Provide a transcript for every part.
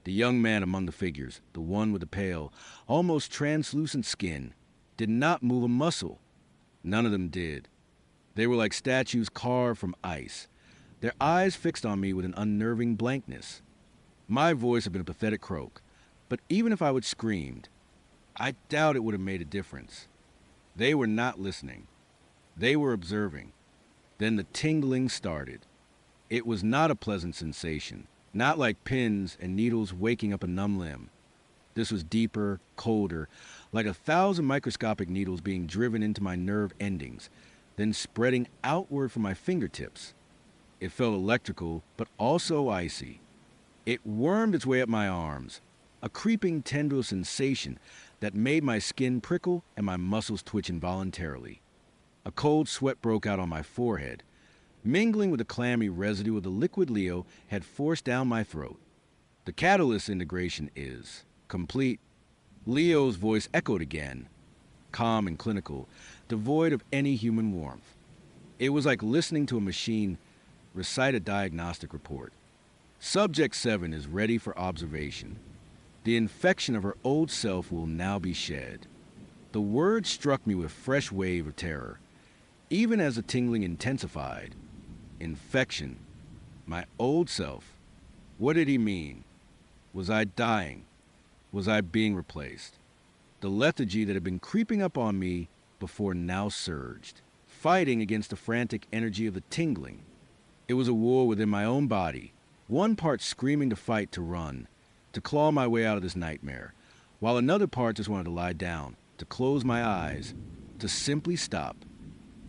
The young man among the figures, the one with the pale, almost translucent skin, did not move a muscle. None of them did. They were like statues carved from ice, their eyes fixed on me with an unnerving blankness. My voice had been a pathetic croak, but even if I would screamed, I doubt it would have made a difference. They were not listening. They were observing. Then the tingling started. It was not a pleasant sensation, not like pins and needles waking up a numb limb. This was deeper, colder, like 1,000 microscopic needles being driven into my nerve endings, then spreading outward from my fingertips. It felt electrical, but also icy. It wormed its way up my arms, a creeping tendril sensation that made my skin prickle and my muscles twitch involuntarily. A cold sweat broke out on my forehead, mingling with the clammy residue of the liquid Leo had forced down my throat. The catalyst integration is complete. Leo's voice echoed again, calm and clinical, devoid of any human warmth. It was like listening to a machine recite a diagnostic report. Subject 7 is ready for observation. The infection of her old self will now be shed. The word struck me with fresh wave of terror, even as the tingling intensified. Infection. My old self. What did he mean? Was I dying? Was I being replaced? The lethargy that had been creeping up on me before now surged, fighting against the frantic energy of the tingling. It was a war within my own body, one part screaming to fight, to run, to claw my way out of this nightmare, while another part just wanted to lie down, to close my eyes, to simply stop.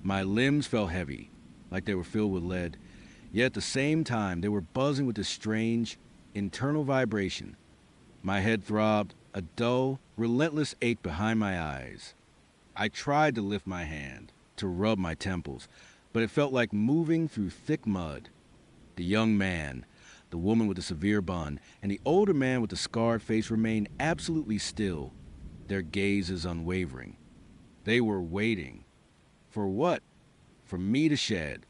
My limbs felt heavy, like they were filled with lead, yet at the same time they were buzzing with this strange, internal vibration. My head throbbed, a dull, relentless ache behind my eyes. I tried to lift my hand, to rub my temples, but it felt like moving through thick mud. The young man, the woman with the severe bun, and the older man with the scarred face remained absolutely still, their gazes unwavering. They were waiting. For what? For me to shed.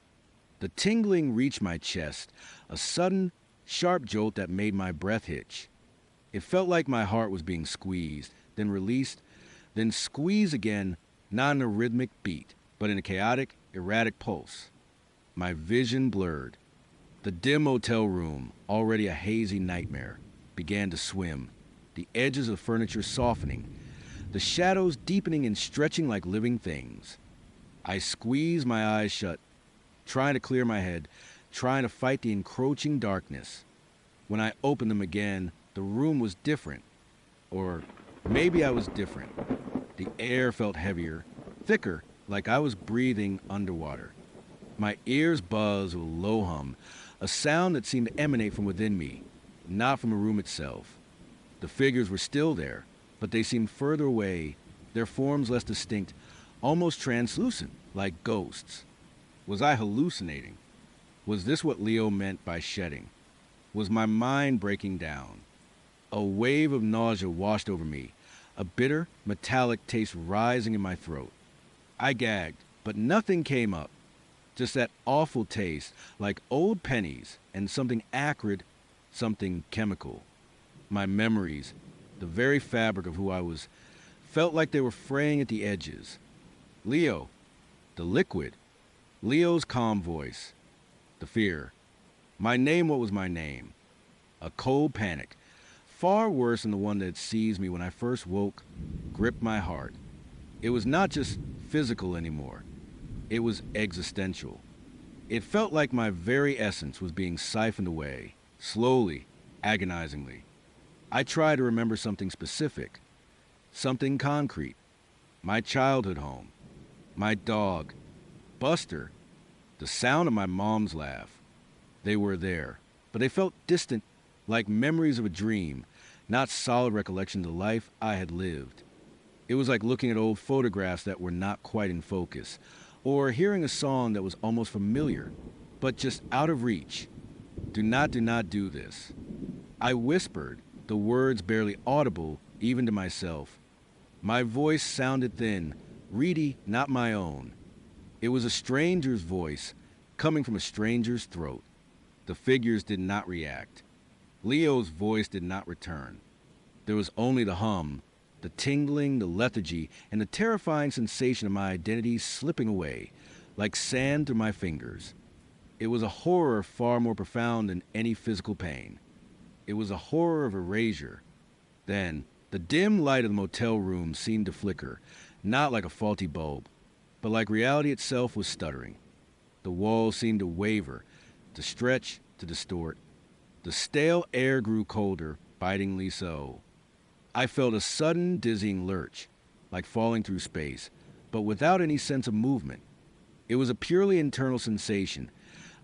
The tingling reached my chest, a sudden, sharp jolt that made my breath hitch. It felt like my heart was being squeezed, then released, then squeezed again, not in a rhythmic beat, but in a chaotic, erratic pulse. My vision blurred. The dim hotel room, already a hazy nightmare, began to swim, the edges of furniture softening, the shadows deepening and stretching like living things. I squeezed my eyes shut, trying to clear my head, trying to fight the encroaching darkness. When I opened them again, the room was different. Or maybe I was different. The air felt heavier, thicker, like I was breathing underwater. My ears buzzed with a low hum, a sound that seemed to emanate from within me, not from the room itself. The figures were still there, but they seemed further away, their forms less distinct, almost translucent, like ghosts. Was I hallucinating? Was this what Leo meant by shedding? Was my mind breaking down? A wave of nausea washed over me, a bitter, metallic taste rising in my throat. I gagged, but nothing came up. Just that awful taste, like old pennies and something acrid, something chemical. My memories, the very fabric of who I was, felt like they were fraying at the edges. Leo, the liquid, Leo's calm voice, the fear. My name, what was my name? A cold panic, far worse than the one that had seized me when I first woke, gripped my heart. It was not just physical anymore. It was existential. It felt like my very essence was being siphoned away, slowly, agonizingly. I tried to remember something specific, something concrete. My childhood home, my dog, Buster, the sound of my mom's laugh. They were there, but they felt distant, like memories of a dream, not solid recollections of the life I had lived. It was like looking at old photographs that were not quite in focus, or hearing a song that was almost familiar, but just out of reach. Do not do this. I whispered, the words barely audible even to myself. My voice sounded thin, reedy, not my own. It was a stranger's voice, coming from a stranger's throat. The figures did not react. Leo's voice did not return. There was only the hum, the tingling, the lethargy, and the terrifying sensation of my identity slipping away, like sand through my fingers. It was a horror far more profound than any physical pain. It was a horror of erasure. Then, the dim light of the motel room seemed to flicker, not like a faulty bulb, but like reality itself was stuttering. The walls seemed to waver, to stretch, to distort. The stale air grew colder, bitingly so. I felt a sudden, dizzying lurch, like falling through space, but without any sense of movement. It was a purely internal sensation,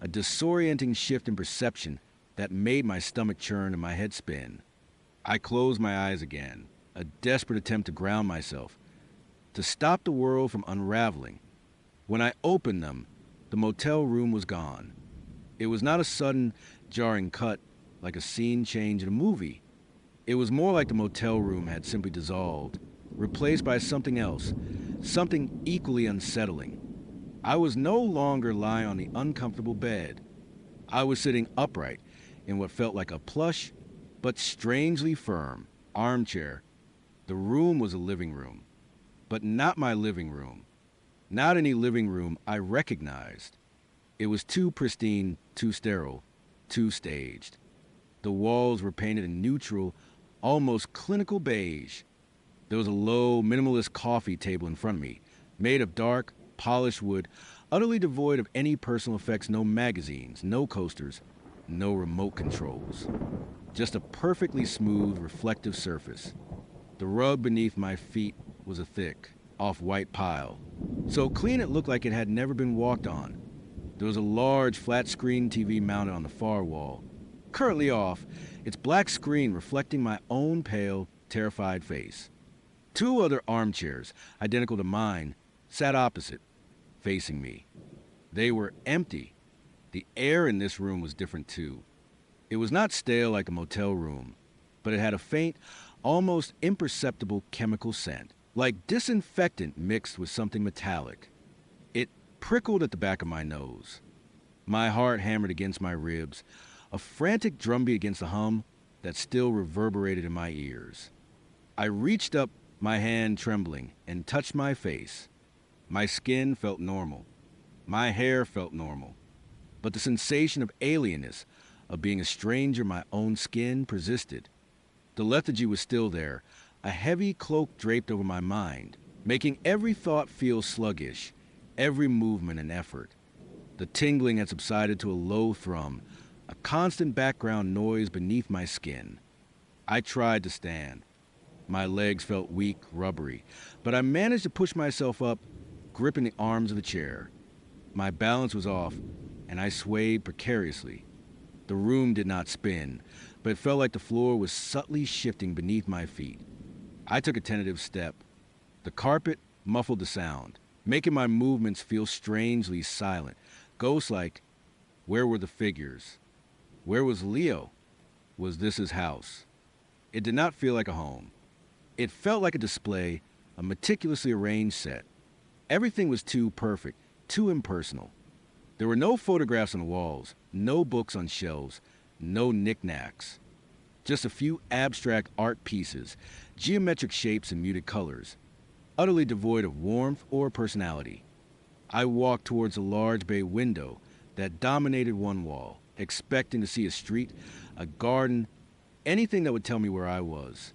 a disorienting shift in perception that made my stomach churn and my head spin. I closed my eyes again, a desperate attempt to ground myself, to stop the world from unraveling. When I opened them, the motel room was gone. It was not a sudden, jarring cut like a scene change in a movie. It was more like the motel room had simply dissolved, replaced by something else, something equally unsettling. I was no longer lying on the uncomfortable bed. I was sitting upright in what felt like a plush, but strangely firm, armchair. The room was a living room, but not my living room. Not any living room I recognized. It was too pristine, too sterile, too staged. The walls were painted in neutral, almost clinical beige. There was a low, minimalist coffee table in front of me, made of dark, polished wood, utterly devoid of any personal effects, no magazines, no coasters, no remote controls. Just a perfectly smooth, reflective surface. The rug beneath my feet was a thick, off-white pile, so clean it looked like it had never been walked on. There was a large, flat-screen TV mounted on the far wall, currently off, its black screen reflecting my own pale, terrified face. Two other armchairs, identical to mine, sat opposite, facing me. They were empty. The air in this room was different too. It was not stale like a motel room, but it had a faint, almost imperceptible chemical scent, like disinfectant mixed with something metallic. It prickled at the back of my nose. My heart hammered against my ribs, a frantic drumbeat against the hum that still reverberated in my ears. I reached up, my hand trembling, and touched my face. My skin felt normal. My hair felt normal. But the sensation of alienness, of being a stranger in my own skin, persisted. The lethargy was still there, a heavy cloak draped over my mind, making every thought feel sluggish, every movement an effort. The tingling had subsided to a low thrum, a constant background noise beneath my skin. I tried to stand. My legs felt weak, rubbery, but I managed to push myself up, gripping the arms of the chair. My balance was off, and I swayed precariously. The room did not spin, but it felt like the floor was subtly shifting beneath my feet. I took a tentative step. The carpet muffled the sound, making my movements feel strangely silent, ghost-like. Where were the figures? Where was Leo? Was this his house? It did not feel like a home. It felt like a display, a meticulously arranged set. Everything was too perfect, too impersonal. There were no photographs on the walls, no books on shelves, no knickknacks. Just a few abstract art pieces, geometric shapes and muted colors, utterly devoid of warmth or personality. I walked towards a large bay window that dominated one wall, expecting to see a street, a garden, anything that would tell me where I was.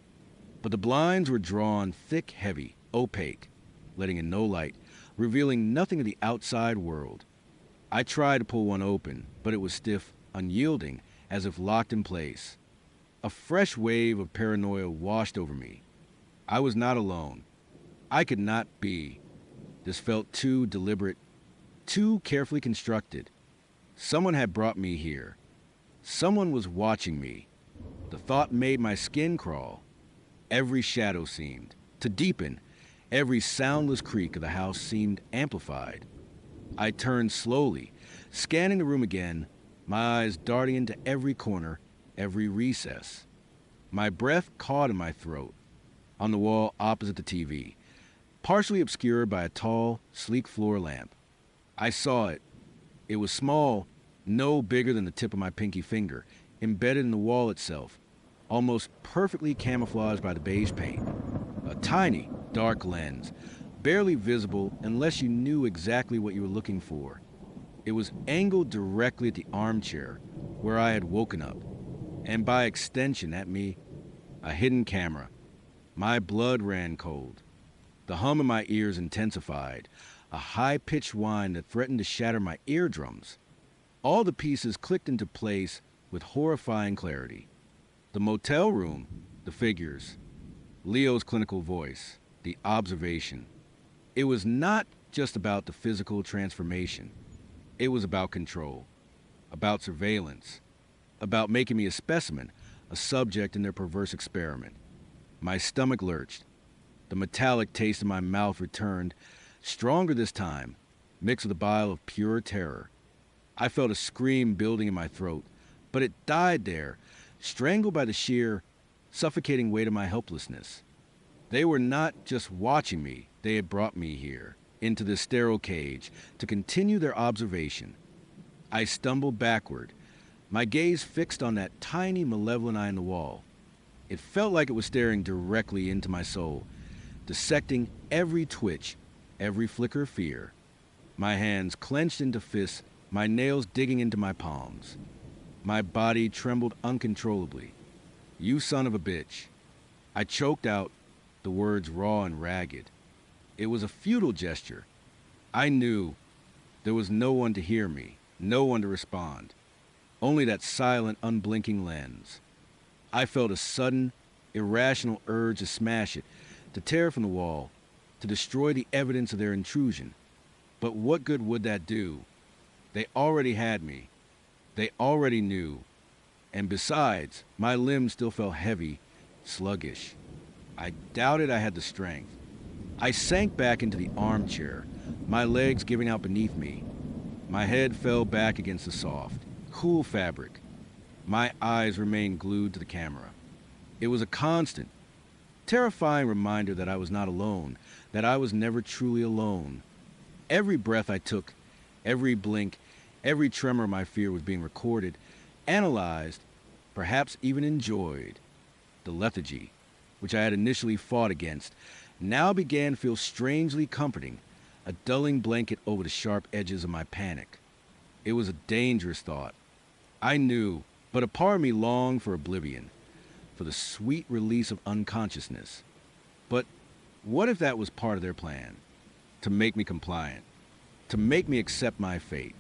But the blinds were drawn thick, heavy, opaque, letting in no light, revealing nothing of the outside world. I tried to pull one open, but it was stiff, unyielding, as if locked in place. A fresh wave of paranoia washed over me. I was not alone. I could not be. This felt too deliberate, too carefully constructed. Someone had brought me here. Someone was watching me. The thought made my skin crawl. Every shadow seemed to deepen. Every soundless creak of the house seemed amplified. I turned slowly, scanning the room again, my eyes darting into every corner, every recess. My breath caught in my throat. On the wall opposite the TV, partially obscured by a tall, sleek floor lamp. I saw it. It was small, no bigger than the tip of my pinky finger, embedded in the wall itself, almost perfectly camouflaged by the beige paint. A tiny, dark lens, barely visible unless you knew exactly what you were looking for. It was angled directly at the armchair where I had woken up, and by extension at me, a hidden camera. My blood ran cold. The hum in my ears intensified, a high-pitched whine that threatened to shatter my eardrums. All the pieces clicked into place with horrifying clarity. The motel room, the figures, Leo's clinical voice, the observation. It was not just about the physical transformation. It was about control, about surveillance, about making me a specimen, a subject in their perverse experiment. My stomach lurched. The metallic taste in my mouth returned, stronger this time, mixed with a bile of pure terror. I felt a scream building in my throat, but it died there, strangled by the sheer, suffocating weight of my helplessness. They were not just watching me, they had brought me here, into this sterile cage, to continue their observation. I stumbled backward, my gaze fixed on that tiny, malevolent eye in the wall. It felt like it was staring directly into my soul, dissecting every twitch, every flicker of fear. My hands clenched into fists, my nails digging into my palms. My body trembled uncontrollably. "You son of a bitch." I choked out, the words raw and ragged. It was a futile gesture. I knew there was no one to hear me, no one to respond. Only that silent, unblinking lens. I felt a sudden, irrational urge to smash it, to tear from the wall, to destroy the evidence of their intrusion. But what good would that do? They already had me. They already knew. And besides, my limbs still felt heavy, sluggish. I doubted I had the strength. I sank back into the armchair, my legs giving out beneath me. My head fell back against the soft, cool fabric. My eyes remained glued to the camera. It was a constant, terrifying reminder that I was not alone, that I was never truly alone. Every breath I took, every blink, every tremor of my fear was being recorded, analyzed, perhaps even enjoyed. The lethargy, which I had initially fought against, now began to feel strangely comforting, a dulling blanket over the sharp edges of my panic. It was a dangerous thought. I knew, but a part of me longed for oblivion, for the sweet release of unconsciousness. But what if that was part of their plan? To make me compliant, to make me accept my fate.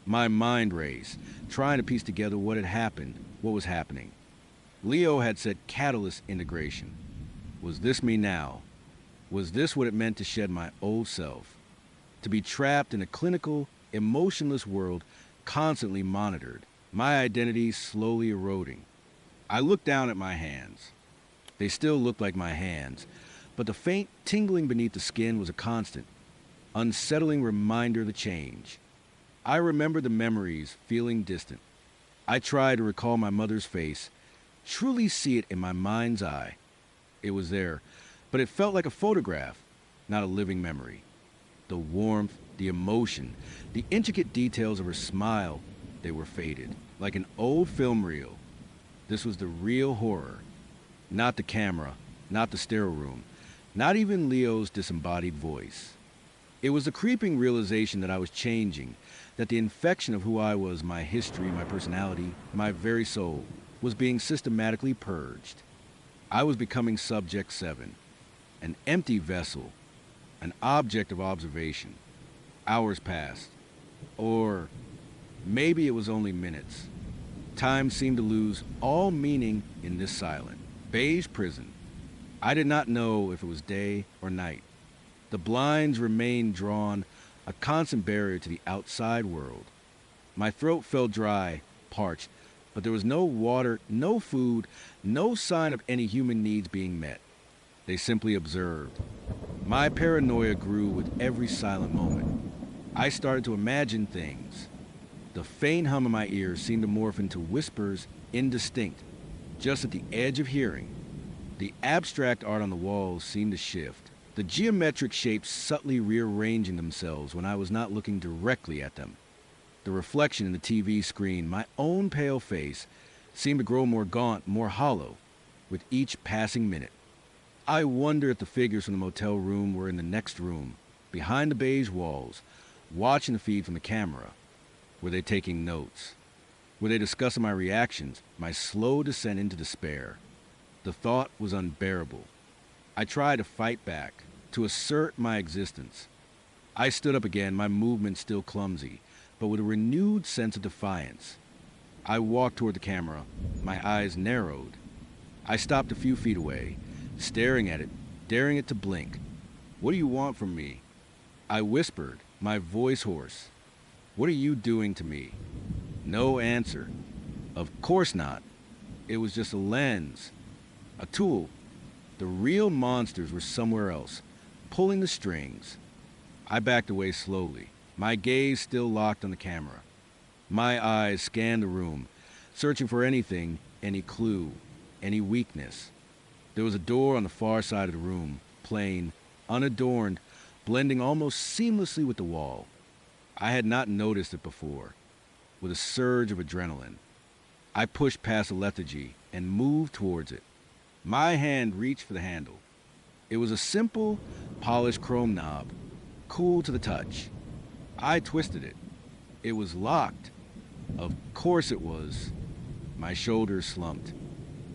My mind raced, trying to piece together what had happened, what was happening. Leo had said catalyst integration. Was this me now? Was this what it meant to shed my old self? To be trapped in a clinical, emotionless world, constantly monitored, my identity slowly eroding. I looked down at my hands. They still looked like my hands, but the faint tingling beneath the skin was a constant, unsettling reminder of the change. I remembered the memories, feeling distant. I tried to recall my mother's face, truly see it in my mind's eye. It was there, but it felt like a photograph, not a living memory. The warmth, the emotion, the intricate details of her smile, they were faded, like an old film reel. This was the real horror. Not the camera, not the sterile room, not even Leo's disembodied voice. It was the creeping realization that I was changing, that the infection of who I was, my history, my personality, my very soul, was being systematically purged. I was becoming Subject 7, an empty vessel, an object of observation. Hours passed, or maybe it was only minutes. Time seemed to lose all meaning in this silent, beige prison. I did not know if it was day or night. The blinds remained drawn, a constant barrier to the outside world. My throat felt dry, parched, but there was no water, no food, no sign of any human needs being met. They simply observed. My paranoia grew with every silent moment. I started to imagine things. The faint hum in my ears seemed to morph into whispers, indistinct, just at the edge of hearing. The abstract art on the walls seemed to shift, the geometric shapes subtly rearranging themselves when I was not looking directly at them. The reflection in the TV screen, my own pale face, seemed to grow more gaunt, more hollow, with each passing minute. I wonder if the figures from the motel room were in the next room, behind the beige walls, watching the feed from the camera. Were they taking notes? Were they discussing my reactions, my slow descent into despair? The thought was unbearable. I tried to fight back, to assert my existence. I stood up again, my movement still clumsy, but with a renewed sense of defiance. I walked toward the camera, my eyes narrowed. I stopped a few feet away, staring at it, daring it to blink. "What do you want from me?" I whispered, my voice hoarse. "What are you doing to me?" No answer. Of course not. It was just a lens, a tool. The real monsters were somewhere else, pulling the strings. I backed away slowly, my gaze still locked on the camera. My eyes scanned the room, searching for anything, any clue, any weakness. There was a door on the far side of the room, plain, unadorned, blending almost seamlessly with the wall. I had not noticed it before. With a surge of adrenaline, I pushed past the lethargy and moved towards it. My hand reached for the handle. It was a simple, polished chrome knob, cool to the touch. I twisted it. It was locked. Of course it was. My shoulders slumped.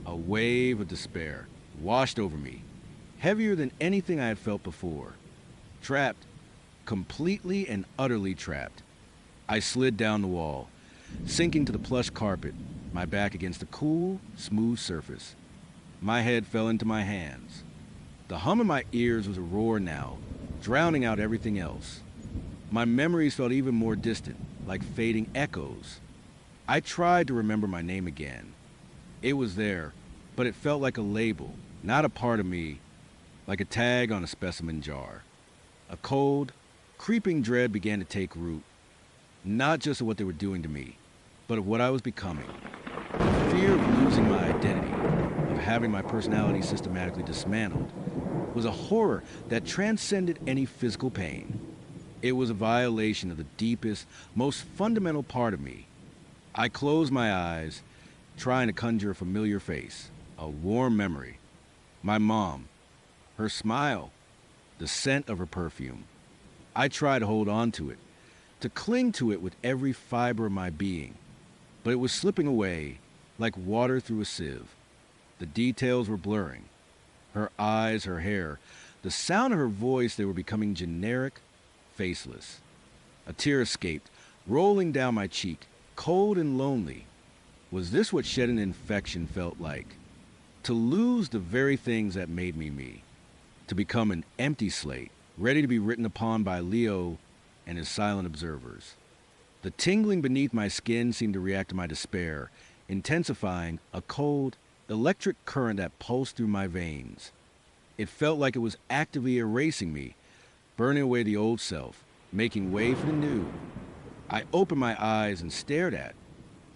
A wave of despair washed over me, heavier than anything I had felt before. Trapped, completely and utterly trapped. I slid down the wall, sinking to the plush carpet, my back against the cool, smooth surface. My head fell into my hands. The hum in my ears was a roar now, drowning out everything else. My memories felt even more distant, like fading echoes. I tried to remember my name again. It was there, but it felt like a label, not a part of me, like a tag on a specimen jar. A cold, creeping dread began to take root, not just of what they were doing to me, but of what I was becoming. The fear of losing my identity, of having my personality systematically dismantled, was a horror that transcended any physical pain. It was a violation of the deepest, most fundamental part of me. I closed my eyes, trying to conjure a familiar face, a warm memory. My mom, her smile, the scent of her perfume. I tried to hold on to it, to cling to it with every fiber of my being, but it was slipping away like water through a sieve. The details were blurring. Her eyes, her hair, the sound of her voice, they were becoming generic, faceless. A tear escaped, rolling down my cheek, cold and lonely. Was this what shedding an infection felt like? To lose the very things that made me me. To become an empty slate, ready to be written upon by Leo and his silent observers. The tingling beneath my skin seemed to react to my despair, intensifying a cold, electric current that pulsed through my veins. It felt like it was actively erasing me, burning away the old self, making way for the new. I opened my eyes and stared at.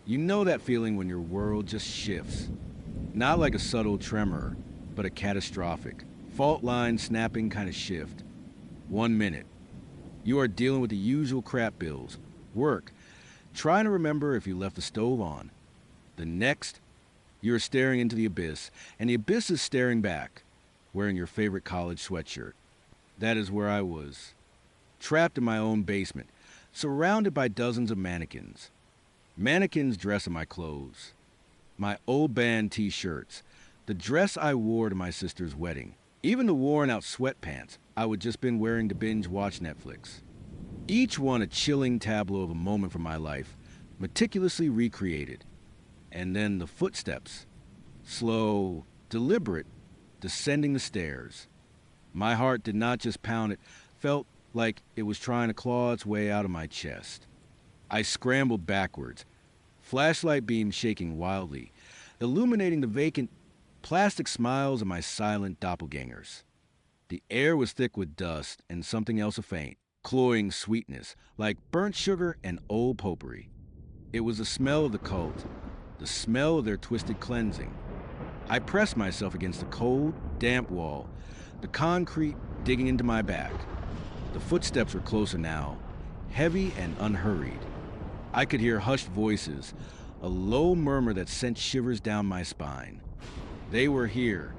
You know that feeling when your world just shifts. Not like a subtle tremor, but a catastrophic, fault line snapping kind of shift. 1 minute. You are dealing with the usual crap bills, work, trying to remember if you left the stove on. The next, you are staring into the abyss, and the abyss is staring back, wearing your favorite college sweatshirt. That is where I was. Trapped in my own basement, surrounded by dozens of mannequins. Mannequins dressing my clothes. My old band t-shirts, the dress I wore to my sister's wedding, even the worn-out sweatpants I would just been wearing to binge watch Netflix. Each one a chilling tableau of a moment from my life, meticulously recreated. And then the footsteps, slow, deliberate, descending the stairs. My heart did not just pound, it felt like it was trying to claw its way out of my chest. I scrambled backwards, flashlight beams shaking wildly, illuminating the vacant, plastic smiles of my silent doppelgangers. The air was thick with dust and something else a faint, cloying sweetness, like burnt sugar and old potpourri. It was the smell of the cult, the smell of their twisted cleansing. I pressed myself against the cold, damp wall, the concrete digging into my back. The footsteps were closer now, heavy and unhurried. I could hear hushed voices, a low murmur that sent shivers down my spine. They were here,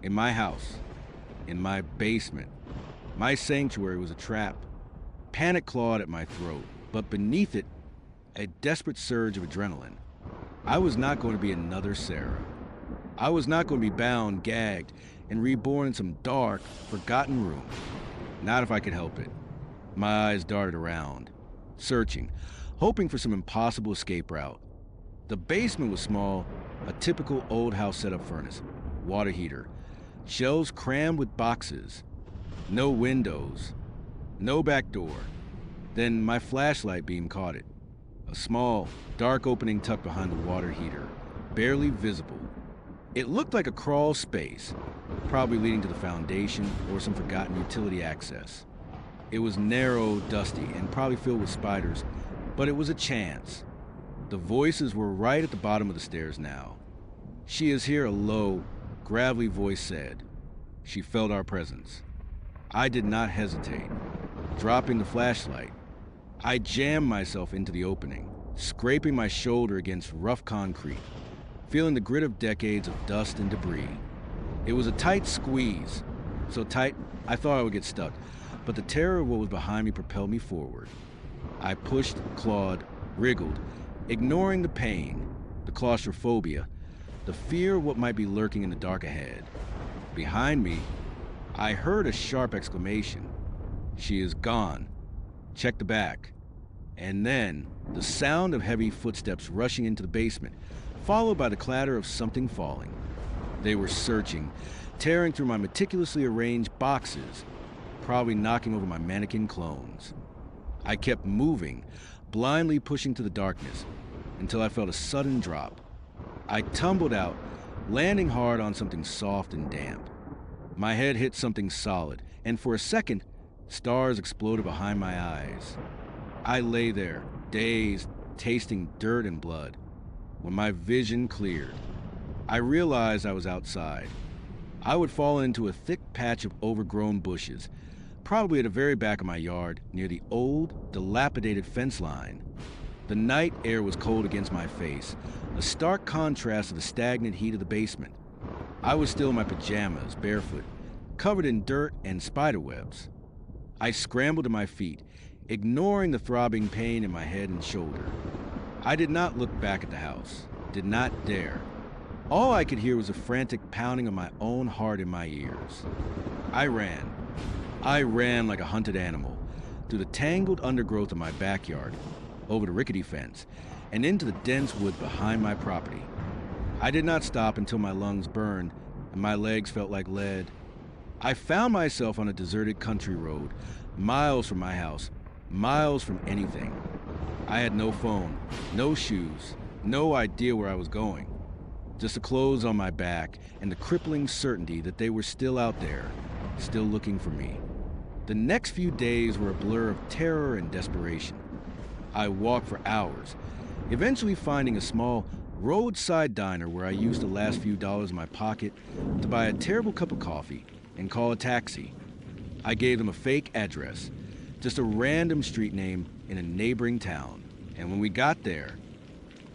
in my house, in my basement. My sanctuary was a trap. Panic clawed at my throat, but beneath it, a desperate surge of adrenaline. I was not going to be another Sarah. I was not going to be bound, gagged, and reborn in some dark, forgotten room. Not if I could help it. My eyes darted around, searching, hoping for some impossible escape route. The basement was small, a typical old house setup furnace, water heater, shelves crammed with boxes, no windows, no back door. Then my flashlight beam caught it. A small, dark opening tucked behind the water heater, barely visible. It looked like a crawl space, probably leading to the foundation or some forgotten utility access. It was narrow, dusty, and probably filled with spiders, but it was a chance. The voices were right at the bottom of the stairs now. "She is here," a low, gravelly voice said. She felt our presence. I did not hesitate. Dropping the flashlight, I jammed myself into the opening, scraping my shoulder against rough concrete, feeling the grit of decades of dust and debris. It was a tight squeeze, so tight I thought I would get stuck, but the terror of what was behind me propelled me forward. I pushed, clawed, wriggled, ignoring the pain, the claustrophobia, the fear of what might be lurking in the dark ahead. Behind me, I heard a sharp exclamation. "She is gone. Check the back." And then, the sound of heavy footsteps rushing into the basement, followed by the clatter of something falling. They were searching, tearing through my meticulously arranged boxes, probably knocking over my mannequin clones. I kept moving, blindly pushing to the darkness, until I felt a sudden drop. I tumbled out, landing hard on something soft and damp. My head hit something solid, and for a second, stars exploded behind my eyes. I lay there, dazed, tasting dirt and blood. When my vision cleared, I realized I was outside. I would fall into a thick patch of overgrown bushes, probably at the very back of my yard, near the old, dilapidated fence line. The night air was cold against my face, a stark contrast to the stagnant heat of the basement. I was still in my pajamas, barefoot, covered in dirt and spiderwebs. I scrambled to my feet, ignoring the throbbing pain in my head and shoulder. I did not look back at the house, did not dare. All I could hear was a frantic pounding of my own heart in my ears. I ran. I ran like a hunted animal, through the tangled undergrowth of my backyard, over the rickety fence, and into the dense woods behind my property. I did not stop until my lungs burned and my legs felt like lead. I found myself on a deserted country road, miles from my house, miles from anything. I had no phone, no shoes, no idea where I was going. Just the clothes on my back and the crippling certainty that they were still out there, still looking for me. The next few days were a blur of terror and desperation. I walked for hours, eventually finding a small roadside diner where I used the last few dollars in my pocket to buy a terrible cup of coffee and call a taxi. I gave them a fake address, just a random street name in a neighboring town, and when we got there,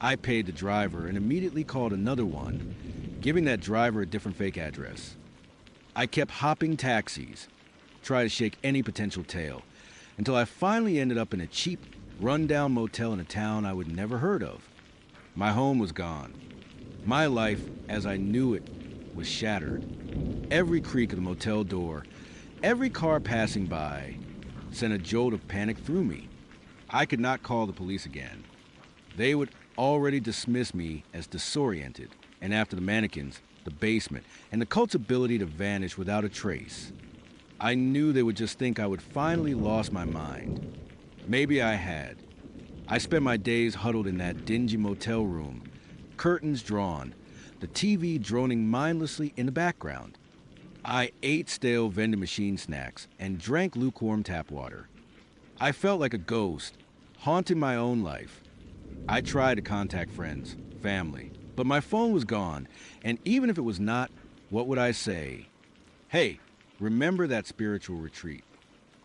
I paid the driver and immediately called another one, giving that driver a different fake address. I kept hopping taxis, tried to shake any potential tail, until I finally ended up in a cheap, run-down motel in a town I would never heard of. My home was gone. My life, as I knew it, was shattered. Every creak of the motel door, every car passing by, sent a jolt of panic through me. I could not call the police again. They would already dismiss me as disoriented, and after the mannequins, the basement, and the cult's ability to vanish without a trace, I knew they would just think I would finally lost my mind. Maybe I had. I spent my days huddled in that dingy motel room, curtains drawn, the TV droning mindlessly in the background. I ate stale vending machine snacks and drank lukewarm tap water. I felt like a ghost, haunting my own life. I tried to contact friends, family, but my phone was gone, and even if it was not, what would I say? Hey, remember that spiritual retreat?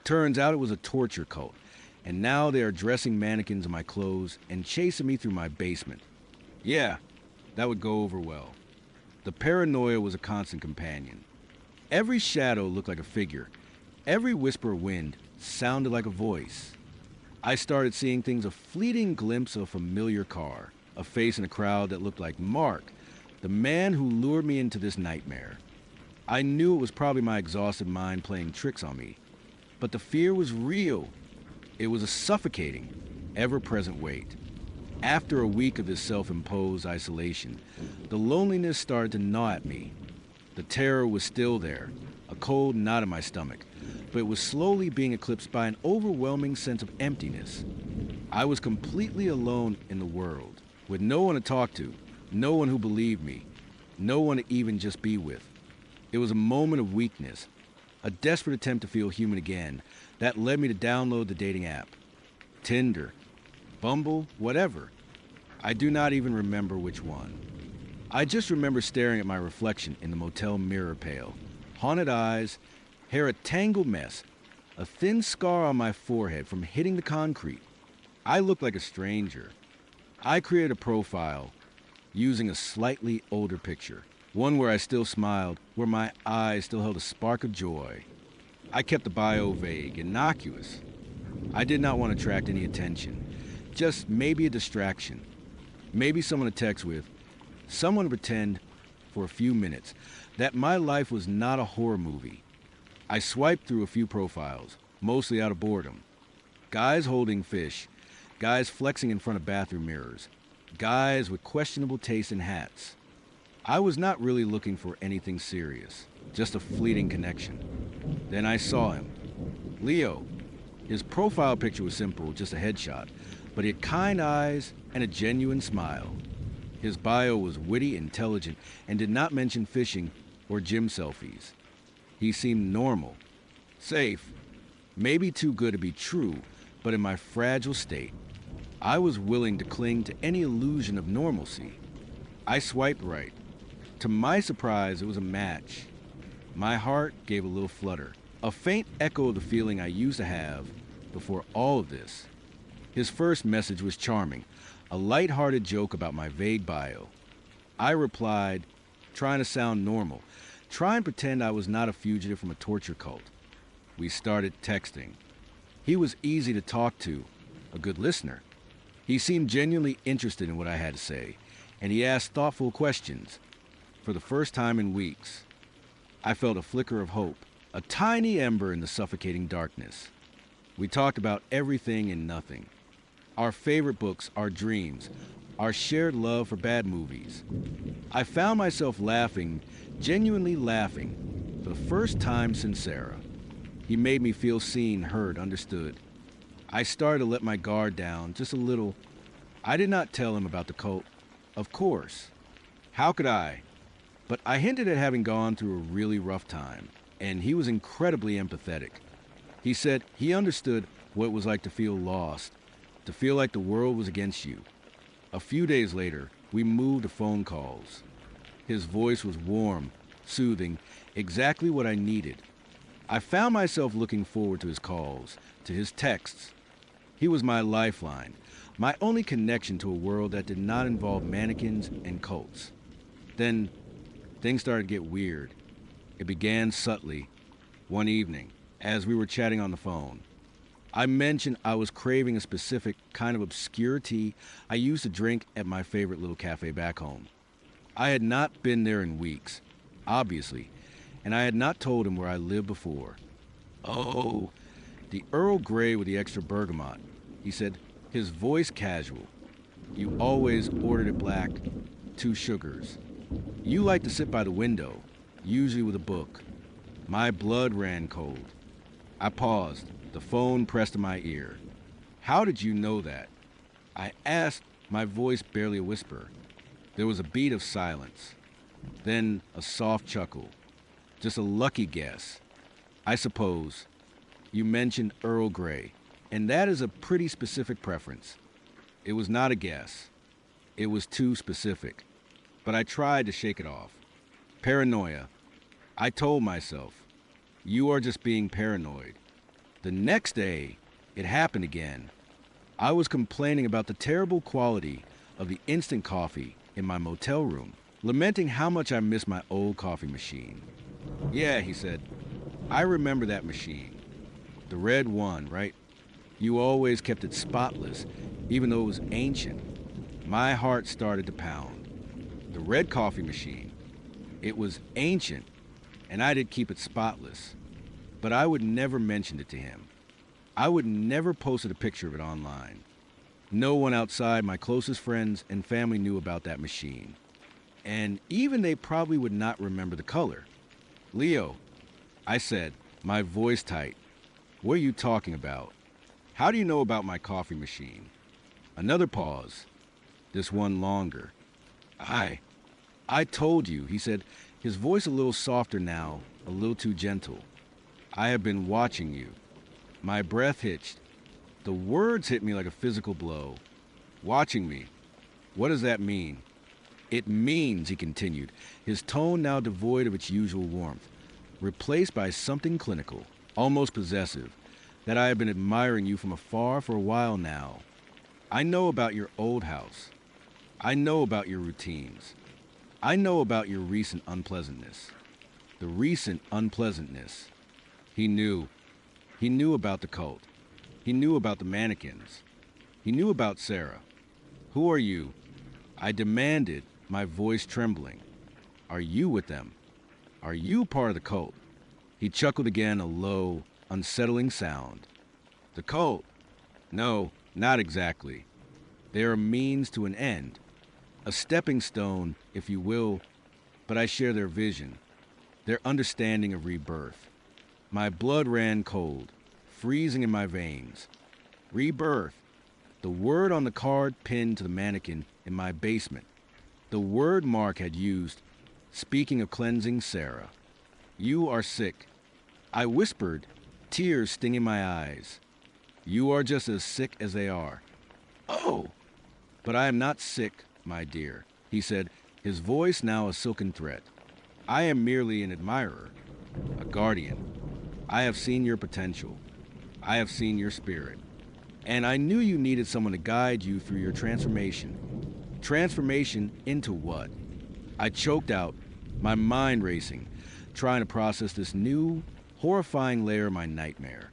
Turns out it was a torture cult, and now they are dressing mannequins in my clothes and chasing me through my basement. Yeah, that would go over well. The paranoia was a constant companion. Every shadow looked like a figure. Every whisper of wind sounded like a voice. I started seeing things, a fleeting glimpse of a familiar car, a face in a crowd that looked like Mark, the man who lured me into this nightmare. I knew it was probably my exhausted mind playing tricks on me, but the fear was real. It was a suffocating, ever-present weight. After a week of this self-imposed isolation, the loneliness started to gnaw at me. The terror was still there, a cold knot in my stomach, but it was slowly being eclipsed by an overwhelming sense of emptiness. I was completely alone in the world, with no one to talk to, no one who believed me, no one to even just be with. It was a moment of weakness, a desperate attempt to feel human again, that led me to download the dating app. Tinder, Bumble, whatever. I do not even remember which one. I just remember staring at my reflection in the motel mirror pale. Haunted eyes, hair a tangled mess, a thin scar on my forehead from hitting the concrete. I looked like a stranger. I created a profile using a slightly older picture, one where I still smiled, where my eyes still held a spark of joy. I kept the bio vague, innocuous. I did not want to attract any attention, just maybe a distraction, maybe someone to text with, someone to pretend for a few minutes that my life was not a horror movie. I swiped through a few profiles, mostly out of boredom. Guys holding fish, guys flexing in front of bathroom mirrors, guys with questionable taste in hats. I was not really looking for anything serious, just a fleeting connection. Then I saw him. Leo. His profile picture was simple, just a headshot, but he had kind eyes and a genuine smile. His bio was witty, intelligent, and did not mention fishing or gym selfies. He seemed normal, safe, maybe too good to be true, but in my fragile state, I was willing to cling to any illusion of normalcy. I swiped right. To my surprise, it was a match. My heart gave a little flutter, a faint echo of the feeling I used to have before all of this. His first message was charming, a light-hearted joke about my vague bio. I replied, trying to sound normal, trying to pretend I was not a fugitive from a torture cult. We started texting. He was easy to talk to, a good listener. He seemed genuinely interested in what I had to say, and he asked thoughtful questions. For the first time in weeks, I felt a flicker of hope, a tiny ember in the suffocating darkness. We talked about everything and nothing. Our favorite books, our dreams, our shared love for bad movies. I found myself laughing, genuinely laughing, for the first time since Sarah. He made me feel seen, heard, understood. I started to let my guard down just a little. I did not tell him about the cult, of course. How could I? But I hinted at having gone through a really rough time, and he was incredibly empathetic. He said he understood what it was like to feel lost, to feel like the world was against you. A few days later, we moved to phone calls. His voice was warm, soothing, exactly what I needed. I found myself looking forward to his calls, to his texts. He was my lifeline, my only connection to a world that did not involve mannequins and cults. Then, things started to get weird. It began subtly, one evening, as we were chatting on the phone. I mentioned I was craving a specific kind of obscure tea I used to drink at my favorite little cafe back home. I had not been there in weeks, obviously, and I had not told him where I lived before. Oh, the Earl Grey with the extra bergamot, he said, his voice casual. You always ordered it black, 2 sugars. You like to sit by the window, usually with a book. My blood ran cold. I paused, the phone pressed to my ear. How did you know that? I asked, my voice barely a whisper. There was a beat of silence. Then a soft chuckle. Just a lucky guess. I suppose. You mentioned Earl Grey, and that is a pretty specific preference. It was not a guess. It was too specific. But I tried to shake it off. Paranoia. I told myself, you are just being paranoid. The next day, it happened again. I was complaining about the terrible quality of the instant coffee in my motel room, lamenting how much I missed my old coffee machine. "Yeah," he said, "I remember that machine. The red one, right? You always kept it spotless, even though it was ancient." My heart started to pound. The red coffee machine. It was ancient, and I did keep it spotless. But I would never mention it to him. I would never posted a picture of it online. No one outside my closest friends and family knew about that machine. And even they probably would not remember the color. "Leo," I said, my voice tight, "what are you talking about? How do you know about my coffee machine?" Another pause. This one longer. I told you," he said, his voice a little softer now, a little too gentle. "I have been watching you." My breath hitched. The words hit me like a physical blow. "Watching me? What does that mean?" "It means," he continued, his tone now devoid of its usual warmth, replaced by something clinical, almost possessive, "that I have been admiring you from afar for a while now. I know about your old house. I know about your routines. I know about your recent unpleasantness." The recent unpleasantness. He knew. He knew about the cult. He knew about the mannequins. He knew about Sarah. "Who are you?" I demanded, my voice trembling. "Are you with them? Are you part of the cult?" He chuckled again, a low, unsettling sound. "The cult? No, not exactly. They are a means to an end. A stepping stone, if you will, but I share their vision, their understanding of rebirth." My blood ran cold, freezing in my veins. Rebirth. The word on the card pinned to the mannequin in my basement. The word Mark had used, speaking of cleansing Sarah. "You are sick." I whispered, tears stinging my eyes. "You are just as sick as they are." "Oh!" "But I am not sick, my dear," he said, his voice now a silken threat. "I am merely an admirer, a guardian. I have seen your potential. I have seen your spirit. And I knew you needed someone to guide you through your transformation." Transformation into what? I choked out, my mind racing, trying to process this new, horrifying layer of my nightmare.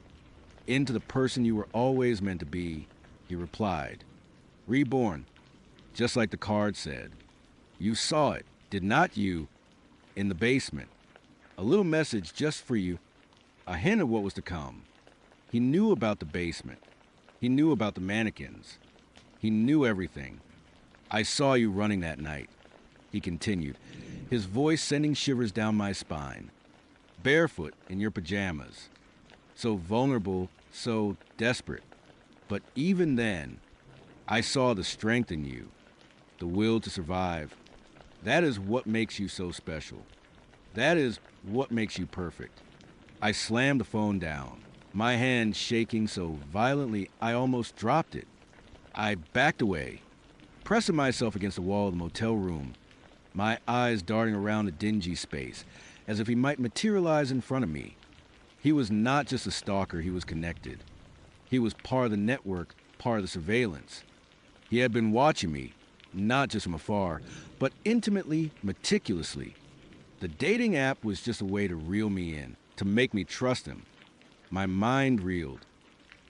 "Into the person you were always meant to be," he replied. "Reborn, just like the card said. You saw it, did not you, in the basement. A little message just for you, a hint of what was to come." He knew about the basement. He knew about the mannequins. He knew everything. "I saw you running that night," he continued, his voice sending shivers down my spine. "Barefoot in your pajamas. So vulnerable, so desperate. But even then, I saw the strength in you, the will to survive. That is what makes you so special. That is what makes you perfect." I slammed the phone down, my hand shaking so violently I almost dropped it. I backed away, pressing myself against the wall of the motel room, my eyes darting around the dingy space, as if he might materialize in front of me. He was not just a stalker, he was connected. He was part of the network, part of the surveillance. He had been watching me, not just from afar, but intimately, meticulously. The dating app was just a way to reel me in, to make me trust him. My mind reeled.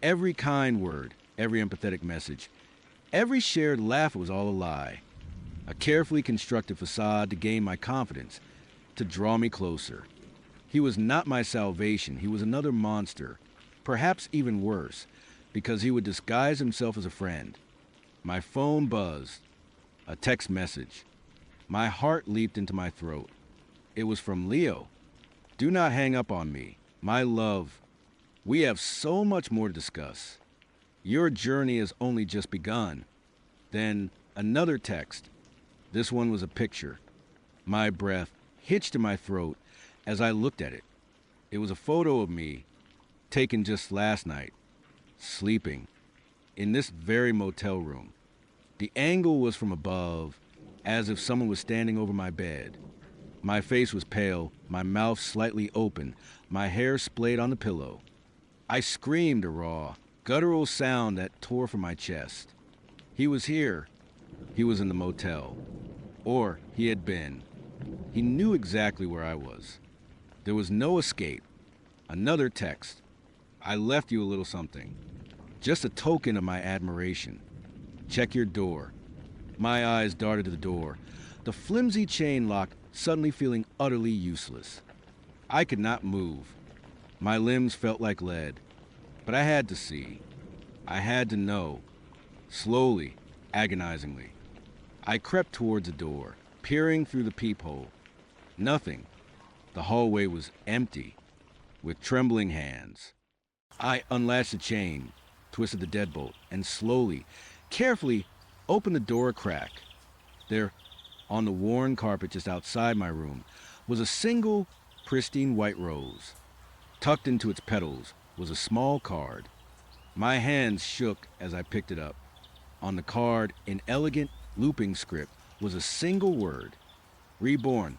Every kind word, every empathetic message, every shared laugh was all a lie. A carefully constructed facade to gain my confidence, to draw me closer. He was not my salvation. He was another monster, perhaps even worse, because he would disguise himself as a friend. My phone buzzed. A text message. My heart leaped into my throat. It was from Leo. "Do not hang up on me. My love. We have so much more to discuss. Your journey has only just begun." Then another text. This one was a picture. My breath hitched in my throat as I looked at it. It was a photo of me, taken just last night, sleeping, in this very motel room. The angle was from above, as if someone was standing over my bed. My face was pale, my mouth slightly open, my hair splayed on the pillow. I screamed a raw, guttural sound that tore from my chest. He was here, He was in the motel. Or he had been. He knew exactly where I was. There was no escape. Another text. I left you a little something. Just a token of my admiration. Check your door. My eyes darted to the door, the flimsy chain lock suddenly feeling utterly useless. I could not move. My limbs felt like lead. But I had to see. I had to know. Slowly, agonizingly. I crept towards the door, peering through the peephole. Nothing. The hallway was empty. With trembling hands, I unlatched the chain, twisted the deadbolt, and slowly, carefully opened the door a crack. There, on the worn carpet just outside my room, was a single, pristine white rose. Tucked into its petals was a small card. My hands shook as I picked it up. On the card, in elegant, looping script, was a single word, reborn,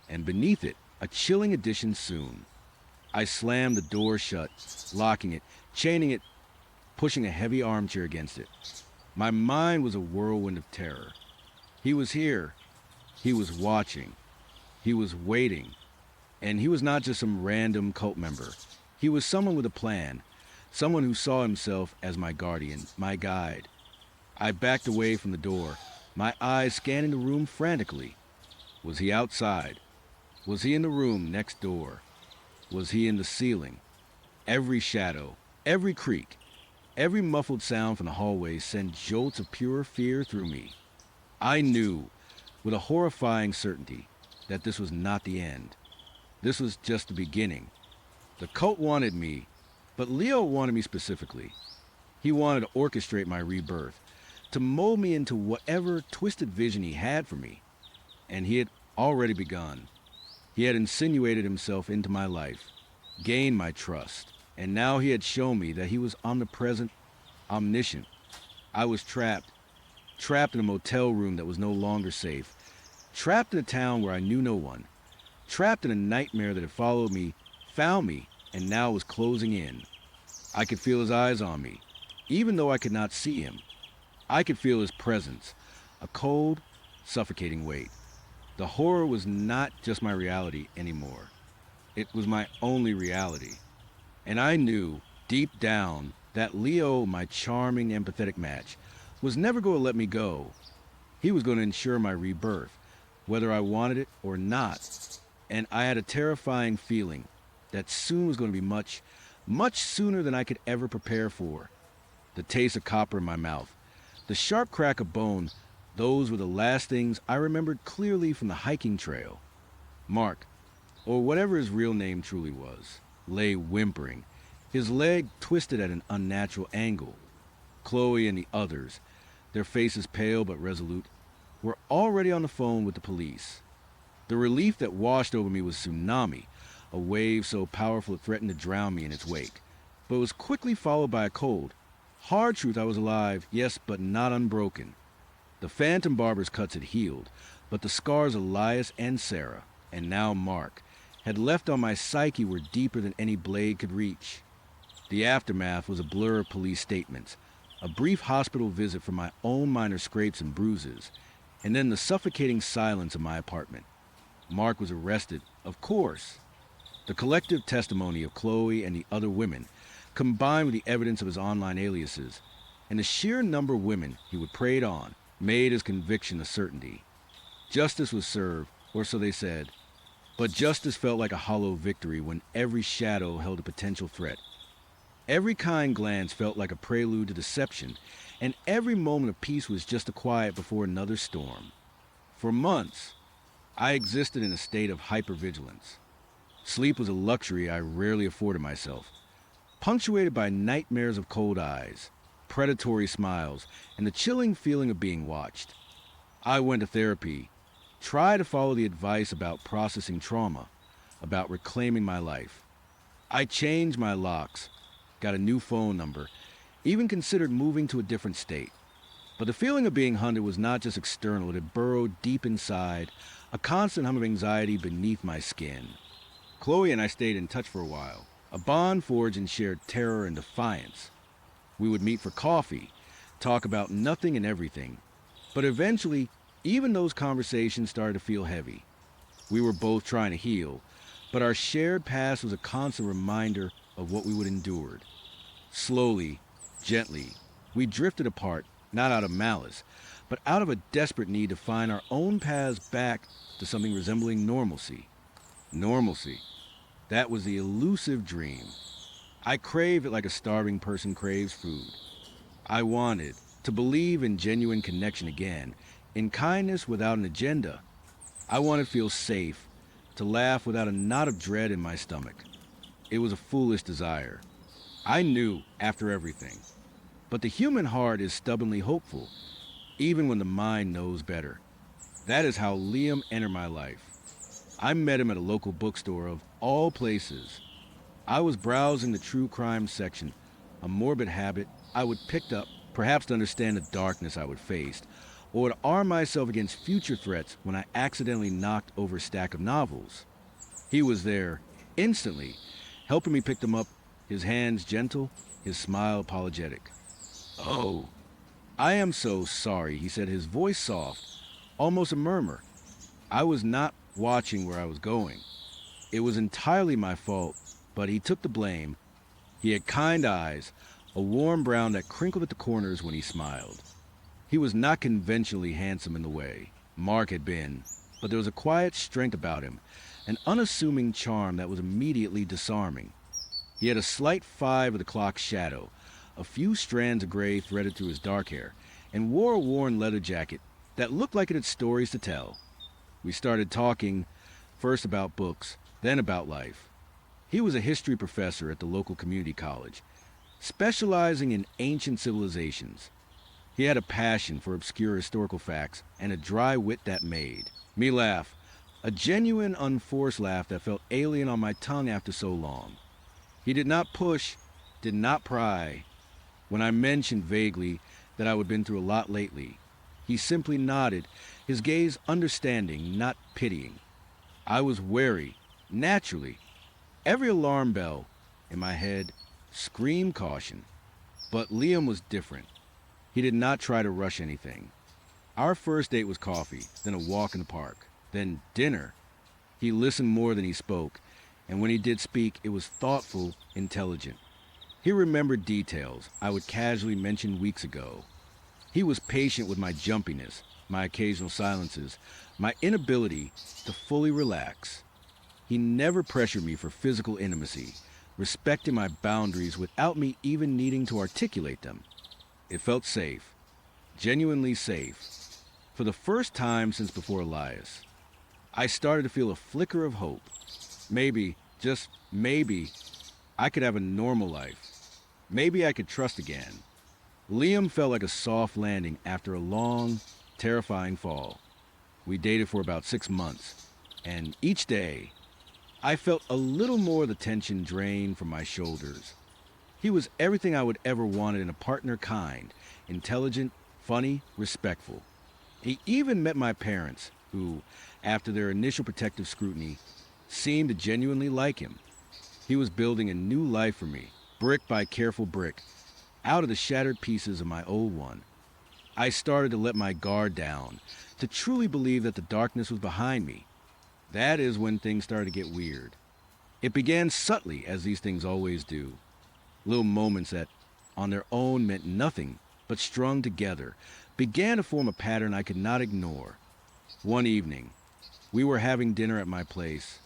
and beneath it, a chilling addition soon. I slammed the door shut, locking it, chaining it, pushing a heavy armchair against it. My mind was a whirlwind of terror. He was here. He was watching. He was waiting. And he was not just some random cult member. He was someone with a plan, someone who saw himself as my guardian, my guide. I backed away from the door, my eyes scanning the room frantically. Was he outside? Was he in the room next door? Was he in the ceiling? Every shadow, every creak, every muffled sound from the hallway sent jolts of pure fear through me. I knew, with a horrifying certainty, that this was not the end. This was just the beginning. The cult wanted me, but Leo wanted me specifically. He wanted to orchestrate my rebirth, to mold me into whatever twisted vision he had for me. And he had already begun. He had insinuated himself into my life, gained my trust, and now he had shown me that he was omnipresent, omniscient. I was trapped in a motel room that was no longer safe, trapped in a town where I knew no one, trapped in a nightmare that had followed me, found me, and now was closing in. I could feel his eyes on me, even though I could not see him. I could feel his presence, a cold, suffocating weight. The horror was not just my reality anymore. It was my only reality. And I knew, deep down, that Leo, my charming, empathetic match, was never going to let me go. He was going to ensure my rebirth, whether I wanted it or not. And I had a terrifying feeling that soon was going to be much, much sooner than I could ever prepare for. The taste of copper in my mouth, the sharp crack of bone, those were the last things I remembered clearly from the hiking trail. Mark, or whatever his real name truly was, lay whimpering, his leg twisted at an unnatural angle. Chloe and the others, their faces pale but resolute, were already on the phone with the police. The relief that washed over me was tsunami, a wave so powerful it threatened to drown me in its wake. But it was quickly followed by a cold, hard truth I was alive, yes, but not unbroken. The phantom barber's cuts had healed, but the scars Elias and Sarah, and now Mark, had left on my psyche were deeper than any blade could reach. The aftermath was a blur of police statements, a brief hospital visit for my own minor scrapes and bruises, and then the suffocating silence of my apartment. Mark was arrested, of course. The collective testimony of Chloe and the other women, combined with the evidence of his online aliases, and the sheer number of women he would preyed on, made his conviction a certainty. Justice was served, or so they said, but justice felt like a hollow victory when every shadow held a potential threat. Every kind glance felt like a prelude to deception, and every moment of peace was just a quiet before another storm. For months, I existed in a state of hypervigilance. Sleep was a luxury I rarely afforded myself, punctuated by nightmares of cold eyes, predatory smiles, and the chilling feeling of being watched. I went to therapy, tried to follow the advice about processing trauma, about reclaiming my life. I changed my locks, got a new phone number, even considered moving to a different state. But the feeling of being hunted was not just external, it had burrowed deep inside, a constant hum of anxiety beneath my skin. Chloe and I stayed in touch for a while, a bond forged in shared terror and defiance. We would meet for coffee, talk about nothing and everything. But eventually, even those conversations started to feel heavy. We were both trying to heal, but our shared past was a constant reminder of what we would endured. Slowly, gently, we drifted apart, not out of malice, but out of a desperate need to find our own paths back to something resembling normalcy. Normalcy. That was the elusive dream. I craved it like a starving person craves food. I wanted to believe in genuine connection again, in kindness without an agenda. I wanted to feel safe, to laugh without a knot of dread in my stomach. It was a foolish desire. I knew after everything. But the human heart is stubbornly hopeful, even when the mind knows better. That is how Liam entered my life. I met him at a local bookstore of all places. I was browsing the true crime section, a morbid habit I would pick up, perhaps to understand the darkness I would face, or to arm myself against future threats when I accidentally knocked over a stack of novels. He was there, instantly, helping me pick them up, his hands gentle, his smile apologetic. "Oh, I am so sorry," he said, his voice soft, almost a murmur. I was not watching where I was going. It was entirely my fault, but he took the blame. He had kind eyes, a warm brown that crinkled at the corners when he smiled. He was not conventionally handsome in the way Mark had been, but there was a quiet strength about him, an unassuming charm that was immediately disarming. He had a slight 5 of the clock shadow, a few strands of gray threaded through his dark hair, and wore a worn leather jacket that looked like it had stories to tell. We started talking, first about books, then about life. He was a history professor at the local community college, specializing in ancient civilizations. He had a passion for obscure historical facts and a dry wit that made me laugh, a genuine, unforced laugh that felt alien on my tongue after so long. He did not push, did not pry. When I mentioned vaguely that I had been through a lot lately, he simply nodded, his gaze understanding, not pitying. I was wary, naturally. Every alarm bell in my head screamed caution. But Liam was different. He did not try to rush anything. Our first date was coffee, then a walk in the park, then dinner. He listened more than he spoke, and when he did speak, it was thoughtful, intelligent. He remembered details I would casually mention weeks ago. He was patient with my jumpiness, my occasional silences, my inability to fully relax. He never pressured me for physical intimacy, respecting my boundaries without me even needing to articulate them. It felt safe, genuinely safe. For the first time since before Elias, I started to feel a flicker of hope. Maybe, just maybe, I could have a normal life. Maybe I could trust again. Liam felt like a soft landing after a long, terrifying fall. We dated for about 6 months, and each day, I felt a little more of the tension drain from my shoulders. He was everything I would ever wanted in a partner, kind, intelligent, funny, respectful. He even met my parents, who, after their initial protective scrutiny, seemed to genuinely like him. He was building a new life for me, brick by careful brick, out of the shattered pieces of my old one. I started to let my guard down, to truly believe that the darkness was behind me. That is when things started to get weird. It began subtly, as these things always do. Little moments that, on their own, meant nothing, but strung together, began to form a pattern I could not ignore. One evening, we were having dinner at my place.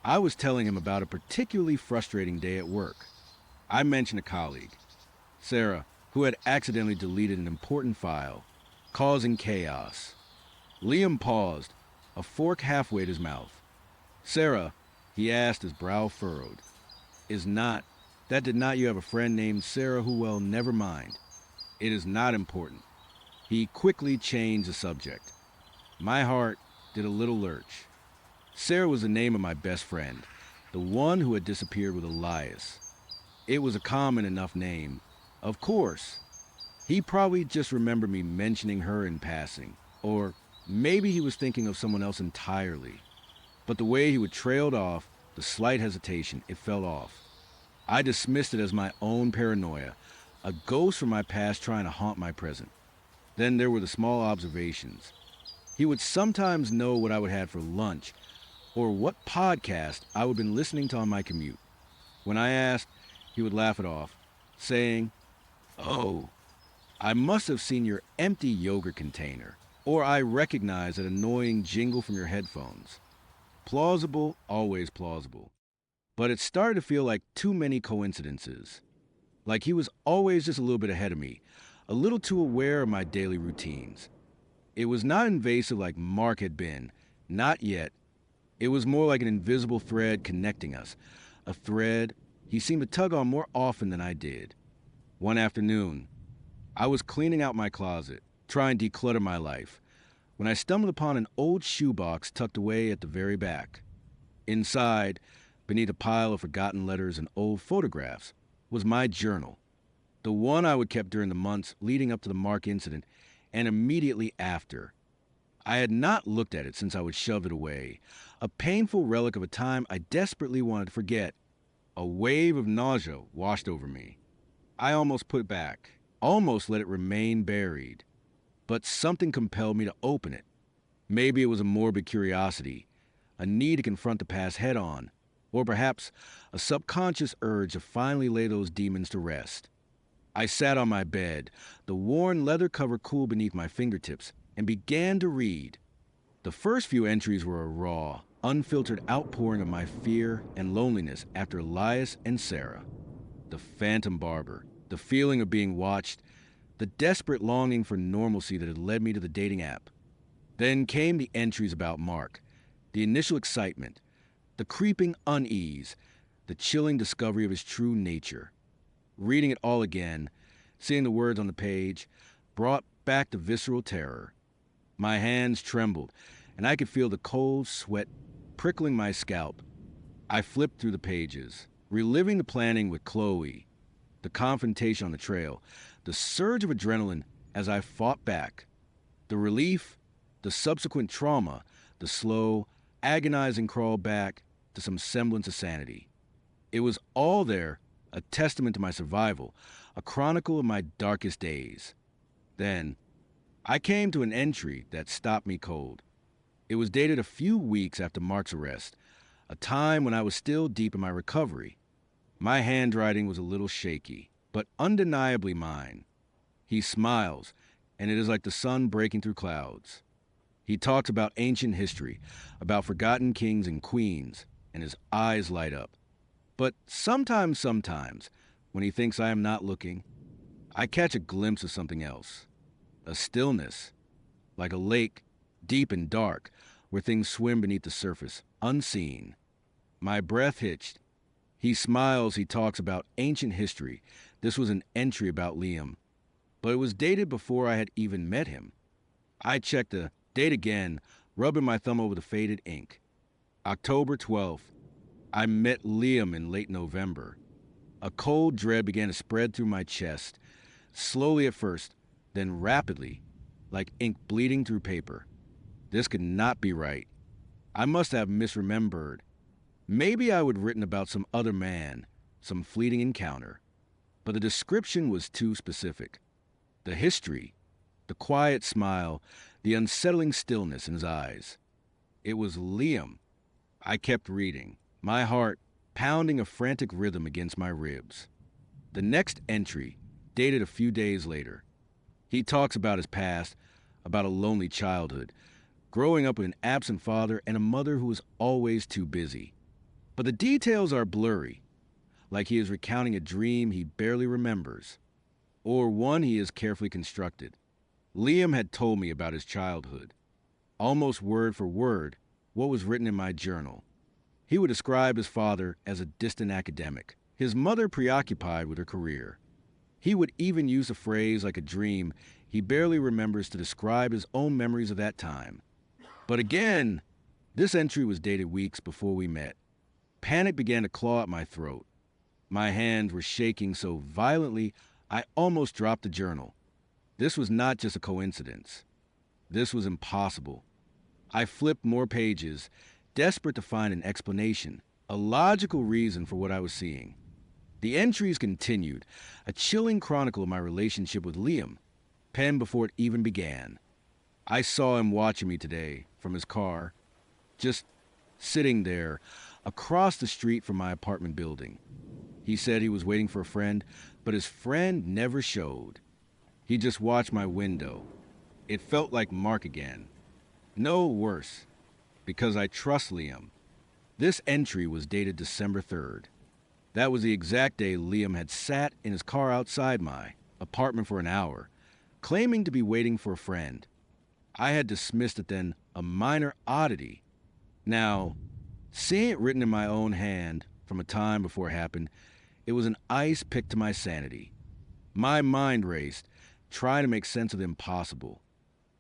I was telling him about a particularly frustrating day at work. I mentioned a colleague, Sarah, who had accidentally deleted an important file, causing chaos. Liam paused, a fork halfway to his mouth. "Sarah," he asked, his brow furrowed, did not you have a friend named Sarah who, well, never mind. It is not important." He quickly changed the subject. My heart did a little lurch. Sarah was the name of my best friend, the one who had disappeared with Elias. It was a common enough name. Of course. He probably just remembered me mentioning her in passing, or maybe he was thinking of someone else entirely. But the way he would trailed off, the slight hesitation, it fell off. I dismissed it as my own paranoia, a ghost from my past trying to haunt my present. Then there were the small observations. He would sometimes know what I would have for lunch or what podcast I would have been listening to on my commute. When I asked, he would laugh it off, saying, "Oh, I must have seen your empty yogurt container, or I recognize that annoying jingle from your headphones." Plausible, always plausible. But it started to feel like too many coincidences. Like he was always just a little bit ahead of me, a little too aware of my daily routines. It was not invasive like Mark had been, not yet. It was more like an invisible thread connecting us, a thread he seemed to tug on more often than I did. One afternoon, I was cleaning out my closet, trying to declutter my life, when I stumbled upon an old shoebox tucked away at the very back. Inside, beneath a pile of forgotten letters and old photographs, was my journal, the one I would kept during the months leading up to the Mark incident and immediately after. I had not looked at it since I would shove it away, a painful relic of a time I desperately wanted to forget. A wave of nausea washed over me. I almost put it back, almost let it remain buried. But something compelled me to open it. Maybe it was a morbid curiosity, a need to confront the past head on, or perhaps a subconscious urge to finally lay those demons to rest. I sat on my bed, the worn leather cover cool beneath my fingertips, and began to read. The first few entries were a raw, unfiltered outpouring of my fear and loneliness after Elias and Sarah. The phantom barber, the feeling of being watched, the desperate longing for normalcy that had led me to the dating app. Then came the entries about Mark, the initial excitement, the creeping unease, the chilling discovery of his true nature. Reading it all again, seeing the words on the page, brought back the visceral terror. My hands trembled, and I could feel the cold sweat prickling my scalp. I flipped through the pages, reliving the planning with Chloe, the confrontation on the trail, the surge of adrenaline as I fought back, the relief, the subsequent trauma, the slow, agonizing crawl back to some semblance of sanity. It was all there, a testament to my survival, a chronicle of my darkest days. Then, I came to an entry that stopped me cold. It was dated a few weeks after Mark's arrest, a time when I was still deep in my recovery. My handwriting was a little shaky, but undeniably mine. He smiles, and it is like the sun breaking through clouds. He talks about ancient history, about forgotten kings and queens, and his eyes light up. But sometimes, when he thinks I am not looking, I catch a glimpse of something else. A stillness, like a lake, deep and dark, where things swim beneath the surface, unseen. My breath hitched. He smiles, he talks about ancient history. This was an entry about Liam, but it was dated before I had even met him. I checked the date again, rubbing my thumb over the faded ink. October 12th. I met Liam in late November. A cold dread began to spread through my chest, slowly at first, then rapidly, like ink bleeding through paper. This could not be right. I must have misremembered. Maybe I would have written about some other man, some fleeting encounter. But the description was too specific. The history, the quiet smile, the unsettling stillness in his eyes. It was Liam. I kept reading, my heart pounding a frantic rhythm against my ribs. The next entry, dated a few days later. He talks about his past, about a lonely childhood, growing up with an absent father and a mother who was always too busy. But the details are blurry, like he is recounting a dream he barely remembers, or one he has carefully constructed. Liam had told me about his childhood, almost word for word, what was written in my journal. He would describe his father as a distant academic, his mother preoccupied with her career. He would even use a phrase like a dream he barely remembers to describe his own memories of that time. But again, this entry was dated weeks before we met. Panic began to claw at my throat. My hands were shaking so violently I almost dropped the journal. This was not just a coincidence. This was impossible. I flipped more pages, desperate to find an explanation, a logical reason for what I was seeing. The entries continued, a chilling chronicle of my relationship with Liam. pen before it even began. I saw him watching me today from his car, just sitting there across the street from my apartment building. He said he was waiting for a friend, but his friend never showed. He just watched my window. It felt like Mark again. No worse, because I trust Liam. This entry was dated December 3rd. That was the exact day Liam had sat in his car outside my apartment for an hour, claiming to be waiting for a friend. I had dismissed it then a minor oddity. Now, seeing it written in my own hand from a time before it happened, it was an ice pick to my sanity. My mind raced, trying to make sense of the impossible.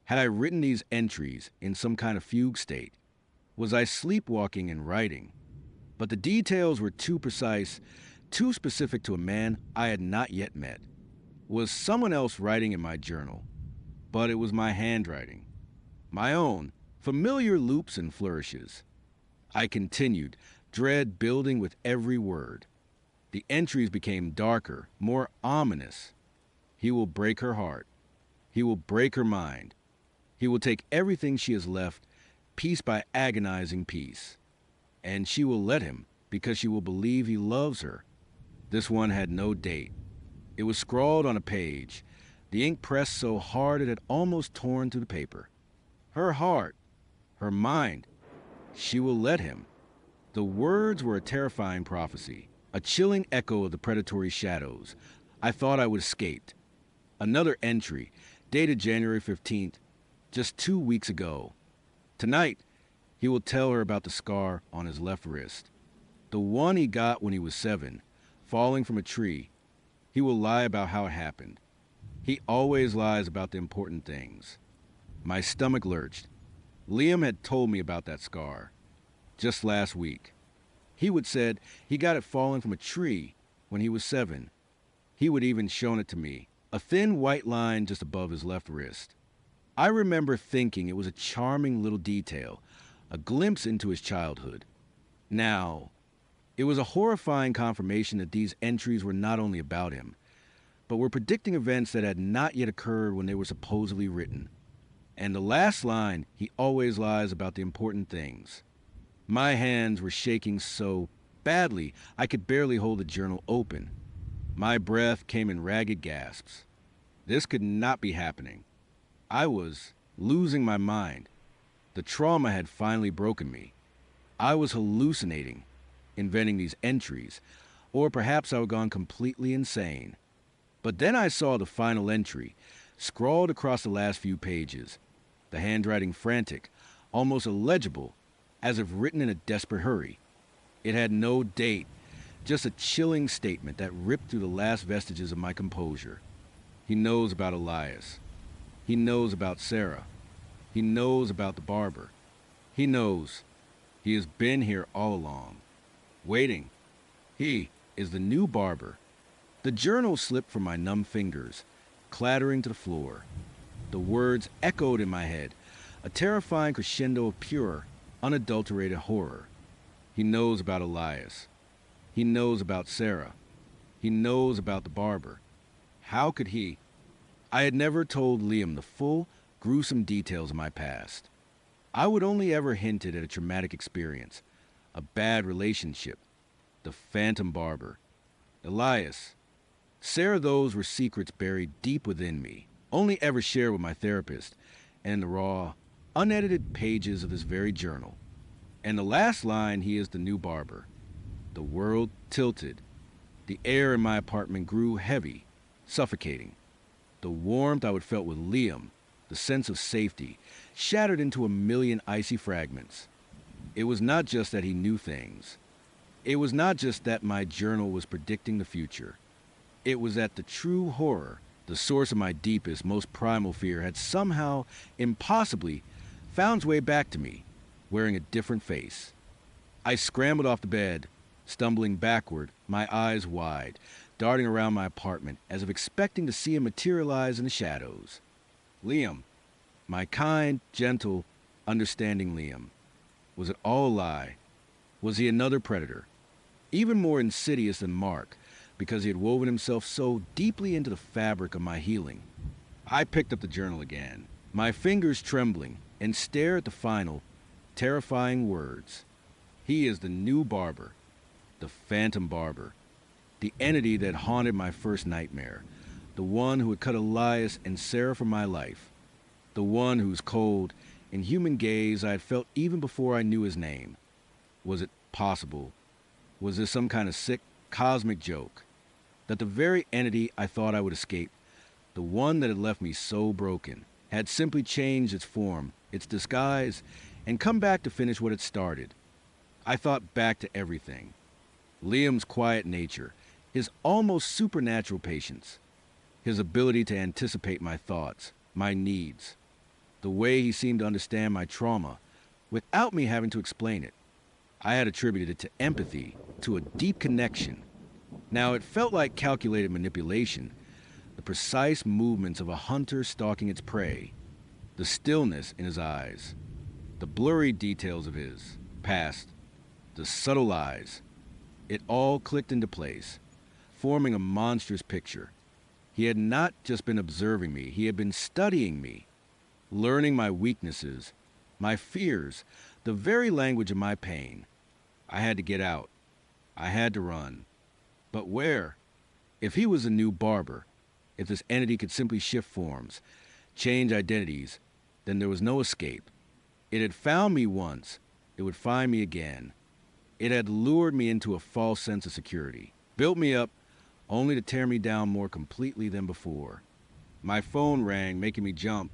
Had I written these entries in some kind of fugue state? Was I sleepwalking and writing? But the details were too precise, too specific to a man I had not yet met. Was someone else writing in my journal? But it was my handwriting. My own, familiar loops and flourishes. I continued, dread building with every word. The entries became darker, more ominous. He will break her heart. He will break her mind. He will take everything she has left, piece by agonizing piece. And she will let him because she will believe he loves her. This one had no date. It was scrawled on a page, the ink pressed so hard it had almost torn through the paper. Her heart, her mind, she will let him. The words were a terrifying prophecy, a chilling echo of the predatory shadows. I thought I would escape. Another entry, dated January 15th, just 2 weeks ago. Tonight, he will tell her about the scar on his left wrist. The one he got when he was 7, falling from a tree. He will lie about how it happened. He always lies about the important things. My stomach lurched. Liam had told me about that scar just last week. He would said he got it falling from a tree when he was 7. He would even shown it to me, a thin white line just above his left wrist. I remember thinking it was a charming little detail, a glimpse into his childhood. Now, it was a horrifying confirmation that these entries were not only about him, but were predicting events that had not yet occurred when they were supposedly written. And the last line, he always lies about the important things. My hands were shaking so badly I could barely hold the journal open. My breath came in ragged gasps. This could not be happening. I was losing my mind. The trauma had finally broken me. I was hallucinating, inventing these entries, or perhaps I had gone completely insane. But then I saw the final entry, scrawled across the last few pages, the handwriting frantic, almost illegible, as if written in a desperate hurry. It had no date, just a chilling statement that ripped through the last vestiges of my composure. He knows about Elias. He knows about Sarah. He knows about the barber. He knows. He has been here all along, waiting. He is the new barber. The journal slipped from my numb fingers, clattering to the floor. The words echoed in my head, a terrifying crescendo of pure, unadulterated horror. He knows about Elias. He knows about Sarah. He knows about the barber. How could he? I had never told Liam the full, gruesome details of my past. I would only ever hinted at a traumatic experience, a bad relationship, the phantom barber, Elias. Sarah, those were secrets buried deep within me, only ever shared with my therapist, and the raw, unedited pages of this very journal. And the last line, he is the new barber. The world tilted. The air in my apartment grew heavy, suffocating. The warmth I would felt with Liam, the sense of safety, shattered into a million icy fragments. It was not just that he knew things. It was not just that my journal was predicting the future. It was that the true horror, the source of my deepest, most primal fear, had somehow, impossibly, found its way back to me, wearing a different face. I scrambled off the bed, stumbling backward, my eyes wide, darting around my apartment as if expecting to see him materialize in the shadows. Liam, my kind, gentle, understanding Liam. Was it all a lie? Was he another predator? Even more insidious than Mark, because he had woven himself so deeply into the fabric of my healing. I picked up the journal again, my fingers trembling, and stared at the final, terrifying words. He is the new barber, the phantom barber, the entity that haunted my first nightmare, the one who had cut Elias and Sarah from my life, the one whose cold, inhuman gaze I had felt even before I knew his name. Was it possible? Was this some kind of sick, cosmic joke? That the very entity I thought I would escape, the one that had left me so broken, had simply changed its form, its disguise, and come back to finish what it started. I thought back to everything. Liam's quiet nature, his almost supernatural patience, his ability to anticipate my thoughts, my needs, the way he seemed to understand my trauma without me having to explain it. I had attributed it to empathy, to a deep connection. Now it felt like calculated manipulation, the precise movements of a hunter stalking its prey, the stillness in his eyes, the blurry details of his past, the subtle lies. It all clicked into place, forming a monstrous picture. He had not just been observing me, he had been studying me, learning my weaknesses, my fears, the very language of my pain. I had to get out. I had to run. But where? If he was a new barber, if this entity could simply shift forms, change identities, then there was no escape. It had found me once. It would find me again. It had lured me into a false sense of security, built me up, only to tear me down more completely than before. My phone rang, making me jump.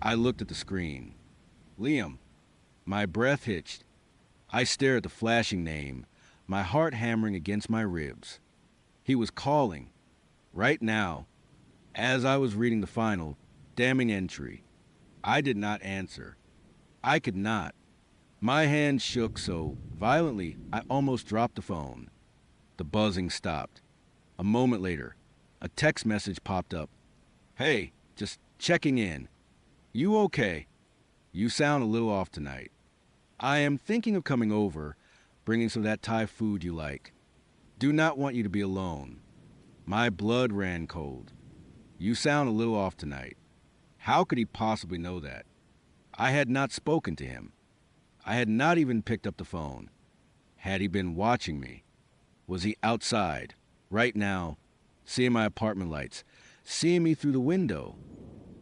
I looked at the screen. Liam. My breath hitched. I stared at the flashing name, my heart hammering against my ribs. He was calling. Right now. As I was reading the final, damning entry. I did not answer. I could not. My hand shook so violently I almost dropped the phone. The buzzing stopped. A moment later, a text message popped up. Hey, just checking in. You okay? You sound a little off tonight. I am thinking of coming over, bringing some of that Thai food you like. Do not want you to be alone. My blood ran cold. You sound a little off tonight. How could he possibly know that? I had not spoken to him. I had not even picked up the phone. Had he been watching me? Was he outside, right now, seeing my apartment lights, seeing me through the window?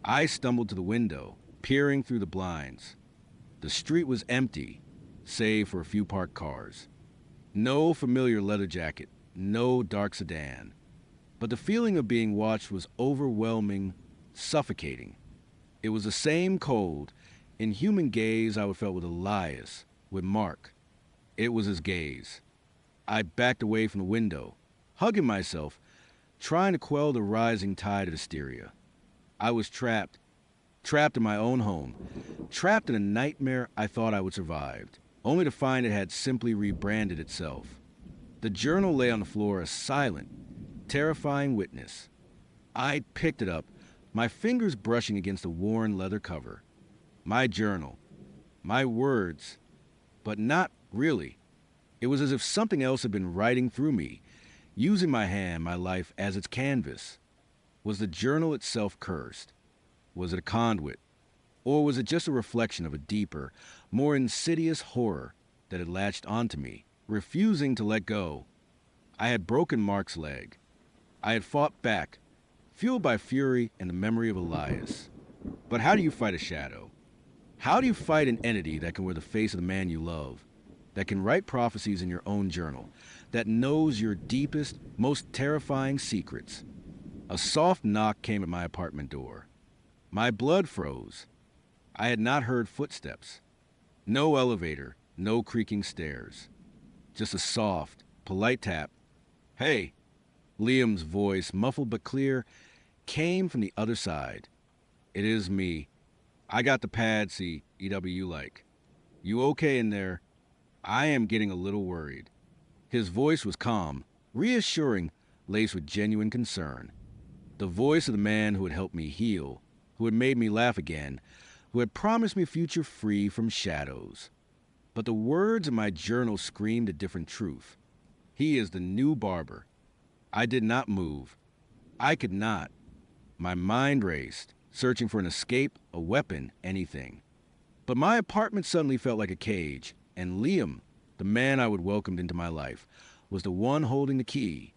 I stumbled to the window, peering through the blinds. The street was empty, save for a few parked cars. No familiar leather jacket, no dark sedan. But the feeling of being watched was overwhelming, suffocating. It was the same cold, inhuman gaze I would felt with Elias, with Mark. It was his gaze. I backed away from the window, hugging myself, trying to quell the rising tide of hysteria. I was trapped in my own home, trapped in a nightmare I thought I would survive, only to find it had simply rebranded itself. The journal lay on the floor, a silent, terrifying witness. I picked it up, my fingers brushing against the worn leather cover. My journal. My words. But not really. It was as if something else had been writing through me, using my hand, my life, as its canvas. Was the journal itself cursed? Was it a conduit? Or was it just a reflection of a deeper, more insidious horror that had latched onto me, refusing to let go? I had broken Mark's leg. I had fought back, fueled by fury and the memory of Elias. But how do you fight a shadow? How do you fight an entity that can wear the face of the man you love, that can write prophecies in your own journal, that knows your deepest, most terrifying secrets? A soft knock came at my apartment door. My blood froze. I had not heard footsteps. No elevator, no creaking stairs. Just a soft, polite tap. Hey, Liam's voice, muffled but clear, came from the other side. It is me. I got the pad, see, EW like. You okay in there? I am getting a little worried. His voice was calm, reassuring, laced with genuine concern. The voice of the man who had helped me heal, who had made me laugh again, who had promised me a future free from shadows. But the words in my journal screamed a different truth. He is the new barber. I did not move. I could not. My mind raced. searching for an escape, a weapon, anything. But my apartment suddenly felt like a cage, and Liam, the man I would welcomed into my life, was the one holding the key.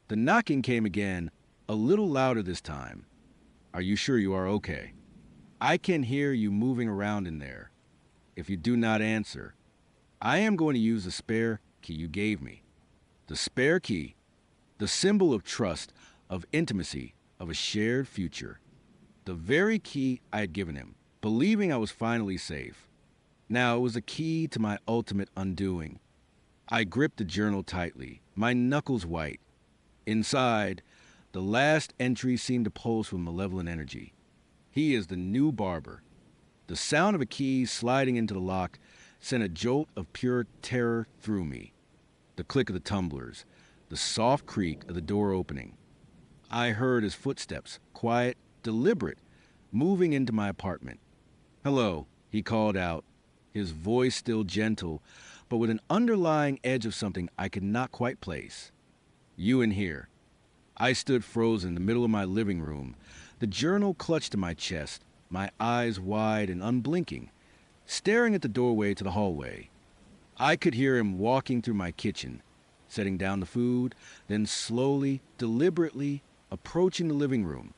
The knocking came again, a little louder this time. Are you sure you are okay? I can hear you moving around in there. If you do not answer, I am going to use the spare key you gave me. The spare key, the symbol of trust, of intimacy, of a shared future. The very key I had given him, believing I was finally safe. Now it was the key to my ultimate undoing. I gripped the journal tightly, my knuckles white. Inside, the last entry seemed to pulse with malevolent energy. He is the new barber. The sound of a key sliding into the lock sent a jolt of pure terror through me. The click of the tumblers, the soft creak of the door opening. I heard his footsteps, quiet, deliberate, moving into my apartment. "Hello," he called out, his voice still gentle, but with an underlying edge of something I could not quite place. "You in here." I stood frozen in the middle of my living room, the journal clutched to my chest, my eyes wide and unblinking, staring at the doorway to the hallway. I could hear him walking through my kitchen, setting down the food, then slowly, deliberately approaching the living room.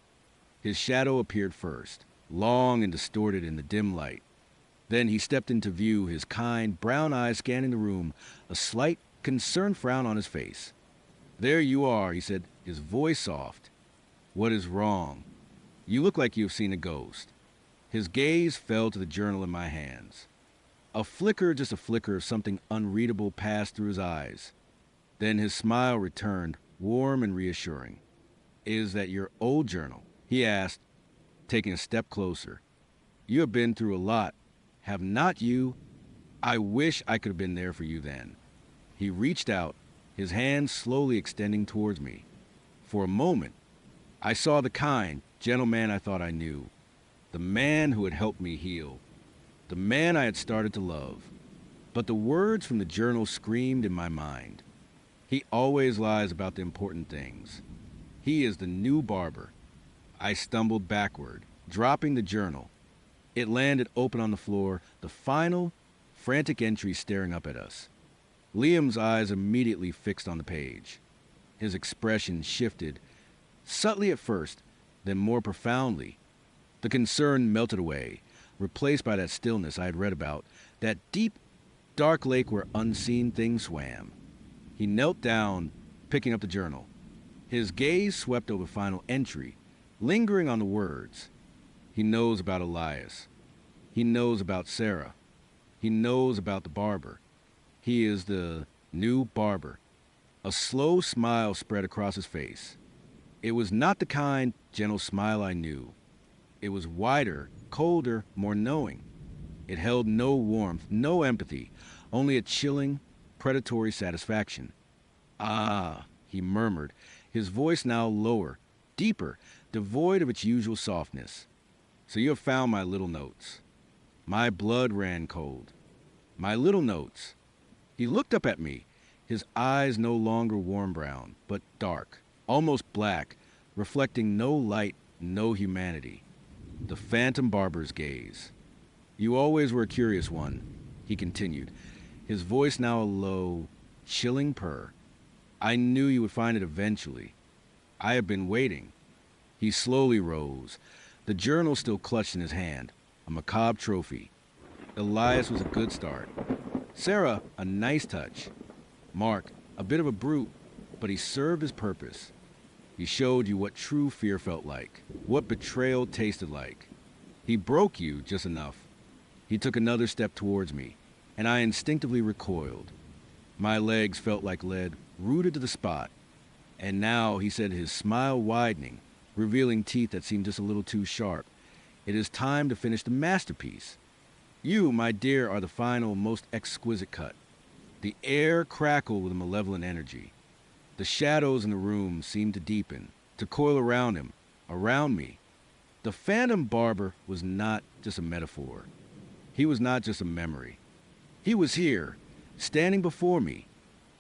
His shadow appeared first, long and distorted in the dim light. Then he stepped into view, his kind, brown eyes scanning the room, a slight, concerned frown on his face. "There you are," he said, his voice soft. "What is wrong? You look like you have seen a ghost." His gaze fell to the journal in my hands. A flicker, just a flicker of something unreadable passed through his eyes. Then his smile returned, warm and reassuring. "Is that your old journal?" he asked, taking a step closer. "You have been through a lot, have not you? I wish I could have been there for you then." He reached out, his hand slowly extending towards me. For a moment, I saw the kind, gentle man I thought I knew, the man who had helped me heal, the man I had started to love. But the words from the journal screamed in my mind. He always lies about the important things. He is the new barber. I stumbled backward, dropping the journal. It landed open on the floor, the final, frantic entry staring up at us. Liam's eyes immediately fixed on the page. His expression shifted, subtly at first, then more profoundly. The concern melted away, replaced by that stillness I had read about, that deep, dark lake where unseen things swam. He knelt down, picking up the journal. His gaze swept over the final entry, lingering on the words. He knows about Elias. He knows about Sarah. He knows about the barber. He is the new barber. A slow smile spread across his face. It was not the kind, gentle smile I knew. It was wider, colder, more knowing. It held no warmth, no empathy, only a chilling, predatory satisfaction. "Ah," he murmured, his voice now lower, deeper, devoid of its usual softness. "So you have found my little notes." My blood ran cold. My little notes. He looked up at me, his eyes no longer warm brown, but dark, almost black, reflecting no light, no humanity. The phantom barber's gaze. "You always were a curious one," he continued, his voice now a low, chilling purr. "I knew you would find it eventually. I have been waiting." He slowly rose, the journal still clutched in his hand, a macabre trophy. Elias was a good start. Sarah, a nice touch. Mark, a bit of a brute, but he served his purpose. He showed you what true fear felt like, what betrayal tasted like. He broke you just enough. He took another step towards me, and I instinctively recoiled. My legs felt like lead, rooted to the spot. And now, he said, his smile widening, revealing teeth that seemed just a little too sharp, "It is time to finish the masterpiece. You, my dear, are the final, most exquisite cut." The air crackled with a malevolent energy. The shadows in the room seemed to deepen, to coil around him, around me. The phantom barber was not just a metaphor. He was not just a memory. He was here, standing before me,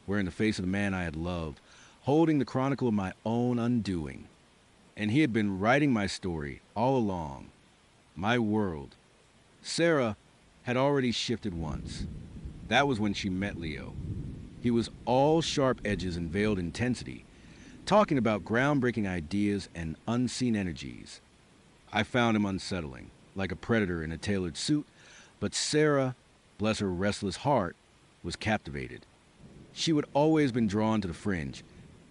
wearing the face of the man I had loved, holding the chronicle of my own undoing. And he had been writing my story all along. My world. Sarah had already shifted once. That was when she met Leo. He was all sharp edges and veiled intensity, talking about groundbreaking ideas and unseen energies. I found him unsettling, like a predator in a tailored suit, but Sarah, bless her restless heart, was captivated. She would always been drawn to the fringe,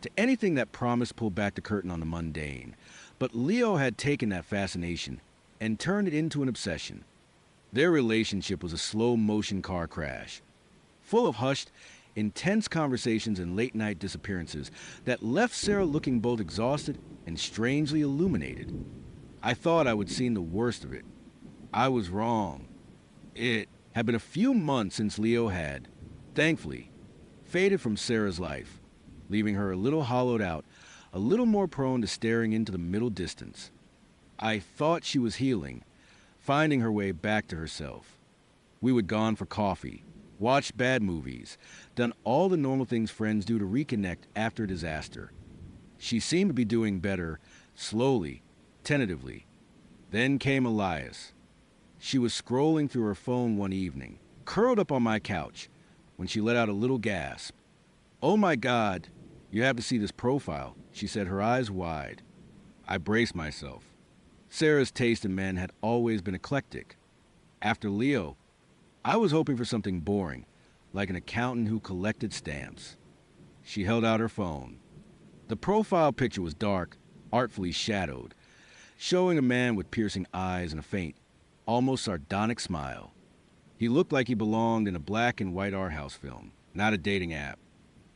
to anything that promised pull back the curtain on the mundane. But Leo had taken that fascination and turned it into an obsession. Their relationship was a slow-motion car crash, full of hushed, intense conversations and late-night disappearances that left Sarah looking both exhausted and strangely illuminated. I thought I would seen the worst of it. I was wrong. It had been a few months since Leo had, thankfully, faded from Sarah's life, leaving her a little hollowed out, a little more prone to staring into the middle distance. I thought she was healing, finding her way back to herself. We would gone for coffee, watched bad movies, done all the normal things friends do to reconnect after a disaster. She seemed to be doing better, slowly, tentatively. Then came Elias. She was scrolling through her phone one evening, curled up on my couch, when she let out a little gasp. "Oh my God, you have to see this profile," she said, her eyes wide. I braced myself. Sarah's taste in men had always been eclectic. After Leo, I was hoping for something boring, like an accountant who collected stamps. She held out her phone. The profile picture was dark, artfully shadowed, showing a man with piercing eyes and a faint, almost sardonic smile. He looked like he belonged in a black and white art house film, not a dating app.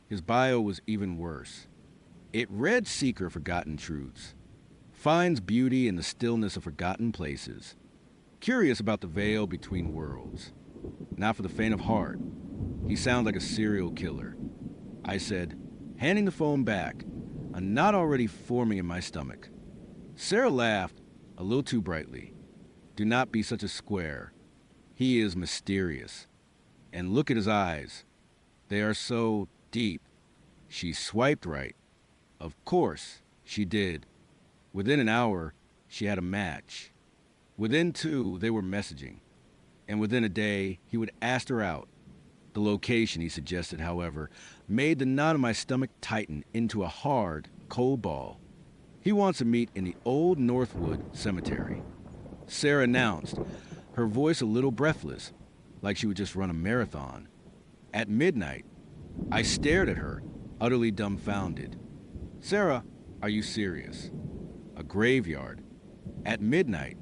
His bio was even worse. It read Seeker Forgotten Truths. Finds beauty in the stillness of forgotten places. Curious about the veil between worlds. Not for the faint of heart. He sounds like a serial killer. I said, handing the phone back, a knot already forming in my stomach. Sarah laughed, a little too brightly. "Do not be such a square. He is mysterious. And look at his eyes. They are so deep." She swiped right. Of course, she did. Within an hour, she had a match. Within 2, they were messaging. And within a day, he would ask her out. The location, he suggested, however, made the knot in my stomach tighten into a hard, cold ball. He wants to meet in the old Northwood Cemetery. Sarah announced, her voice a little breathless, like she would just run a marathon. At midnight, I stared at her, utterly dumbfounded. "Sarah, are you serious? A graveyard? At midnight?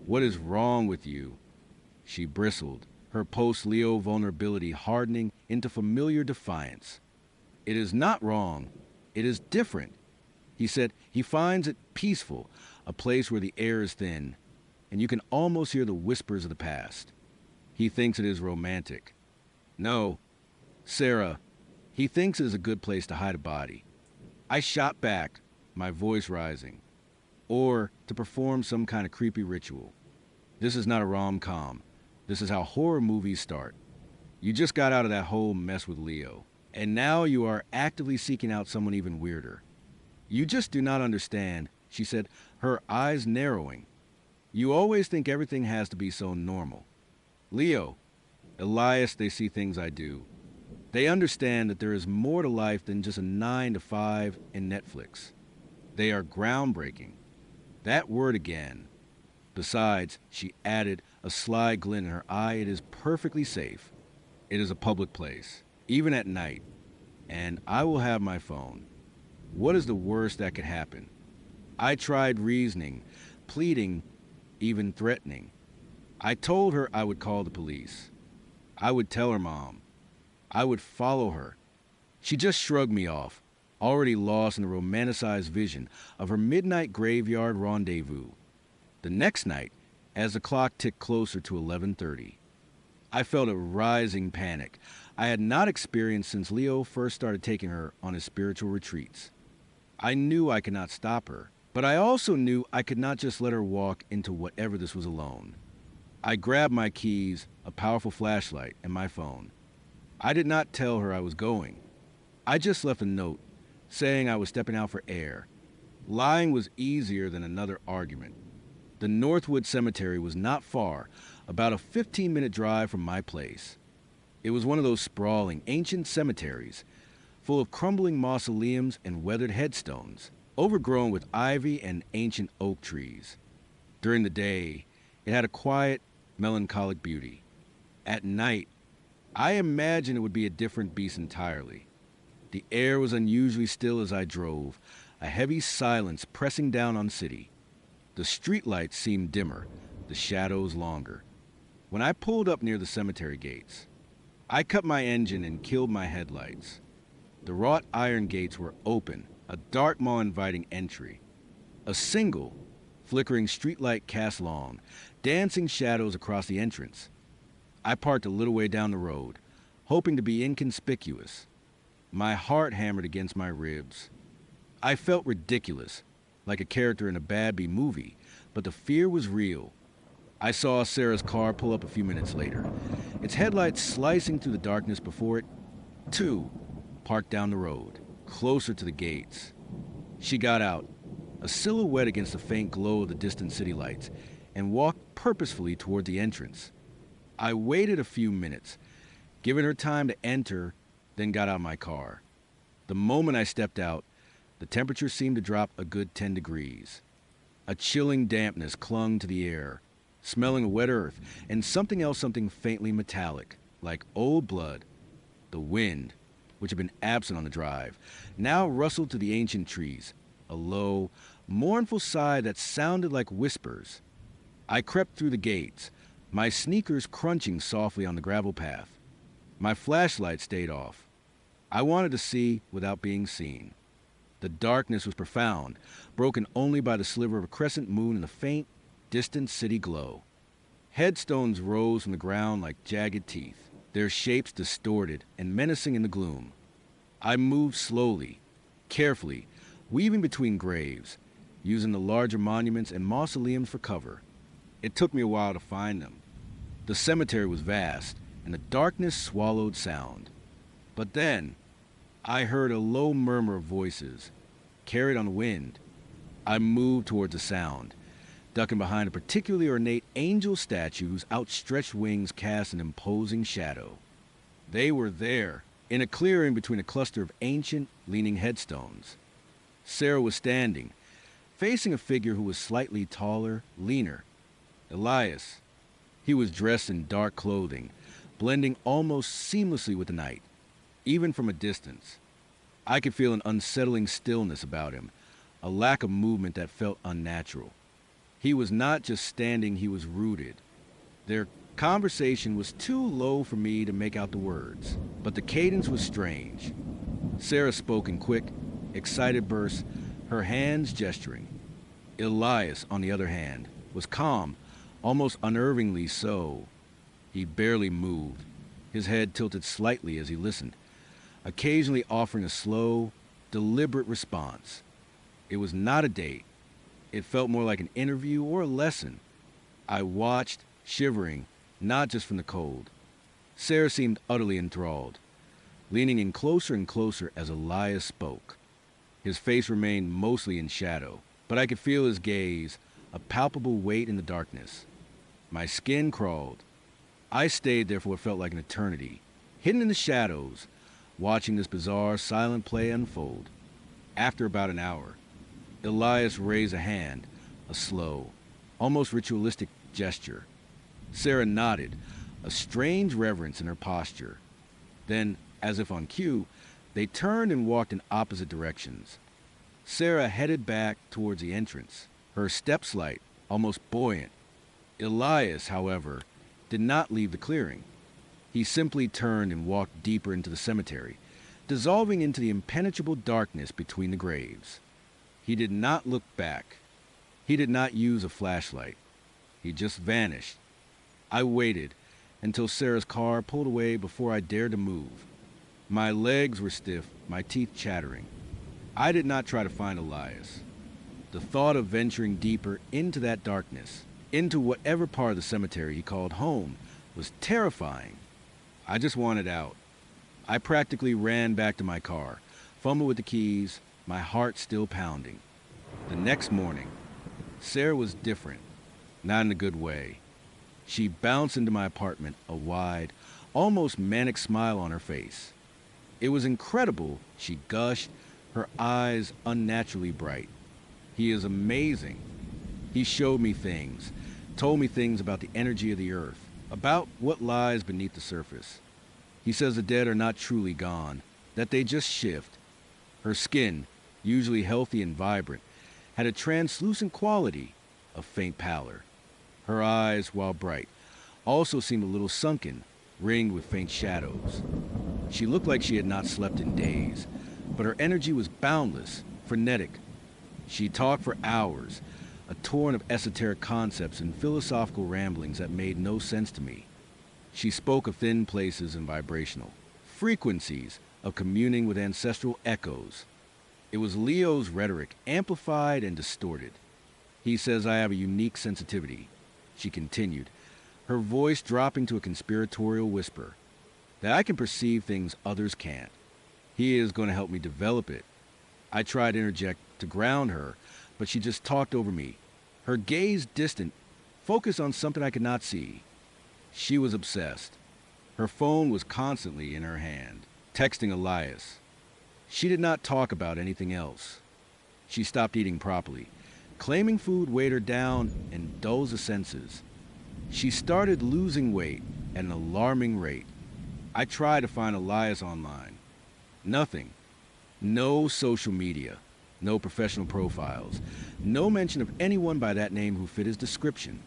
What is wrong with you?" She bristled, her post-Leo vulnerability hardening into familiar defiance. "It is not wrong. It is different." He said he finds it peaceful, a place where the air is thin, and you can almost hear the whispers of the past. He thinks it is romantic. No, Sarah, he thinks it is a good place to hide a body. I shot back, my voice rising. Or to perform some kind of creepy ritual. This is not a rom-com. This is how horror movies start. You just got out of that whole mess with Leo, and now you are actively seeking out someone even weirder. You just do not understand, she said, her eyes narrowing. You always think everything has to be so normal. Leo, Elias, they see things I do. They understand that there is more to life than just a 9 to 5 and Netflix. They are groundbreaking. That word again. Besides, she added, a sly glint in her eye, it is perfectly safe. It is a public place, even at night. And I will have my phone. What is the worst that could happen? I tried reasoning, pleading, even threatening. I told her I would call the police. I would tell her mom. I would follow her. She just shrugged me off, already lost in the romanticized vision of her midnight graveyard rendezvous. The next night, as the clock ticked closer to 11:30, I felt a rising panic I had not experienced since Leo first started taking her on his spiritual retreats. I knew I could not stop her, but I also knew I could not just let her walk into whatever this was alone. I grabbed my keys, a powerful flashlight, and my phone. I did not tell her I was going. I just left a note saying I was stepping out for air. Lying was easier than another argument. The Northwood Cemetery was not far, about a 15-minute drive from my place. It was one of those sprawling, ancient cemeteries, full of crumbling mausoleums and weathered headstones, overgrown with ivy and ancient oak trees. During the day, it had a quiet, melancholic beauty. At night, I imagined it would be a different beast entirely. The air was unusually still as I drove, a heavy silence pressing down on the city. The streetlights seemed dimmer, the shadows longer. When I pulled up near the cemetery gates, I cut my engine and killed my headlights. The wrought iron gates were open, a dark maw inviting entry. A single, flickering streetlight cast long, dancing shadows across the entrance. I parked a little way down the road, hoping to be inconspicuous. My heart hammered against my ribs. I felt ridiculous, like a character in a bad B movie, but the fear was real. I saw Sarah's car pull up a few minutes later, its headlights slicing through the darkness before it, too, parked down the road, closer to the gates. She got out, a silhouette against the faint glow of the distant city lights, and walked purposefully toward the entrance. I waited a few minutes, giving her time to enter, then got out of my car. The moment I stepped out, the temperature seemed to drop a good 10 degrees. A chilling dampness clung to the air, smelling of wet earth and something faintly metallic, like old blood. The wind, which had been absent on the drive, now rustled to the ancient trees, a low, mournful sigh that sounded like whispers. I crept through the gates, my sneakers crunching softly on the gravel path. My flashlight stayed off. I wanted to see without being seen. The darkness was profound, broken only by the sliver of a crescent moon and the faint, distant city glow. Headstones rose from the ground like jagged teeth, their shapes distorted and menacing in the gloom. I moved slowly, carefully, weaving between graves, using the larger monuments and mausoleums for cover. It took me a while to find them. The cemetery was vast, and the darkness swallowed sound. But then, I heard a low murmur of voices, carried on the wind. I moved towards the sound, ducking behind a particularly ornate angel statue whose outstretched wings cast an imposing shadow. They were there, in a clearing between a cluster of ancient, leaning headstones. Sarah was standing, facing a figure who was slightly taller, leaner. Elias. He was dressed in dark clothing, blending almost seamlessly with the night, even from a distance. I could feel an unsettling stillness about him, a lack of movement that felt unnatural. He was not just standing, he was rooted. Their conversation was too low for me to make out the words, but the cadence was strange. Sarah spoke in quick, excited bursts, her hands gesturing. Elias, on the other hand, was calm, almost unnervingly so. He barely moved, his head tilted slightly as he listened, occasionally offering a slow, deliberate response. It was not a date. It felt more like an interview or a lesson. I watched, shivering, not just from the cold. Sarah seemed utterly enthralled, leaning in closer and closer as Elias spoke. His face remained mostly in shadow, but I could feel his gaze, a palpable weight in the darkness. My skin crawled. I stayed there for what felt like an eternity, hidden in the shadows, watching this bizarre, silent play unfold. After about an hour, Elias raised a hand, a slow, almost ritualistic gesture. Sarah nodded, a strange reverence in her posture. Then, as if on cue, they turned and walked in opposite directions. Sarah headed back towards the entrance, her steps light, almost buoyant. Elias, however, did not leave the clearing. He simply turned and walked deeper into the cemetery, dissolving into the impenetrable darkness between the graves. He did not look back. He did not use a flashlight. He just vanished. I waited until Sarah's car pulled away before I dared to move. My legs were stiff, my teeth chattering. I did not try to find Elias. The thought of venturing deeper into that darkness, into whatever part of the cemetery he called home, was terrifying. I just wanted out. I practically ran back to my car, fumbled with the keys, my heart still pounding. The next morning, Sarah was different, not in a good way. She bounced into my apartment, a wide, almost manic smile on her face. It was incredible, she gushed, her eyes unnaturally bright. He is amazing. He showed me things, told me things about the energy of the earth, about what lies beneath the surface. He says the dead are not truly gone, that they just shift. Her skin, usually healthy and vibrant, had a translucent quality, a faint pallor. Her eyes, while bright, also seemed a little sunken, ringed with faint shadows. She looked like she had not slept in days, but her energy was boundless, frenetic. She talked for hours, a torrent of esoteric concepts and philosophical ramblings that made no sense to me. She spoke of thin places and vibrational frequencies, of communing with ancestral echoes. It was Leo's rhetoric, amplified and distorted. He says I have a unique sensitivity, she continued, her voice dropping to a conspiratorial whisper, that I can perceive things others can't. He is going to help me develop it. I tried to interject to ground her, but she just talked over me, her gaze distant, focused on something I could not see. She was obsessed. Her phone was constantly in her hand, texting Elias. She did not talk about anything else. She stopped eating properly, claiming food weighed her down and dulls the senses. She started losing weight at an alarming rate. I tried to find Elias online. Nothing. No social media. No professional profiles. No mention of anyone by that name who fit his description.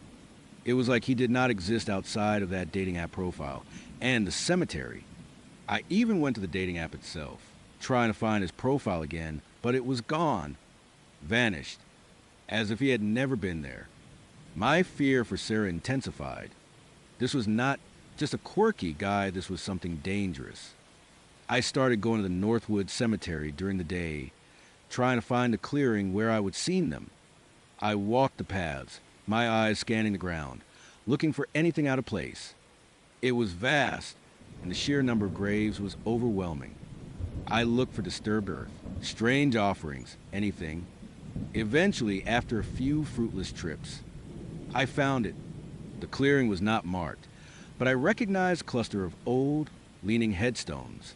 It was like he did not exist outside of that dating app profile and the cemetery. I even went to the dating app itself, trying to find his profile again, but it was gone. Vanished. As if he had never been there. My fear for Sarah intensified. This was not just a quirky guy, this was something dangerous. I started going to the Northwood Cemetery during the day, trying to find a clearing where I would see them. I walked the paths, my eyes scanning the ground, looking for anything out of place. It was vast, and the sheer number of graves was overwhelming. I looked for disturbed earth, strange offerings, anything. Eventually, after a few fruitless trips, I found it. The clearing was not marked, but I recognized a cluster of old, leaning headstones.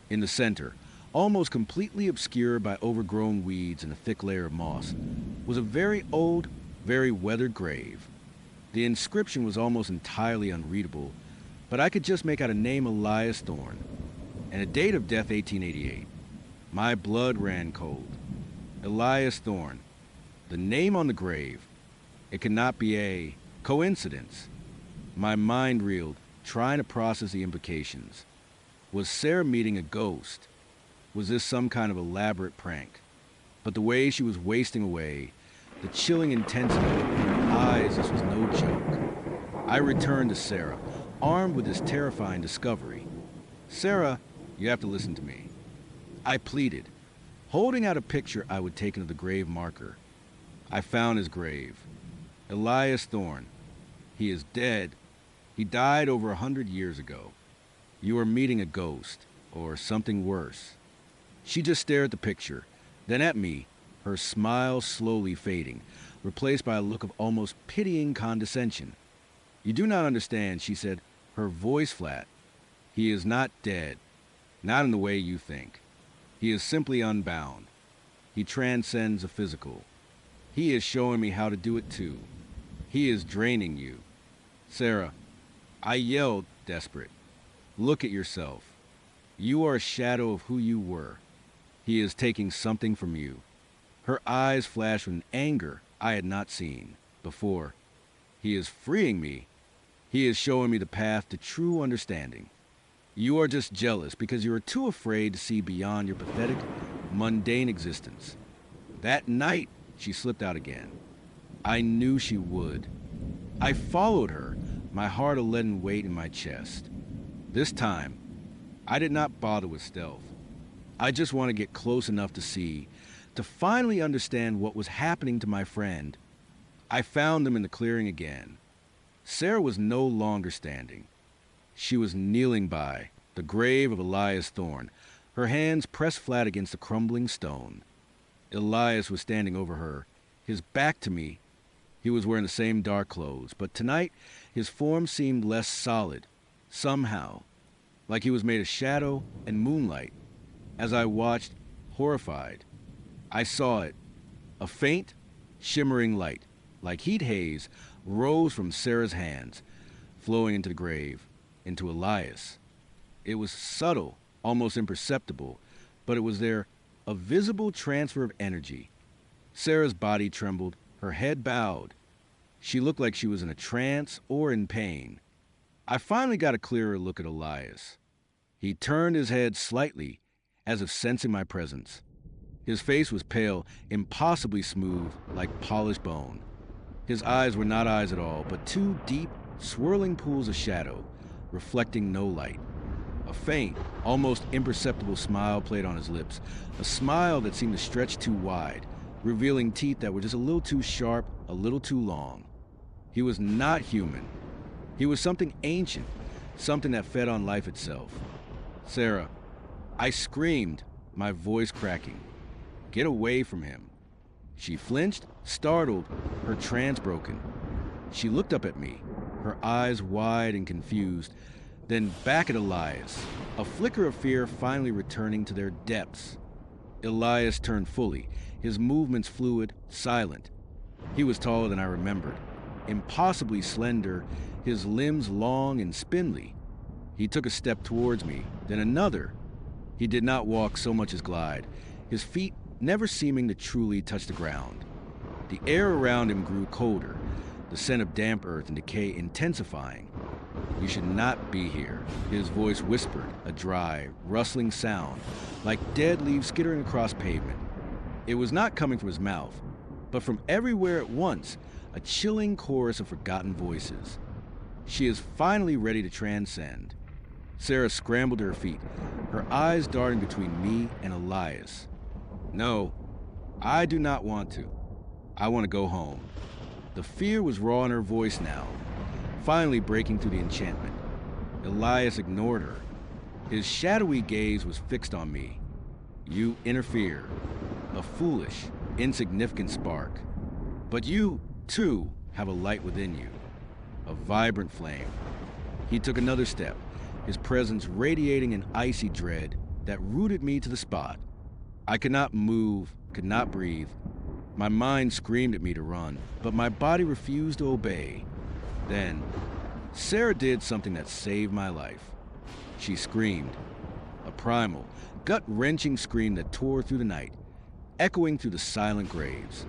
In the center, almost completely obscured by overgrown weeds and a thick layer of moss, was a very old, very weathered grave. The inscription was almost entirely unreadable, but I could just make out a name, Elias Thorne, and a date of death 1888. My blood ran cold. Elias Thorne, the name on the grave. It could not be a coincidence. My mind reeled, trying to process the implications. Was Sarah meeting a ghost? Was this some kind of elaborate prank? But the way she was wasting away, the chilling intensity in her eyes, this was no joke. I returned to Sarah, armed with this terrifying discovery. Sarah, you have to listen to me. I pleaded, holding out a picture I would taken of the grave marker. I found his grave. Elias Thorne. He is dead. He died over 100 years ago. You are meeting a ghost, or something worse. She just stared at the picture, then at me, her smile slowly fading, replaced by a look of almost pitying condescension. You do not understand, she said, her voice flat. He is not dead, not in the way you think. He is simply unbound. He transcends the physical. He is showing me how to do it too. He is draining you. Sarah, I yelled, desperate. Look at yourself. You are a shadow of who you were. He is taking something from you. Her eyes flashed with an anger I had not seen before. He is freeing me. He is showing me the path to true understanding. You are just jealous because you are too afraid to see beyond your pathetic, mundane existence. That night, she slipped out again. I knew she would. I followed her, my heart a leaden weight in my chest. This time, I did not bother with stealth. I just want to get close enough to see, to finally understand what was happening to my friend. I found him in the clearing again. Sarah was no longer standing. She was kneeling by the grave of Elias Thorne, her hands pressed flat against the crumbling stone. Elias was standing over her, his back to me. He was wearing the same dark clothes, but tonight his form seemed less solid, somehow, like he was made of shadow and moonlight. As I watched, horrified, I saw it. A faint, shimmering light, like heat haze, rose from Sarah's hands, flowing into the grave, into Elias. It was subtle, almost imperceptible, but it was there, a visible transfer of energy. Sarah's body trembled, her head bowed. She looked like she was in a trance or in pain. I finally got a clearer look at Elias. He turned his head slightly, as if sensing my presence. His face was pale, impossibly smooth, like polished bone. His eyes were not eyes at all, but two deep, swirling pools of shadow, reflecting no light. A faint, almost imperceptible smile played on his lips, a smile that seemed to stretch too wide, revealing teeth that were just a little too sharp, a little too long. He was not human. He was something ancient, something that fed on life itself. Sarah, I screamed, my voice cracking. Get away from him. She flinched, startled, her trance broken. She looked up at me, her eyes wide and confused, then back at Elias, a flicker of fear finally returning to their depths. Elias turned fully, his movements fluid, silent. He was taller than I remembered, impossibly slender, his limbs long and spindly. He took a step towards me, then another. He did not walk so much as glide, his feet never seeming to truly touch the ground. The air around him grew colder, the scent of damp earth and decay intensifying. You should not be here, his voice whispered, a dry, rustling sound, like dead leaves skittering across pavement. It was not coming from his mouth, but from everywhere at once, a chilling chorus of forgotten voices. She is finally ready to transcend. Sarah scrambled to her feet, her eyes darting between me and Elias. No, I do not want to. I want to go home. The fear was raw in her voice now, finally breaking through the enchantment. Elias ignored her. His shadowy gaze was fixed on me. You interfere. A foolish, insignificant spark. But you, too, have a light within you. A vibrant flame. He took another step, his presence radiating an icy dread that rooted me to the spot. I could not move, could not breathe. My mind screamed at me to run, but my body refused to obey. Then, Sarah did something that saved my life. She screamed. A primal, gut-wrenching scream that tore through the night, echoing through the silent graves.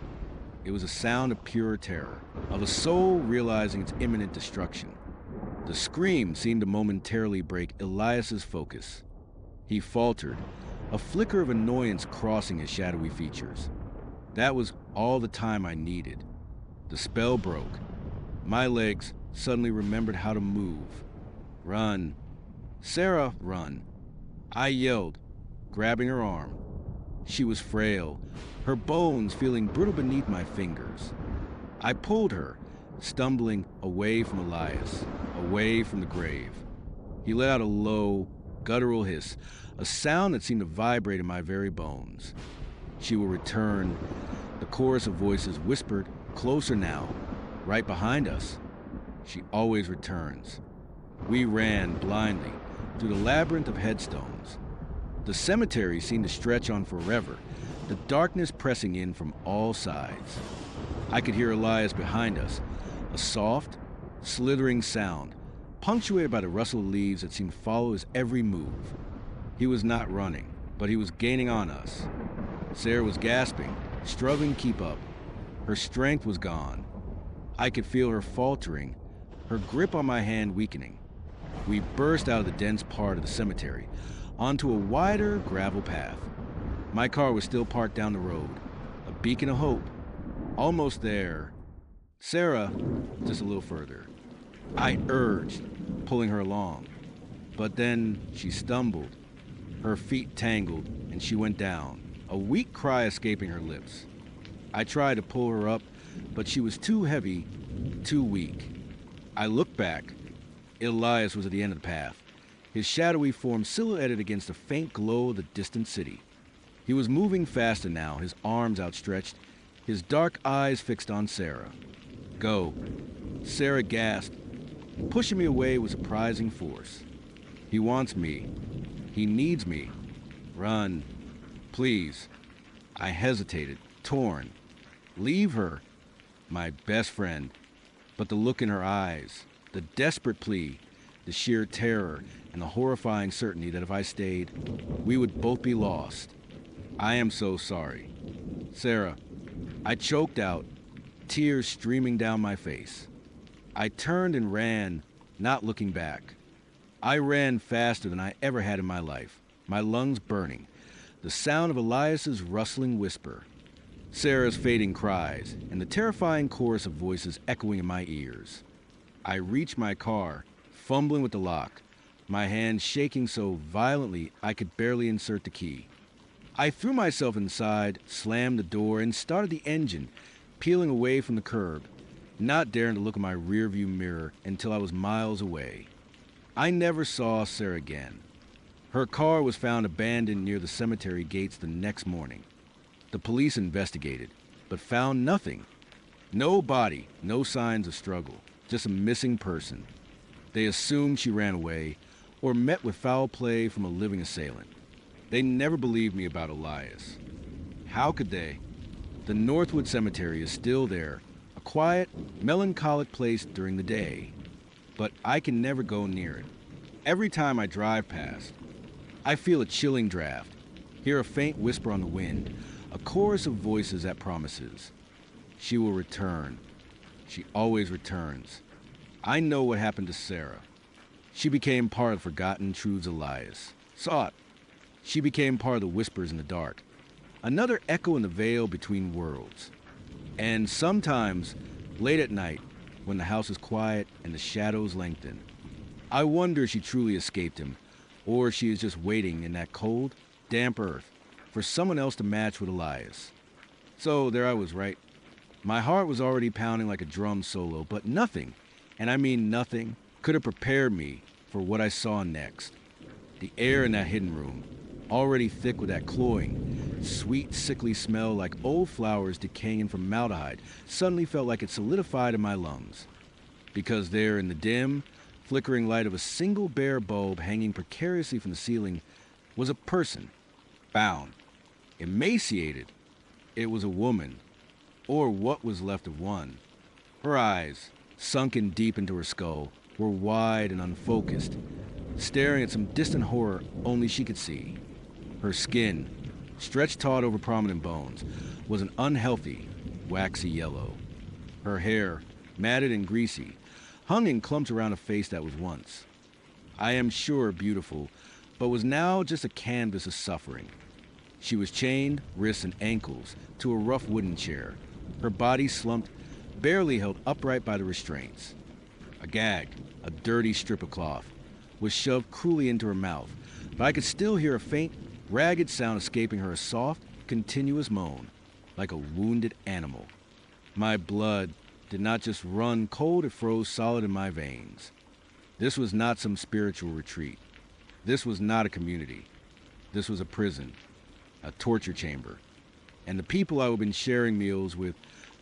It was a sound of pure terror, of a soul realizing its imminent destruction. The scream seemed to momentarily break Elias's focus. He faltered, a flicker of annoyance crossing his shadowy features. That was all the time I needed. The spell broke. My legs suddenly remembered how to move. Run. Sarah, run. I yelled, grabbing her arm. She was frail, her bones feeling brittle beneath my fingers. I pulled her, stumbling away from Elias, away from the grave. He let out a low, guttural hiss, a sound that seemed to vibrate in my very bones. She will return. The chorus of voices whispered, closer now, right behind us. She always returns. We ran blindly through the labyrinth of headstones. The cemetery seemed to stretch on forever, the darkness pressing in from all sides. I could hear Elias behind us, a soft, slithering sound, punctuated by the rustle of leaves that seemed to follow his every move. He was not running, but he was gaining on us. Sarah was gasping, struggling to keep up. Her strength was gone. I could feel her faltering, her grip on my hand weakening. We burst out of the dense part of the cemetery, onto a wider gravel path. My car was still parked down the road, a beacon of hope. Almost there. Sarah, just a little further. I urged, pulling her along. But then she stumbled. Her feet tangled, and she went down, a weak cry escaping her lips. I tried to pull her up, but she was too heavy, too weak. I looked back. Elias was at the end of the path, his shadowy form silhouetted against the faint glow of the distant city. He was moving faster now, his arms outstretched, his dark eyes fixed on Sarah. Go. Sarah gasped. Pushing me away with surprising force. He wants me. He needs me. Run. Please. I hesitated, torn. Leave her. My best friend. But the look in her eyes, the desperate plea, the sheer terror, and the horrifying certainty that if I stayed, we would both be lost. I am so sorry. Sarah, I choked out, tears streaming down my face. I turned and ran, not looking back. I ran faster than I ever had in my life, my lungs burning, the sound of Elias's rustling whisper, Sarah's fading cries, and the terrifying chorus of voices echoing in my ears. I reached my car, fumbling with the lock, my hand shaking so violently I could barely insert the key. I threw myself inside, slammed the door, and started the engine, peeling away from the curb, not daring to look in my rearview mirror until I was miles away. I never saw Sarah again. Her car was found abandoned near the cemetery gates the next morning. The police investigated, but found nothing. No body, no signs of struggle, just a missing person. They assumed she ran away or met with foul play from a living assailant. They never believed me about Elias. How could they? The Northwood Cemetery is still there, a quiet, melancholic place during the day. But I can never go near it. Every time I drive past, I feel a chilling draft, hear a faint whisper on the wind, a chorus of voices that promises. She will return. She always returns. I know what happened to Sarah. She became part of Forgotten Truths Elias. Saw it. She became part of the whispers in the dark. Another echo in the veil between worlds. And sometimes, late at night, when the house is quiet and the shadows lengthen, I wonder if she truly escaped him, or she is just waiting in that cold, damp earth for someone else to match with Elias. So there I was, right? My heart was already pounding like a drum solo, but nothing, and I mean nothing, could have prepared me for what I saw next. The air in that hidden room, already thick with that cloying, sweet, sickly smell like old flowers decaying in formaldehyde, suddenly felt like it solidified in my lungs. Because there in the dim, flickering light of a single bare bulb hanging precariously from the ceiling was a person, bound, emaciated. It was a woman, or what was left of one. Her eyes, sunken deep into her skull, were wide and unfocused, staring at some distant horror only she could see. Her skin, stretched taut over prominent bones, was an unhealthy, waxy yellow. Her hair, matted and greasy, hung in clumps around a face that was once, I am sure, beautiful, but was now just a canvas of suffering. She was chained, wrists and ankles, to a rough wooden chair, her body slumped, barely held upright by the restraints. A gag, a dirty strip of cloth, was shoved cruelly into her mouth, but I could still hear a faint, ragged sound escaping her, a soft, continuous moan, like a wounded animal. My blood did not just run cold, it froze solid in my veins. This was not some spiritual retreat. This was not a community. This was a prison, a torture chamber. And the people I had been sharing meals with,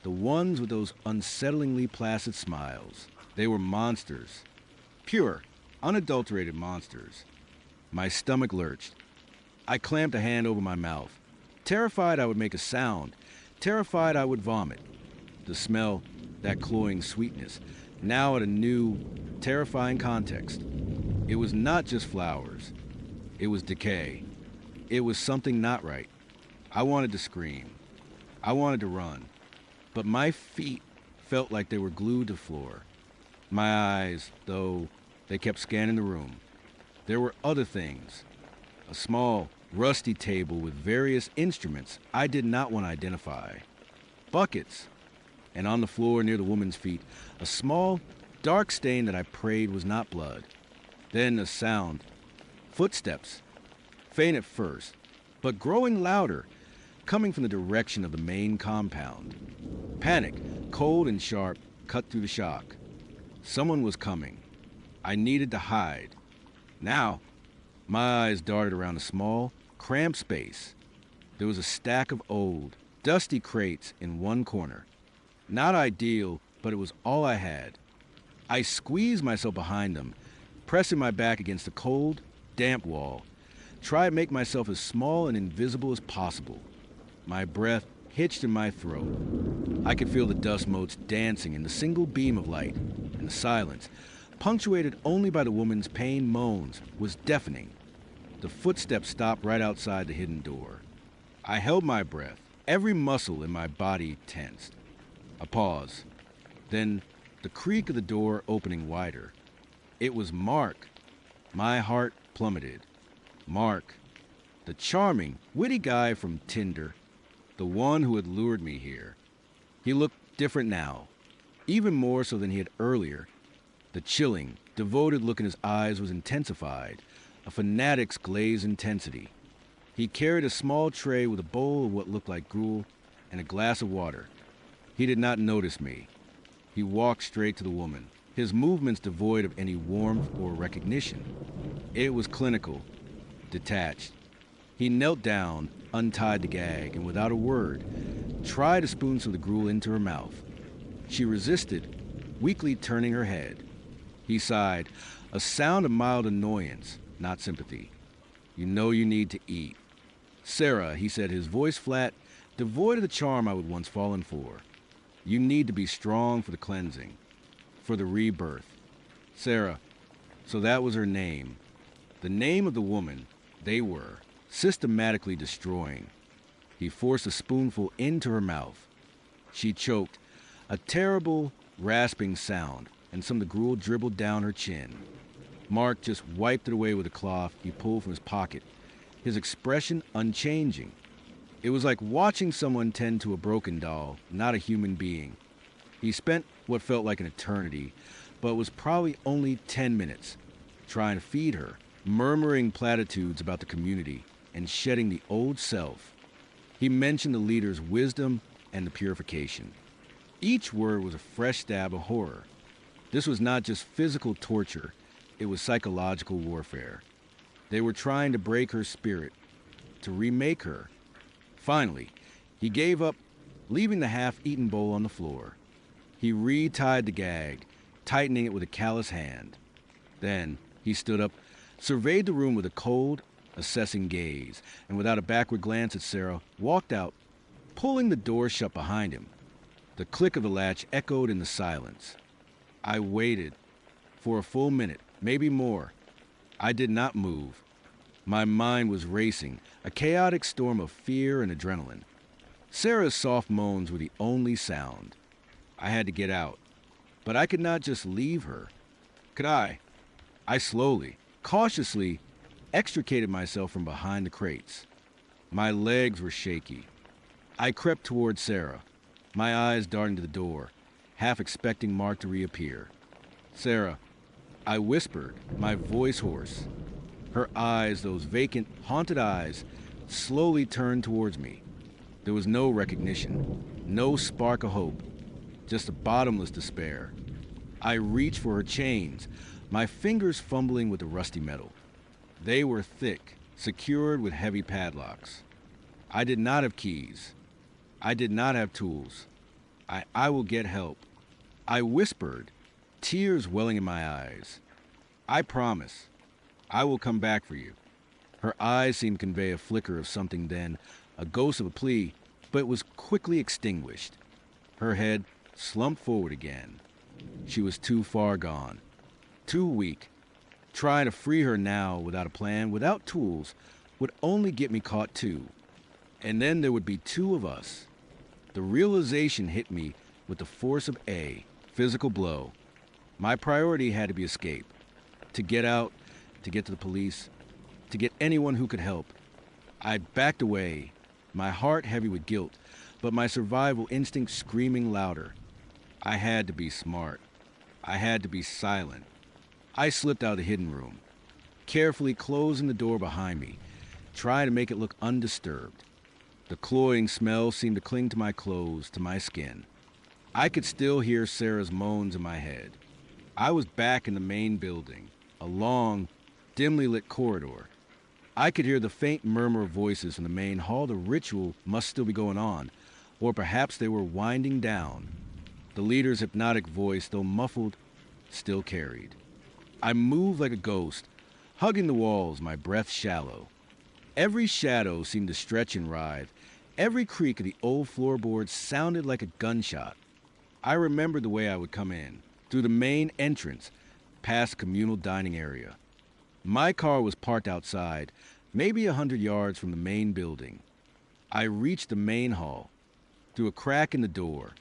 the ones with those unsettlingly placid smiles, they were monsters. Pure, unadulterated monsters. My stomach lurched. I clamped a hand over my mouth, terrified I would make a sound, terrified I would vomit. The smell, that cloying sweetness, now at a new, terrifying context. It was not just flowers. It was decay. It was something not right. I wanted to scream. I wanted to run. But my feet felt like they were glued to the floor. My eyes, though, they kept scanning the room. There were other things. A small, rusty table with various instruments I did not want to identify. Buckets. And on the floor near the woman's feet, a small, dark stain that I prayed was not blood. Then a sound. Footsteps. Faint at first, but growing louder, coming from the direction of the main compound. Panic, cold and sharp, cut through the shock. Someone was coming. I needed to hide. Now, my eyes darted around a small, cramped space. There was a stack of old, dusty crates in one corner. Not ideal, but it was all I had. I squeezed myself behind them, pressing my back against the cold, damp wall. Tried to make myself as small and invisible as possible. My breath hitched in my throat. I could feel the dust motes dancing in the single beam of light, and the silence, punctuated only by the woman's pained moans, was deafening. The footsteps stopped right outside the hidden door. I held my breath, every muscle in my body tensed. A pause. Then the creak of the door opening wider. It was Mark. My heart plummeted. Mark, the charming, witty guy from Tinder, the one who had lured me here. He looked different now, even more so than he had earlier. The chilling, devoted look in his eyes was intensified, a fanatic's glazed intensity. He carried a small tray with a bowl of what looked like gruel and a glass of water. He did not notice me. He walked straight to the woman, his movements devoid of any warmth or recognition. It was clinical, detached. He knelt down, untied the gag, and without a word, tried to spoon some of the gruel into her mouth. She resisted, weakly turning her head. He sighed, a sound of mild annoyance, not sympathy. You know you need to eat. Sarah, he said, his voice flat, devoid of the charm I would once fallen for. You need to be strong for the cleansing, for the rebirth. Sarah, so that was her name. The name of the woman they were systematically destroying. He forced a spoonful into her mouth. She choked, a terrible, rasping sound, and some of the gruel dribbled down her chin. Mark just wiped it away with a cloth he pulled from his pocket, his expression unchanging. It was like watching someone tend to a broken doll, not a human being. He spent what felt like an eternity, but it was probably only 10 minutes, trying to feed her, murmuring platitudes about the community, and shedding the old self. He mentioned the leader's wisdom and the purification. Each word was a fresh stab of horror. This was not just physical torture, it was psychological warfare. They were trying to break her spirit, to remake her. Finally, he gave up, leaving the half-eaten bowl on the floor. He retied the gag, tightening it with a callous hand. Then he stood up, surveyed the room with a cold, assessing gaze, and without a backward glance at Sarah, walked out, pulling the door shut behind him. The click of the latch echoed in the silence. I waited for a full minute, maybe more. I did not move. My mind was racing, a chaotic storm of fear and adrenaline. Sarah's soft moans were the only sound. I had to get out, but I could not just leave her. Could I? I slowly, cautiously, extricated myself from behind the crates. My legs were shaky. I crept toward Sarah, my eyes darting to the door, half expecting Mark to reappear. Sarah, I whispered, my voice hoarse. Her eyes, those vacant, haunted eyes, slowly turned towards me. There was no recognition, no spark of hope, just a bottomless despair. I reached for her chains, my fingers fumbling with the rusty metal. They were thick, secured with heavy padlocks. I did not have keys. I did not have tools. I will get help. I whispered, tears welling in my eyes. I promise. I will come back for you. Her eyes seemed to convey a flicker of something then, a ghost of a plea, but it was quickly extinguished. Her head slumped forward again. She was too far gone, too weak. Trying to free her now without a plan, without tools, would only get me caught too. And then there would be two of us. The realization hit me with the force of a physical blow. My priority had to be escape. To get out, to get to the police, to get anyone who could help. I backed away, my heart heavy with guilt, but my survival instinct screaming louder. I had to be smart. I had to be silent. I slipped out of the hidden room, carefully closing the door behind me, trying to make it look undisturbed. The cloying smell seemed to cling to my clothes, to my skin. I could still hear Sarah's moans in my head. I was back in the main building, a long, dimly lit corridor. I could hear the faint murmur of voices from the main hall. The ritual must still be going on, or perhaps they were winding down. The leader's hypnotic voice, though muffled, still carried. I moved like a ghost, hugging the walls, my breath shallow. Every shadow seemed to stretch and writhe. Every creak of the old floorboards sounded like a gunshot. I remembered the way I would come in, through the main entrance, past the communal dining area. My car was parked outside, maybe 100 yards from the main building. I reached the main hall. Through a crack in the door,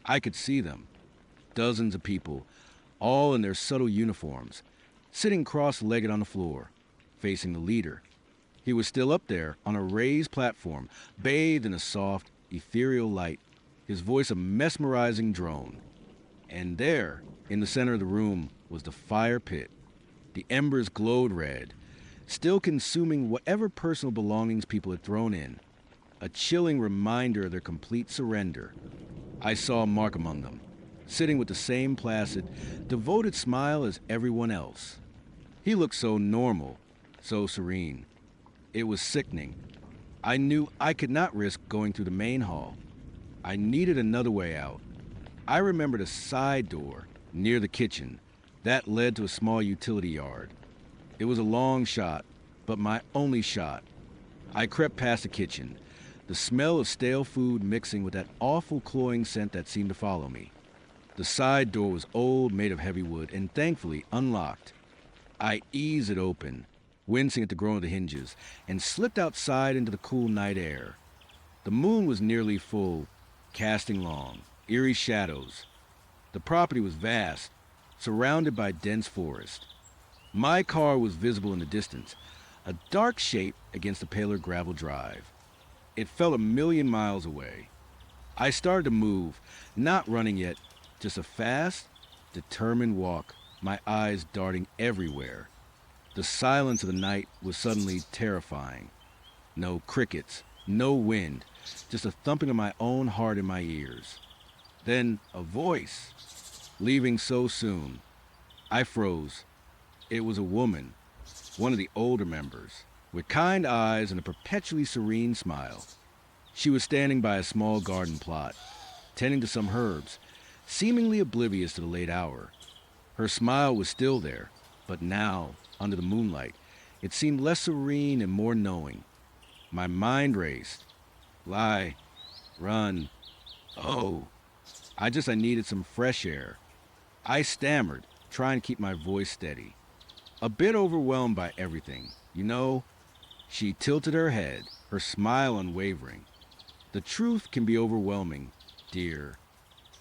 I could see them. Dozens of people, all in their subtle uniforms, sitting cross-legged on the floor, facing the leader. He was still up there on a raised platform, bathed in a soft, ethereal light, his voice a mesmerizing drone. And there, in the center of the room, was the fire pit. The embers glowed red, still consuming whatever personal belongings people had thrown in, a chilling reminder of their complete surrender. I saw Mark among them, sitting with the same placid, devoted smile as everyone else. He looked so normal, so serene. It was sickening. I knew I could not risk going through the main hall. I needed another way out. I remembered a side door near the kitchen that led to a small utility yard. It was a long shot, but my only shot. I crept past the kitchen, the smell of stale food mixing with that awful cloying scent that seemed to follow me. The side door was old, made of heavy wood, and thankfully unlocked. I eased it open, wincing at the groan of the hinges, and slipped outside into the cool night air. The moon was nearly full, casting long, eerie shadows. The property was vast, surrounded by dense forest. My car was visible in the distance, a dark shape against the paler gravel drive. It felt 1,000,000 miles away. I started to move, not running yet, just a fast, determined walk, my eyes darting everywhere. The silence of the night was suddenly terrifying. No crickets, no wind, just a thumping of my own heart in my ears. Then a voice, leaving so soon. I froze. It was a woman, one of the older members, with kind eyes and a perpetually serene smile. She was standing by a small garden plot, tending to some herbs, seemingly oblivious to the late hour. Her smile was still there, but now, under the moonlight, it seemed less serene and more knowing. My mind raced. Lie. Run. Oh. I needed some fresh air. I stammered, trying to keep my voice steady. A bit overwhelmed by everything. You know, she tilted her head, her smile unwavering. The truth can be overwhelming, dear,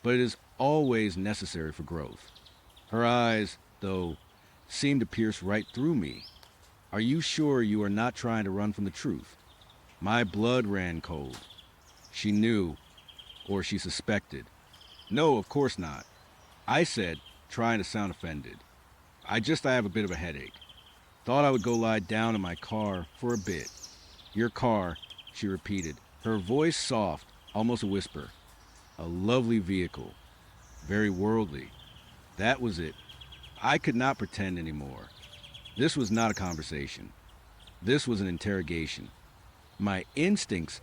but it is always necessary for growth. Her eyes, though, seemed to pierce right through me. Are you sure you are not trying to run from the truth? My blood ran cold. She knew, or she suspected. No, of course not. I said, trying to sound offended. I have a bit of a headache. Thought I would go lie down in my car for a bit. Your car, she repeated, her voice soft, almost a whisper. A lovely vehicle. Very worldly. That was it. I could not pretend anymore. This was not a conversation. This was an interrogation. My instincts,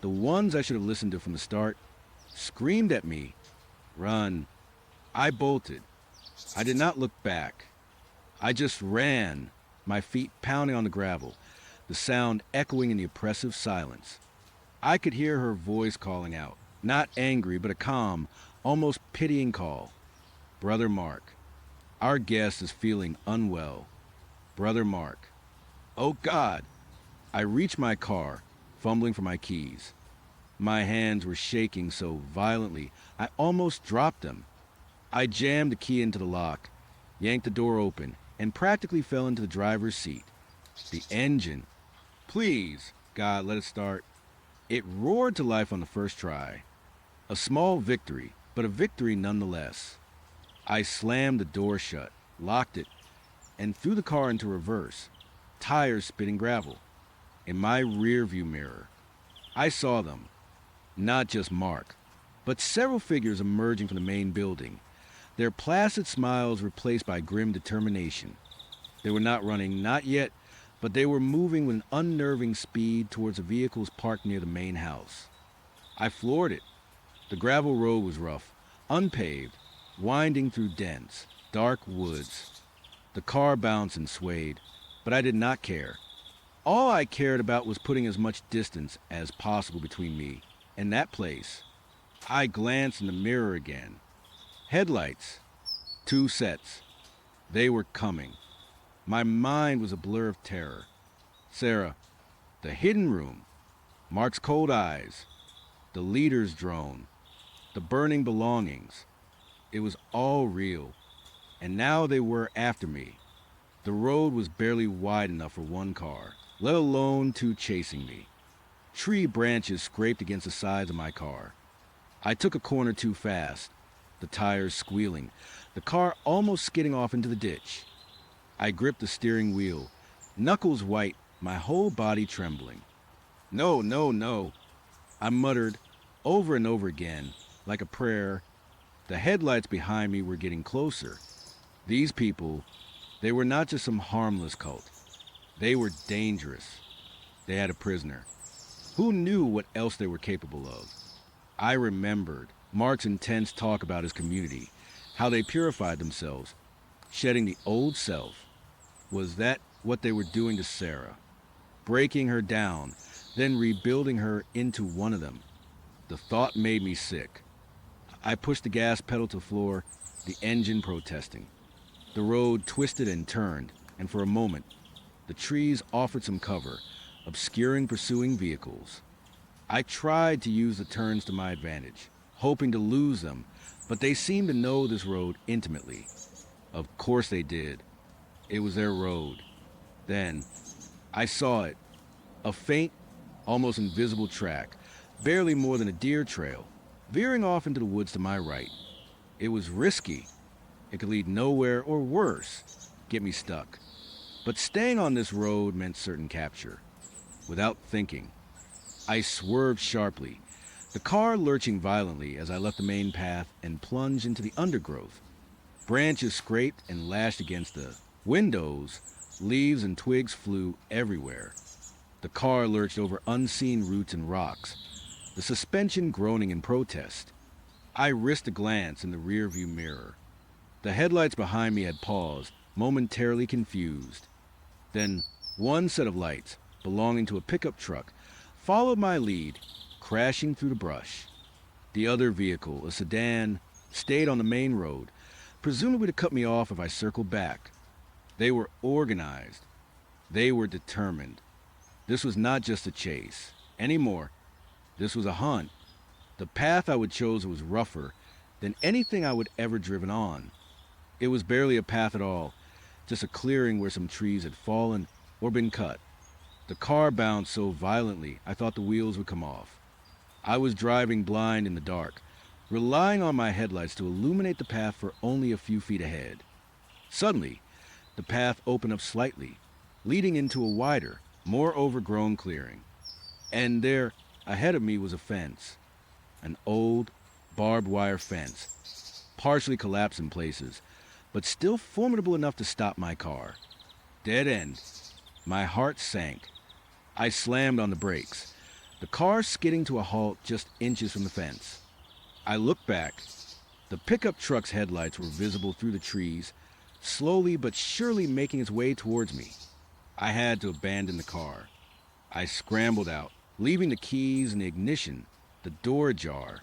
the ones I should have listened to from the start, screamed at me, run. I bolted. I did not look back. I just ran, my feet pounding on the gravel, the sound echoing in the oppressive silence. I could hear her voice calling out, not angry, but a calm, almost pitying call. Brother Mark. Our guest is feeling unwell. Brother Mark. Oh, God! I reached my car, fumbling for my keys. My hands were shaking so violently, I almost dropped them. I jammed the key into the lock, yanked the door open, and practically fell into the driver's seat. The engine. Please, God, let it start. It roared to life on the first try. A small victory, but a victory nonetheless. I slammed the door shut, locked it, and threw the car into reverse, tires spitting gravel. In my rearview mirror, I saw them. Not just Mark, but several figures emerging from the main building, their placid smiles replaced by grim determination. They were not running, not yet, but they were moving with an unnerving speed towards the vehicles parked near the main house. I floored it. The gravel road was rough, unpaved, winding through dense, dark woods. The car bounced and swayed, but I did not care. All I cared about was putting as much distance as possible between me and that place. I glanced in the mirror again. Headlights. 2 sets. They were coming. My mind was a blur of terror. Sarah. The hidden room. Mark's cold eyes. The leader's drone. The burning belongings. It was all real. And now they were after me. The road was barely wide enough for 1 car, let alone 2 chasing me. Tree branches scraped against the sides of my car. I took a corner too fast, the tires squealing, the car almost skidding off into the ditch. I gripped the steering wheel, knuckles white, my whole body trembling. No, no, no, I muttered over and over again, like a prayer. The headlights behind me were getting closer. These people, they were not just some harmless cult. They were dangerous. They had a prisoner. Who knew what else they were capable of? I remembered Mark's intense talk about his community, how they purified themselves, shedding the old self. Was that what they were doing to Sarah? Breaking her down, then rebuilding her into one of them. The thought made me sick. I pushed the gas pedal to the floor, the engine protesting. The road twisted and turned, and for a moment, the trees offered some cover, obscuring pursuing vehicles. I tried to use the turns to my advantage, hoping to lose them, but they seemed to know this road intimately. Of course they did. It was their road. Then, I saw it. A faint, almost invisible track, barely more than a deer trail, veering off into the woods to my right. It was risky. It could lead nowhere, or worse, get me stuck. But staying on this road meant certain capture. Without thinking, I swerved sharply, the car lurching violently as I left the main path and plunged into the undergrowth. Branches scraped and lashed against the windows, leaves and twigs flew everywhere. The car lurched over unseen roots and rocks, the suspension groaning in protest. I risked a glance in the rearview mirror. The headlights behind me had paused, momentarily confused. Then one set of lights, belonging to a pickup truck, followed my lead, crashing through the brush. The other vehicle, a sedan, stayed on the main road, presumably to cut me off if I circled back. They were organized. They were determined. This was not just a chase. Anymore. This was a hunt. The path I would choose was rougher than anything I would ever driven on. It was barely a path at all, just a clearing where some trees had fallen or been cut. The car bounced so violently I thought the wheels would come off. I was driving blind in the dark, relying on my headlights to illuminate the path for only a few feet ahead. Suddenly, the path opened up slightly, leading into a wider, more overgrown clearing. And there, ahead of me, was a fence. An old, barbed wire fence, partially collapsed in places, but still formidable enough to stop my car. Dead end. My heart sank. I slammed on the brakes, the car skidding to a halt just inches from the fence. I looked back. The pickup truck's headlights were visible through the trees, slowly but surely making its way towards me. I had to abandon the car. I scrambled out, leaving the keys in the ignition, the door ajar.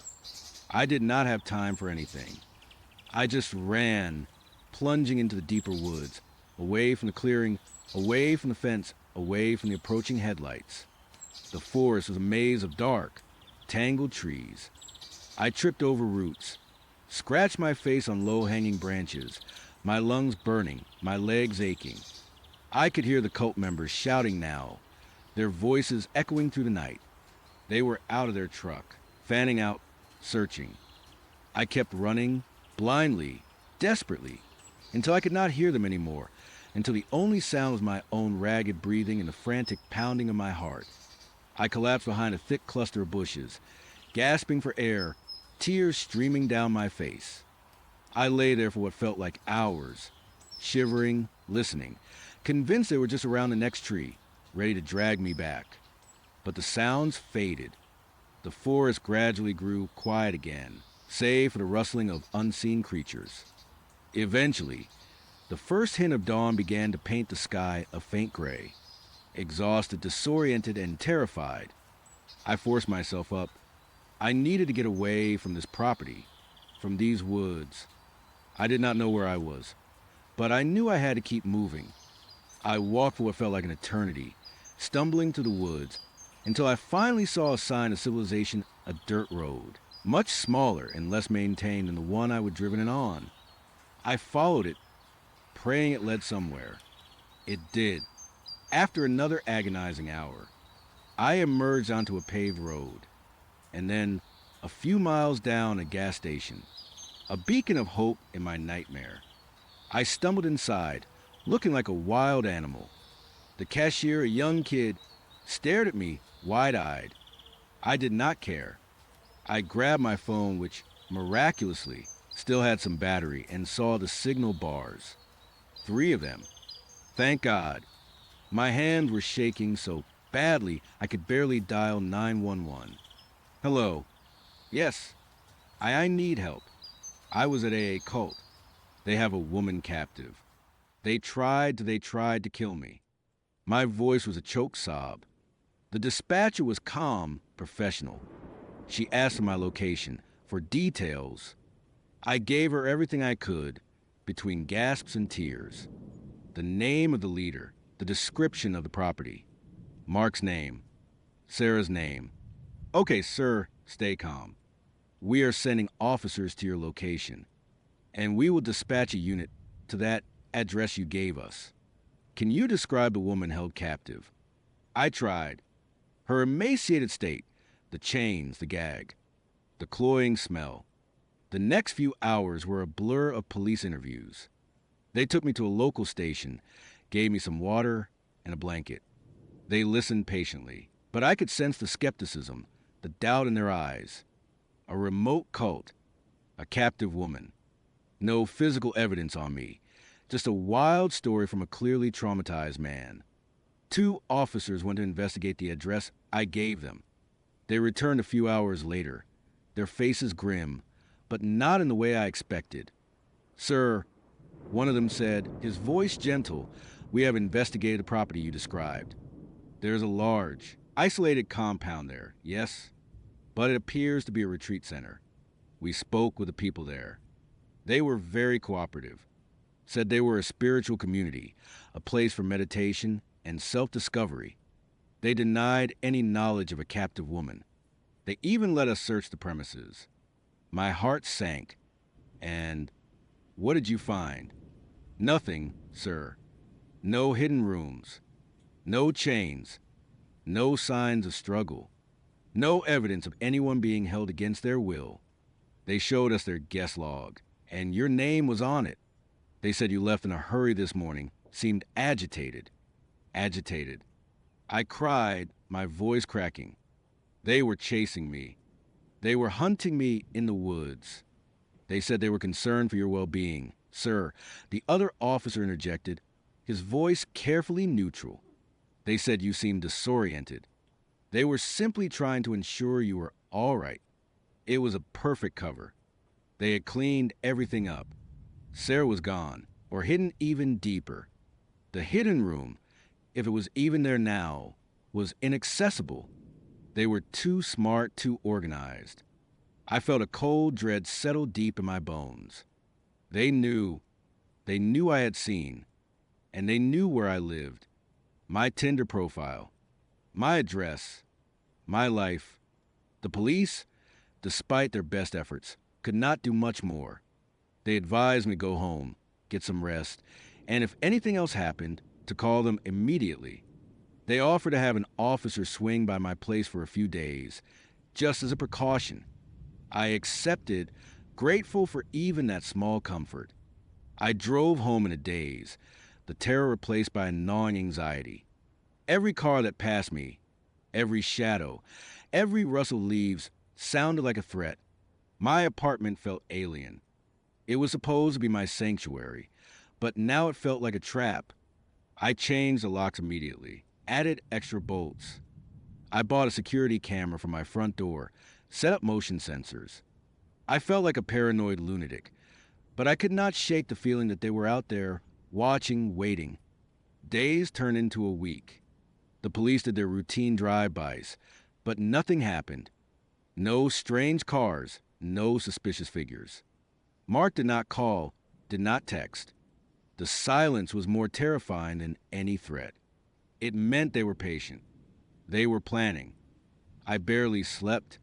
I did not have time for anything. I just ran, plunging into the deeper woods, away from the clearing, away from the fence, away from the approaching headlights. The forest was a maze of dark, tangled trees. I tripped over roots, scratched my face on low-hanging branches, my lungs burning, my legs aching. I could hear the cult members shouting now, their voices echoing through the night. They were out of their truck, fanning out, searching. I kept running, blindly, desperately, until I could not hear them anymore, until the only sound was my own ragged breathing and the frantic pounding of my heart. I collapsed behind a thick cluster of bushes, gasping for air, tears streaming down my face. I lay there for what felt like hours, shivering, listening, convinced they were just around the next tree, ready to drag me back. But the sounds faded. The forest gradually grew quiet again, save for the rustling of unseen creatures. Eventually, the first hint of dawn began to paint the sky a faint gray. Exhausted, disoriented, and terrified, I forced myself up. I needed to get away from this property, from these woods. I did not know where I was, but I knew I had to keep moving. I walked for what felt like an eternity, stumbling through the woods, until I finally saw a sign of civilization, a dirt road, much smaller and less maintained than the one I would driven it on. I followed it, praying it led somewhere. It did. After another agonizing hour, I emerged onto a paved road, and then, a few miles down, a gas station, a beacon of hope in my nightmare. I stumbled inside, looking like a wild animal. The cashier, a young kid, stared at me wide-eyed. I did not care. I grabbed my phone, which, miraculously, still had some battery, and saw the signal bars. 3 of them. Thank God. My hands were shaking so badly I could barely dial 911. Hello. Yes. I need help. I was at a cult. They have a woman captive. They tried to kill me. My voice was a choked sob. The dispatcher was calm, professional. She asked for my location, for details. I gave her everything I could, between gasps and tears. The name of the leader, the description of the property. Mark's name. Sarah's name. Okay, sir, stay calm. We are sending officers to your location, and we will dispatch a unit to that address you gave us. Can you describe the woman held captive? I tried. Her emaciated state, the chains, the gag, the cloying smell. The next few hours were a blur of police interviews. They took me to a local station, gave me some water and a blanket. They listened patiently, but I could sense the skepticism, the doubt in their eyes. A remote cult, a captive woman. No physical evidence on me, just a wild story from a clearly traumatized man. 2 officers went to investigate the address I gave them. They returned a few hours later, their faces grim, but not in the way I expected. Sir, one of them said, his voice gentle, we have investigated the property you described. There's a large, isolated compound there, yes, but it appears to be a retreat center. We spoke with the people there. They were very cooperative, said they were a spiritual community, a place for meditation and self-discovery. They denied any knowledge of a captive woman. They even let us search the premises. My heart sank. And what did you find? Nothing, sir. No hidden rooms. No chains. No signs of struggle. No evidence of anyone being held against their will. They showed us their guest log, and your name was on it. They said you left in a hurry this morning, seemed agitated. Agitated. I cried, my voice cracking. They were chasing me. They were hunting me in the woods. They said they were concerned for your well-being. Sir, the other officer interjected, his voice carefully neutral. They said you seemed disoriented. They were simply trying to ensure you were all right. It was a perfect cover. They had cleaned everything up. Sarah was gone, or hidden even deeper. The hidden room, if it was even there now, was inaccessible. They were too smart, too organized. I felt a cold dread settle deep in my bones. They knew I had seen, and they knew where I lived. My Tinder profile, my address, my life. The police, despite their best efforts, could not do much more. They advised me go home, get some rest, and if anything else happened, to call them immediately. They offered to have an officer swing by my place for a few days, just as a precaution. I accepted, grateful for even that small comfort. I drove home in a daze, the terror replaced by a gnawing anxiety. Every car that passed me, every shadow, every rustle of leaves sounded like a threat. My apartment felt alien. It was supposed to be my sanctuary, but now it felt like a trap. I changed the locks immediately, added extra bolts. I bought a security camera for my front door, set up motion sensors. I felt like a paranoid lunatic, but I could not shake the feeling that they were out there, watching, waiting. Days turned into a week. The police did their routine drive-bys, but nothing happened. No strange cars, no suspicious figures. Mark did not call, did not text. The silence was more terrifying than any threat. It meant they were patient. They were planning. I barely slept.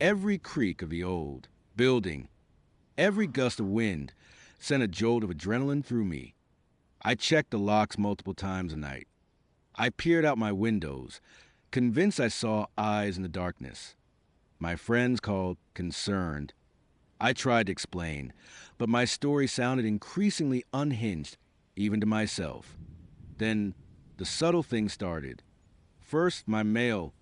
Every creak of the old building, every gust of wind sent a jolt of adrenaline through me. I checked the locks multiple times a night. I peered out my windows, convinced I saw eyes in the darkness. My friends called concerned. I tried to explain, but my story sounded increasingly unhinged, even to myself. Then the subtle thing started. First, my mail.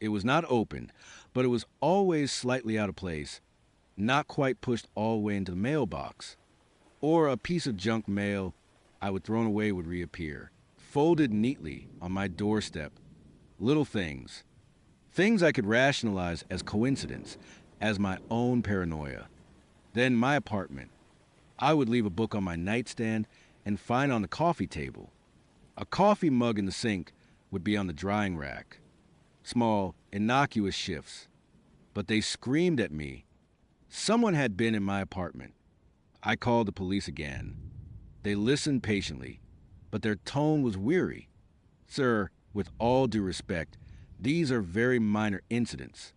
It was not open, but it was always slightly out of place, not quite pushed all the way into the mailbox. Or a piece of junk mail I would throw away would reappear, folded neatly on my doorstep. Little things. Things I could rationalize as coincidence, as my own paranoia. Then my apartment. I would leave a book on my nightstand and find on the coffee table. A coffee mug in the sink would be on the drying rack. Small, innocuous shifts. But they screamed at me. Someone had been in my apartment. I called the police again. They listened patiently, but their tone was weary. Sir, with all due respect, these are very minor incidents.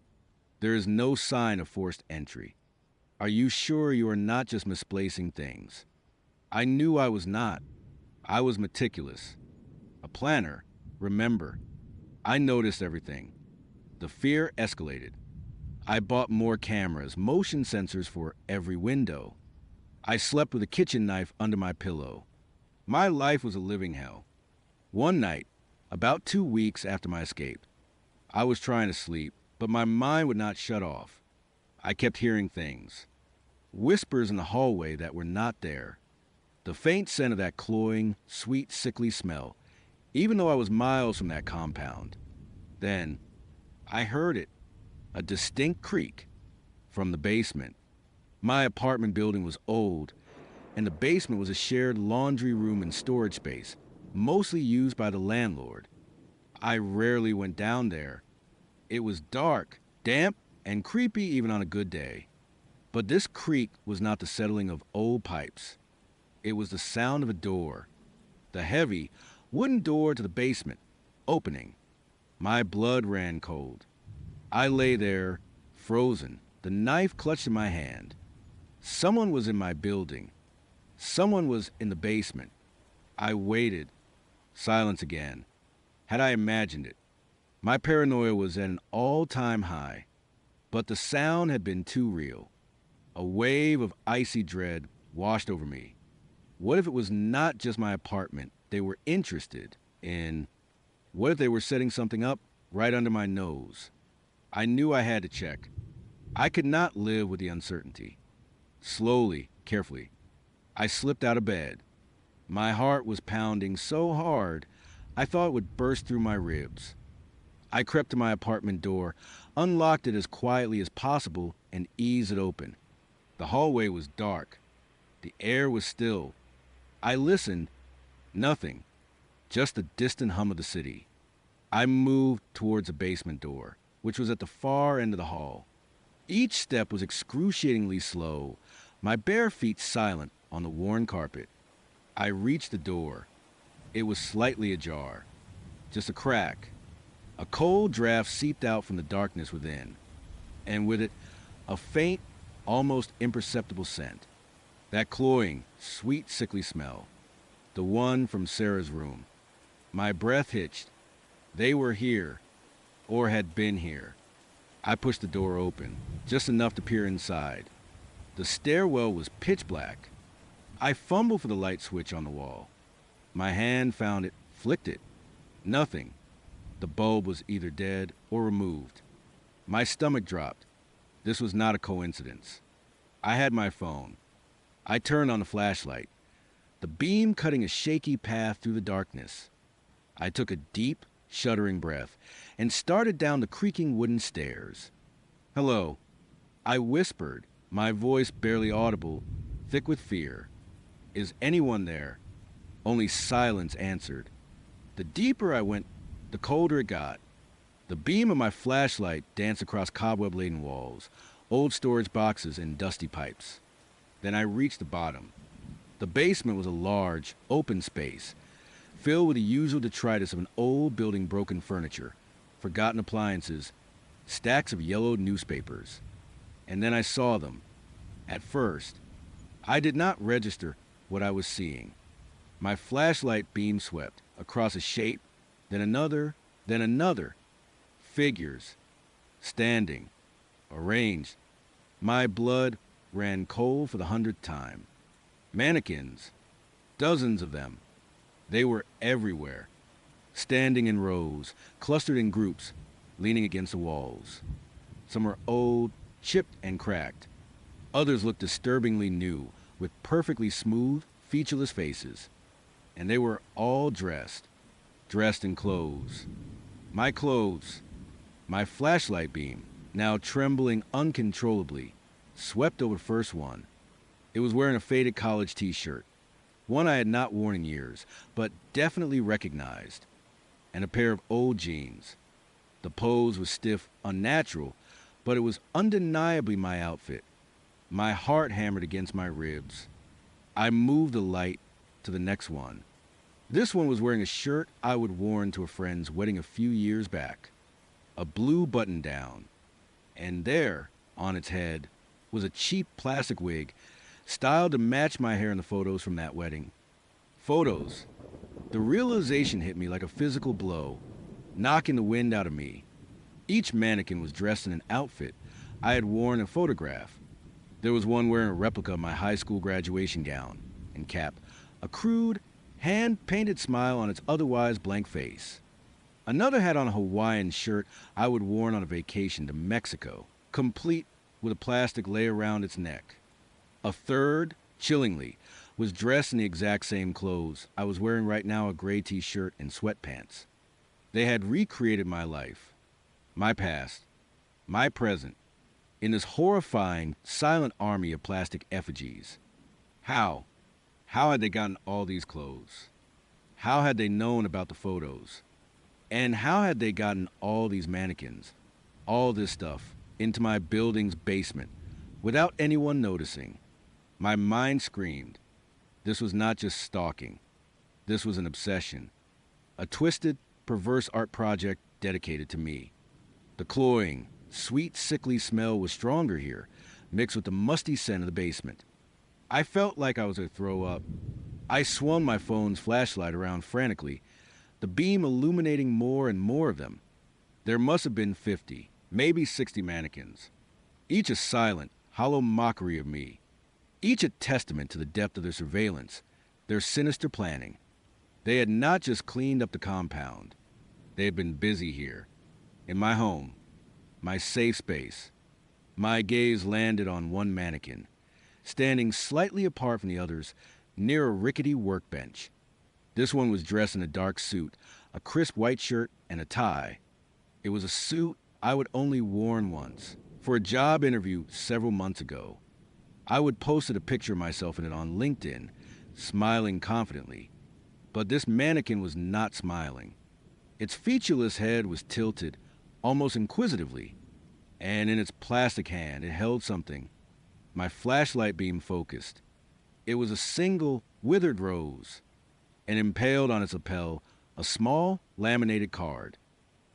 There is no sign of forced entry. Are you sure you are not just misplacing things? I knew I was not. I was meticulous. A planner. Remember, I noticed everything. The fear escalated. I bought more cameras, motion sensors for every window. I slept with a kitchen knife under my pillow. My life was a living hell. One night, about 2 weeks after my escape, I was trying to sleep, but my mind would not shut off. I kept hearing things. Whispers in the hallway that were not there. The faint scent of that cloying, sweet, sickly smell, even though I was miles from that compound. Then, I heard it. A distinct creak from the basement. My apartment building was old, and the basement was a shared laundry room and storage space, mostly used by the landlord. I rarely went down there. It was dark, damp, and creepy even on a good day. But this creak was not the settling of old pipes. It was the sound of a door. The heavy, wooden door to the basement, opening. My blood ran cold. I lay there, frozen, the knife clutched in my hand. Someone was in my building. Someone was in the basement. I waited. Silence again. Had I imagined it? My paranoia was at an all-time high. But the sound had been too real. A wave of icy dread washed over me. What if it was not just my apartment they were interested in? What if they were setting something up right under my nose? I knew I had to check. I could not live with the uncertainty. Slowly, carefully, I slipped out of bed. My heart was pounding so hard, I thought it would burst through my ribs. I crept to my apartment door, unlocked it as quietly as possible, and eased it open. The hallway was dark. The air was still. I listened. Nothing. Just the distant hum of the city. I moved towards the basement door, which was at the far end of the hall. Each step was excruciatingly slow, my bare feet silent on the worn carpet. I reached the door. It was slightly ajar. Just a crack. A cold draft seeped out from the darkness within, and with it, a faint, almost imperceptible scent. That cloying, sweet, sickly smell. The one from Sarah's room. My breath hitched. They were here, or had been here. I pushed the door open, just enough to peer inside. The stairwell was pitch black. I fumbled for the light switch on the wall. My hand found it, flicked it. Nothing. The bulb was either dead or removed. My stomach dropped. This was not a coincidence. I had my phone. I turned on the flashlight. the beam cutting a shaky path through the darkness. I took a deep, shuddering breath and started down the creaking wooden stairs. "Hello," I whispered, my voice barely audible, thick with fear. "Is anyone there?" Only silence answered. The deeper I went, the colder it got. The beam of my flashlight danced across cobweb-laden walls, old storage boxes, and dusty pipes. Then I reached the bottom. The basement was a large, open space, filled with the usual detritus of an old building, broken furniture, forgotten appliances, stacks of yellowed newspapers. And then I saw them. At first, I did not register what I was seeing. My flashlight beam swept across a shape, then another, then another. Figures, standing, arranged. My blood ran cold for the 100th time. Mannequins, dozens of them. They were everywhere, standing in rows, clustered in groups, leaning against the walls. Some were old, chipped and cracked. Others looked disturbingly new, with perfectly smooth, featureless faces. And they were all dressed in clothes. My clothes, my flashlight beam, now trembling uncontrollably, swept over the first one. It was wearing a faded college t-shirt, one I had not worn in years, but definitely recognized, and a pair of old jeans. The pose was stiff, unnatural, but it was undeniably my outfit. My heart hammered against my ribs. I moved the light to the next one. This one was wearing a shirt I would worn to a friend's wedding a few years back, a blue button-down, and there, on its head, was a cheap plastic wig styled to match my hair in the photos from that wedding. Photos. The realization hit me like a physical blow, knocking the wind out of me. Each mannequin was dressed in an outfit I had worn in a photograph. There was one wearing a replica of my high school graduation gown and cap, a crude, hand-painted smile on its otherwise blank face. Another had on a Hawaiian shirt I would worn on a vacation to Mexico, complete with a plastic lei around its neck. A third, chillingly, was dressed in the exact same clothes I was wearing right now, a gray t-shirt and sweatpants. They had recreated my life, my past, my present, in this horrifying, silent army of plastic effigies. How? How had they gotten all these clothes? How had they known about the photos? And how had they gotten all these mannequins, all this stuff, into my building's basement, without anyone noticing? My mind screamed. This was not just stalking. This was an obsession. A twisted, perverse art project dedicated to me. The cloying, sweet, sickly smell was stronger here, mixed with the musty scent of the basement. I felt like I was going to throw up. I swung my phone's flashlight around frantically, the beam illuminating more and more of them. There must have been 50, maybe 60 mannequins. Each a silent, hollow mockery of me. Each a testament to the depth of their surveillance, their sinister planning. They had not just cleaned up the compound. They had been busy here, in my home, my safe space. My gaze landed on one mannequin, standing slightly apart from the others, near a rickety workbench. This one was dressed in a dark suit, a crisp white shirt, and a tie. It was a suit I would only worn once, for a job interview several months ago. I would posted a picture of myself in it on LinkedIn, smiling confidently. But this mannequin was not smiling. Its featureless head was tilted, almost inquisitively, and in its plastic hand it held something. My flashlight beam focused. It was a single, withered rose, and impaled on its lapel a small, laminated card,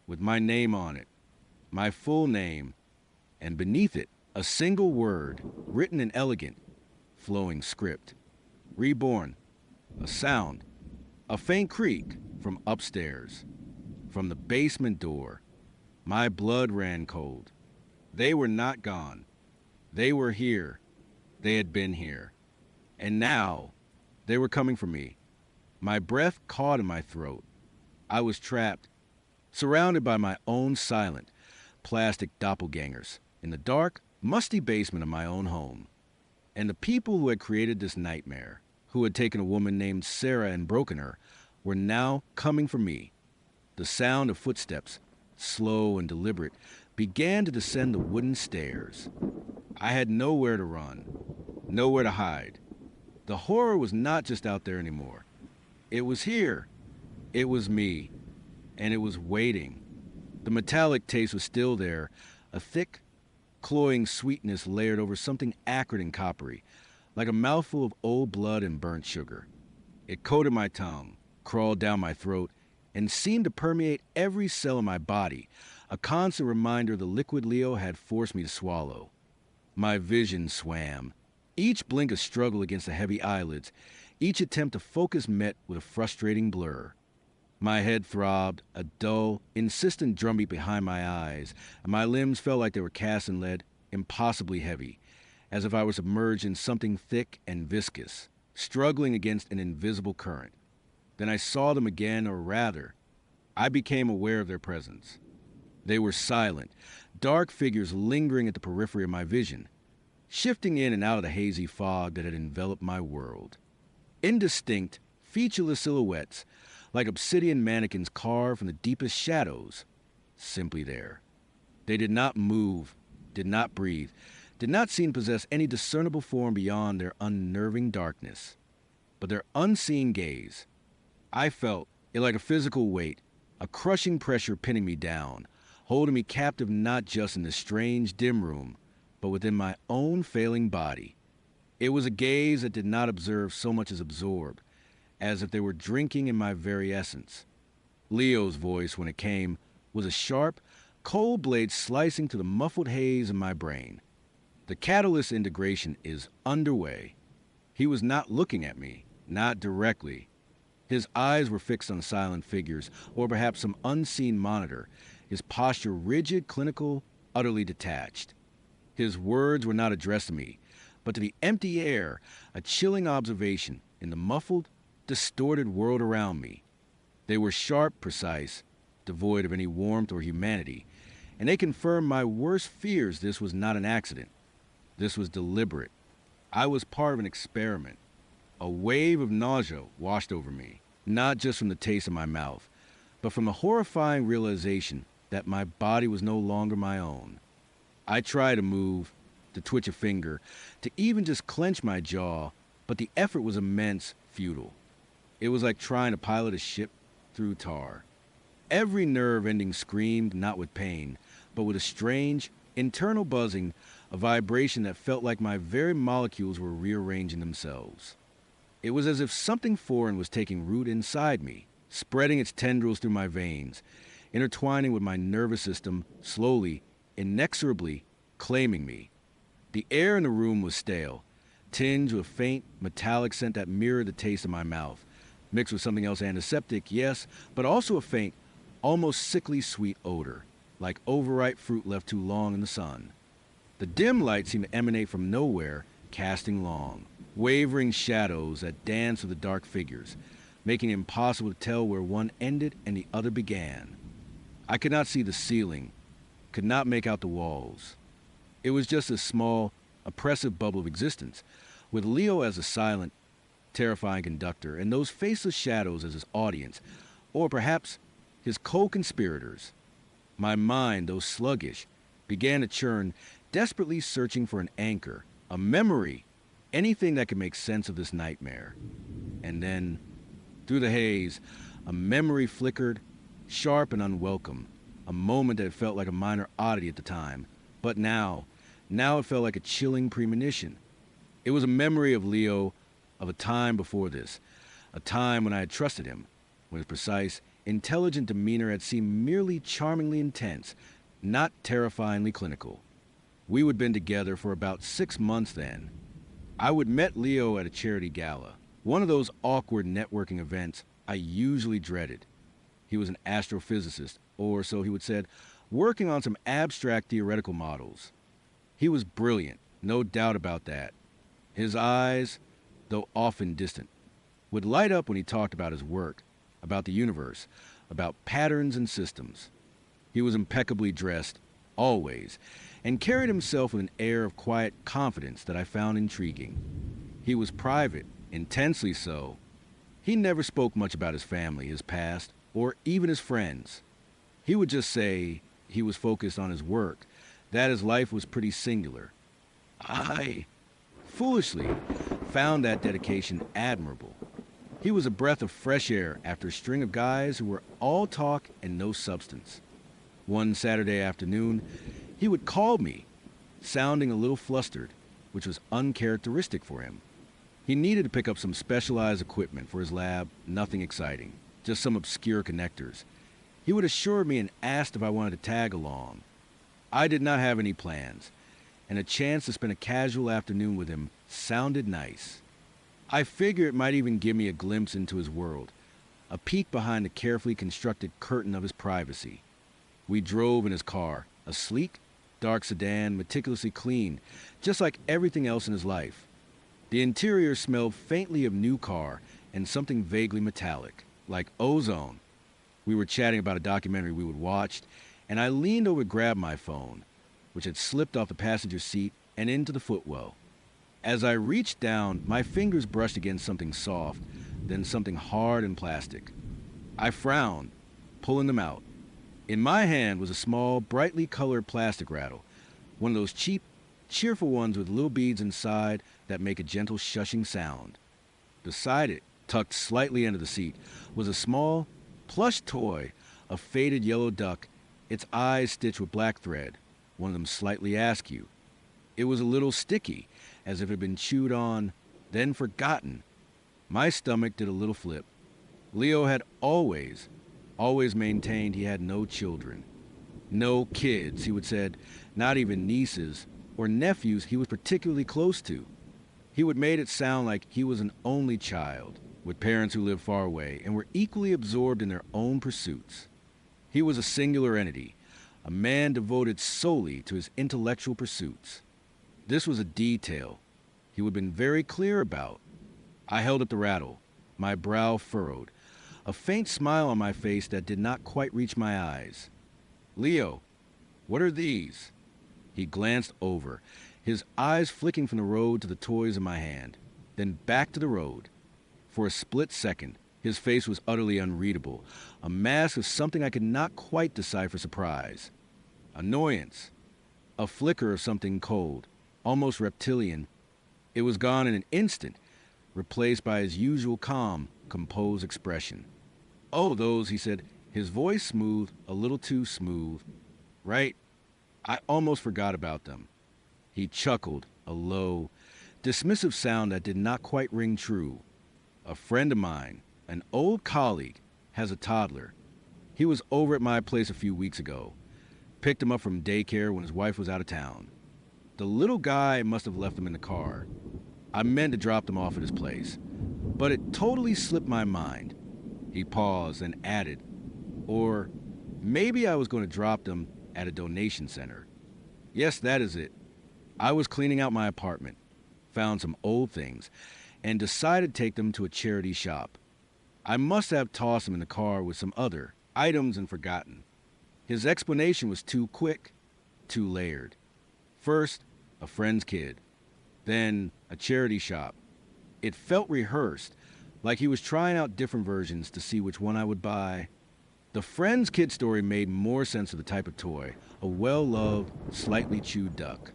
with my name on it, my full name, and beneath it, a single word, written in elegant, flowing script. Reborn. A sound. A faint creak from upstairs. From the basement door. My blood ran cold. They were not gone. They were here. They had been here. And now, they were coming for me. My breath caught in my throat. I was trapped, surrounded by my own silent, plastic doppelgangers, in the dark, musty basement of my own home. And the people who had created this nightmare, who had taken a woman named Sarah and broken her, were now coming for me. The sound of footsteps, slow and deliberate, began to descend the wooden stairs. I had nowhere to run, nowhere to hide. The horror was not just out there anymore. It was here. It was me. And it was waiting. The metallic taste was still there, a thick, cloying sweetness layered over something acrid and coppery, like a mouthful of old blood and burnt sugar. It coated my tongue, crawled down my throat, and seemed to permeate every cell in my body, a constant reminder of the liquid Leo had forced me to swallow. My vision swam, each blink a struggle against the heavy eyelids, each attempt to focus met with a frustrating blur. My head throbbed, a dull, insistent drumbeat behind my eyes, and my limbs felt like they were cast in lead, impossibly heavy, as if I was submerged in something thick and viscous, struggling against an invisible current. Then I saw them again, or rather, I became aware of their presence. They were silent, dark figures lingering at the periphery of my vision, shifting in and out of the hazy fog that had enveloped my world. Indistinct, featureless silhouettes, like obsidian mannequins carved from the deepest shadows, simply there. They did not move, did not breathe, did not seem to possess any discernible form beyond their unnerving darkness. But their unseen gaze, I felt it like a physical weight, a crushing pressure pinning me down, holding me captive not just in this strange, dim room, but within my own failing body. It was a gaze that did not observe so much as absorb, as if they were drinking in my very essence. Leo's voice, when it came, was a sharp, cold blade slicing to the muffled haze in my brain. The catalyst integration is underway. He was not looking at me, not directly. His eyes were fixed on silent figures, or perhaps some unseen monitor, his posture rigid, clinical, utterly detached. His words were not addressed to me, but to the empty air, a chilling observation in the muffled, distorted world around me. They were sharp, precise, devoid of any warmth or humanity, and they confirmed my worst fears. This was not an accident. This was deliberate. I was part of an experiment. A wave of nausea washed over me, not just from the taste of my mouth, but from the horrifying realization that my body was no longer my own. I tried to move, to twitch a finger, to even just clench my jaw, but the effort was immense, futile. It was like trying to pilot a ship through tar. Every nerve ending screamed not with pain, but with a strange, internal buzzing, a vibration that felt like my very molecules were rearranging themselves. It was as if something foreign was taking root inside me, spreading its tendrils through my veins, intertwining with my nervous system, slowly, inexorably, claiming me. The air in the room was stale, tinged with a faint, metallic scent that mirrored the taste of my mouth, mixed with something else antiseptic, yes, but also a faint, almost sickly sweet odor, like overripe fruit left too long in the sun. The dim light seemed to emanate from nowhere, casting long, wavering shadows that danced with the dark figures, making it impossible to tell where one ended and the other began. I could not see the ceiling, could not make out the walls. It was just a small, oppressive bubble of existence, with Leo as a silent, terrifying conductor, and those faceless shadows as his audience, or perhaps his co-conspirators. My mind, though sluggish, began to churn, desperately searching for an anchor, a memory, anything that could make sense of this nightmare. And then, through the haze, a memory flickered, sharp and unwelcome, a moment that felt like a minor oddity at the time, but now it felt like a chilling premonition. It was a memory of Leo, of a time before this, a time when I had trusted him, when his precise, intelligent demeanor had seemed merely charmingly intense, not terrifyingly clinical. We would have been together for about 6 months then. I would met Leo at a charity gala, one of those awkward networking events I usually dreaded. He was an astrophysicist, or so he would said, working on some abstract theoretical models. He was brilliant, no doubt about that. His eyes, though often distant, would light up when he talked about his work, about the universe, about patterns and systems. He was impeccably dressed, always, and carried himself with an air of quiet confidence that I found intriguing. He was private, intensely so. He never spoke much about his family, his past, or even his friends. He would just say he was focused on his work, that his life was pretty singular. I, foolishly, found that dedication admirable. He was a breath of fresh air after a string of guys who were all talk and no substance. One Saturday afternoon, he would call me, sounding a little flustered, which was uncharacteristic for him. He needed to pick up some specialized equipment for his lab, nothing exciting, just some obscure connectors. He would assure me and asked if I wanted to tag along. I did not have any plans, and a chance to spend a casual afternoon with him sounded nice. I figured it might even give me a glimpse into his world, a peek behind the carefully constructed curtain of his privacy. We drove in his car, a sleek, dark sedan, meticulously clean, just like everything else in his life. The interior smelled faintly of new car and something vaguely metallic, like ozone. We were chatting about a documentary we would watch, and I leaned over to grab my phone, which had slipped off the passenger seat and into the footwell. As I reached down, my fingers brushed against something soft, then something hard and plastic. I frowned, pulling them out. In my hand was a small, brightly colored plastic rattle, one of those cheap, cheerful ones with little beads inside that make a gentle shushing sound. Beside it, tucked slightly into the seat, was a small, plush toy, a faded yellow duck, its eyes stitched with black thread, one of them slightly askew. It was a little sticky, as if it had been chewed on, then forgotten. My stomach did a little flip. Leo had always maintained he had no children. No kids, he would said, not even nieces or nephews he was particularly close to. He would made it sound like he was an only child, with parents who lived far away and were equally absorbed in their own pursuits. He was a singular entity, a man devoted solely to his intellectual pursuits. This was a detail he would have been very clear about. I held up the rattle, my brow furrowed, a faint smile on my face that did not quite reach my eyes. "Leo, what are these?" He glanced over, his eyes flicking from the road to the toys in my hand, then back to the road. For a split second, his face was utterly unreadable, a mask of something I could not quite decipher: surprise, annoyance, a flicker of something cold, almost reptilian. It was gone in an instant, replaced by his usual calm, composed expression. "Oh, those," he said, his voice smooth, a little too smooth. "Right. I almost forgot about them." He chuckled, a low, dismissive sound that did not quite ring true. "A friend of mine, an old colleague, has a toddler. He was over at my place a few weeks ago. Picked him up from daycare when his wife was out of town. The little guy must have left him in the car. I meant to drop them off at his place, but it totally slipped my mind." He paused and added, "Or maybe I was going to drop them at a donation center. Yes, that is it. I was cleaning out my apartment, found some old things, and decided to take them to a charity shop. I must have tossed them in the car with some other items and forgotten." His explanation was too quick, too layered. First, a friend's kid. Then, a charity shop. It felt rehearsed, like he was trying out different versions to see which one I would buy. The friend's kid story made more sense of the type of toy, a well-loved, slightly chewed duck.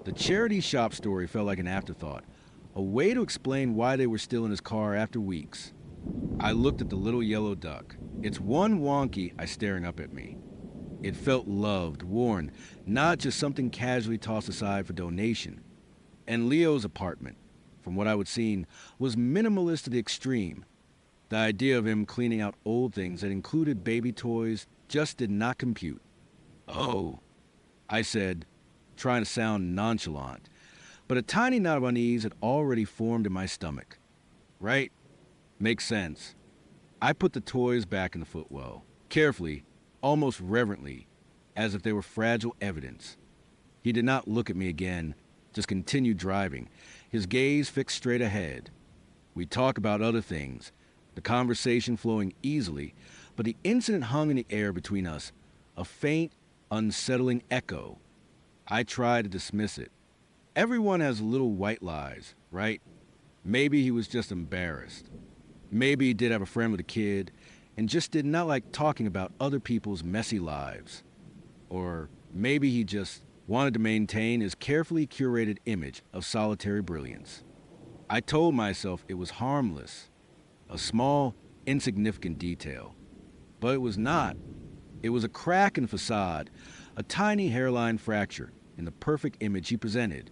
The charity shop story felt like an afterthought, a way to explain why they were still in his car after weeks. I looked at the little yellow duck, its one wonky eye staring up at me. It felt loved, worn, not just something casually tossed aside for donation. And Leo's apartment, from what I would seen, was minimalist to the extreme. The idea of him cleaning out old things that included baby toys just did not compute. "Oh," I said, trying to sound nonchalant, but a tiny knot of unease had already formed in my stomach. "Right. Makes sense." I put the toys back in the footwell, carefully, almost reverently, as if they were fragile evidence. He did not look at me again, just continued driving, his gaze fixed straight ahead. We talked about other things, the conversation flowing easily, but the incident hung in the air between us, a faint, unsettling echo. I tried to dismiss it. Everyone has little white lies, right? Maybe he was just embarrassed. Maybe he did have a friend with a kid and just did not like talking about other people's messy lives. Or maybe he just wanted to maintain his carefully curated image of solitary brilliance. I told myself it was harmless, a small, insignificant detail. But it was not. It was a crack in facade, a tiny hairline fracture in the perfect image he presented.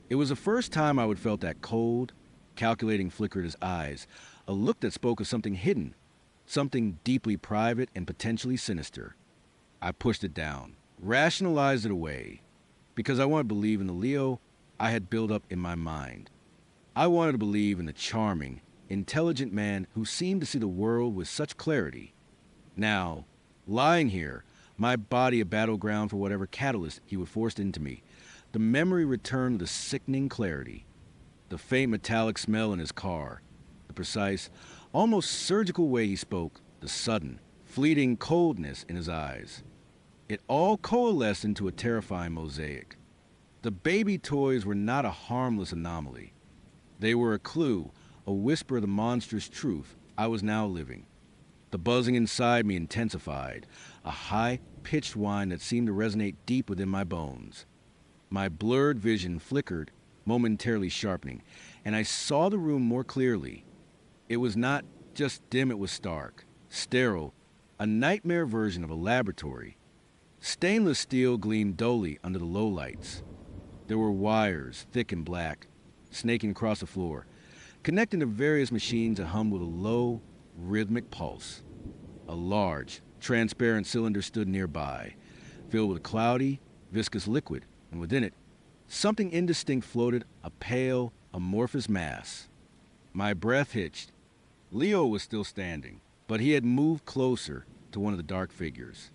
It was the first time I would felt that cold, calculating flicker in his eyes, a look that spoke of something hidden, something deeply private and potentially sinister. I pushed it down, rationalized it away, because I wanted to believe in the Leo I had built up in my mind. I wanted to believe in the charming, intelligent man who seemed to see the world with such clarity. Now, lying here, my body a battleground for whatever catalyst he would force into me, the memory returned with a sickening clarity. The faint metallic smell in his car, the precise, almost surgical way he spoke, the sudden, fleeting coldness in his eyes. It all coalesced into a terrifying mosaic. The baby toys were not a harmless anomaly. They were a clue, a whisper of the monstrous truth I was now living. The buzzing inside me intensified, a high-pitched whine that seemed to resonate deep within my bones. My blurred vision flickered, momentarily sharpening, and I saw the room more clearly. It was not just dim, it was stark, sterile, a nightmare version of a laboratory. Stainless steel gleamed dully under the low lights. There were wires, thick and black, snaking across the floor, connecting to various machines that hummed with a low, rhythmic pulse. A large, transparent cylinder stood nearby, filled with a cloudy, viscous liquid, and within it, something indistinct floated, a pale, amorphous mass. My breath hitched. Leo was still standing, but he had moved closer to one of the dark figures.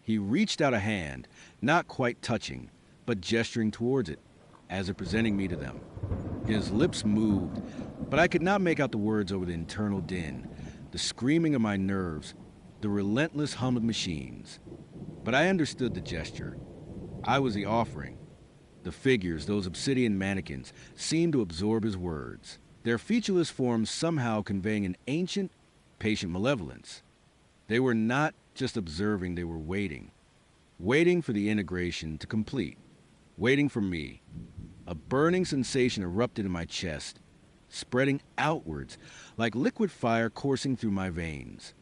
He reached out a hand, not quite touching, but gesturing towards it, as if presenting me to them. His lips moved, but I could not make out the words over the internal din, the screaming of my nerves, the relentless hum of machines. But I understood the gesture. I was the offering. The figures, those obsidian mannequins, seemed to absorb his words, their featureless forms somehow conveying an ancient, patient malevolence. They were not just observing, they were waiting. Waiting for the integration to complete. Waiting for me. A burning sensation erupted in my chest, spreading outwards like liquid fire coursing through my veins.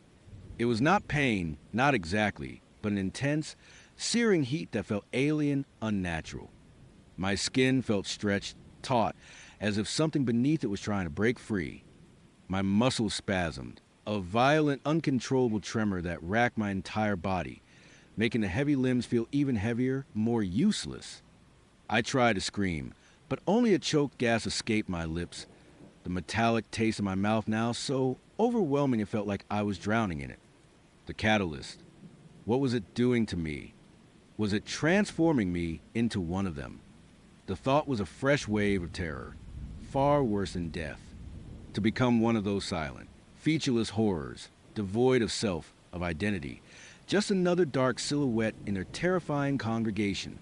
It was not pain, not exactly, but an intense, searing heat that felt alien, unnatural. My skin felt stretched, taut, as if something beneath it was trying to break free. My muscles spasmed, a violent, uncontrollable tremor that racked my entire body, making the heavy limbs feel even heavier, more useless. I tried to scream, but only a choked gas escaped my lips, the metallic taste in my mouth now so overwhelming it felt like I was drowning in it. The catalyst. What was it doing to me? Was it transforming me into one of them? The thought was a fresh wave of terror, far worse than death. To become one of those silent, featureless horrors, devoid of self, of identity, just another dark silhouette in their terrifying congregation.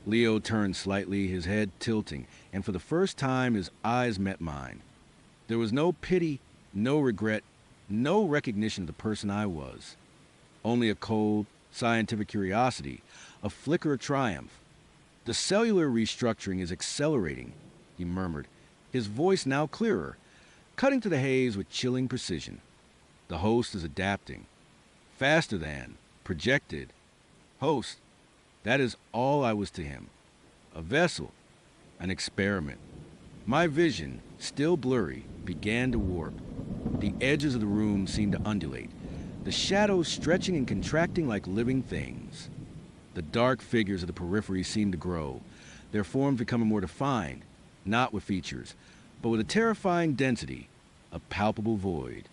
Leo turned slightly, his head tilting, and for the first time his eyes met mine. There was no pity, no regret, no recognition of the person I was. Only a cold, scientific curiosity, a flicker of triumph. The cellular restructuring is accelerating, he murmured, his voice now clearer, cutting to the haze with chilling precision. The host is adapting. Faster than, projected. Host, that is all I was to him. A vessel, an experiment. My vision, still blurry, began to warp. The edges of the room seemed to undulate, the shadows stretching and contracting like living things. The dark figures of the periphery seemed to grow, their forms becoming more defined, not with features, but with a terrifying density, a palpable void.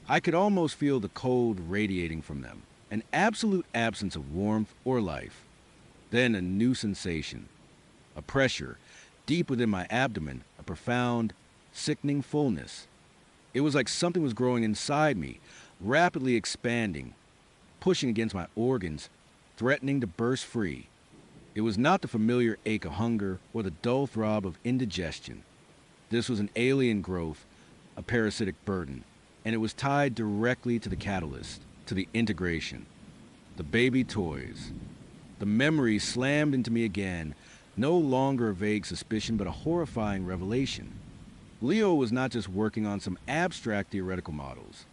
I could almost feel the cold radiating from them, an absolute absence of warmth or life. Then a new sensation, a pressure, deep within my abdomen, a profound, sickening fullness. It was like something was growing inside me, rapidly expanding, pushing against my organs, threatening to burst free. It was not the familiar ache of hunger or the dull throb of indigestion. This was an alien growth, a parasitic burden, and it was tied directly to the catalyst, to the integration. The baby toys. The memory slammed into me again, no longer a vague suspicion, but a horrifying revelation. Leo was not just working on some abstract theoretical models.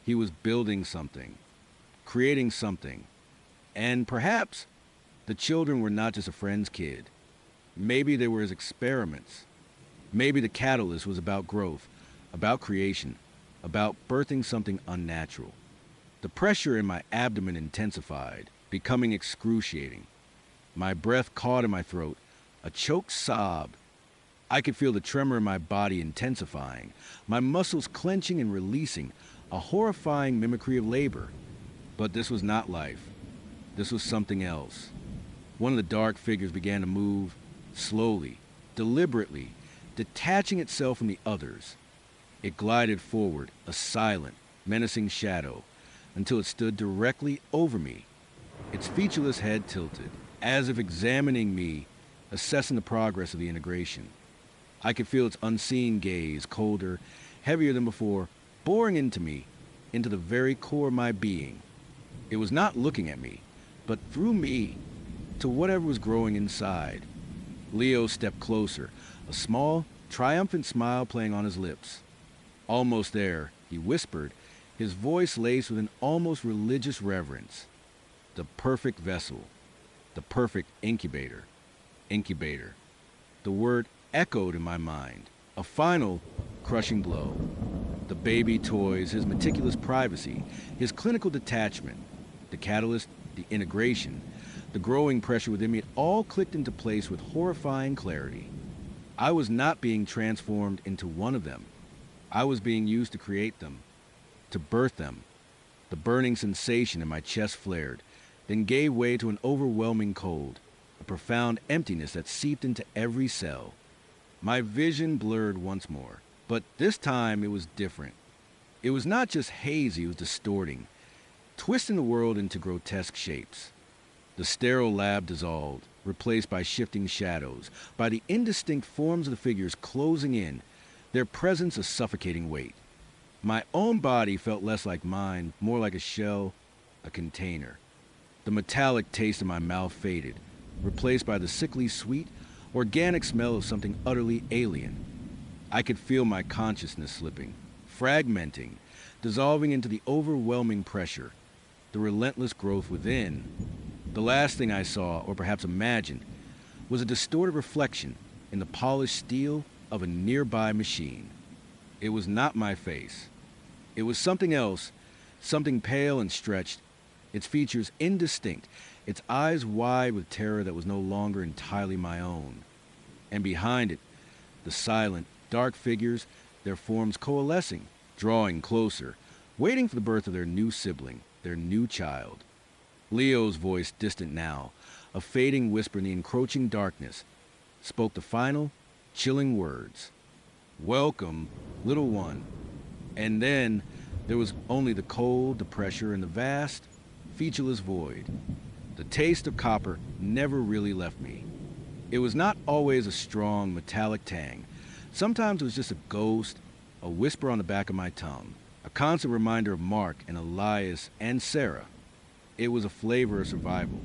He was building something, creating something. And perhaps the children were not just a friend's kid. Maybe they were his experiments. Maybe the catalyst was about growth, about creation, about birthing something unnatural. The pressure in my abdomen intensified, becoming excruciating. My breath caught in my throat, a choked sob. I could feel the tremor in my body intensifying, my muscles clenching and releasing, a horrifying mimicry of labor. But this was not life. This was something else. One of the dark figures began to move, slowly, deliberately, detaching itself from the others. It glided forward, a silent, menacing shadow, until it stood directly over me, its featureless head tilted, as if examining me, assessing the progress of the integration. I could feel its unseen gaze, colder, heavier than before, boring into me, into the very core of my being. It was not looking at me, but through me, to whatever was growing inside. Leo stepped closer, a small, triumphant smile playing on his lips. Almost there, he whispered, his voice laced with an almost religious reverence. The perfect vessel, the perfect incubator. Incubator. The word echoed in my mind, a final, crushing blow. The baby toys, his meticulous privacy, his clinical detachment, the catalyst, the integration, the growing pressure within me, it all clicked into place with horrifying clarity. I was not being transformed into one of them. I was being used to create them, to birth them. The burning sensation in my chest flared, then gave way to an overwhelming cold, a profound emptiness that seeped into every cell. My vision blurred once more, but this time it was different. It was not just hazy, it was distorting, twisting the world into grotesque shapes. The sterile lab dissolved, replaced by shifting shadows, by the indistinct forms of the figures closing in, their presence a suffocating weight. My own body felt less like mine, more like a shell, a container. The metallic taste in my mouth faded, replaced by the sickly sweet, organic smell of something utterly alien. I could feel my consciousness slipping, fragmenting, dissolving into the overwhelming pressure, the relentless growth within. The last thing I saw, or perhaps imagined, was a distorted reflection in the polished steel of a nearby machine. It was not my face. It was something else, something pale and stretched, its features indistinct, its eyes wide with terror that was no longer entirely my own. And behind it, the silent, dark figures, their forms coalescing, drawing closer, waiting for the birth of their new sibling, their new child. Leo's voice, distant now, a fading whisper in the encroaching darkness, spoke the final, chilling words. "Welcome, little one." And then there was only the cold, the pressure, and the vast, featureless void. The taste of copper never really left me. It was not always a strong, metallic tang. Sometimes it was just a ghost, a whisper on the back of my tongue, a constant reminder of Mark and Elias and Sarah. It was a flavor of survival,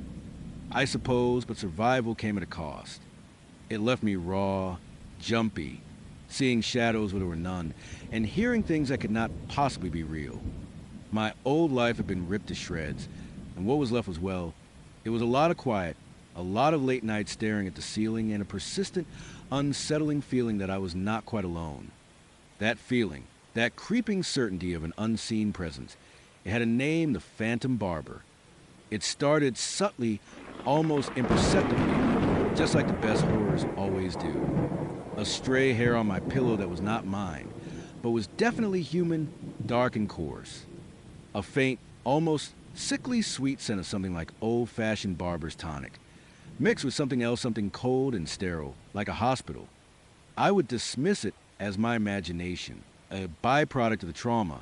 I suppose, but survival came at a cost. It left me raw, jumpy, seeing shadows where there were none, and hearing things that could not possibly be real. My old life had been ripped to shreds, and what was left was, well, it was a lot of quiet, a lot of late nights staring at the ceiling, and a persistent, unsettling feeling that I was not quite alone. That feeling, that creeping certainty of an unseen presence, it had a name, the Phantom Barber. It started subtly, almost imperceptibly, just like the best horrors always do. A stray hair on my pillow that was not mine, but was definitely human, dark and coarse. A faint, almost sickly sweet scent of something like old-fashioned barber's tonic, mixed with something else, something cold and sterile, like a hospital. I would dismiss it as my imagination, a byproduct of the trauma,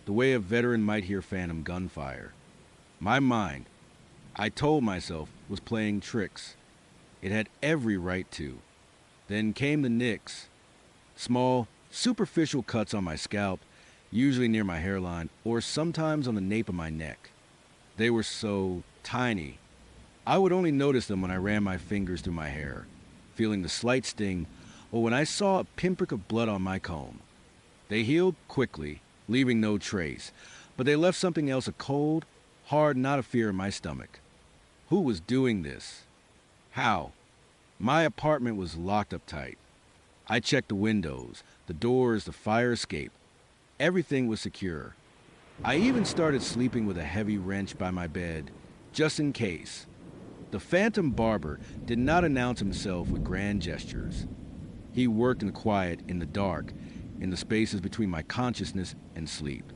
the way a veteran might hear phantom gunfire. My mind, I told myself, was playing tricks. It had every right to. Then came the Knicks. Small, superficial cuts on my scalp, usually near my hairline or sometimes on the nape of my neck. They were so tiny. I would only notice them when I ran my fingers through my hair, feeling the slight sting, or when I saw a pinprick of blood on my comb. They healed quickly, leaving no trace, but they left something else, a cold, hard knot of fear in my stomach. Who was doing this? How? My apartment was locked up tight. I checked the windows, the doors, the fire escape. Everything was secure. I even started sleeping with a heavy wrench by my bed, just in case. The phantom barber did not announce himself with grand gestures. He worked in the quiet, in the dark, in the spaces between my consciousness and sleep.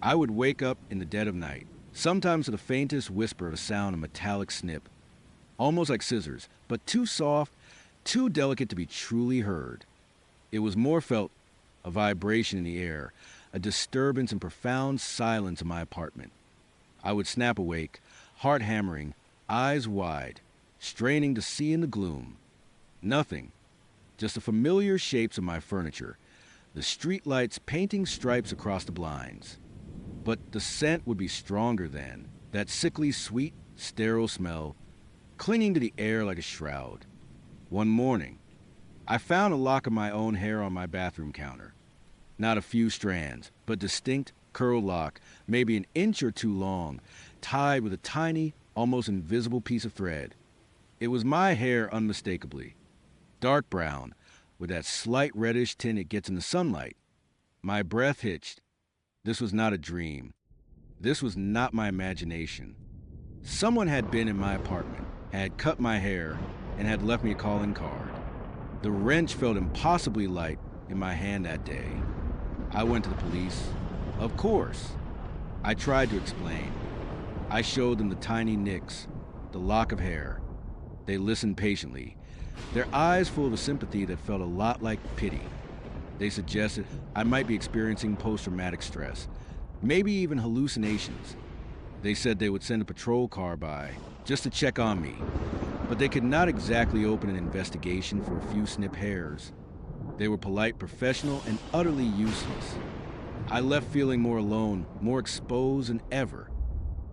I would wake up in the dead of night, sometimes to the faintest whisper of a sound, a metallic snip, almost like scissors, but too soft, too delicate to be truly heard. It was more felt a vibration in the air, a disturbance and profound silence in my apartment. I would snap awake, heart hammering, eyes wide, straining to see in the gloom. Nothing, just the familiar shapes of my furniture, the street lights painting stripes across the blinds. But the scent would be stronger then, that sickly, sweet, sterile smell, clinging to the air like a shroud. One morning, I found a lock of my own hair on my bathroom counter. Not a few strands, but distinct curled lock, maybe an inch or two long, tied with a tiny, almost invisible piece of thread. It was my hair unmistakably. Dark brown, with that slight reddish tint it gets in the sunlight. My breath hitched. This was not a dream. This was not my imagination. Someone had been in my apartment, had cut my hair, and had left me a calling card. The wrench felt impossibly light in my hand that day. I went to the police. Of course. I tried to explain. I showed them the tiny nicks, the lock of hair. They listened patiently, their eyes full of a sympathy that felt a lot like pity. They suggested I might be experiencing post-traumatic stress, maybe even hallucinations. They said they would send a patrol car by, just to check on me, but they could not exactly open an investigation for a few snip hairs. They were polite, professional, and utterly useless. I left feeling more alone, more exposed than ever.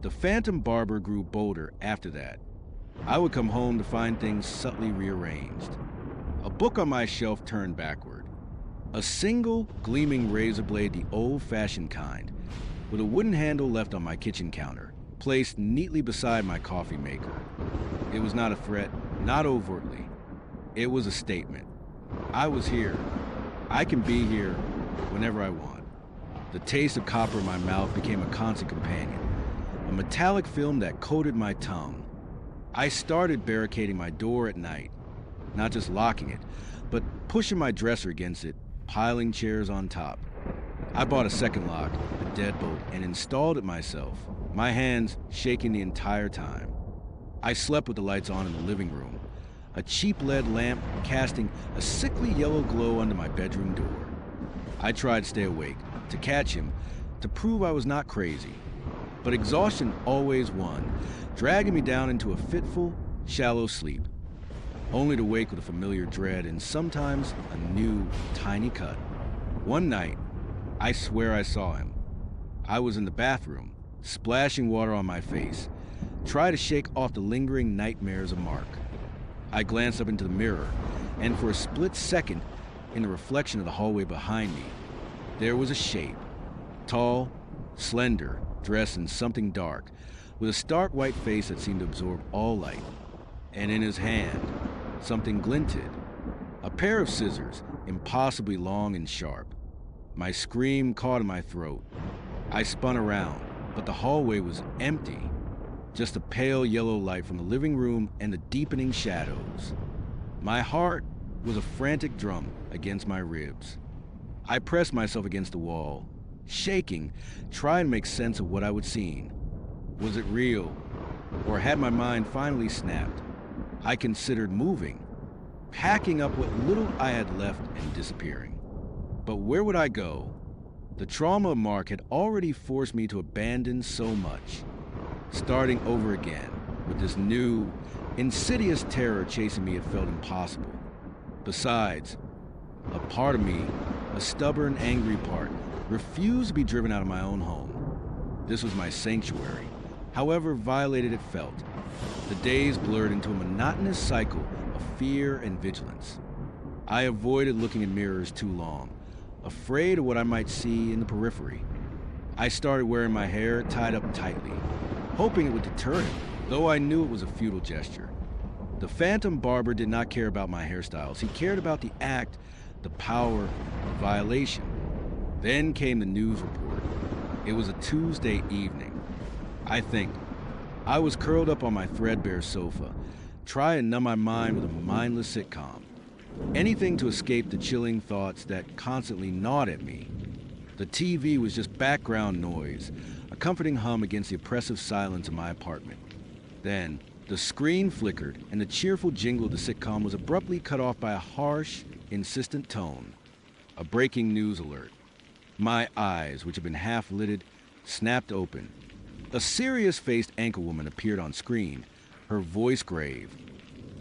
The phantom barber grew bolder after that. I would come home to find things subtly rearranged. A book on my shelf turned backward. A single, gleaming razor blade, the old-fashioned kind, with a wooden handle left on my kitchen counter, placed neatly beside my coffee maker. It was not a threat, not overtly. It was a statement. I was here. I can be here whenever I want. The taste of copper in my mouth became a constant companion, a metallic film that coated my tongue. I started barricading my door at night, not just locking it, but pushing my dresser against it, piling chairs on top. I bought a second lock, a deadbolt, and installed it myself, my hands shaking the entire time. I slept with the lights on in the living room, a cheap lead lamp casting a sickly yellow glow under my bedroom door. I tried to stay awake, to catch him, to prove I was not crazy. But exhaustion always won, dragging me down into a fitful, shallow sleep, only to wake with a familiar dread and sometimes a new, tiny cut. One night, I swear I saw him. I was in the bathroom, splashing water on my face, trying to shake off the lingering nightmares of Mark. I glanced up into the mirror, and for a split second, in the reflection of the hallway behind me, there was a shape. Tall, slender, dressed in something dark, with a stark white face that seemed to absorb all light. And in his hand, something glinted. A pair of scissors, impossibly long and sharp. My scream caught in my throat. I spun around, but the hallway was empty. Just a pale yellow light from the living room and the deepening shadows. My heart was a frantic drum against my ribs. I pressed myself against the wall, shaking, trying to make sense of what I was seeing. Was it real? Or had my mind finally snapped? I considered moving, packing up what little I had left and disappearing. But where would I go? The trauma of Mark had already forced me to abandon so much. Starting over again, with this new, insidious terror chasing me, it felt impossible. Besides, A part of me, a stubborn, angry part, refused to be driven out of my own home. This was my sanctuary, however violated it felt. The days blurred into a monotonous cycle of fear and vigilance. I avoided looking in mirrors too long, afraid of what I might see in the periphery. I started wearing my hair tied up tightly, hoping it would deter him, though I knew it was a futile gesture. The phantom barber did not care about my hairstyles. He cared about the act, the power, the violation. Then came the news report. It was a Tuesday evening. I was curled up on my threadbare sofa, trying to numb my mind with a mindless sitcom. Anything to escape the chilling thoughts that constantly gnawed at me. The TV was just background noise, a comforting hum against the oppressive silence of my apartment. Then, the screen flickered, and the cheerful jingle of the sitcom was abruptly cut off by a harsh, insistent tone. A breaking news alert. My eyes, which had been half-lidded, snapped open. A serious-faced anchorwoman appeared on screen, her voice grave.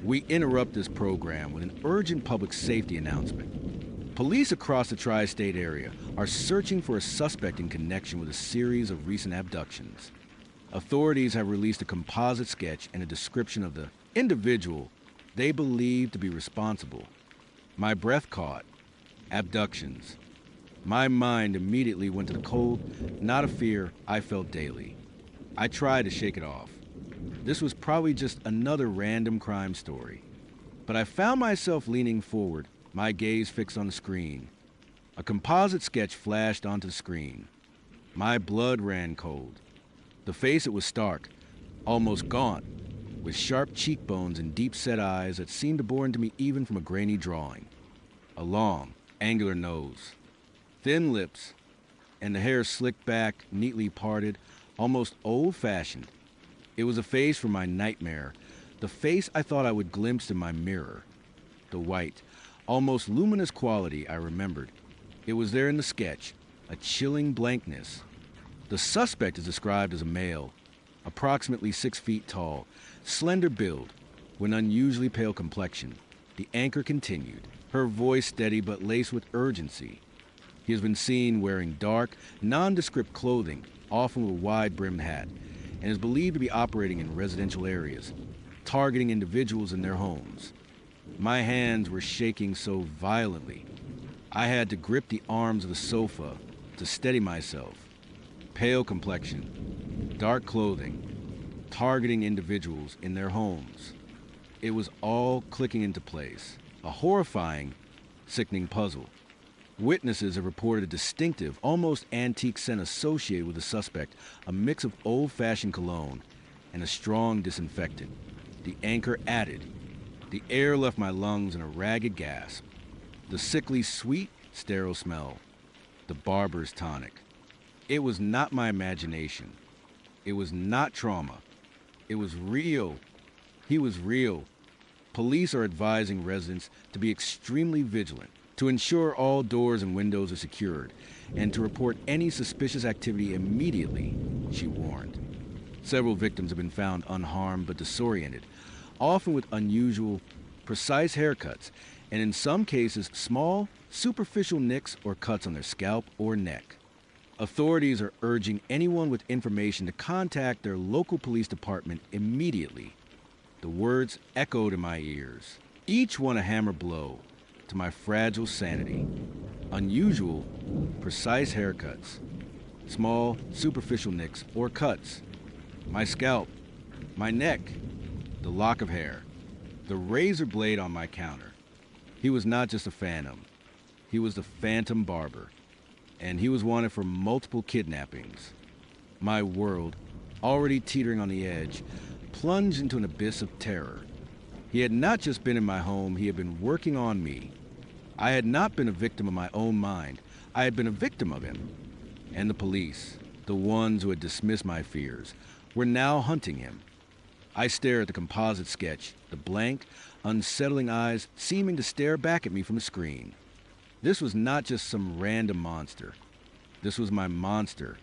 We interrupt this program with an urgent public safety announcement. Police across the tri-state area are searching for a suspect in connection with a series of recent abductions. Authorities have released a composite sketch and a description of the individual they believe to be responsible. My breath caught. Abductions. My mind immediately went to the cold, not a fear I felt daily. I tried to shake it off. This was probably just another random crime story. But I found myself leaning forward, my gaze fixed on the screen. A composite sketch flashed onto the screen. My blood ran cold. The face, it was stark, almost gaunt, with sharp cheekbones and deep-set eyes that seemed to bore into me even from a grainy drawing. A long, angular nose, thin lips, and the hair slicked back, neatly parted, almost old-fashioned. It was a face from my nightmare, the face I thought I would glimpse in my mirror. The white, almost luminous quality I remembered. It was there in the sketch, a chilling blankness. The suspect is described as a male, approximately 6 feet tall, slender build, with an unusually pale complexion. The anchor continued, her voice steady but laced with urgency. He has been seen wearing dark, nondescript clothing, often with a wide-brimmed hat, and is believed to be operating in residential areas, targeting individuals in their homes. My hands were shaking so violently, I had to grip the arms of the sofa to steady myself. Pale complexion, dark clothing, targeting individuals in their homes. It was all clicking into place, a horrifying, sickening puzzle. Witnesses have reported a distinctive, almost antique scent associated with the suspect, a mix of old-fashioned cologne and a strong disinfectant. The anchor added. The air left my lungs in a ragged gasp. The sickly, sweet, sterile smell. The barber's tonic. It was not my imagination. It was not trauma. It was real. He was real. Police are advising residents to be extremely vigilant, to ensure all doors and windows are secured, and to report any suspicious activity immediately, she warned. Several victims have been found unharmed but disoriented, often with unusual, precise haircuts, and in some cases, small, superficial nicks or cuts on their scalp or neck. Authorities are urging anyone with information to contact their local police department immediately. The words echoed in my ears, each one a hammer blow to my fragile sanity. Unusual, precise haircuts, small, superficial nicks or cuts, my scalp, my neck, the lock of hair, the razor blade on my counter. He was not just a phantom. He was the phantom barber, and he was wanted for multiple kidnappings. My world, already teetering on the edge, plunged into an abyss of terror. He had not just been in my home, he had been working on me. I had not been a victim of my own mind. I had been a victim of him. And the police, the ones who had dismissed my fears, were now hunting him. I stared at the composite sketch, the blank, unsettling eyes seeming to stare back at me from the screen. This was not just some random monster. This was my monster,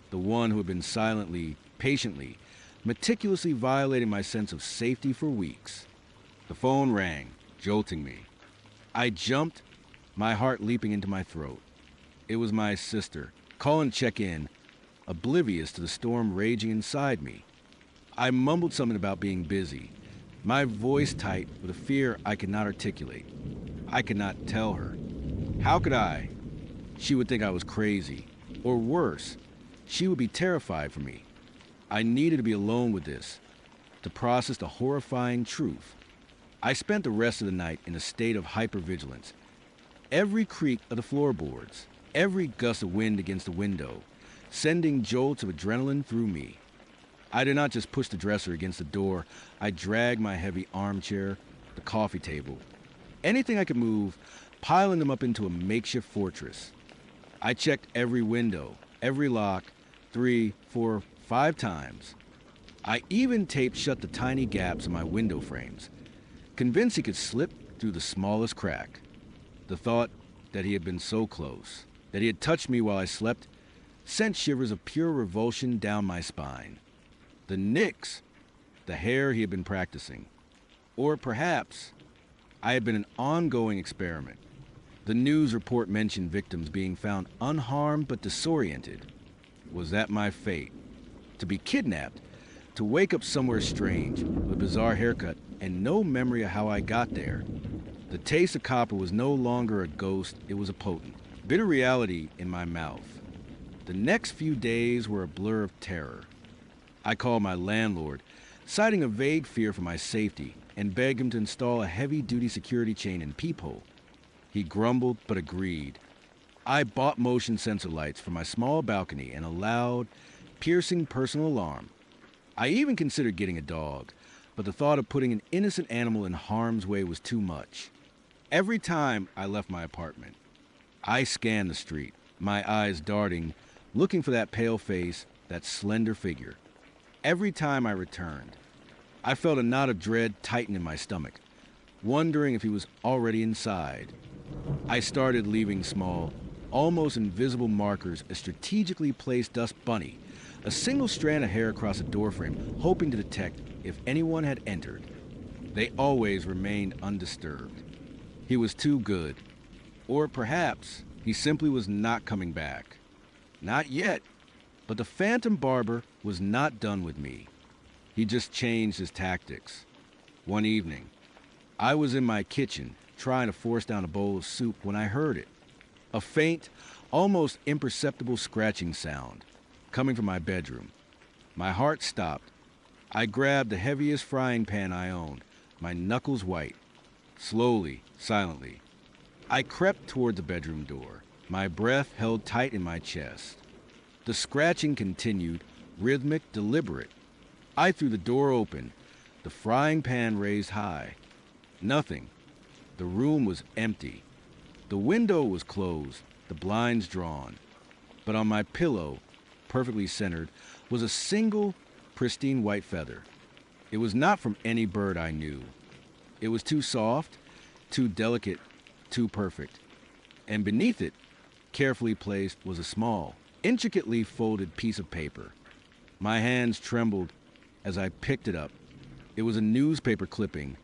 the one who had been silently, patiently, meticulously violating my sense of safety for weeks. The phone rang, jolting me. I jumped, my heart leaping into my throat. It was my sister, calling to check in, oblivious to the storm raging inside me. I mumbled something about being busy, my voice tight with a fear I could not articulate. I could not tell her. How could I? She would think I was crazy. Or worse, she would be terrified for me. I needed to be alone with this, to process the horrifying truth. I spent the rest of the night in a state of hypervigilance. Every creak of the floorboards, every gust of wind against the window, sending jolts of adrenaline through me. I did not just push the dresser against the door. I dragged my heavy armchair, the coffee table, anything I could move, piling them up into a makeshift fortress. I checked every window, every lock, 3, 4, 5 times. I even taped shut the tiny gaps in my window frames, convinced he could slip through the smallest crack. The thought that he had been so close, that he had touched me while I slept, sent shivers of pure revulsion down my spine. The nicks, the hair he had been practicing. Or perhaps I had been an ongoing experiment. The news report mentioned victims being found unharmed but disoriented. Was that my fate? To be kidnapped, to wake up somewhere strange, with a bizarre haircut, and no memory of how I got there. The taste of copper was no longer a ghost, it was a potent, bitter reality in my mouth. The next few days were a blur of terror. I called my landlord, citing a vague fear for my safety, and begged him to install a heavy-duty security chain and peephole. He grumbled but agreed. I bought motion sensor lights for my small balcony and a loud, piercing personal alarm. I even considered getting a dog, but the thought of putting an innocent animal in harm's way was too much. Every time I left my apartment, I scanned the street, my eyes darting, looking for that pale face, that slender figure. Every time I returned, I felt a knot of dread tighten in my stomach, wondering if he was already inside. I started leaving small, almost invisible markers, a strategically placed dust bunny, a single strand of hair across a doorframe, hoping to detect if anyone had entered. They always remained undisturbed. He was too good. Or perhaps he simply was not coming back. Not yet. But the phantom barber was not done with me. He just changed his tactics. One evening, I was in my kitchen trying to force down a bowl of soup when I heard it. A faint, almost imperceptible scratching sound coming from my bedroom. My heart stopped. I grabbed the heaviest frying pan I owned, my knuckles white. Slowly, silently, I crept toward the bedroom door, my breath held tight in my chest. The scratching continued, rhythmic, deliberate. I threw the door open, the frying pan raised high. Nothing. The room was empty. The window was closed, the blinds drawn. But on my pillow, perfectly centered, was a single, pristine white feather. It was not from any bird I knew. It was too soft, too delicate, too perfect. And beneath it, carefully placed, was a small, intricately folded piece of paper. My hands trembled as I picked it up. It was a newspaper clipping,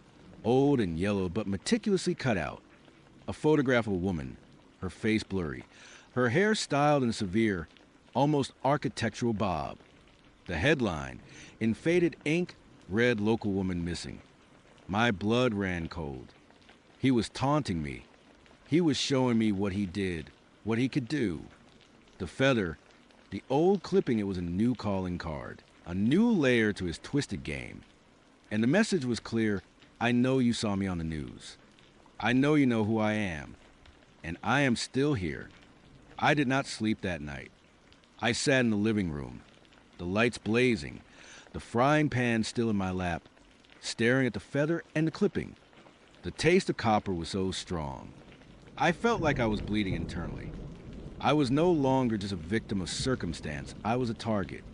old and yellow but meticulously cut out. A photograph of a woman, her face blurry, her hair styled in a severe, almost architectural bob. The headline, in faded ink, read "Local Woman Missing." My blood ran cold. He was taunting me. He was showing me what he did, what he could do. The feather, the old clipping, it was a new calling card, a new layer to his twisted game. And the message was clear: I know you saw me on the news. I know you know who I am. And I am still here. I did not sleep that night. I sat in the living room, the lights blazing, the frying pan still in my lap, staring at the feather and the clipping. The taste of copper was so strong. I felt like I was bleeding internally. I was no longer just a victim of circumstance. I was a target.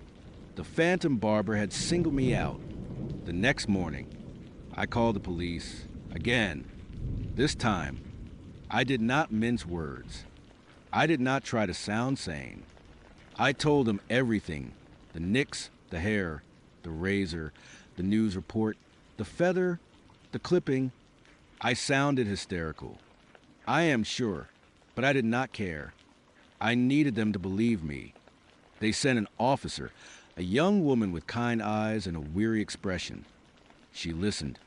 The phantom barber had singled me out. The next morning, I called the police again. This time, I did not mince words. I did not try to sound sane. I told them everything: the nicks, the hair, the razor, the news report, the feather, the clipping. I sounded hysterical. I am sure, but I did not care. I needed them to believe me. They sent an officer, a young woman with kind eyes and a weary expression. She listened,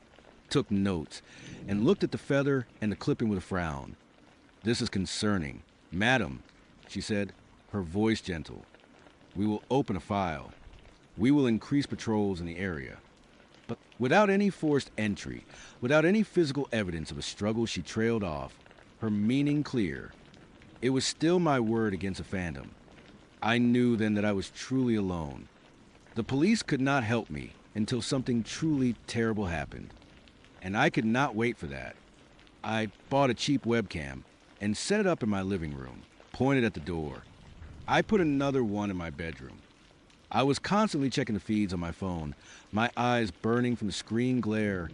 took notes, and looked at the feather and the clipping with a frown. "This is concerning. Madam," she said, her voice gentle. "We will open a file. We will increase patrols in the area." But without any forced entry, without any physical evidence of a struggle, she trailed off, her meaning clear. It was still my word against a phantom. I knew then that I was truly alone. The police could not help me until something truly terrible happened. And I could not wait for that. I bought a cheap webcam and set it up in my living room, pointed at the door. I put another one in my bedroom. I was constantly checking the feeds on my phone, my eyes burning from the screen glare.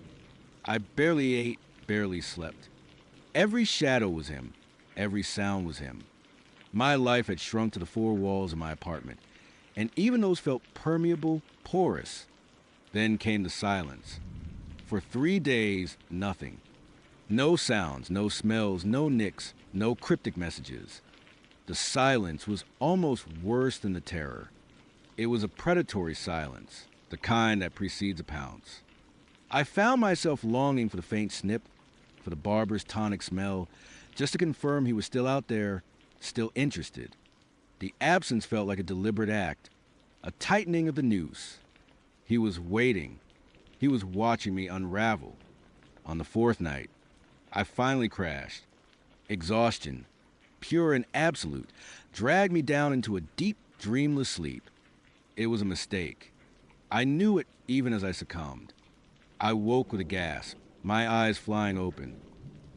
I barely ate, barely slept. Every shadow was him. Every sound was him. My life had shrunk to the four walls of my apartment, and even those felt permeable, porous. Then came the silence. For 3 days, nothing. No sounds, no smells, no nicks, no cryptic messages. The silence was almost worse than the terror. It was a predatory silence, the kind that precedes a pounce. I found myself longing for the faint snip, for the barber's tonic smell, just to confirm he was still out there, still interested. The absence felt like a deliberate act, a tightening of the noose. He was waiting. He was watching me unravel. On the 4th night, I finally crashed. Exhaustion, pure and absolute, dragged me down into a deep, dreamless sleep. It was a mistake. I knew it even as I succumbed. I woke with a gasp, my eyes flying open.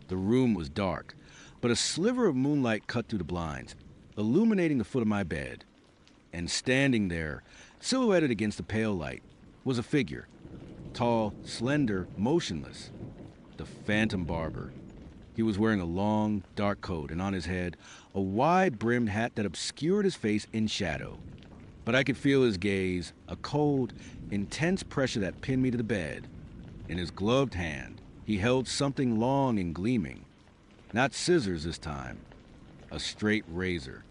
The room was dark, but a sliver of moonlight cut through the blinds, illuminating the foot of my bed. And standing there, silhouetted against the pale light, was a figure. Tall, slender, motionless. The Phantom Barber. He was wearing a long, dark coat, and on his head, a wide-brimmed hat that obscured his face in shadow. But I could feel his gaze, a cold, intense pressure that pinned me to the bed. In his gloved hand, he held something long and gleaming. Not scissors this time. A straight razor.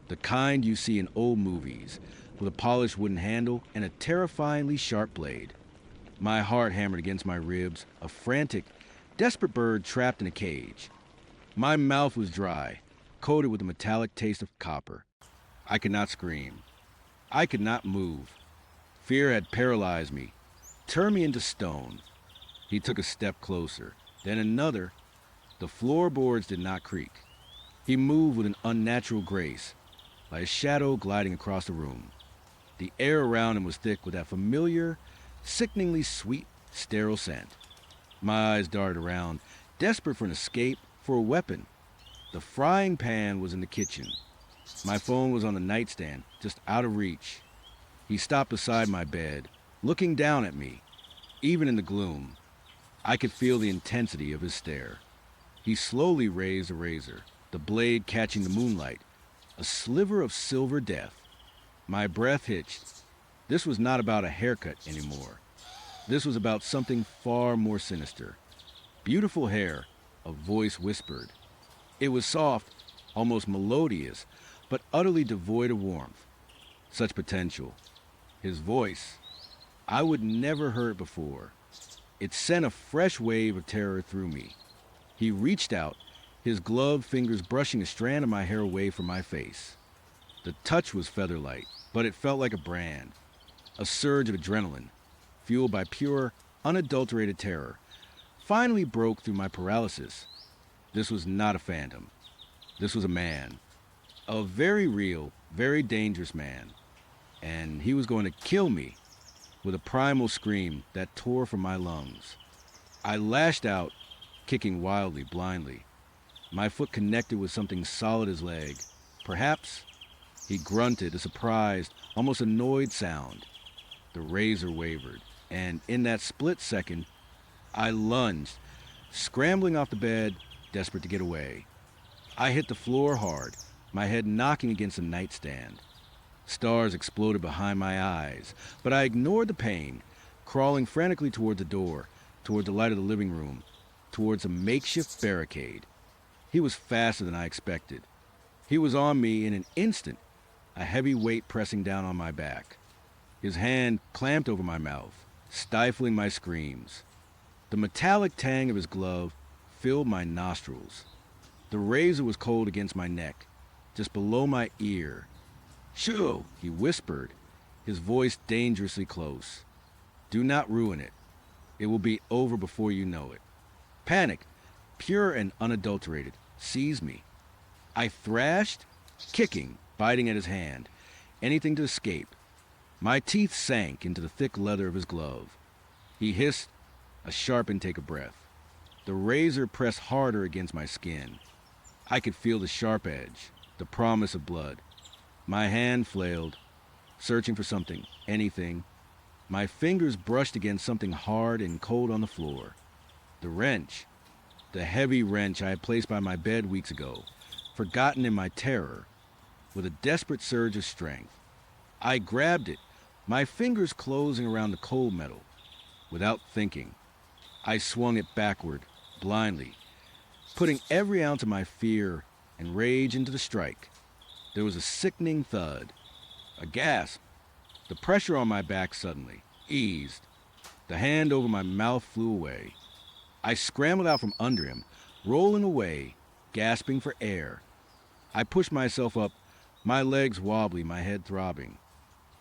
The kind you see in old movies, with a polished wooden handle and a terrifyingly sharp blade. My heart hammered against my ribs, a frantic, desperate bird trapped in a cage. My mouth was dry, coated with a metallic taste of copper. I could not scream. I could not move. Fear had paralyzed me, turned me into stone. He took a step closer, then another. The floorboards did not creak. He moved with an unnatural grace, like a shadow gliding across the room. The air around him was thick with that familiar, sickeningly sweet, sterile scent. My eyes darted around, desperate for an escape, for a weapon. The frying pan was in the kitchen. My phone was on the nightstand, just out of reach. He stopped beside my bed, looking down at me. Even in the gloom, I could feel the intensity of his stare. He slowly raised the razor, the blade catching the moonlight, a sliver of silver death. My breath hitched. This was not about a haircut anymore. This was about something far more sinister. Beautiful hair, a voice whispered. It was soft, almost melodious, but utterly devoid of warmth. Such potential. His voice, I would never heard it before. It sent a fresh wave of terror through me. He reached out, his gloved fingers brushing a strand of my hair away from my face. The touch was feather-light, but it felt like a brand. A surge of adrenaline, fueled by pure, unadulterated terror, finally broke through my paralysis. This was not a phantom. This was a man. A very real, very dangerous man. And he was going to kill me with a primal scream that tore from my lungs. I lashed out, kicking wildly, blindly. My foot connected with something solid as leg. Perhaps. He grunted, a surprised, almost annoyed sound. The razor wavered, and in that split second, I lunged, scrambling off the bed, desperate to get away. I hit the floor hard, my head knocking against the nightstand. Stars exploded behind my eyes, but I ignored the pain, crawling frantically toward the door, toward the light of the living room, towards a makeshift barricade. He was faster than I expected. He was on me in an instant, a heavy weight pressing down on my back. His hand clamped over my mouth, stifling my screams. The metallic tang of his glove filled my nostrils. The razor was cold against my neck, just below my ear. "Shoo," he whispered, his voice dangerously close. "Do not ruin it. It will be over before you know it." Panic, pure and unadulterated, seized me. I thrashed, kicking, biting at his hand, anything to escape. My teeth sank into the thick leather of his glove. He hissed, a sharp intake of breath. The razor pressed harder against my skin. I could feel the sharp edge, the promise of blood. My hand flailed, searching for something, anything. My fingers brushed against something hard and cold on the floor. The wrench, the heavy wrench I had placed by my bed weeks ago, forgotten in my terror. With a desperate surge of strength, I grabbed it, my fingers closing around the cold metal. Without thinking, I swung it backward, blindly, putting every ounce of my fear and rage into the strike. There was a sickening thud, a gasp. The pressure on my back suddenly eased. The hand over my mouth flew away. I scrambled out from under him, rolling away, gasping for air. I pushed myself up, my legs wobbly, my head throbbing.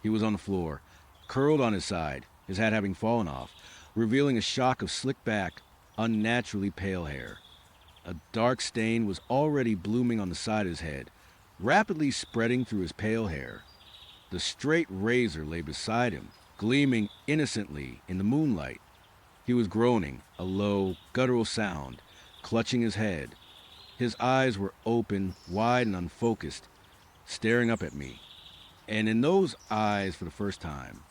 He was on the floor, curled on his side, his hat having fallen off, revealing a shock of slick back, unnaturally pale hair. A dark stain was already blooming on the side of his head, rapidly spreading through his pale hair. The straight razor lay beside him, gleaming innocently in the moonlight. He was groaning, a low, guttural sound, clutching his head. His eyes were open, wide and unfocused, staring up at me. And in those eyes, for the first time,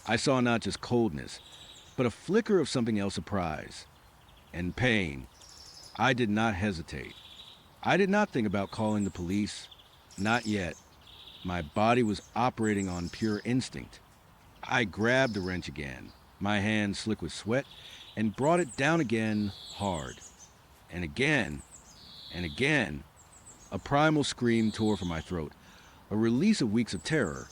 I saw not just coldness, but a flicker of something else, surprise and pain. I did not hesitate. I did not think about calling the police. Not yet. My body was operating on pure instinct. I grabbed the wrench again, my hand slick with sweat, and brought it down again hard. And again, and again. A primal scream tore from my throat, a release of weeks of terror,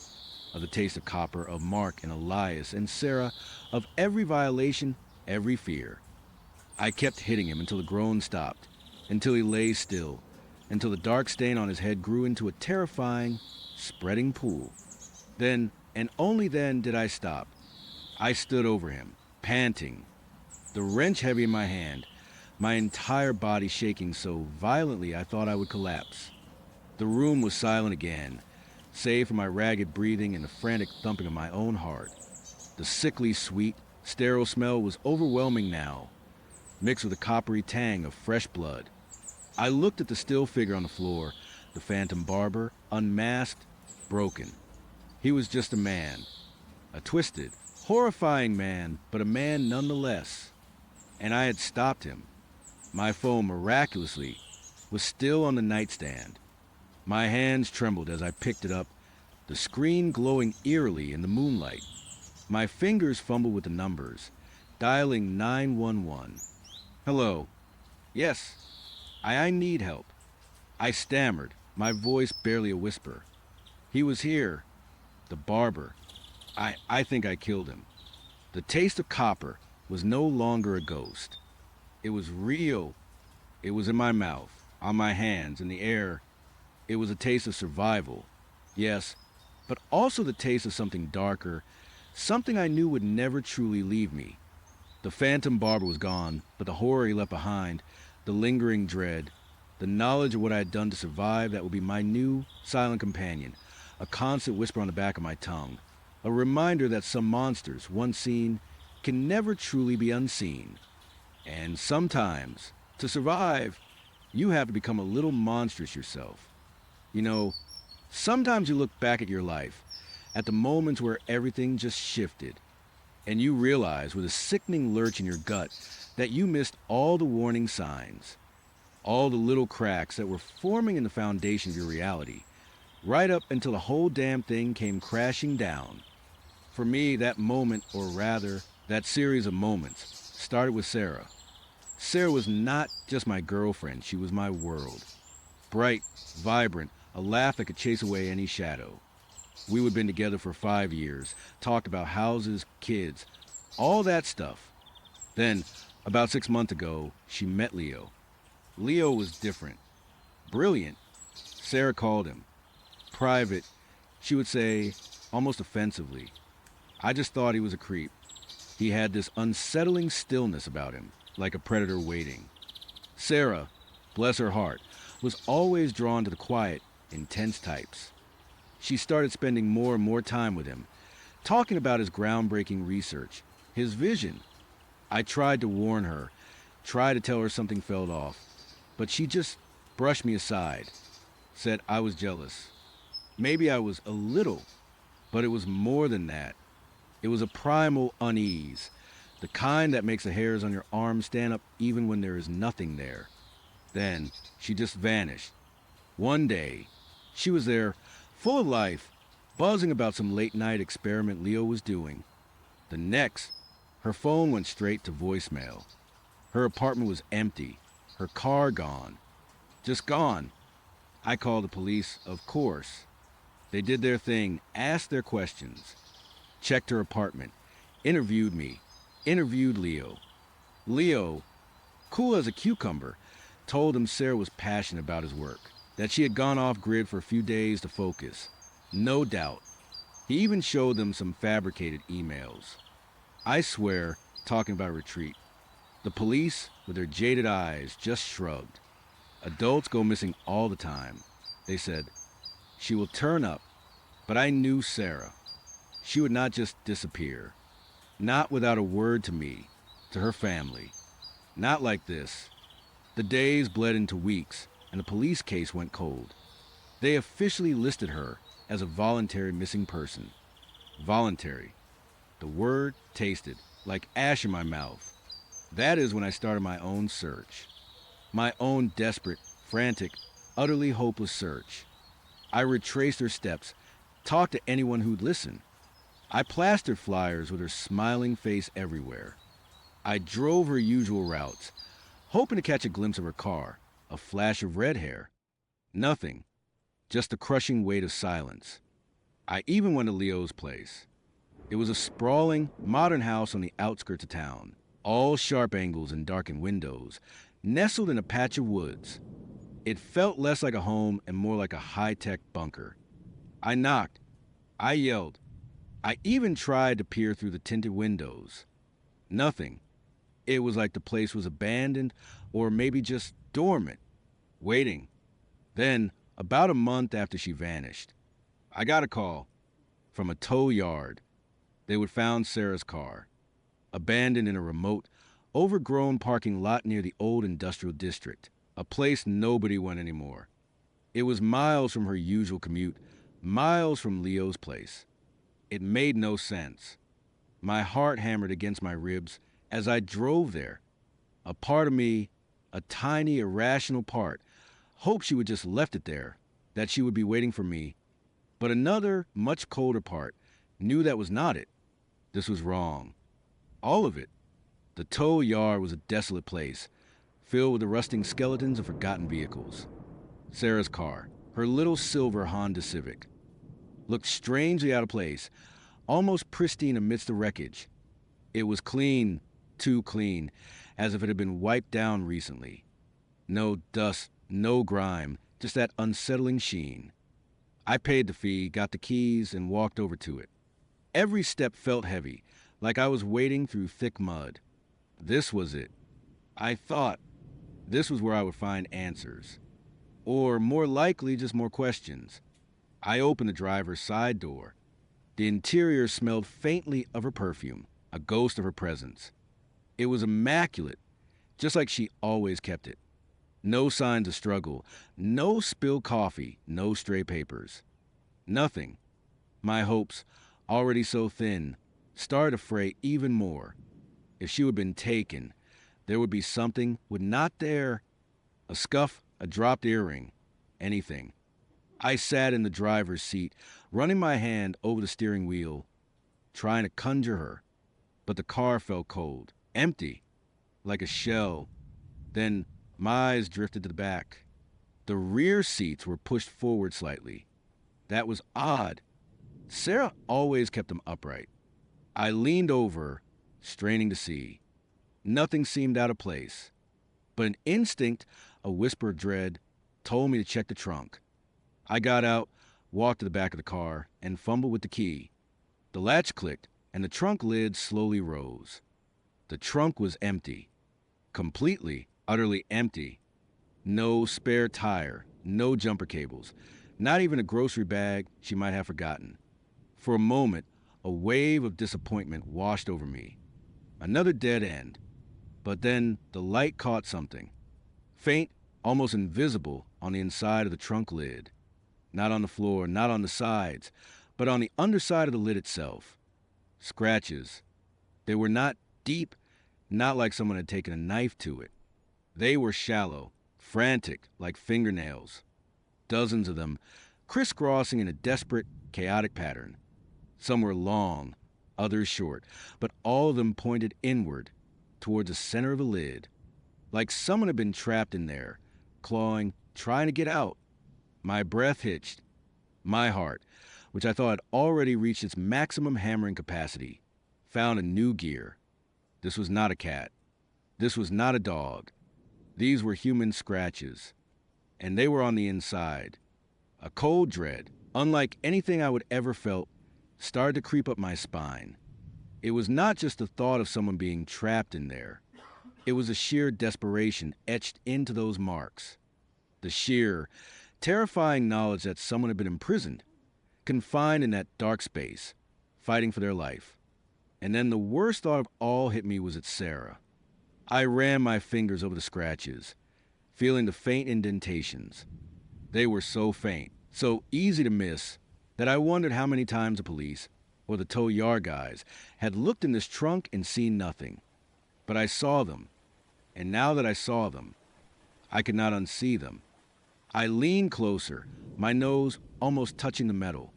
of the taste of copper, of Mark and Elias and Sarah, of every violation, every fear. I kept hitting him until the groan stopped, until he lay still, until the dark stain on his head grew into a terrifying, spreading pool. Then, and only then, did I stop. I stood over him, panting, the wrench heavy in my hand, my entire body shaking so violently I thought I would collapse. The room was silent again, save for my ragged breathing and the frantic thumping of my own heart. The sickly sweet, sterile smell was overwhelming now, mixed with a coppery tang of fresh blood. I looked at the still figure on the floor, the phantom barber, unmasked, broken. He was just a man, a twisted, horrifying man, but a man nonetheless. And I had stopped him. My phone, miraculously, was still on the nightstand. My hands trembled as I picked it up, the screen glowing eerily in the moonlight. My fingers fumbled with the numbers, dialing 911. "Hello. Yes. I need help." I stammered, my voice barely a whisper. "He was here. The barber. I think I killed him." The taste of copper was no longer a ghost. It was real. It was in my mouth, on my hands, in the air. It was a taste of survival, yes, but also the taste of something darker, something I knew would never truly leave me. The phantom barber was gone, but the horror he left behind, the lingering dread, the knowledge of what I had done to survive that would be my new silent companion, a constant whisper on the back of my tongue, a reminder that some monsters, once seen, can never truly be unseen. And sometimes, to survive, you have to become a little monstrous yourself. You know, sometimes you look back at your life, at the moments where everything just shifted, and you realize with a sickening lurch in your gut that you missed all the warning signs, all the little cracks that were forming in the foundation of your reality, right up until the whole damn thing came crashing down. For me, that moment, or rather, that series of moments, started with Sarah. Sarah was not just my girlfriend, she was my world. Bright, vibrant, a laugh that could chase away any shadow. We would have been together for 5 years, talked about houses, kids, all that stuff. Then, about 6 months ago, she met Leo. Leo was different. Brilliant. Sarah called him. Private, she would say, almost offensively. I just thought he was a creep. He had this unsettling stillness about him, like a predator waiting. Sarah, bless her heart, was always drawn to the quiet, intense types. She started spending more and more time with him, talking about his groundbreaking research, his vision. I tried to warn her, tried to tell her something felt off, but she just brushed me aside, said I was jealous. Maybe I was a little, but it was more than that. It was a primal unease, the kind that makes the hairs on your arm stand up even when there is nothing there. Then she just vanished. One day, she was there, full of life, buzzing about some late-night experiment Leo was doing. The next, her phone went straight to voicemail. Her apartment was empty, her car gone. Just gone. I called the police, of course. They did their thing, asked their questions, checked her apartment, interviewed me, interviewed Leo. Leo, cool as a cucumber, told him Sarah was passionate about his work, that she had gone off-grid for a few days to focus. No doubt. He even showed them some fabricated emails. I swear, talking about retreat. The police, with their jaded eyes, just shrugged. Adults go missing all the time. They said, she will turn up. But I knew Sarah. She would not just disappear. Not without a word to me, to her family. Not like this. The days bled into weeks, and the police case went cold. They officially listed her as a voluntary missing person. Voluntary. The word tasted like ash in my mouth. That is when I started my own search. My own desperate, frantic, utterly hopeless search. I retraced her steps, talked to anyone who'd listen. I plastered flyers with her smiling face everywhere. I drove her usual routes, hoping to catch a glimpse of her car, a flash of red hair. Nothing. Just the crushing weight of silence. I even went to Leo's place. It was a sprawling, modern house on the outskirts of town, all sharp angles and darkened windows, nestled in a patch of woods. It felt less like a home and more like a high-tech bunker. I knocked. I yelled. I even tried to peer through the tinted windows. Nothing. It was like the place was abandoned or maybe just dormant, waiting. Then, about a month after she vanished, I got a call from a tow yard. They would found Sarah's car, abandoned in a remote, overgrown parking lot near the old industrial district, a place nobody went anymore. It was miles from her usual commute, miles from Leo's place. It made no sense. My heart hammered against my ribs as I drove there. A part of me, a tiny, irrational part, hoped she would just left it there, that she would be waiting for me. But another, much colder part, knew that was not it. This was wrong. All of it. The tow yard was a desolate place, filled with the rusting skeletons of forgotten vehicles. Sarah's car, her little silver Honda Civic, looked strangely out of place, almost pristine amidst the wreckage. It was clean, too clean, as if it had been wiped down recently. No dust, no grime, just that unsettling sheen. I paid the fee, got the keys, and walked over to it. Every step felt heavy, like I was wading through thick mud. This was it. I thought this was where I would find answers. Or more likely, just more questions. I opened the driver's side door. The interior smelled faintly of her perfume, a ghost of her presence. It was immaculate, just like she always kept it. No signs of struggle, no spilled coffee, no stray papers. Nothing. My hopes, already so thin, started to fray even more. If she would have been taken, there would be something, would not there, a scuff, a dropped earring, anything. I sat in the driver's seat, running my hand over the steering wheel, trying to conjure her. But the car felt cold, empty, like a shell, Then my eyes drifted to the back. The rear seats were pushed forward slightly. That was odd. Sarah always kept them upright. I leaned over, straining to see. Nothing seemed out of place. But an instinct, a whisper of dread, told me to check the trunk. I got out, walked to the back of the car, and fumbled with the key. The latch clicked, and the trunk lid slowly rose. The trunk was empty. Completely, utterly empty. No spare tire, no jumper cables, not even a grocery bag she might have forgotten. For a moment, a wave of disappointment washed over me. Another dead end. But then the light caught something. Faint, almost invisible on the inside of the trunk lid. Not on the floor, not on the sides, but on the underside of the lid itself. Scratches. They were not deep, not like someone had taken a knife to it. They were shallow, frantic, like fingernails. Dozens of them, crisscrossing in a desperate, chaotic pattern. Some were long, others short, but all of them pointed inward, towards the center of the lid, like someone had been trapped in there, clawing, trying to get out. My breath hitched. My heart, which I thought had already reached its maximum hammering capacity, found a new gear. This was not a cat. This was not a dog. These were human scratches. And they were on the inside. A cold dread, unlike anything I would ever felt, started to creep up my spine. It was not just the thought of someone being trapped in there. It was a sheer desperation etched into those marks. The sheer, terrifying knowledge that someone had been imprisoned, confined in that dark space, fighting for their life. And then the worst thought of all hit me was at Sarah. I ran my fingers over the scratches, feeling the faint indentations. They were so faint, so easy to miss, that I wondered how many times the police, or the tow yard guys, had looked in this trunk and seen nothing. But I saw them, and now that I saw them, I could not unsee them. I leaned closer, my nose almost touching the metal.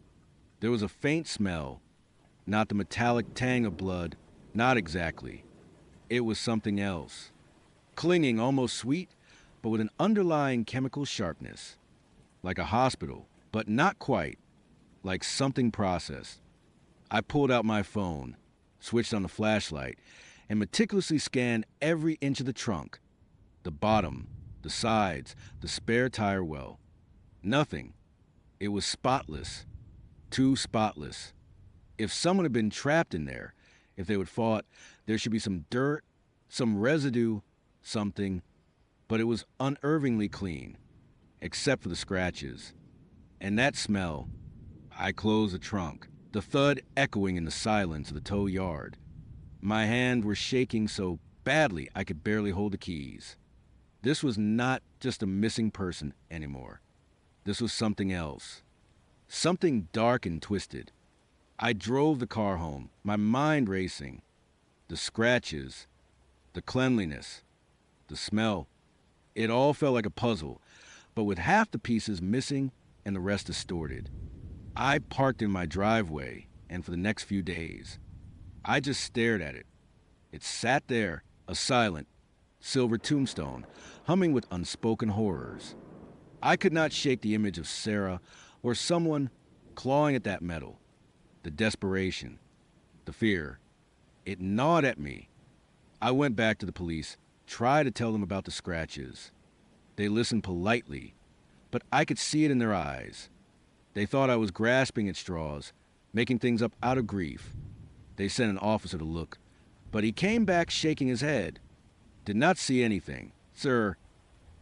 There was a faint smell, not the metallic tang of blood, not exactly. It was something else, clinging, almost sweet, but with an underlying chemical sharpness. Like a hospital, but not quite, like something processed. I pulled out my phone, switched on the flashlight, and meticulously scanned every inch of the trunk. The bottom, the sides, the spare tire well. Nothing. It was spotless. Too spotless. If someone had been trapped in there, if they would fought, there should be some dirt, some residue, something, but it was unervingly clean, except for the scratches. And that smell. I closed the trunk, the thud echoing in the silence of the tow yard. My hands were shaking so badly I could barely hold the keys. This was not just a missing person anymore. This was something else. Something dark and twisted. I drove the car home, my mind racing. The scratches, the cleanliness, the smell. It all felt like a puzzle, but with half the pieces missing and the rest distorted. I parked in my driveway, and for the next few days, I just stared at it. It sat there, a silent, silver tombstone, humming with unspoken horrors. I could not shake the image of Sarah or someone clawing at that metal. The desperation, the fear. It gnawed at me. I went back to the police, tried to tell them about the scratches. They listened politely, but I could see it in their eyes. They thought I was grasping at straws, making things up out of grief. They sent an officer to look, but he came back shaking his head. Did not see anything, sir.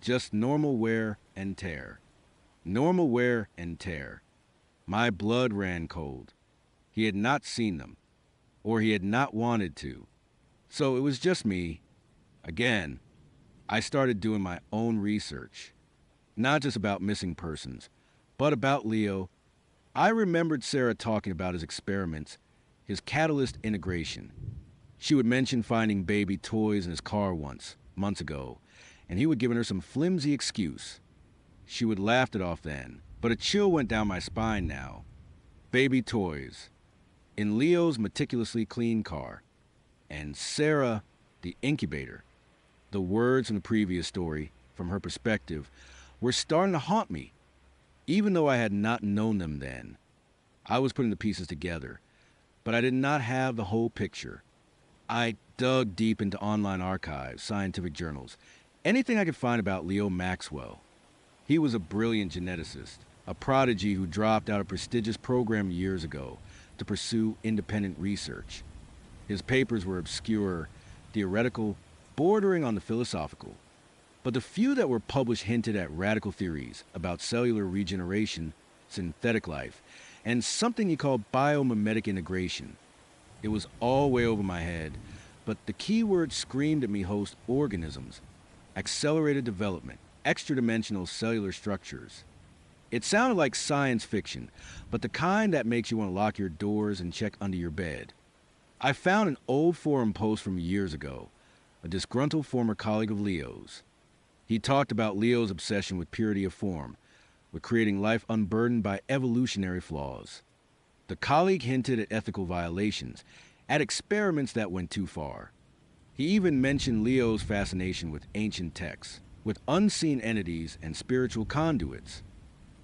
Just normal wear and tear. Normal wear and tear. My blood ran cold. He had not seen them, or he had not wanted to. So it was just me. Again, I started doing my own research. Not just about missing persons, but about Leo. I remembered Sarah talking about his experiments, his catalyst integration. She would mention finding baby toys in his car once, months ago, and he would give her some flimsy excuse. She would laugh it off then, but a chill went down my spine now. Baby toys. In Leo's meticulously clean car. And Sarah, the incubator. The words from the previous story, from her perspective, were starting to haunt me, even though I had not known them then. I was putting the pieces together, but I did not have the whole picture. I dug deep into online archives, scientific journals, anything I could find about Leo Maxwell. He was a brilliant geneticist, a prodigy who dropped out of a prestigious program years ago to pursue independent research. His papers were obscure, theoretical, bordering on the philosophical. But the few that were published hinted at radical theories about cellular regeneration, synthetic life, and something he called biomimetic integration. It was all way over my head, but the key word screamed at me host organisms, accelerated development, extra-dimensional cellular structures. It sounded like science fiction, but the kind that makes you want to lock your doors and check under your bed. I found an old forum post from years ago, a disgruntled former colleague of Leo's. He talked about Leo's obsession with purity of form, with creating life unburdened by evolutionary flaws. The colleague hinted at ethical violations, at experiments that went too far. He even mentioned Leo's fascination with ancient texts, with unseen entities and spiritual conduits.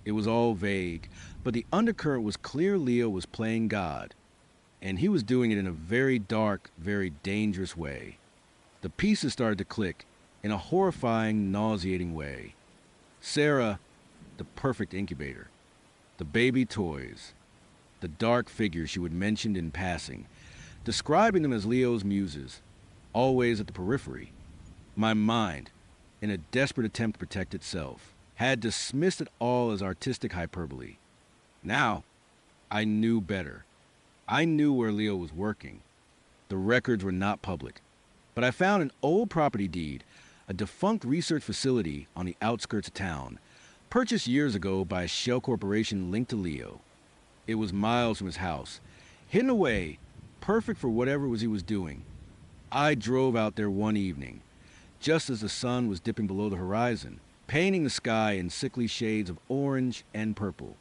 It was all vague, but the undercurrent was clear. Leo was playing God, and he was doing it in a very dark, very dangerous way. The pieces started to click in a horrifying, nauseating way. Sarah, the perfect incubator. The baby toys. The dark figures she would mention in passing, describing them as Leo's muses, always at the periphery. My mind, in a desperate attempt to protect itself, had dismissed it all as artistic hyperbole. Now, I knew better. I knew where Leo was working. The records were not public, but I found an old property deed, a defunct research facility on the outskirts of town, purchased years ago by a shell corporation linked to Leo. It was miles from his house, hidden away, perfect for whatever it was he was doing. I drove out there one evening, just as the sun was dipping below the horizon, painting the sky in sickly shades of orange and purple.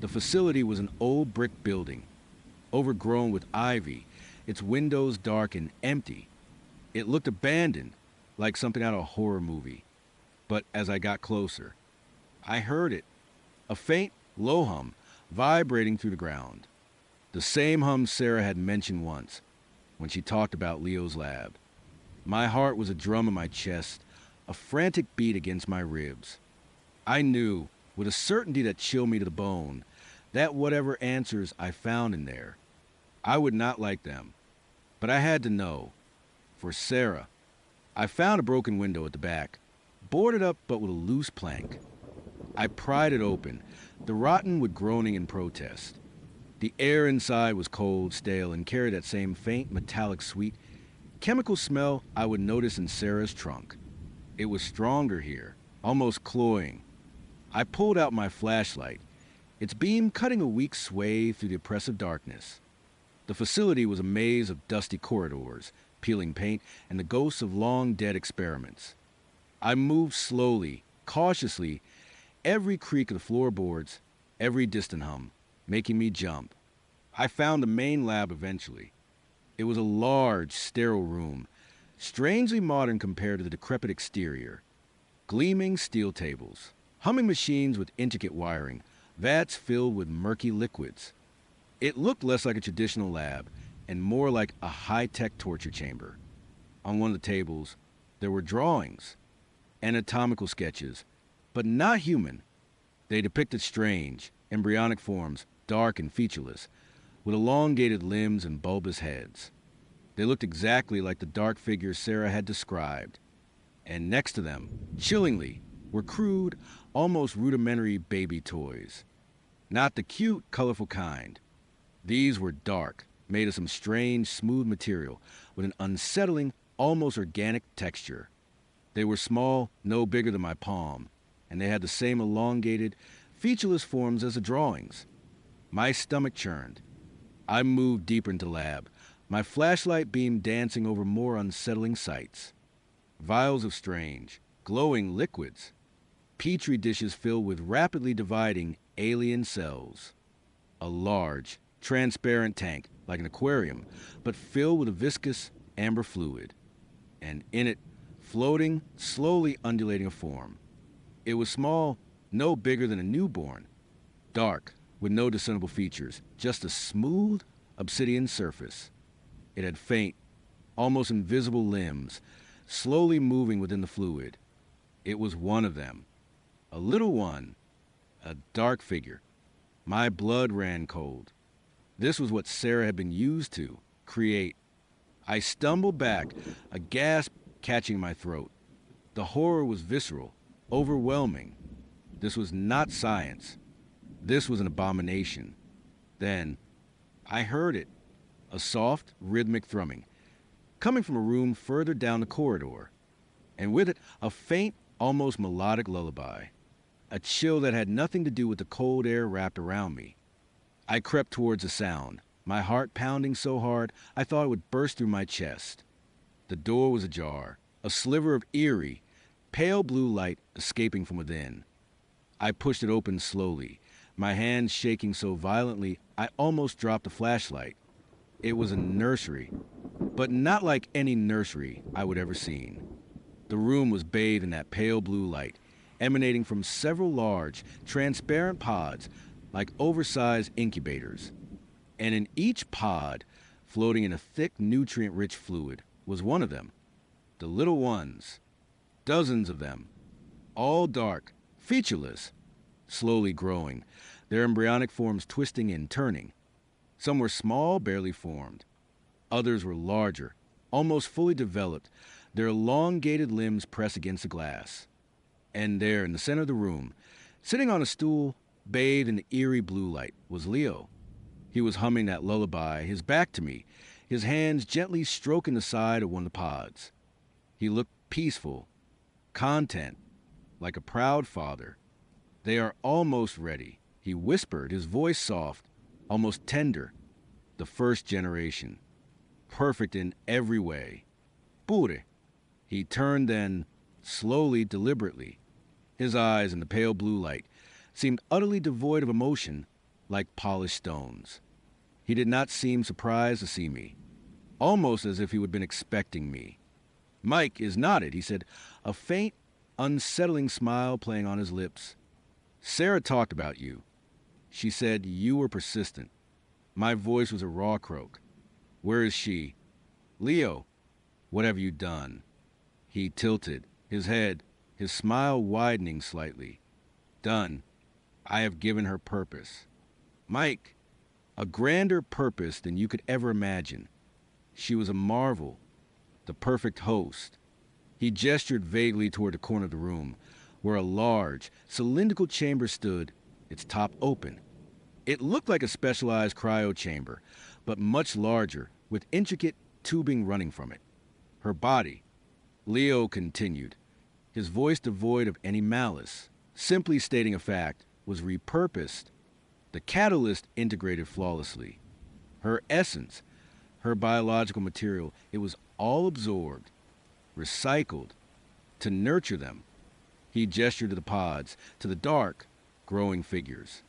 The facility was an old brick building, overgrown with ivy, its windows dark and empty. It looked abandoned, like something out of a horror movie. But as I got closer, I heard it, a faint, low hum, vibrating through the ground. The same hum Sarah had mentioned once, when she talked about Leo's lab. My heart was a drum in my chest, a frantic beat against my ribs. I knew, with a certainty that chilled me to the bone, that whatever answers I found in there, I would not like them. But I had to know. For Sarah, I found a broken window at the back, boarded up but with a loose plank. I pried it open, the rotten wood groaning in protest. The air inside was cold, stale, and carried that same faint, metallic, sweet, chemical smell I would notice in Sarah's trunk. It was stronger here, almost cloying. I pulled out my flashlight, its beam cutting a weak swathe through the oppressive darkness. The facility was a maze of dusty corridors, peeling paint, and the ghosts of long-dead experiments. I moved slowly, cautiously, every creak of the floorboards, every distant hum, making me jump. I found the main lab eventually. It was a large, sterile room, strangely modern compared to the decrepit exterior. Gleaming steel tables, humming machines with intricate wiring, vats filled with murky liquids. It looked less like a traditional lab and more like a high-tech torture chamber. On one of the tables, there were drawings, anatomical sketches, but not human. They depicted strange, embryonic forms, dark and featureless, with elongated limbs and bulbous heads. They looked exactly like the dark figures Sarah had described. And next to them, chillingly, were crude, almost rudimentary baby toys. Not the cute, colorful kind. These were dark, made of some strange, smooth material, with an unsettling, almost organic texture. They were small, no bigger than my palm, and they had the same elongated, featureless forms as the drawings. My stomach churned. I moved deeper into the lab, my flashlight beam dancing over more unsettling sights. Vials of strange, glowing liquids. Petri dishes filled with rapidly dividing alien cells. A large, transparent tank, like an aquarium, but filled with a viscous, amber fluid. And in it, floating, slowly undulating a form. It was small, no bigger than a newborn, dark, with no discernible features, just a smooth, obsidian surface. It had faint, almost invisible limbs, slowly moving within the fluid. It was one of them. A little one. A dark figure. My blood ran cold. This was what Sarah had been used to create. I stumbled back, a gasp catching my throat. The horror was visceral, overwhelming. This was not science. This was an abomination. Then, I heard it. A soft, rhythmic thrumming, coming from a room further down the corridor. And with it, a faint, almost melodic lullaby. A chill that had nothing to do with the cold air wrapped around me. I crept towards the sound, my heart pounding so hard I thought it would burst through my chest. The door was ajar, a sliver of eerie, pale blue light escaping from within. I pushed it open slowly, my hands shaking so violently I almost dropped the flashlight. It was a nursery, but not like any nursery I would ever seen. The room was bathed in that pale blue light, emanating from several large, transparent pods like oversized incubators. And in each pod, floating in a thick, nutrient-rich fluid, was one of them. The little ones. Dozens of them. All dark, featureless, slowly growing, their embryonic forms twisting and turning. Some were small, barely formed. Others were larger, almost fully developed, their elongated limbs pressed against the glass. And there, in the center of the room, sitting on a stool, bathed in the eerie blue light, was Leo. He was humming that lullaby, his back to me, his hands gently stroking the side of one of the pods. He looked peaceful, content, like a proud father. They are almost ready, he whispered, his voice soft, almost tender. The first generation. Perfect in every way. Pure. He turned then, slowly, deliberately. His eyes in the pale blue light seemed utterly devoid of emotion, like polished stones. He did not seem surprised to see me, almost as if he had been expecting me. Mike is nodded, he said, a faint, unsettling smile playing on his lips. Sarah talked about you. She said you were persistent. My voice was a raw croak. Where is she? Leo, what have you done? He tilted, his head, his smile widening slightly. Done. I have given her purpose. Mike, a grander purpose than you could ever imagine. She was a marvel, the perfect host. He gestured vaguely toward the corner of the room, where a large, cylindrical chamber stood, its top open. It looked like a specialized cryo chamber, but much larger, with intricate tubing running from it. Her body, Leo continued, his voice devoid of any malice, simply stating a fact, was repurposed. The catalyst integrated flawlessly. Her essence, her biological material, it was all absorbed, recycled, to nurture them. He gestured to the pods, to the dark, growing figures,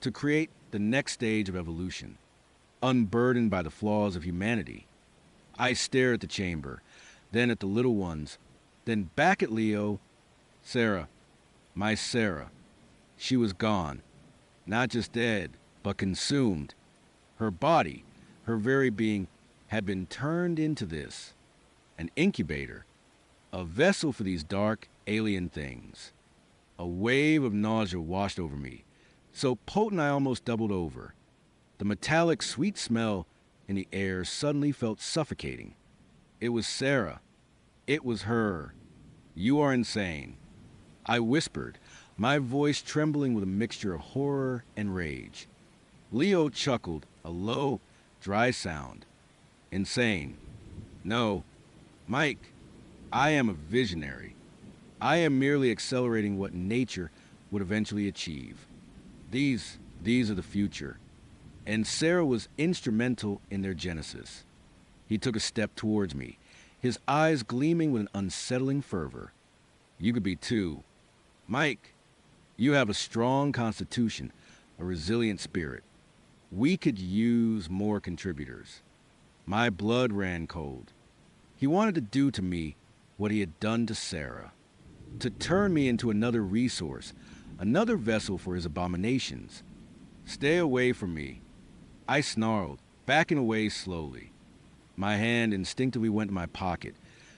to create the next stage of evolution, unburdened by the flaws of humanity. I stared at the chamber, then at the little ones, then back at Leo. Sarah, my Sarah. She was gone, not just dead, but consumed. Her body, her very being, had been turned into this, an incubator, a vessel for these dark, alien things. A wave of nausea washed over me, so potent I almost doubled over. The metallic, sweet smell in the air suddenly felt suffocating. It was Sarah. It was her. You are insane. I whispered, my voice trembling with a mixture of horror and rage. Leo chuckled, a low, dry sound. Insane. No. Mike, I am a visionary. I am merely accelerating what nature would eventually achieve. These are the future. And Sarah was instrumental in their genesis. He took a step towards me, his eyes gleaming with an unsettling fervor. You could be too. Mike, you have a strong constitution, a resilient spirit. We could use more contributors. My blood ran cold. He wanted to do to me what he had done to Sarah. To turn me into another resource, another vessel for his abominations. "Stay away from me," I snarled, backing away slowly. My hand instinctively went to my pocket,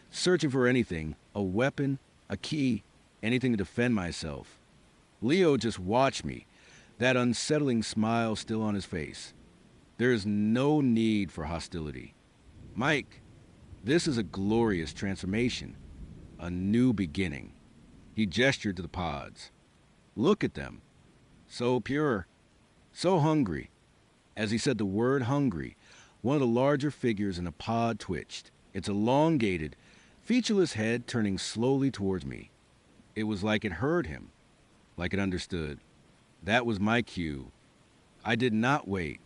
searching for anything, a weapon, a key, anything to defend myself. Leo just watched me, that unsettling smile still on his face. There is no need for hostility. "Mike, this is a glorious transformation, a new beginning." He gestured to the pods. "Look at them. So pure, so hungry." As he said the word hungry, one of the larger figures in the pod twitched, its elongated, featureless head turning slowly towards me. It was like it heard him, like it understood. That was my cue. I did not wait.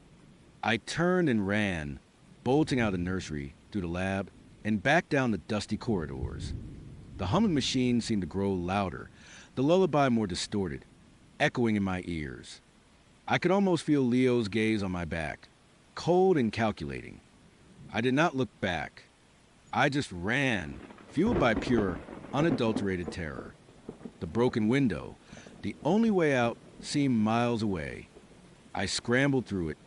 I turned and ran, bolting out of the nursery, through the lab, and back down the dusty corridors. The humming machine seemed to grow louder, the lullaby more distorted, echoing in my ears. I could almost feel Leo's gaze on my back, cold and calculating. I did not look back. I just ran, fueled by pure, unadulterated terror. The broken window, the only way out, seemed miles away. I scrambled through it,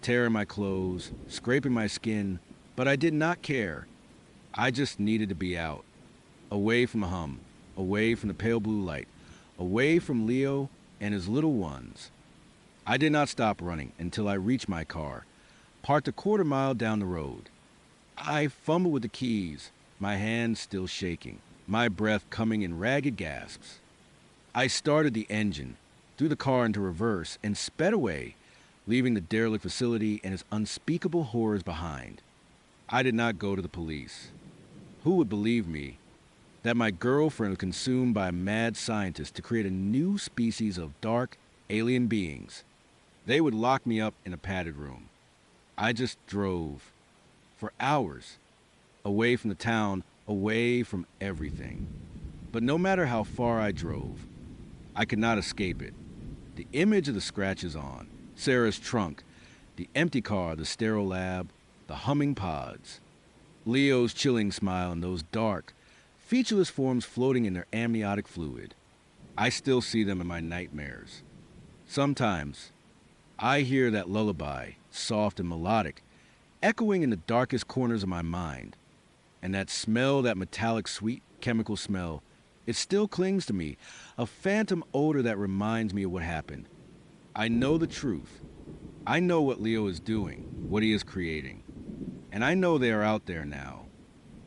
tearing my clothes, scraping my skin, but I did not care. I just needed to be out. Away from the hum, away from the pale blue light, away from Leo and his little ones. I did not stop running until I reached my car, parked a quarter-mile down the road. I fumbled with the keys, my hands still shaking, my breath coming in ragged gasps. I started the engine, threw the car into reverse, and sped away, leaving the derelict facility and its unspeakable horrors behind. I did not go to the police. Who would believe me? That my girlfriend was consumed by a mad scientist to create a new species of dark, alien beings. They would lock me up in a padded room. I just drove. For hours. Away from the town, away from everything. But no matter how far I drove, I could not escape it. The image of the scratches on, Sarah's trunk, the empty car, the sterile lab, the humming pods. Leo's chilling smile and those dark, featureless forms floating in their amniotic fluid. I still see them in my nightmares. Sometimes, I hear that lullaby, soft and melodic, echoing in the darkest corners of my mind. And that smell, that metallic, sweet chemical smell, it still clings to me, a phantom odor that reminds me of what happened. I know the truth. I know what Leo is doing, what he is creating. And I know they are out there now.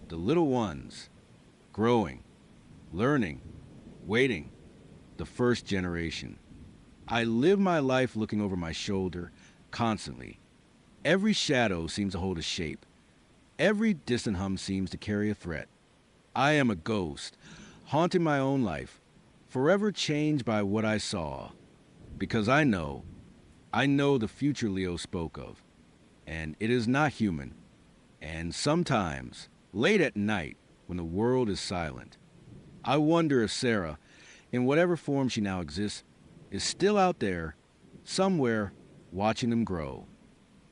The little ones, growing, learning, waiting, the first generation. I live my life looking over my shoulder, constantly. Every shadow seems to hold a shape. Every distant hum seems to carry a threat. I am a ghost, haunting my own life, forever changed by what I saw. Because I know the future Leo spoke of. And it is not human. And sometimes, late at night, when the world is silent, I wonder if Sarah, in whatever form she now exists, is still out there, somewhere, watching them grow.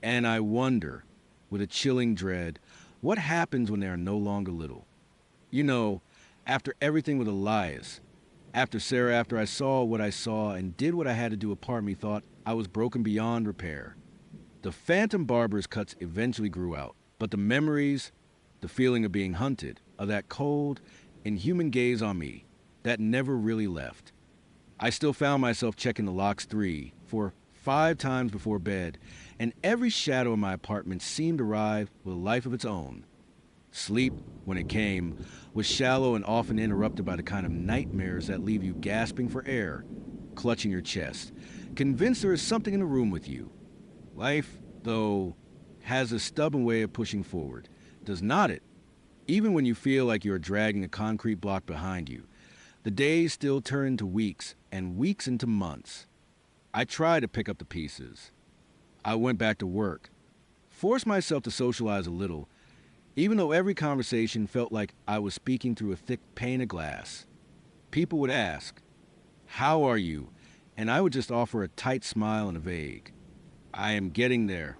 And I wonder, with a chilling dread, what happens when they are no longer little. You know, after everything with Elias, after Sarah, after I saw what I saw and did what I had to do, a part of me thought I was broken beyond repair. The phantom barber's cuts eventually grew out, but the memories, the feeling of being hunted, of that cold, inhuman gaze on me, that never really left. I still found myself checking the locks 3, 4, 5 times before bed, and every shadow in my apartment seemed to arrive with a life of its own. Sleep, when it came, was shallow and often interrupted by the kind of nightmares that leave you gasping for air, clutching your chest, convinced there is something in the room with you. Life, though, has a stubborn way of pushing forward, does not it? Even when you feel like you are dragging a concrete block behind you, the days still turn into weeks, and weeks into months. I tried to pick up the pieces. I went back to work, forced myself to socialize a little, even though every conversation felt like I was speaking through a thick pane of glass. People would ask, "How are you?" And I would just offer a tight smile and a vague, "I am getting there."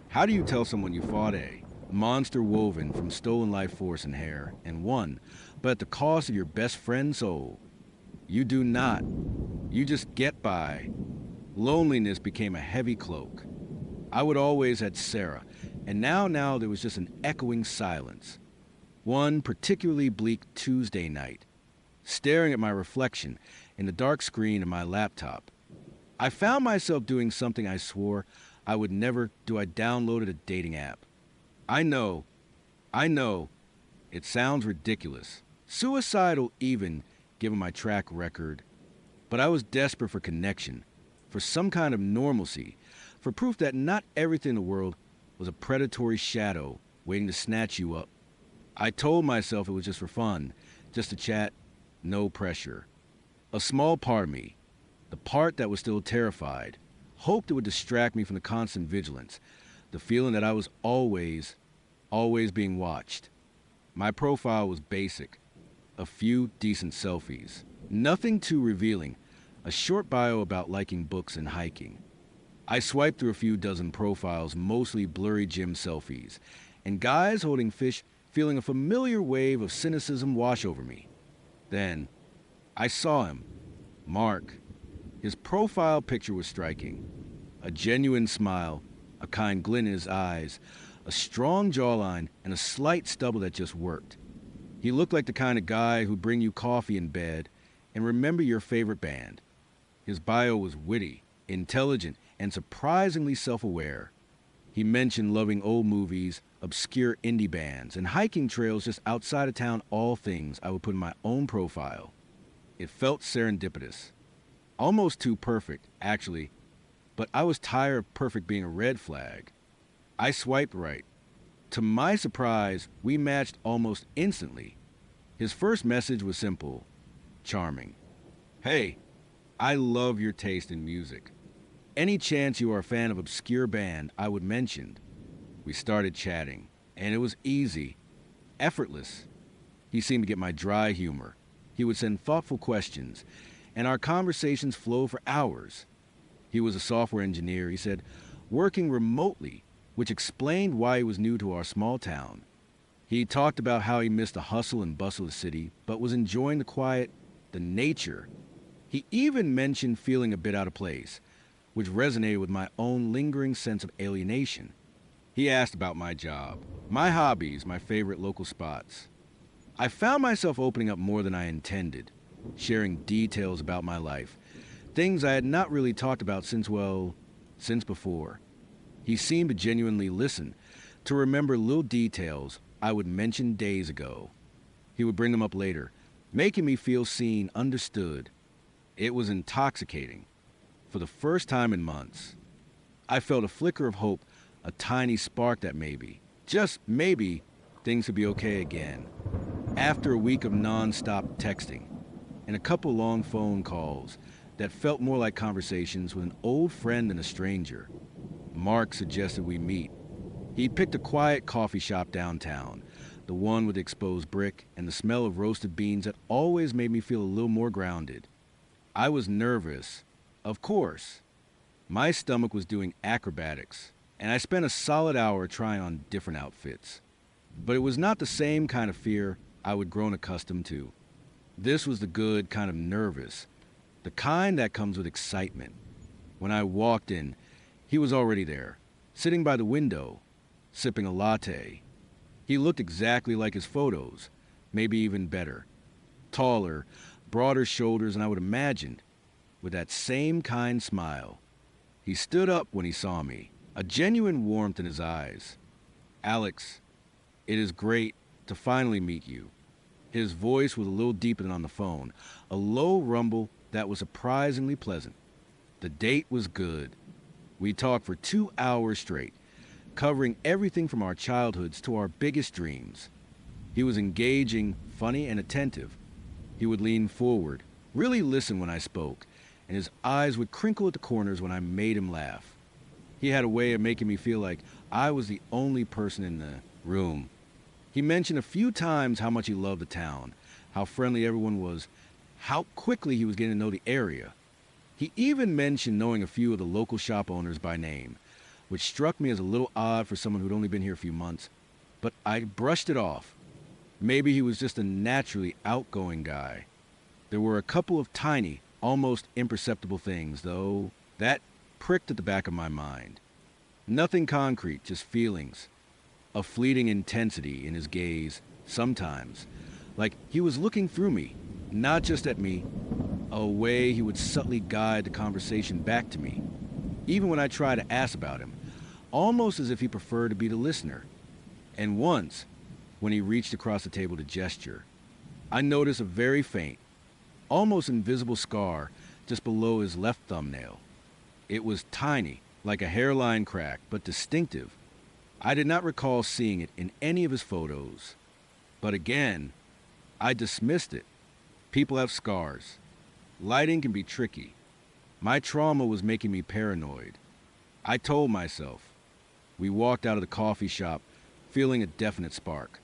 How do you tell someone you fought a monster woven from stolen life force and hair, and won but at the cost of your best friend's soul. You do not. You just get by. Loneliness became a heavy cloak. I would always at Sarah, and now there was just an echoing silence. One particularly bleak Tuesday night, staring at my reflection in the dark screen of my laptop. I found myself doing something I swore I would never do. I downloaded a dating app. I know, it sounds ridiculous, suicidal even, given my track record, but I was desperate for connection, for some kind of normalcy, for proof that not everything in the world was a predatory shadow waiting to snatch you up. I told myself it was just for fun, just to chat, no pressure. A small part of me, the part that was still terrified, hoped it would distract me from the constant vigilance, the feeling that I was always being watched. My profile was basic. A few decent selfies. Nothing too revealing. A short bio about liking books and hiking. I swiped through a few dozen profiles, mostly blurry gym selfies, and guys holding fish, feeling a familiar wave of cynicism wash over me. Then, I saw him. Mark. His profile picture was striking. A genuine smile, a kind glint in his eyes, a strong jawline, and a slight stubble that just worked. He looked like the kind of guy who'd bring you coffee in bed and remember your favorite band. His bio was witty, intelligent, and surprisingly self-aware. He mentioned loving old movies, obscure indie bands, and hiking trails just outside of town, all things I would put in my own profile. It felt serendipitous. Almost too perfect, actually, but I was tired of perfect being a red flag. I swiped right. To my surprise, we matched almost instantly. His first message was simple, charming. Hey, I love your taste in music. Any chance you are a fan of obscure band I would mention. We started chatting, and it was easy, effortless. He seemed to get my dry humor. He would send thoughtful questions, and our conversations flowed for hours. He was a software engineer, he said, working remotely, which explained why he was new to our small town. He talked about how he missed the hustle and bustle of the city, but was enjoying the quiet, the nature. He even mentioned feeling a bit out of place, which resonated with my own lingering sense of alienation. He asked about my job, my hobbies, my favorite local spots. I found myself opening up more than I intended, sharing details about my life, things I had not really talked about since before. He seemed to genuinely listen, to remember little details I would mention days ago. He would bring them up later, making me feel seen, understood. It was intoxicating. For the first time in months, I felt a flicker of hope, a tiny spark that maybe, just maybe, things would be okay again. After a week of non-stop texting and a couple long phone calls that felt more like conversations with an old friend than a stranger, Mark suggested we meet. He picked a quiet coffee shop downtown, the one with exposed brick and the smell of roasted beans that always made me feel a little more grounded. I was nervous, of course. My stomach was doing acrobatics, and I spent a solid hour trying on different outfits. But it was not the same kind of fear I would grown accustomed to. This was the good kind of nervous, the kind that comes with excitement. When I walked in, he was already there, sitting by the window, sipping a latte. He looked exactly like his photos, maybe even better. Taller, broader shoulders than I would imagined, with that same kind smile. He stood up when he saw me, a genuine warmth in his eyes. Alex, it is great to finally meet you. His voice was a little deeper than on the phone, a low rumble that was surprisingly pleasant. The date was good. We talked for 2 hours straight, covering everything from our childhoods to our biggest dreams. He was engaging, funny, and attentive. He would lean forward, really listen when I spoke, and his eyes would crinkle at the corners when I made him laugh. He had a way of making me feel like I was the only person in the room. He mentioned a few times how much he loved the town, how friendly everyone was, how quickly he was getting to know the area. He even mentioned knowing a few of the local shop owners by name, which struck me as a little odd for someone who'd only been here a few months, but I brushed it off. Maybe he was just a naturally outgoing guy. There were a couple of tiny, almost imperceptible things, though, that pricked at the back of my mind. Nothing concrete, just feelings. A fleeting intensity in his gaze, sometimes. Like he was looking through me, not just at me. A way he would subtly guide the conversation back to me, even when I tried to ask about him, almost as if he preferred to be the listener. And once, when he reached across the table to gesture, I noticed a very faint, almost invisible scar just below his left thumbnail. It was tiny, like a hairline crack, but distinctive. I did not recall seeing it in any of his photos. But again, I dismissed it. People have scars. Lighting can be tricky. My trauma was making me paranoid. I told myself. We walked out of the coffee shop, feeling a definite spark.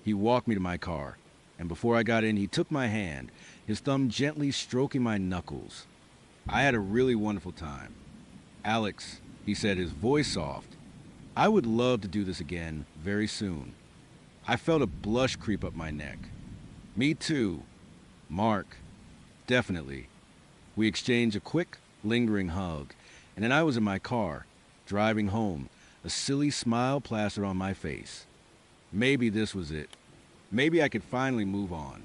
He walked me to my car, and before I got in, he took my hand, his thumb gently stroking my knuckles. I had a really wonderful time. Alex, he said, his voice soft. I would love to do this again very soon. I felt a blush creep up my neck. Me too. Mark. Definitely. We exchanged a quick, lingering hug, and then I was in my car, driving home, a silly smile plastered on my face. Maybe this was it. Maybe I could finally move on.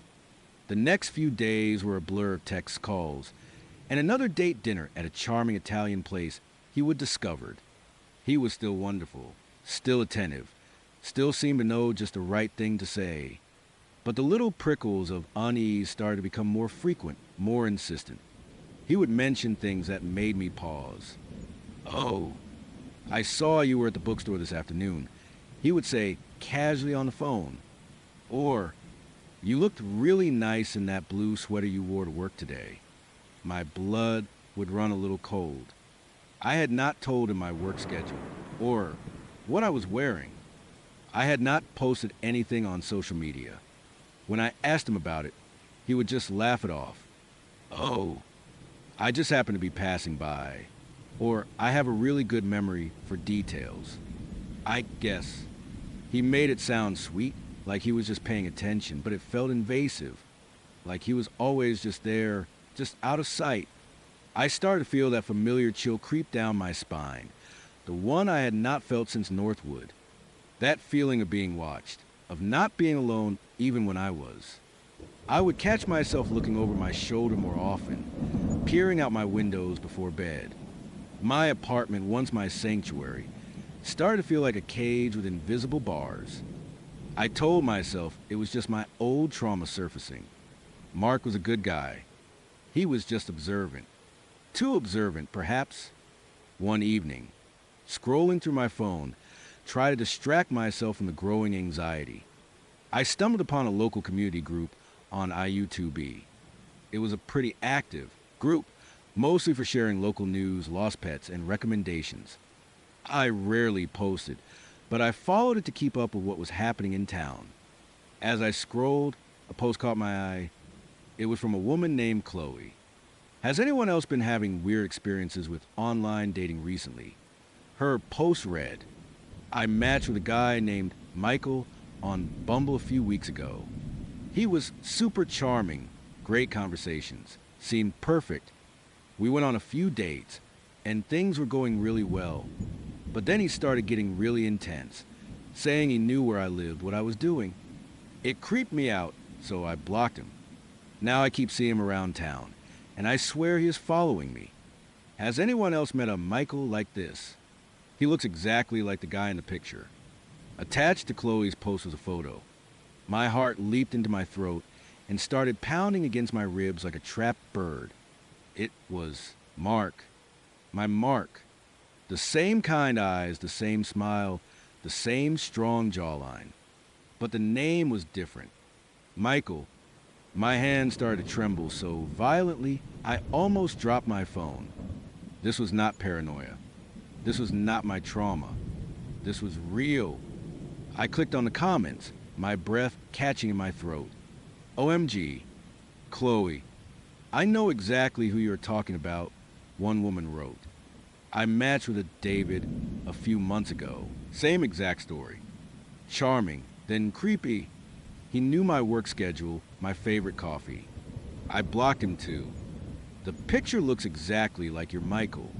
The next few days were a blur of text calls, and another date dinner at a charming Italian place he would discovered. He was still wonderful, still attentive, still seemed to know just the right thing to say. But the little prickles of unease started to become more frequent, more insistent. He would mention things that made me pause. "Oh, I saw you were at the bookstore this afternoon," he would say casually on the phone. Or, "You looked really nice in that blue sweater you wore to work today." My blood would run a little cold. I had not told him my work schedule, or what I was wearing. I had not posted anything on social media. When I asked him about it, he would just laugh it off. "Oh, I just happened to be passing by." Or, "I have a really good memory for details." I guess. He made it sound sweet, like he was just paying attention, but it felt invasive. Like he was always just there, just out of sight. I started to feel that familiar chill creep down my spine, the one I had not felt since Northwood. That feeling of being watched, of not being alone even when I was. I would catch myself looking over my shoulder more often, peering out my windows before bed. My apartment, once my sanctuary, started to feel like a cage with invisible bars. I told myself it was just my old trauma surfacing. Mark was a good guy. He was just observant. Too observant, perhaps. One evening, scrolling through my phone, tried to distract myself from the growing anxiety. I stumbled upon a local community group on IU2B. It was a pretty active group, mostly for sharing local news, lost pets, and recommendations. I rarely posted, but I followed it to keep up with what was happening in town. As I scrolled, a post caught my eye. It was from a woman named Chloe. Has anyone else been having weird experiences with online dating recently? Her post read, "I matched with a guy named Michael on Bumble a few weeks ago. He was super charming, great conversations, seemed perfect. We went on a few dates, and things were going really well. But then he started getting really intense, saying he knew where I lived, what I was doing. It creeped me out, so I blocked him. Now I keep seeing him around town, and I swear he is following me. Has anyone else met a Michael like this? He looks exactly like the guy in the picture." Attached to Chloe's post was a photo. My heart leaped into my throat and started pounding against my ribs like a trapped bird. It was Mark. My Mark. The same kind eyes, the same smile, the same strong jawline. But the name was different. Michael. My hand started to tremble so violently I almost dropped my phone. This was not paranoia. This was not my trauma. This was real. I clicked on the comments, my breath catching in my throat. "OMG, Chloe, I know exactly who you're talking about," one woman wrote. "I matched with a David a few months ago. Same exact story. Charming, then creepy. He knew my work schedule, my favorite coffee. I blocked him too. The picture looks exactly like your Michael.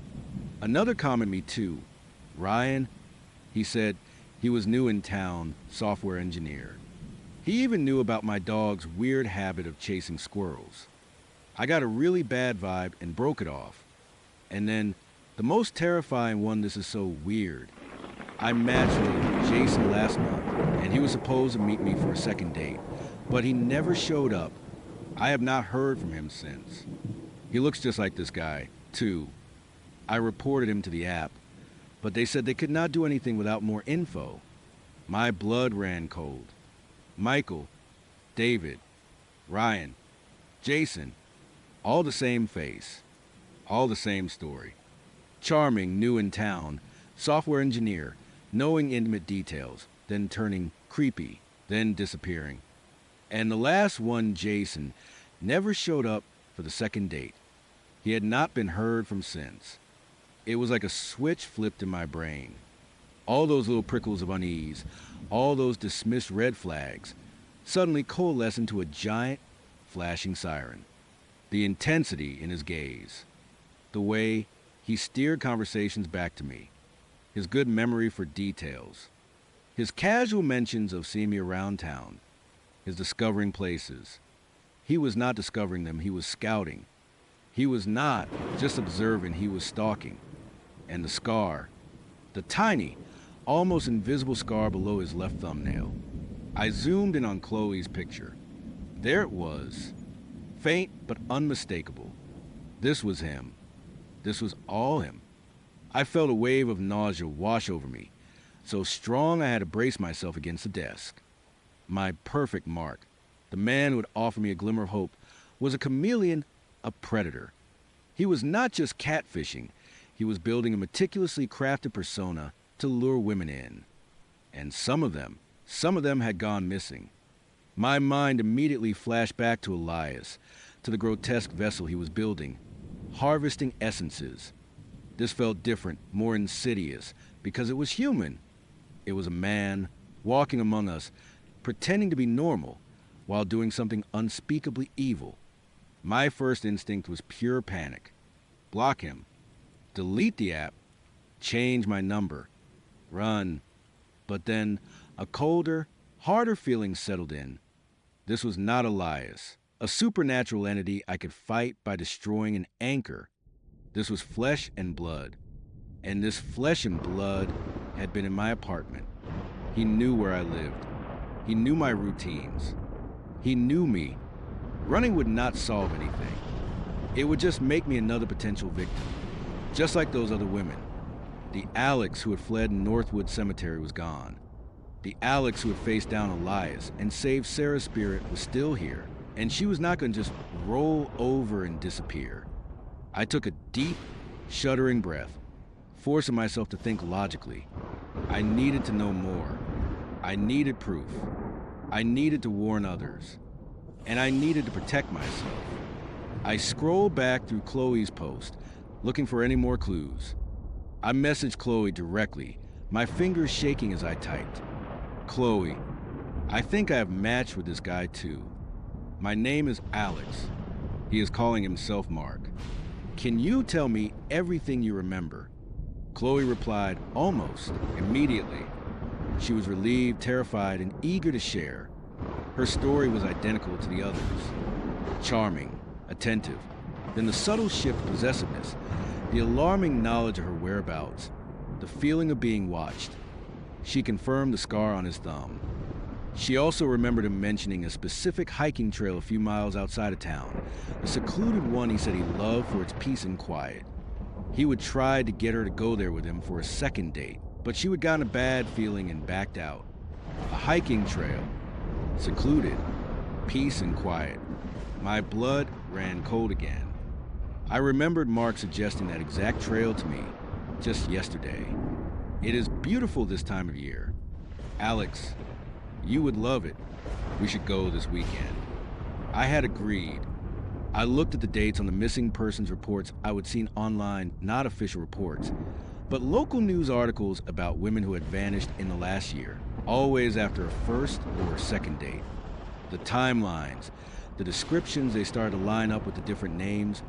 Another comment me too. Ryan, he said he was new in town, software engineer. He even knew about my dog's weird habit of chasing squirrels. I got a really bad vibe and broke it off. And then, the most terrifying one, this is so weird. I matched with Jason last month, and he was supposed to meet me for a second date, but he never showed up. I have not heard from him since. He looks just like this guy, too. I reported him to the app, but they said they could not do anything without more info. My blood ran cold. Michael, David, Ryan, Jason, all the same face, all the same story. Charming, new in town, software engineer, knowing intimate details, then turning creepy, then disappearing. And the last one, Jason, never showed up for the second date. He had not been heard from since. It was like a switch flipped in my brain. All those little prickles of unease, all those dismissed red flags, suddenly coalesced into a giant, flashing siren. The intensity in his gaze, the way he steered conversations back to me, his good memory for details, his casual mentions of seeing me around town, his discovering places. He was not discovering them, he was scouting. He was not just observing, he was stalking. And the scar, the tiny, almost invisible scar below his left thumbnail. I zoomed in on Chloe's picture. There it was, faint but unmistakable. This was him. This was all him. I felt a wave of nausea wash over me, so strong I had to brace myself against the desk. My perfect mark, the man who would offer me a glimmer of hope, was a chameleon, a predator. He was not just catfishing, he was building a meticulously crafted persona to lure women in. And some of them had gone missing. My mind immediately flashed back to Elias, to the grotesque vessel he was building, harvesting essences. This felt different, more insidious, because it was human. It was a man, walking among us, pretending to be normal, while doing something unspeakably evil. My first instinct was pure panic. Block him. Delete the app. Change my number. Run. But then, a colder, harder feeling settled in. This was not Elias, a supernatural entity I could fight by destroying an anchor. This was flesh and blood. And this flesh and blood had been in my apartment. He knew where I lived. He knew my routines. He knew me. Running would not solve anything. It would just make me another potential victim. Just like those other women. The Alex who had fled in Northwood Cemetery was gone. The Alex who had faced down Elias and saved Sarah's spirit was still here. And she was not going to just roll over and disappear. I took a deep, shuddering breath, forcing myself to think logically. I needed to know more. I needed proof. I needed to warn others. And I needed to protect myself. I scrolled back through Chloe's post, looking for any more clues. I messaged Chloe directly, my fingers shaking as I typed. Chloe, I think I have matched with this guy too. My name is Alex. He is calling himself Mark. Can you tell me everything you remember? Chloe replied almost immediately. She was relieved, terrified, and eager to share. Her story was identical to the others. Charming, attentive, then the subtle shift of possessiveness, the alarming knowledge of her whereabouts, the feeling of being watched. She confirmed the scar on his thumb. She also remembered him mentioning a specific hiking trail a few miles outside of town, a secluded one he said he loved for its peace and quiet. He would try to get her to go there with him for a second date, but she would gotten a bad feeling and backed out. A hiking trail, secluded, peace and quiet. My blood ran cold again. I remembered Mark suggesting that exact trail to me just yesterday. It is beautiful this time of year. Alex, you would love it. We should go this weekend. I had agreed. I looked at the dates on the missing persons reports I would seen online, not official reports, but local news articles about women who had vanished in the last year, always after a first or second date. The timelines, the descriptions, they started to line up with the different names,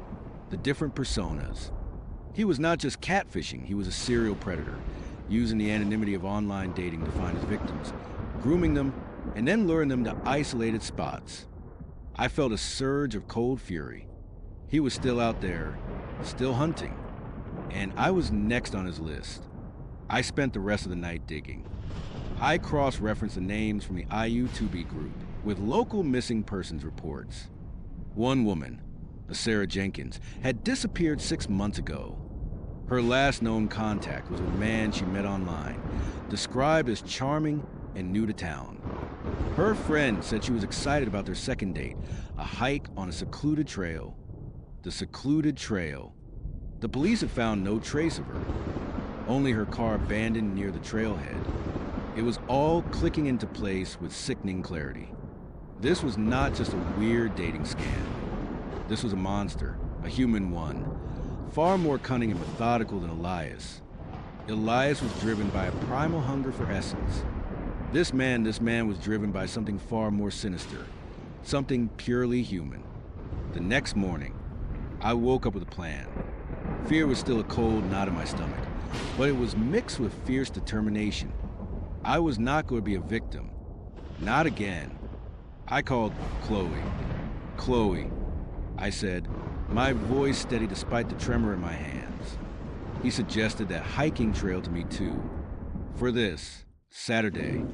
the different personas. He was not just catfishing, he was a serial predator, using the anonymity of online dating to find his victims, grooming them, and then luring them to isolated spots. I felt a surge of cold fury. He was still out there, still hunting, and I was next on his list. I spent the rest of the night digging. I cross-referenced the names from the IU2B group with local missing persons reports. One woman, a Sarah Jenkins, had disappeared 6 months ago. Her last known contact was a man she met online, described as charming and new to town. Her friend said she was excited about their second date, a hike on a secluded trail. The secluded trail. The police had found no trace of her, only her car abandoned near the trailhead. It was all clicking into place with sickening clarity. This was not just a weird dating scam. This was a monster, a human one, far more cunning and methodical than Elias. Elias was driven by a primal hunger for essence. This man was driven by something far more sinister, something purely human. The next morning, I woke up with a plan. Fear was still a cold knot in my stomach, but it was mixed with fierce determination. I was not going to be a victim. Not again. I called Chloe. Chloe, I said, my voice steady despite the tremor in my hands. He suggested that hiking trail to me too. For this, Saturday,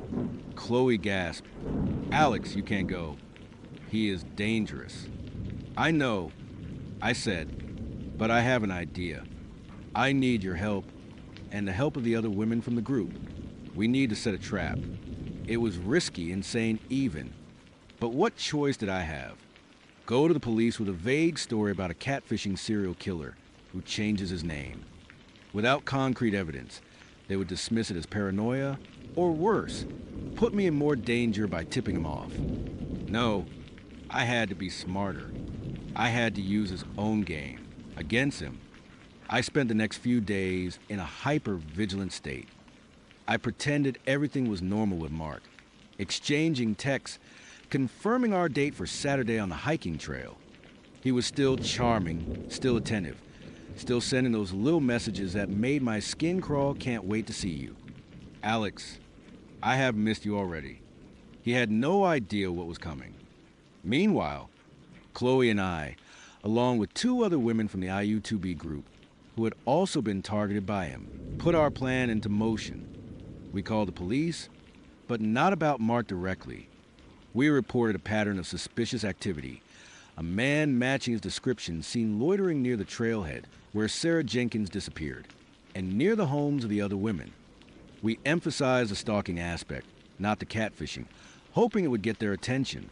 Chloe gasped, Alex, you can't go. He is dangerous. I know, I said, but I have an idea. I need your help and the help of the other women from the group. We need to set a trap. It was risky, insane even. But what choice did I have? Go to the police with a vague story about a catfishing serial killer who changes his name. Without concrete evidence, they would dismiss it as paranoia, or worse, put me in more danger by tipping him off. No, I had to be smarter. I had to use his own game. Against him, I spent the next few days in a hyper-vigilant state. I pretended everything was normal with Mark, exchanging texts, confirming our date for Saturday on the hiking trail. He was still charming, still attentive, still sending those little messages that made my skin crawl, can't wait to see you. Alex, I have missed you already. He had no idea what was coming. Meanwhile, Chloe and I, along with 2 other women from the IU2B group, who had also been targeted by him, put our plan into motion. We called the police, but not about Mark directly. We reported a pattern of suspicious activity. A man matching his description seen loitering near the trailhead where Sarah Jenkins disappeared, and near the homes of the other women. We emphasized the stalking aspect, not the catfishing, hoping it would get their attention.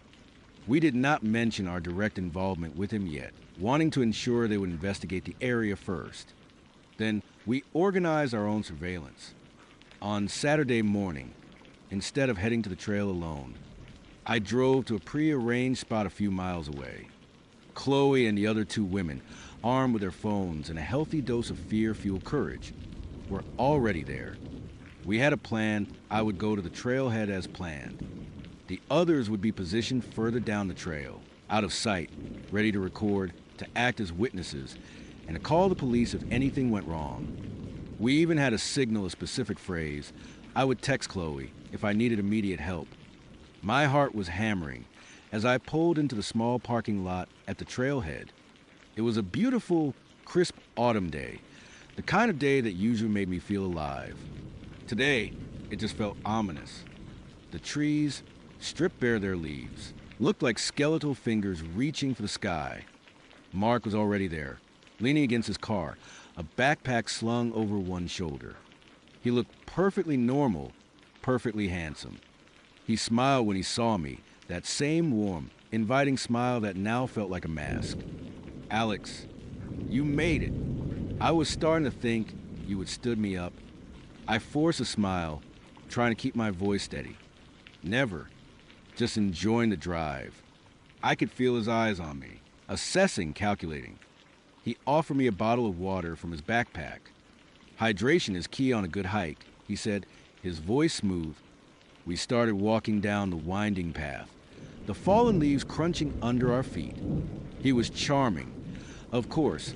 We did not mention our direct involvement with him yet, wanting to ensure they would investigate the area first. Then we organized our own surveillance. On Saturday morning, instead of heading to the trail alone, I drove to a pre-arranged spot a few miles away. Chloe and the other 2 women, armed with their phones and a healthy dose of fear-fueled courage, were already there. We had a plan. I would go to the trailhead as planned. The others would be positioned further down the trail, out of sight, ready to record, to act as witnesses, and to call the police if anything went wrong. We even had to signal a specific phrase. I would text Chloe if I needed immediate help. My heart was hammering as I pulled into the small parking lot at the trailhead. It was a beautiful, crisp autumn day, the kind of day that usually made me feel alive. Today, it just felt ominous. The trees, stripped bare their leaves, looked like skeletal fingers reaching for the sky. Mark was already there, leaning against his car, a backpack slung over one shoulder. He looked perfectly normal, perfectly handsome. He smiled when he saw me, that same warm, inviting smile that now felt like a mask. Alex, you made it. I was starting to think you had stood me up. I forced a smile, trying to keep my voice steady. Never. Just enjoying the drive. I could feel his eyes on me, assessing, calculating. He offered me a bottle of water from his backpack. Hydration is key on a good hike, he said, his voice smooth. We started walking down the winding path. the fallen leaves crunching under our feet. He was charming, of course,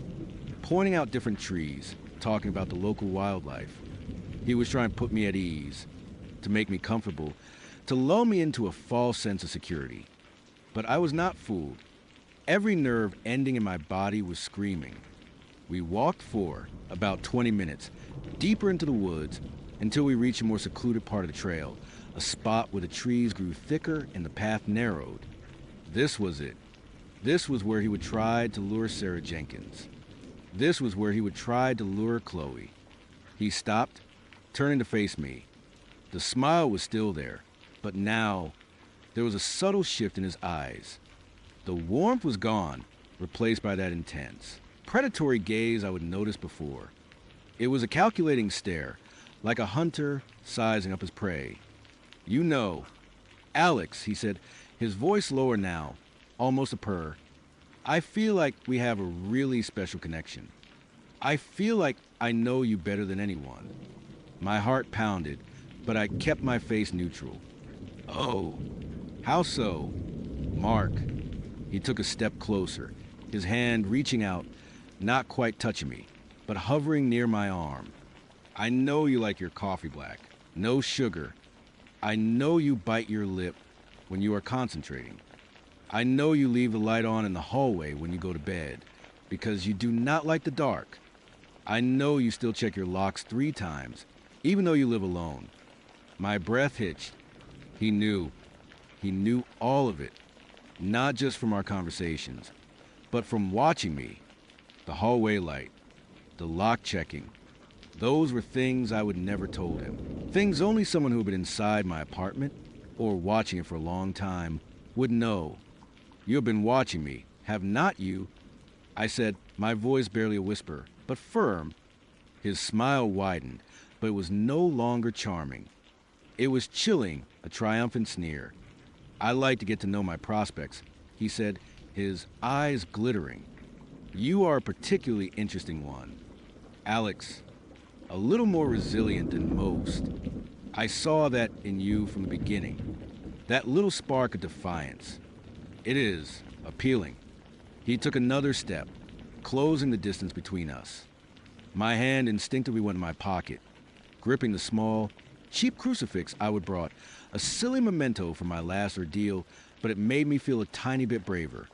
pointing out different trees, talking about the local wildlife. He was trying to put me at ease, to make me comfortable, to lull me into a false sense of security. But I was not fooled. Every nerve ending in my body was screaming. We walked for about 20 minutes, deeper into the woods, until we reached a more secluded part of the trail, a spot where the trees grew thicker and the path narrowed. This was it. This was where he would try to lure Sarah Jenkins. This was where he would try to lure Chloe. He stopped, turning to face me. The smile was still there, but now there was a subtle shift in his eyes. The warmth was gone, replaced by that intense, predatory gaze I would notice before. It was a calculating stare, like a hunter sizing up his prey. "You know, Alex," he said, his voice lower now, almost a purr. "I feel like we have a really special connection. I feel like I know you better than anyone." My heart pounded, but I kept my face neutral. "Oh, how so?" "Mark." He took a step closer, his hand reaching out, not quite touching me, but hovering near my arm. "I know you like your coffee black. No sugar. I know you bite your lip when you are concentrating. I know you leave the light on in the hallway when you go to bed, because you do not like the dark. I know you still check your locks 3 times, even though you live alone." My breath hitched. He knew. He knew all of it, not just from our conversations, but from watching me. The hallway light, the lock checking. Those were things I would never told him. Things only someone who had been inside my apartment, or watching it for a long time, would know. "You have been watching me, have not you?" I said, my voice barely a whisper, but firm. His smile widened, but it was no longer charming. It was chilling, a triumphant sneer. "I like to get to know my prospects," he said, his eyes glittering. "You are a particularly interesting one. Alex, a little more resilient than most. I saw that in you from the beginning. That little spark of defiance. It is appealing." He took another step, closing the distance between us. My hand instinctively went in my pocket, gripping the small, cheap crucifix I would brought, a silly memento from my last ordeal, but it made me feel a tiny bit braver.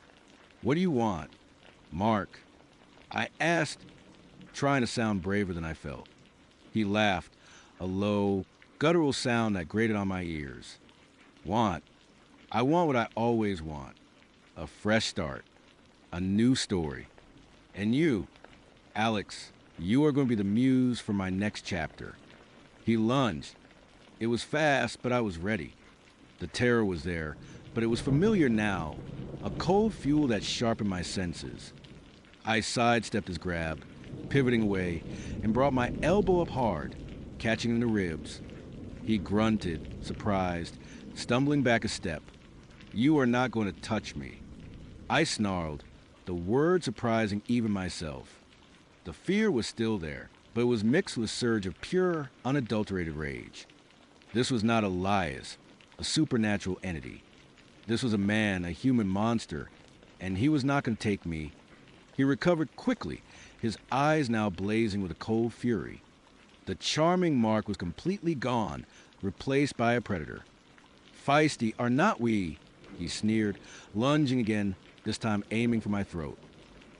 "What do you want?" "Mark," I asked, trying to sound braver than I felt. He laughed, a low, guttural sound that grated on my ears. "Want? I want what I always want. A fresh start. A new story. And you, Alex, you are going to be the muse for my next chapter." He lunged. It was fast, but I was ready. The terror was there, but it was familiar now, a cold fuel that sharpened my senses. I sidestepped his grab, pivoting away, and brought my elbow up hard, catching in the ribs. He grunted, surprised, stumbling back a step. "You are not going to touch me." I snarled, the word surprising even myself. The fear was still there, but it was mixed with a surge of pure, unadulterated rage. This was not Elias, a supernatural entity. This was a man, a human monster, and he was not going to take me. He recovered quickly, his eyes now blazing with a cold fury. The charming Mark was completely gone, replaced by a predator. "Feisty are not we," he sneered, lunging again, this time aiming for my throat.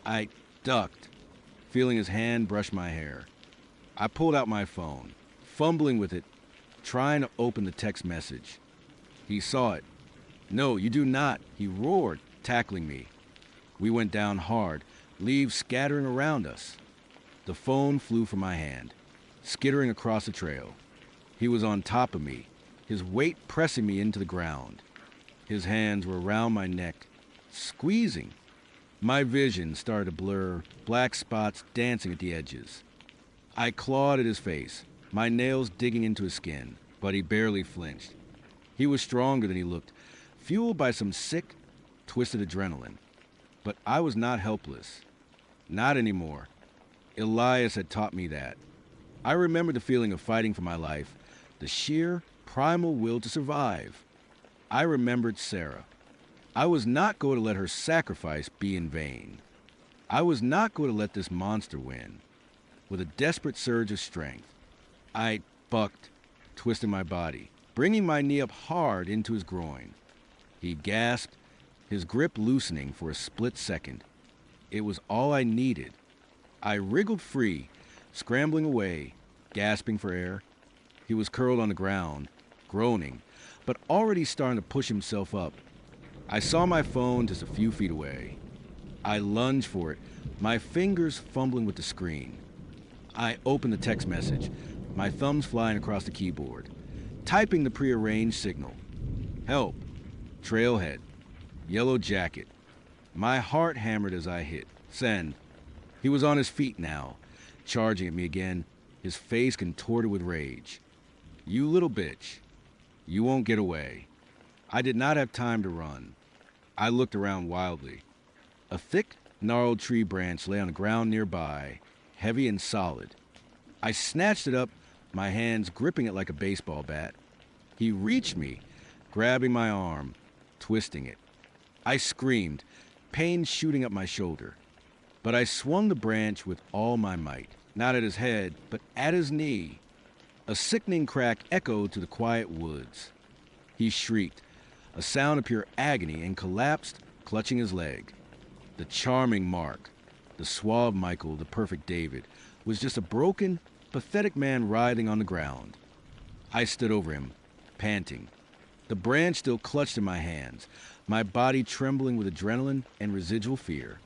I ducked, feeling his hand brush my hair. I pulled out my phone, fumbling with it, trying to open the text message. He saw it. "No, you do not," he roared, tackling me. We went down hard, leaves scattering around us. The phone flew from my hand, skittering across the trail. He was on top of me, his weight pressing me into the ground. His hands were around my neck, squeezing. My vision started to blur, black spots dancing at the edges. I clawed at his face, my nails digging into his skin, but he barely flinched. He was stronger than he looked, fueled by some sick, twisted adrenaline. But I was not helpless. Not anymore. Elias had taught me that. I remembered the feeling of fighting for my life, the sheer, primal will to survive. I remembered Sarah. I was not going to let her sacrifice be in vain. I was not going to let this monster win. With a desperate surge of strength, I bucked, twisting my body, bringing my knee up hard into his groin. He gasped, his grip loosening for a split second. It was all I needed. I wriggled free, scrambling away, gasping for air. He was curled on the ground, groaning, but already starting to push himself up. I saw my phone just a few feet away. I lunged for it, my fingers fumbling with the screen. I opened the text message, my thumbs flying across the keyboard, typing the prearranged signal. Help. Trailhead. Yellow jacket. My heart hammered as I hit send. He was on his feet now, charging at me again, his face contorted with rage. You little bitch. You won't get away. I did not have time to run. I looked around wildly. A thick, gnarled tree branch lay on the ground nearby, heavy and solid. I snatched it up, my hands gripping it like a baseball bat. He reached me, grabbing my arm, twisting it. I screamed, pain shooting up my shoulder. But I swung the branch with all my might, not at his head, but at his knee. A sickening crack echoed to the quiet woods. He shrieked, a sound of pure agony, and collapsed, clutching his leg. The charming Mark, the suave Michael, the perfect David, was just a broken, pathetic man writhing on the ground. I stood over him, panting. The branch still clutched in my hands, my body trembling with adrenaline and residual fear.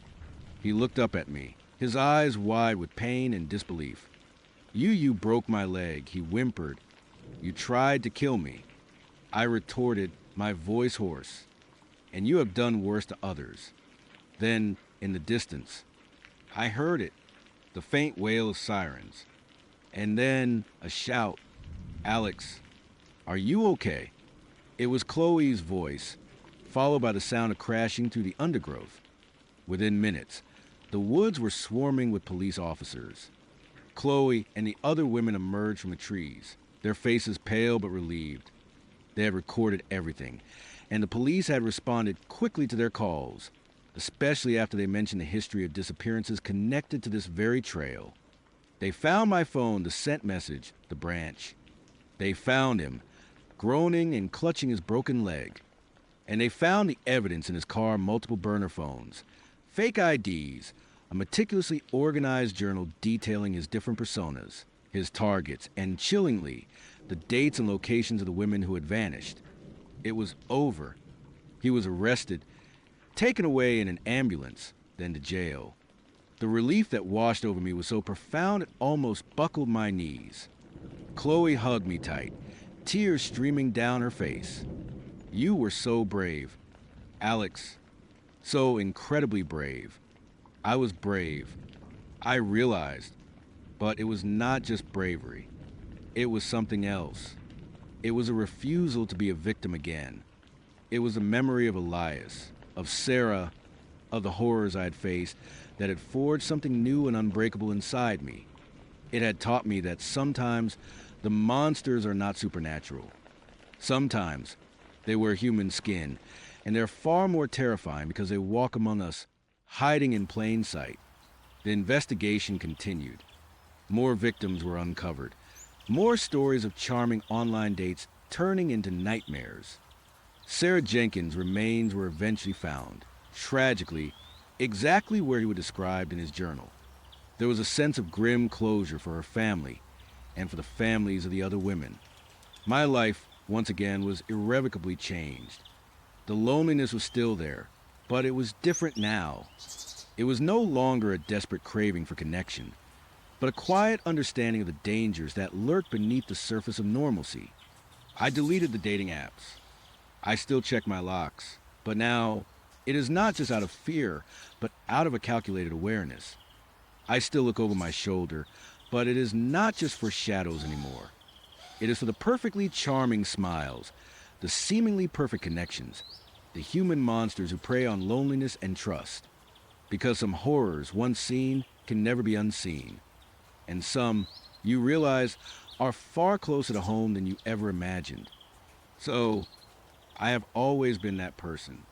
He looked up at me, his eyes wide with pain and disbelief. You broke my leg, he whimpered. You tried to kill me. I retorted, my voice hoarse. And you have done worse to others. Then, in the distance, I heard it, the faint wail of sirens. And then a shout, Alex, are you okay? It was Chloe's voice, followed by the sound of crashing through the undergrowth. Within minutes, the woods were swarming with police officers. Chloe and the other women emerged from the trees, their faces pale but relieved. They had recorded everything, and the police had responded quickly to their calls, especially after they mentioned the history of disappearances connected to this very trail. They found my phone, the sent message, the branch. They found him, groaning and clutching his broken leg. And they found the evidence in his car, multiple burner phones, fake IDs, a meticulously organized journal detailing his different personas, his targets, and chillingly, the dates and locations of the women who had vanished. It was over. He was arrested, taken away in an ambulance, then to jail. The relief that washed over me was so profound it almost buckled my knees. Chloe hugged me tight, tears streaming down her face. You were so brave. Alex, so incredibly brave. I was brave. I realized. But it was not just bravery. It was something else. It was a refusal to be a victim again. It was a memory of Elias, of Sarah, of the horrors I had faced that had forged something new and unbreakable inside me. It had taught me that sometimes the monsters are not supernatural. Sometimes they wear human skin, and they're far more terrifying because they walk among us, hiding in plain sight. The investigation continued. More victims were uncovered. More stories of charming online dates turning into nightmares. Sarah Jenkins' remains were eventually found, tragically, exactly where he was described in his journal. There was a sense of grim closure for her family and for the families of the other women. My life, once again, was irrevocably changed. The loneliness was still there, but it was different now. It was no longer a desperate craving for connection, but a quiet understanding of the dangers that lurk beneath the surface of normalcy. I deleted the dating apps. I still check my locks, but now it is not just out of fear, but out of a calculated awareness. I still look over my shoulder, but it is not just for shadows anymore. It is for the perfectly charming smiles, the seemingly perfect connections, the human monsters who prey on loneliness and trust. Because some horrors, once seen, can never be unseen. And some, you realize, are far closer to home than you ever imagined. So, I have always been that person.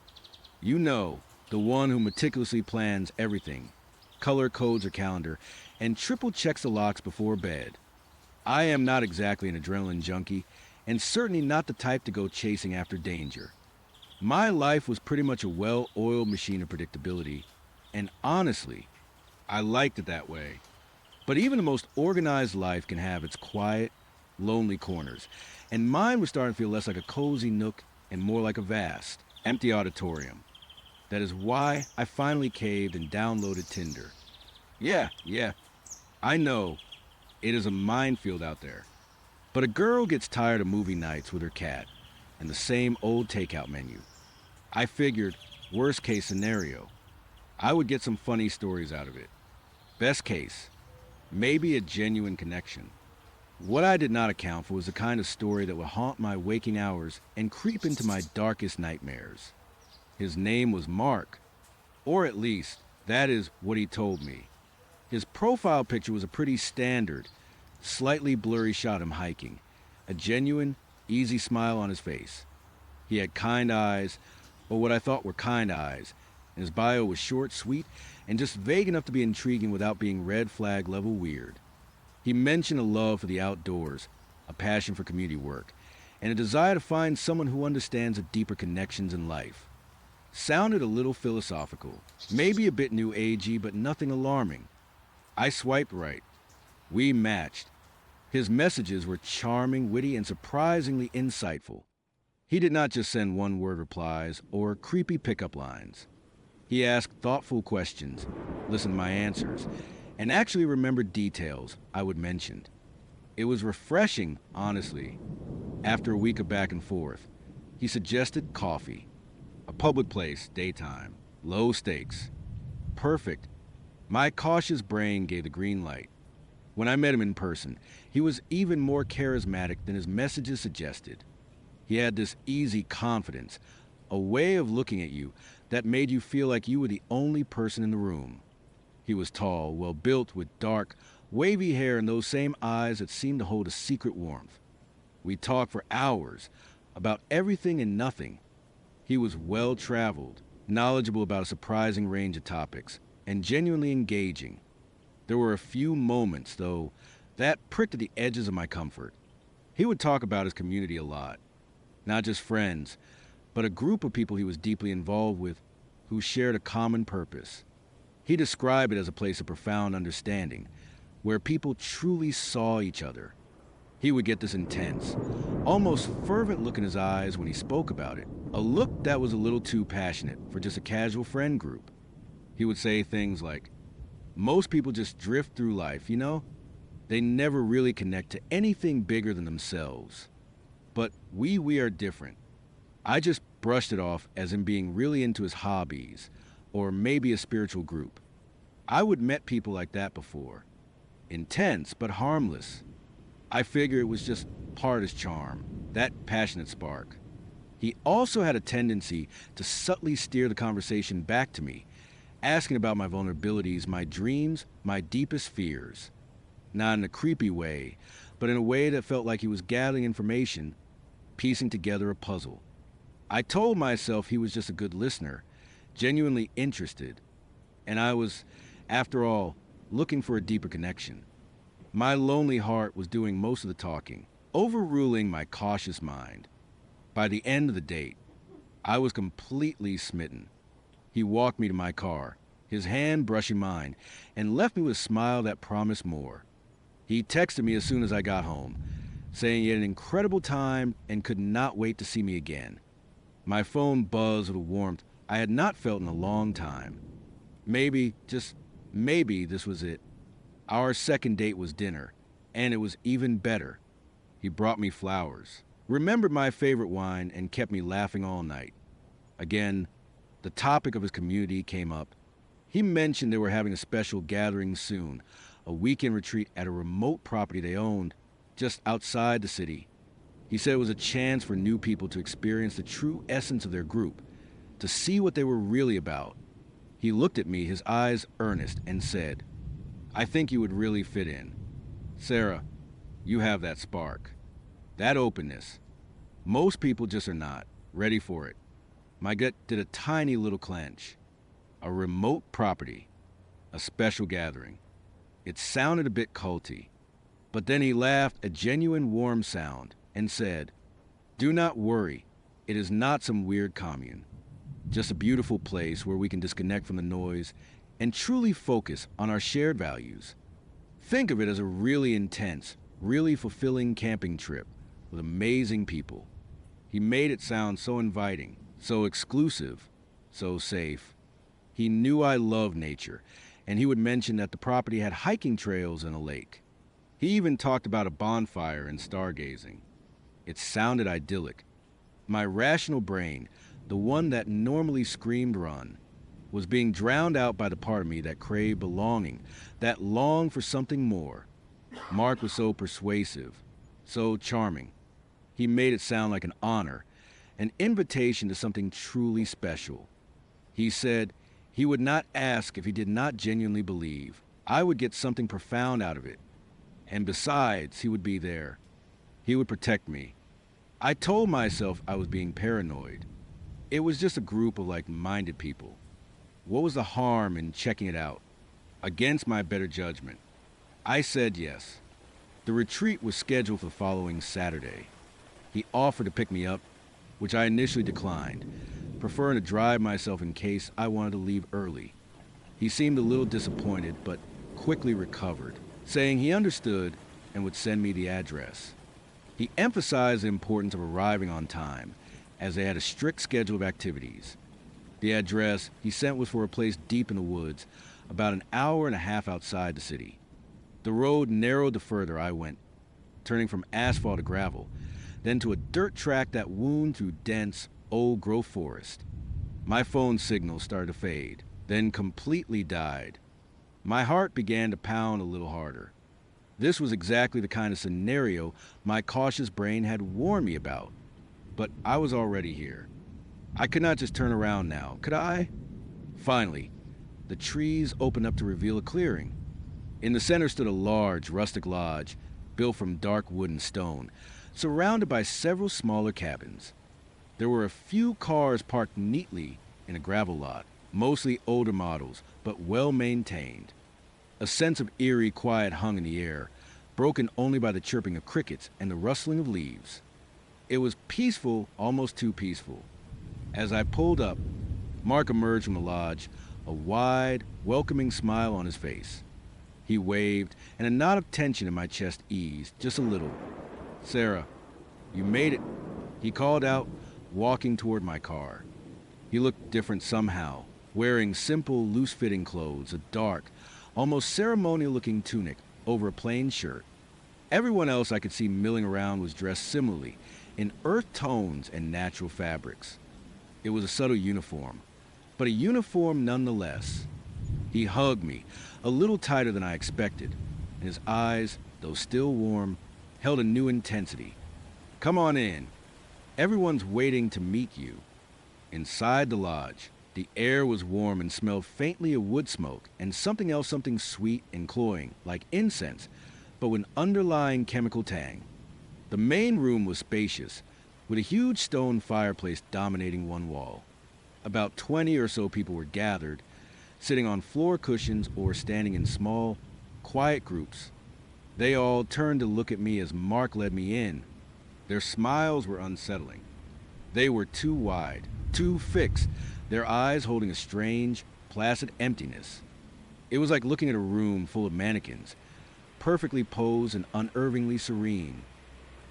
You know, the one who meticulously plans everything, color codes her calendar, and triple checks the locks before bed. I am not exactly an adrenaline junkie, and certainly not the type to go chasing after danger. My life was pretty much a well-oiled machine of predictability, and honestly, I liked it that way. But even the most organized life can have its quiet, lonely corners, and mine was starting to feel less like a cozy nook and more like a vast, empty auditorium. That is why I finally caved and downloaded Tinder. Yeah, I know, it is a minefield out there. But a girl gets tired of movie nights with her cat and the same old takeout menu. I figured, worst case scenario, I would get some funny stories out of it. Best case, maybe a genuine connection. What I did not account for was the kind of story that would haunt my waking hours and creep into my darkest nightmares. His name was Mark, or at least, that is what he told me. His profile picture was a pretty standard, slightly blurry shot of him hiking, a genuine, easy smile on his face. He had kind eyes, or what I thought were kind eyes, and his bio was short, sweet, and just vague enough to be intriguing without being red flag level weird. He mentioned a love for the outdoors, a passion for community work, and a desire to find someone who understands the deeper connections in life. Sounded a little philosophical, maybe a bit new agey, but nothing alarming. I swiped right. We matched. His messages were charming, witty, and surprisingly insightful. He did not just send one-word replies or creepy pickup lines. He asked thoughtful questions, listened to my answers, and actually remembered details I would mention. It was refreshing, honestly. After a week of back and forth, he suggested coffee. A public place, daytime, low stakes. Perfect. My cautious brain gave the green light. When I met him in person, he was even more charismatic than his messages suggested. He had this easy confidence, a way of looking at you that made you feel like you were the only person in the room. He was tall, well-built, with dark, wavy hair and those same eyes that seemed to hold a secret warmth. We talked for hours about everything and nothing. He was well-traveled, knowledgeable about a surprising range of topics, and genuinely engaging. There were a few moments, though, that pricked at the edges of my comfort. He would talk about his community a lot. Not just friends, but a group of people he was deeply involved with who shared a common purpose. He described it as a place of profound understanding, where people truly saw each other. He would get this intense, almost fervent look in his eyes when he spoke about it, a look that was a little too passionate for just a casual friend group. He would say things like, "Most people just drift through life, you know? They never really connect to anything bigger than themselves. But we are different." I just brushed it off as him being really into his hobbies, or maybe a spiritual group. I would met people like that before. Intense, but harmless. I figure it was just part of his charm, that passionate spark. He also had a tendency to subtly steer the conversation back to me, asking about my vulnerabilities, my dreams, my deepest fears. Not in a creepy way, but in a way that felt like he was gathering information, piecing together a puzzle. I told myself he was just a good listener, genuinely interested, and I was, after all, looking for a deeper connection. My lonely heart was doing most of the talking, overruling my cautious mind. By the end of the date, I was completely smitten. He walked me to my car, his hand brushing mine, and left me with a smile that promised more. He texted me as soon as I got home, saying he had an incredible time and could not wait to see me again. My phone buzzed with a warmth I had not felt in a long time. Maybe, just maybe, this was it. Our second date was dinner, and it was even better. He brought me flowers, remembered my favorite wine, and kept me laughing all night. Again, the topic of his community came up. He mentioned they were having a special gathering soon, a weekend retreat at a remote property they owned, just outside the city. He said it was a chance for new people to experience the true essence of their group, to see what they were really about. He looked at me, his eyes earnest, and said, "I think you would really fit in. Sarah, you have that spark, that openness. Most people just are not ready for it." My gut did a tiny little clench. A remote property. A special gathering. It sounded a bit culty. But then he laughed a genuine warm sound and said, "Do not worry. It is not some weird commune. Just a beautiful place where we can disconnect from the noise and truly focus on our shared values. Think of it as a really intense, really fulfilling camping trip with amazing people." He made it sound so inviting, so exclusive, so safe. He knew I loved nature, and he would mention that the property had hiking trails and a lake. He even talked about a bonfire and stargazing. It sounded idyllic. My rational brain, the one that normally screamed run, was being drowned out by the part of me that craved belonging, that longed for something more. Mark was so persuasive, so charming. He made it sound like an honor, an invitation to something truly special. He said he would not ask if he did not genuinely believe I would get something profound out of it. And besides, he would be there. He would protect me. I told myself I was being paranoid. It was just a group of like-minded people. What was the harm in checking it out? Against my better judgment, I said yes. The retreat was scheduled for the following Saturday. He offered to pick me up, which I initially declined, preferring to drive myself in case I wanted to leave early. He seemed a little disappointed, but quickly recovered, saying he understood and would send me the address. He emphasized the importance of arriving on time, as they had a strict schedule of activities. The address he sent was for a place deep in the woods, about an hour and a half outside the city. The road narrowed the further I went, turning from asphalt to gravel, then to a dirt track that wound through dense, old-growth forest. My phone signal started to fade, then completely died. My heart began to pound a little harder. This was exactly the kind of scenario my cautious brain had warned me about. But I was already here. I could not just turn around now, could I? Finally, the trees opened up to reveal a clearing. In the center stood a large, rustic lodge, built from dark wood and stone, surrounded by several smaller cabins. There were a few cars parked neatly in a gravel lot, mostly older models, but well-maintained. A sense of eerie quiet hung in the air, broken only by the chirping of crickets and the rustling of leaves. It was peaceful, almost too peaceful. As I pulled up, Mark emerged from the lodge, a wide, welcoming smile on his face. He waved, and a knot of tension in my chest eased, just a little. "Sarah, you made it," he called out, walking toward my car. He looked different somehow, wearing simple, loose-fitting clothes, a dark, almost ceremonial-looking tunic over a plain shirt. Everyone else I could see milling around was dressed similarly, in earth tones and natural fabrics. It was a subtle uniform, but a uniform nonetheless. He hugged me, a little tighter than I expected, and his eyes, though still warm, held a new intensity. "Come on in. Everyone's waiting to meet you." Inside the lodge, the air was warm and smelled faintly of wood smoke and something else, something sweet and cloying, like incense, but with an underlying chemical tang. The main room was spacious, with a huge stone fireplace dominating one wall. About 20 or so people were gathered, sitting on floor cushions or standing in small, quiet groups. They all turned to look at me as Mark led me in. Their smiles were unsettling. They were too wide, too fixed, their eyes holding a strange, placid emptiness. It was like looking at a room full of mannequins, perfectly posed and unervingly serene.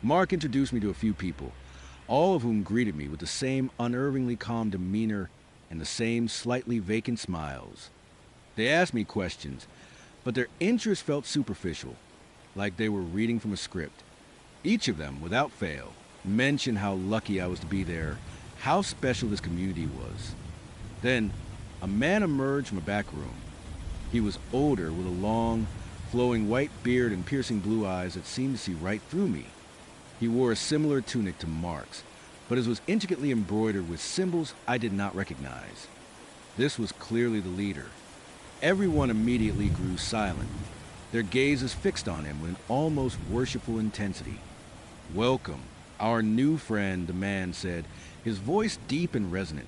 Mark introduced me to a few people, all of whom greeted me with the same unervingly calm demeanor and the same slightly vacant smiles. They asked me questions, but their interest felt superficial, like they were reading from a script. Each of them, without fail, mentioned how lucky I was to be there, how special this community was. Then, a man emerged from a back room. He was older, with a long, flowing white beard and piercing blue eyes that seemed to see right through me. He wore a similar tunic to Mark's, but it was intricately embroidered with symbols I did not recognize. This was clearly the leader. Everyone immediately grew silent, their gazes fixed on him with an almost worshipful intensity. "Welcome, our new friend," the man said, his voice deep and resonant.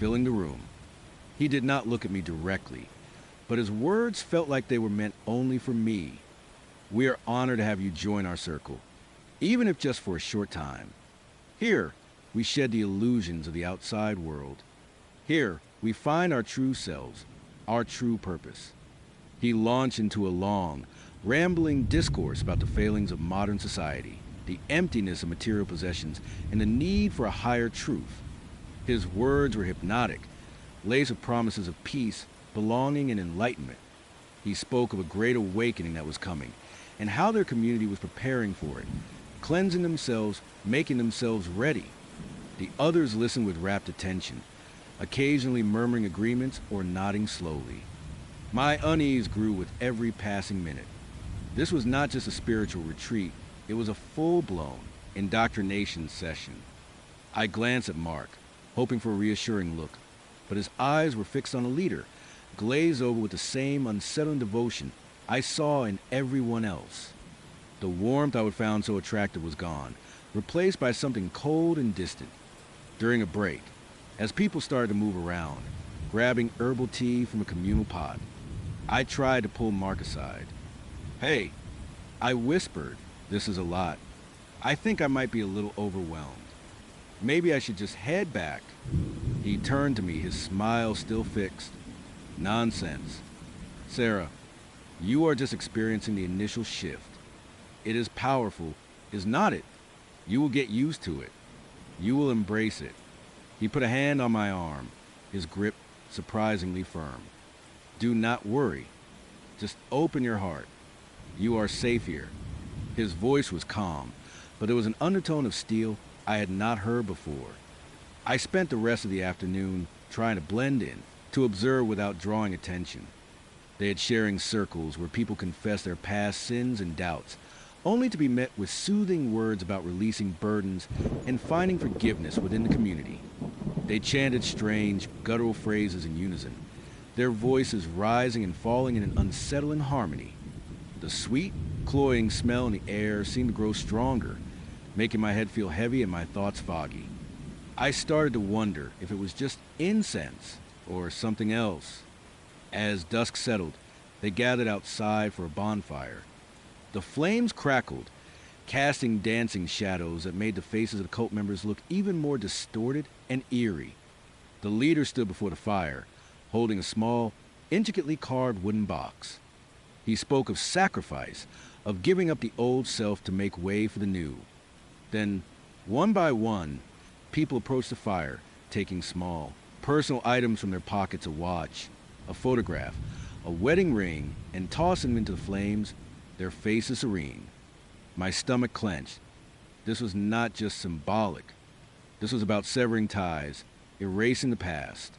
filling the room. He did not look at me directly, but his words felt like they were meant only for me. We are honored to have you join our circle, even if just for a short time. Here, we shed the illusions of the outside world. Here, we find our true selves, our true purpose. He launched into a long, rambling discourse about the failings of modern society, the emptiness of material possessions, and the need for a higher truth. His words were hypnotic, laced with promises of peace, belonging, and enlightenment. He spoke of a great awakening that was coming, and how their community was preparing for it, cleansing themselves, making themselves ready. The others listened with rapt attention, occasionally murmuring agreements or nodding slowly. My unease grew with every passing minute. This was not just a spiritual retreat, it was a full-blown indoctrination session. I glanced at Mark, hoping for a reassuring look, but his eyes were fixed on a leader, glazed over with the same unsettling devotion I saw in everyone else. The warmth I would found so attractive was gone, replaced by something cold and distant. During a break, as people started to move around, grabbing herbal tea from a communal pot, I tried to pull Mark aside. "Hey," I whispered, "this is a lot. I think I might be a little overwhelmed. Maybe I should just head back." He turned to me, his smile still fixed. "Nonsense. Sarah, you are just experiencing the initial shift. It is powerful, is not it? You will get used to it. You will embrace it." He put a hand on my arm, his grip surprisingly firm. "Do not worry. Just open your heart. You are safe here." His voice was calm, but there was an undertone of steel I had not heard before. I spent the rest of the afternoon trying to blend in, to observe without drawing attention. They had sharing circles where people confessed their past sins and doubts, only to be met with soothing words about releasing burdens and finding forgiveness within the community. They chanted strange, guttural phrases in unison, their voices rising and falling in an unsettling harmony. The sweet, cloying smell in the air seemed to grow stronger, making my head feel heavy and my thoughts foggy. I started to wonder if it was just incense or something else. As dusk settled, they gathered outside for a bonfire. The flames crackled, casting dancing shadows that made the faces of the cult members look even more distorted and eerie. The leader stood before the fire, holding a small, intricately carved wooden box. He spoke of sacrifice, of giving up the old self to make way for the new. Then, one by one, people approached the fire, taking small, personal items from their pockets, a watch, a photograph, a wedding ring, and tossing them into the flames, their faces serene. My stomach clenched. This was not just symbolic. This was about severing ties, erasing the past.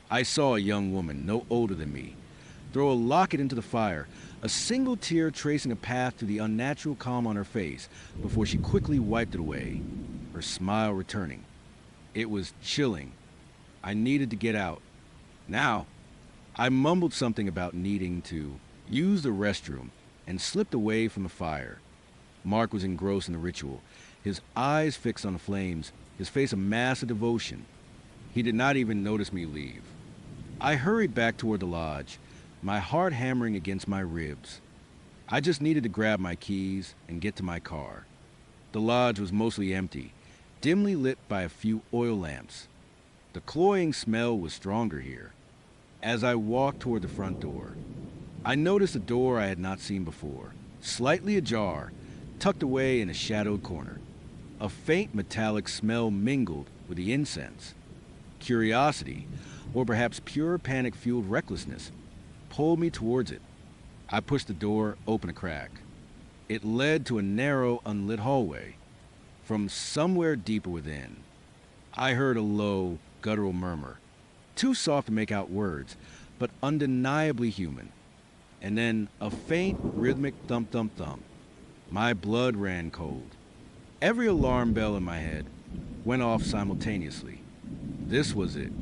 I saw a young woman, no older than me, throw a locket into the fire, a single tear tracing a path to the unnatural calm on her face before she quickly wiped it away, her smile returning. It was chilling. I needed to get out. Now, I mumbled something about needing to use the restroom and slipped away from the fire. Mark was engrossed in the ritual, his eyes fixed on the flames, his face a mass of devotion. He did not even notice me leave. I hurried back toward the lodge, my heart hammering against my ribs. I just needed to grab my keys and get to my car. The lodge was mostly empty, dimly lit by a few oil lamps. The cloying smell was stronger here. As I walked toward the front door, I noticed a door I had not seen before, slightly ajar, tucked away in a shadowed corner. A faint metallic smell mingled with the incense. Curiosity, or perhaps pure panic-fueled recklessness, pulled me towards it. I pushed the door open a crack. It led to a narrow, unlit hallway. From somewhere deeper within, I heard a low, guttural murmur, too soft to make out words, but undeniably human. And then a faint, rhythmic thump-thump-thump. My blood ran cold. Every alarm bell in my head went off simultaneously. This was it.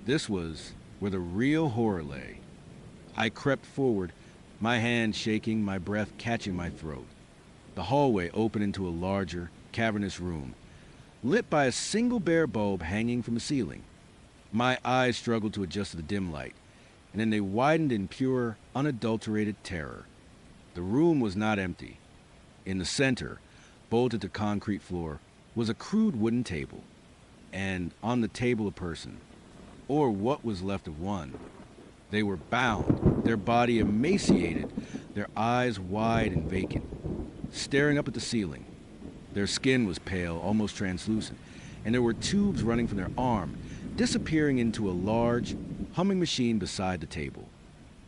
This was where the real horror lay. I crept forward, my hand shaking, my breath catching my throat. The hallway opened into a larger, cavernous room, lit by a single bare bulb hanging from the ceiling. My eyes struggled to adjust to the dim light, and then they widened in pure, unadulterated terror. The room was not empty. In the center, bolted to concrete floor, was a crude wooden table, and on the table a person, or what was left of one. They were bound, their body emaciated, their eyes wide and vacant, staring up at the ceiling. Their skin was pale, almost translucent, and there were tubes running from their arm, disappearing into a large, humming machine beside the table.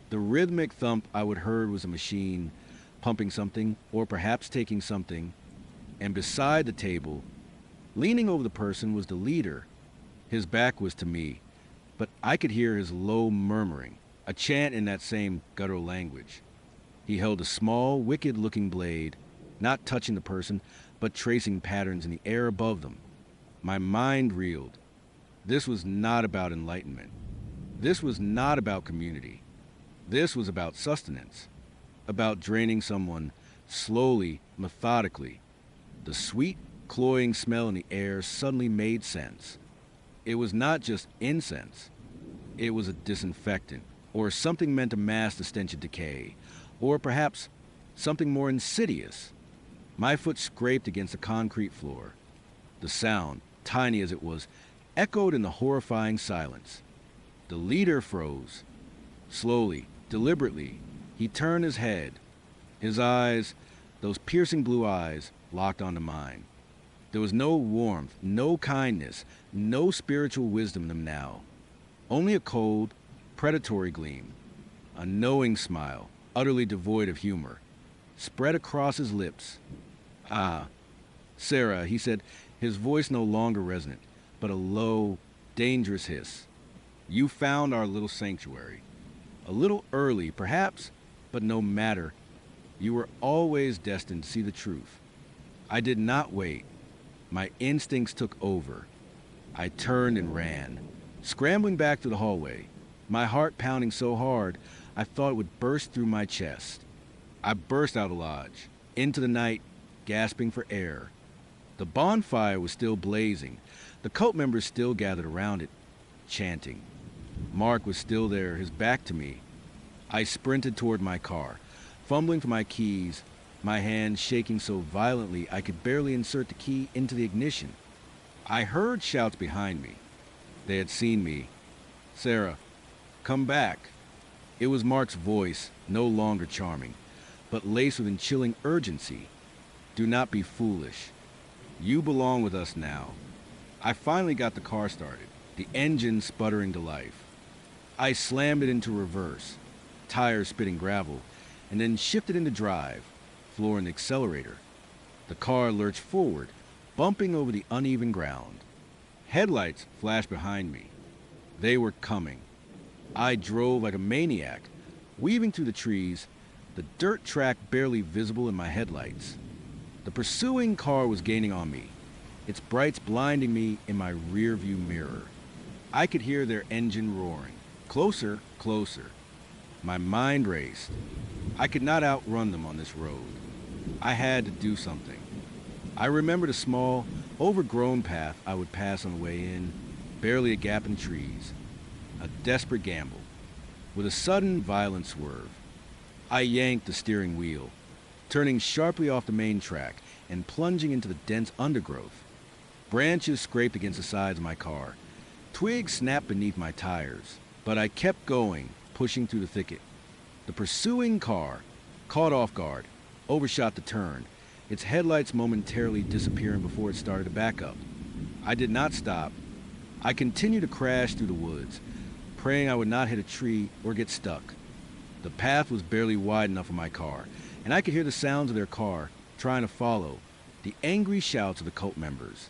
The rhythmic thump I would heard was a machine pumping something, or perhaps taking something, and beside the table, leaning over the person, was the leader. His back was to me, but I could hear his low murmuring, a chant in that same guttural language. He held a small, wicked-looking blade, not touching the person, but tracing patterns in the air above them. My mind reeled. This was not about enlightenment. This was not about community. This was about sustenance, about draining someone slowly, methodically. The sweet, cloying smell in the air suddenly made sense. It was not just incense. It was a disinfectant, or something meant to mask the stench of decay, or perhaps something more insidious. My foot scraped against the concrete floor. The sound, tiny as it was, echoed in the horrifying silence. The leader froze. Slowly, deliberately, he turned his head. His eyes, those piercing blue eyes, locked onto mine. There was no warmth, no kindness, no spiritual wisdom in them now. Only a cold, predatory gleam. A knowing smile, utterly devoid of humor, spread across his lips. "Ah, Sarah," he said, his voice no longer resonant, but a low, dangerous hiss. "You found our little sanctuary. A little early, perhaps, but no matter. You were always destined to see the truth." I did not wait. My instincts took over. I turned and ran, scrambling back to the hallway, my heart pounding so hard I thought it would burst through my chest. I burst out of the lodge, into the night, gasping for air. The bonfire was still blazing. The cult members still gathered around it, chanting. Mark was still there, his back to me. I sprinted toward my car, fumbling for my keys, my hands shaking so violently I could barely insert the key into the ignition. I heard shouts behind me. They had seen me. "Sarah, come back." It was Mark's voice, no longer charming, but laced with chilling urgency. "Do not be foolish. You belong with us now." I finally got the car started, the engine sputtering to life. I slammed it into reverse, tires spitting gravel, and then shifted into drive, flooring the accelerator. The car lurched forward, bumping over the uneven ground. Headlights flashed behind me. They were coming. I drove like a maniac, weaving through the trees, the dirt track barely visible in my headlights. The pursuing car was gaining on me, its brights blinding me in my rearview mirror. I could hear their engine roaring. Closer, closer. My mind raced. I could not outrun them on this road. I had to do something. I remembered a small, overgrown path I would pass on the way in, barely a gap in trees. A desperate gamble. With a sudden, violent swerve, I yanked the steering wheel, turning sharply off the main track and plunging into the dense undergrowth. Branches scraped against the sides of my car. Twigs snapped beneath my tires, but I kept going, pushing through the thicket. The pursuing car, caught off guard, overshot the turn, its headlights momentarily disappearing before it started to back up. I did not stop. I continued to crash through the woods, praying I would not hit a tree or get stuck. The path was barely wide enough for my car, and I could hear the sounds of their car trying to follow, the angry shouts of the cult members.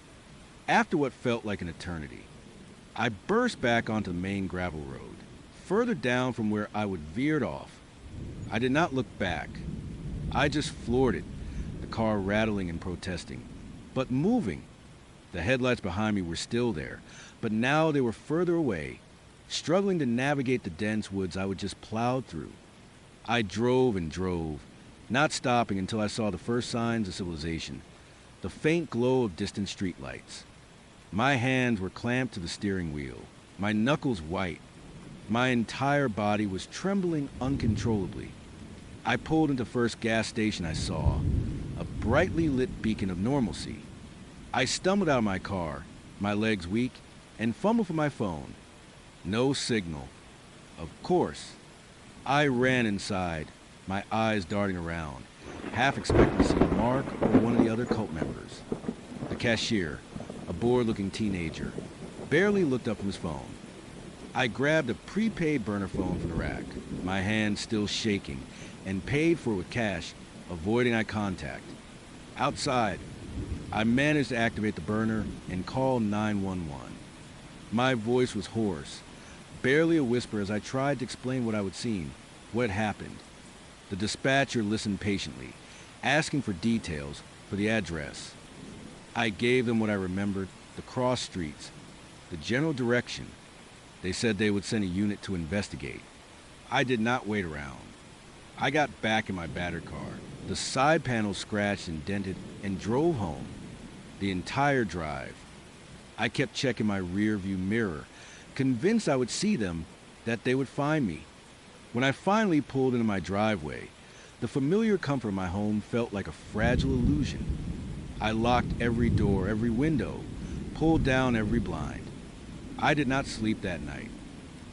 After what felt like an eternity, I burst back onto the main gravel road, further down from where I would veered off. I did not look back. I just floored it, the car rattling and protesting, but moving. The headlights behind me were still there, but now they were further away, struggling to navigate the dense woods I would just plowed through. I drove and drove, not stopping until I saw the first signs of civilization, the faint glow of distant streetlights. My hands were clamped to the steering wheel. my knuckles white. My entire body was trembling uncontrollably. I pulled into the first gas station I saw, a brightly lit beacon of normalcy. I stumbled out of my car, my legs weak, and fumbled for my phone. No signal. Of course. I ran inside, my eyes darting around, half expecting to see Mark or one of the other cult members. The cashier, a bored-looking teenager, barely looked up from his phone. I grabbed a prepaid burner phone from the rack, my hand still shaking, and paid for it with cash, avoiding eye contact. Outside, I managed to activate the burner and call 911. My voice was hoarse, barely a whisper as I tried to explain what I would seen, what had happened. The dispatcher listened patiently, asking for details, for the address. I gave them what I remembered, the cross streets, the general direction. They said they would send a unit to investigate. I did not wait around. I got back in my battered car, the side panels scratched and dented, and drove home. The entire drive. I kept checking my rear view mirror, convinced I would see them, that they would find me. When I finally pulled into my driveway, the familiar comfort of my home felt like a fragile illusion. I locked every door, every window, pulled down every blind. I did not sleep that night.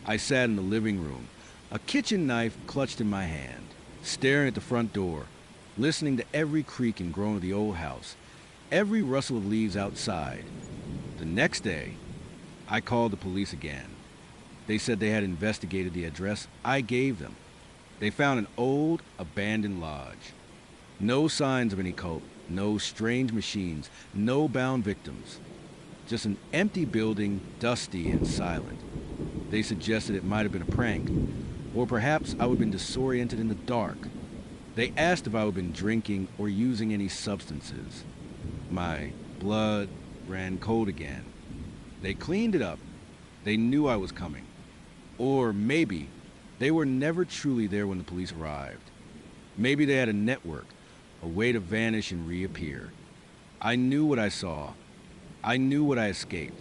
I sat in the living room, a kitchen knife clutched in my hand, staring at the front door, listening to every creak and groan of the old house, every rustle of leaves outside. The next day, I called the police again. They said they had investigated the address I gave them. They found an old, abandoned lodge. No signs of any cult, no strange machines, no bound victims. Just an empty building, dusty and silent. They suggested it might have been a prank, or perhaps I would have been disoriented in the dark. They asked if I would have been drinking or using any substances. My blood ran cold again. They cleaned it up. They knew I was coming. Or maybe they were never truly there when the police arrived. Maybe they had a network, a way to vanish and reappear. I knew what I saw. I knew what I escaped.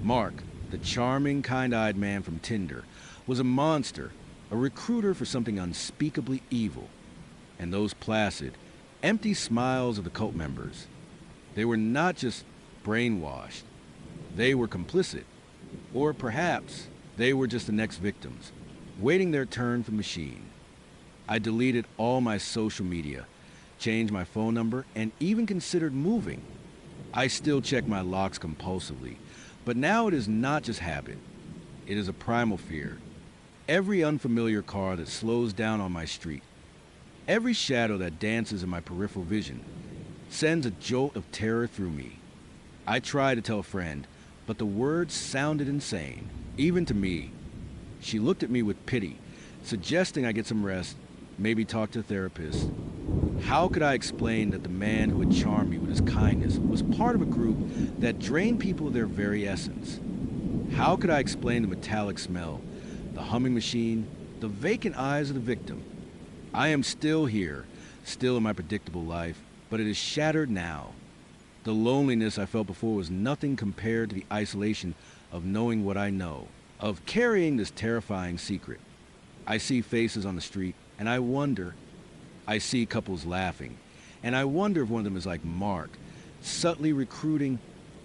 Mark, the charming, kind-eyed man from Tinder, was a monster, a recruiter for something unspeakably evil. And those placid, empty smiles of the cult members. They were not just brainwashed. They were complicit. Or perhaps they were just the next victims, waiting their turn for the machine. I deleted all my social media, changed my phone number, and even considered moving. I still check my locks compulsively, but now it is not just habit. It is a primal fear. Every unfamiliar car that slows down on my street, every shadow that dances in my peripheral vision, sends a jolt of terror through me. I tried to tell a friend, but the words sounded insane, even to me. She looked at me with pity, suggesting I get some rest, maybe talk to a therapist. How could I explain that the man who had charmed me with his kindness was part of a group that drained people of their very essence? How could I explain the metallic smell, the humming machine, the vacant eyes of the victim? I am still here, still in my predictable life, but it is shattered now. The loneliness I felt before was nothing compared to the isolation of knowing what I know, of carrying this terrifying secret. I see faces on the street, and I wonder. I see couples laughing, and I wonder if one of them is like Mark, subtly recruiting,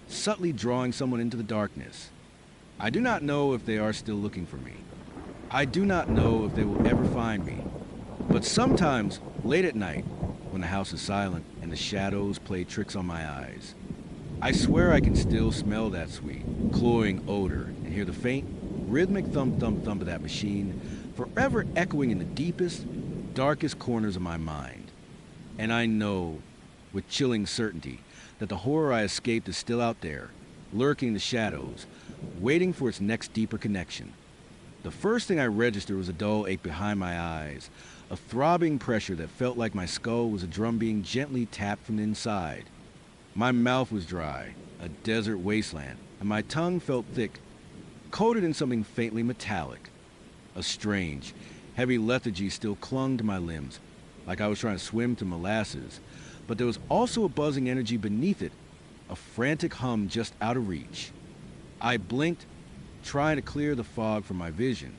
subtly drawing someone into the darkness. I do not know if they are still looking for me. I do not know if they will ever find me. But sometimes, late at night, when the house is silent and the shadows play tricks on my eyes, I swear I can still smell that sweet, cloying odor and hear the faint, rhythmic thump-thump-thump of that machine forever echoing in the deepest, darkest corners of my mind. And I know, with chilling certainty, that the horror I escaped is still out there, lurking in the shadows, waiting for its next deeper connection. The first thing I registered was a dull ache behind my eyes, a throbbing pressure that felt like my skull was a drum being gently tapped from the inside. My mouth was dry, a desert wasteland, and my tongue felt thick, coated in something faintly metallic. A strange, heavy lethargy still clung to my limbs, like I was trying to swim to molasses, but there was also a buzzing energy beneath it, a frantic hum just out of reach. I blinked, trying to clear the fog from my vision.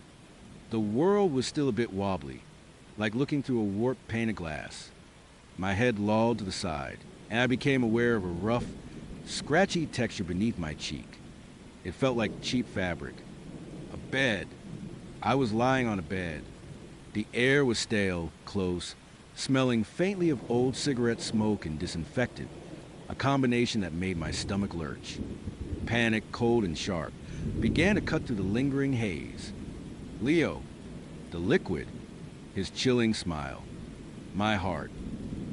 The world was still a bit wobbly, like looking through a warped pane of glass. My head lolled to the side, and I became aware of a rough, scratchy texture beneath my cheek. It felt like cheap fabric. A bed. I was lying on a bed. The air was stale, close, smelling faintly of old cigarette smoke and disinfectant, a combination that made my stomach lurch. Panic, cold and sharp, began to cut through the lingering haze. Leo, the liquid, his chilling smile. My heart,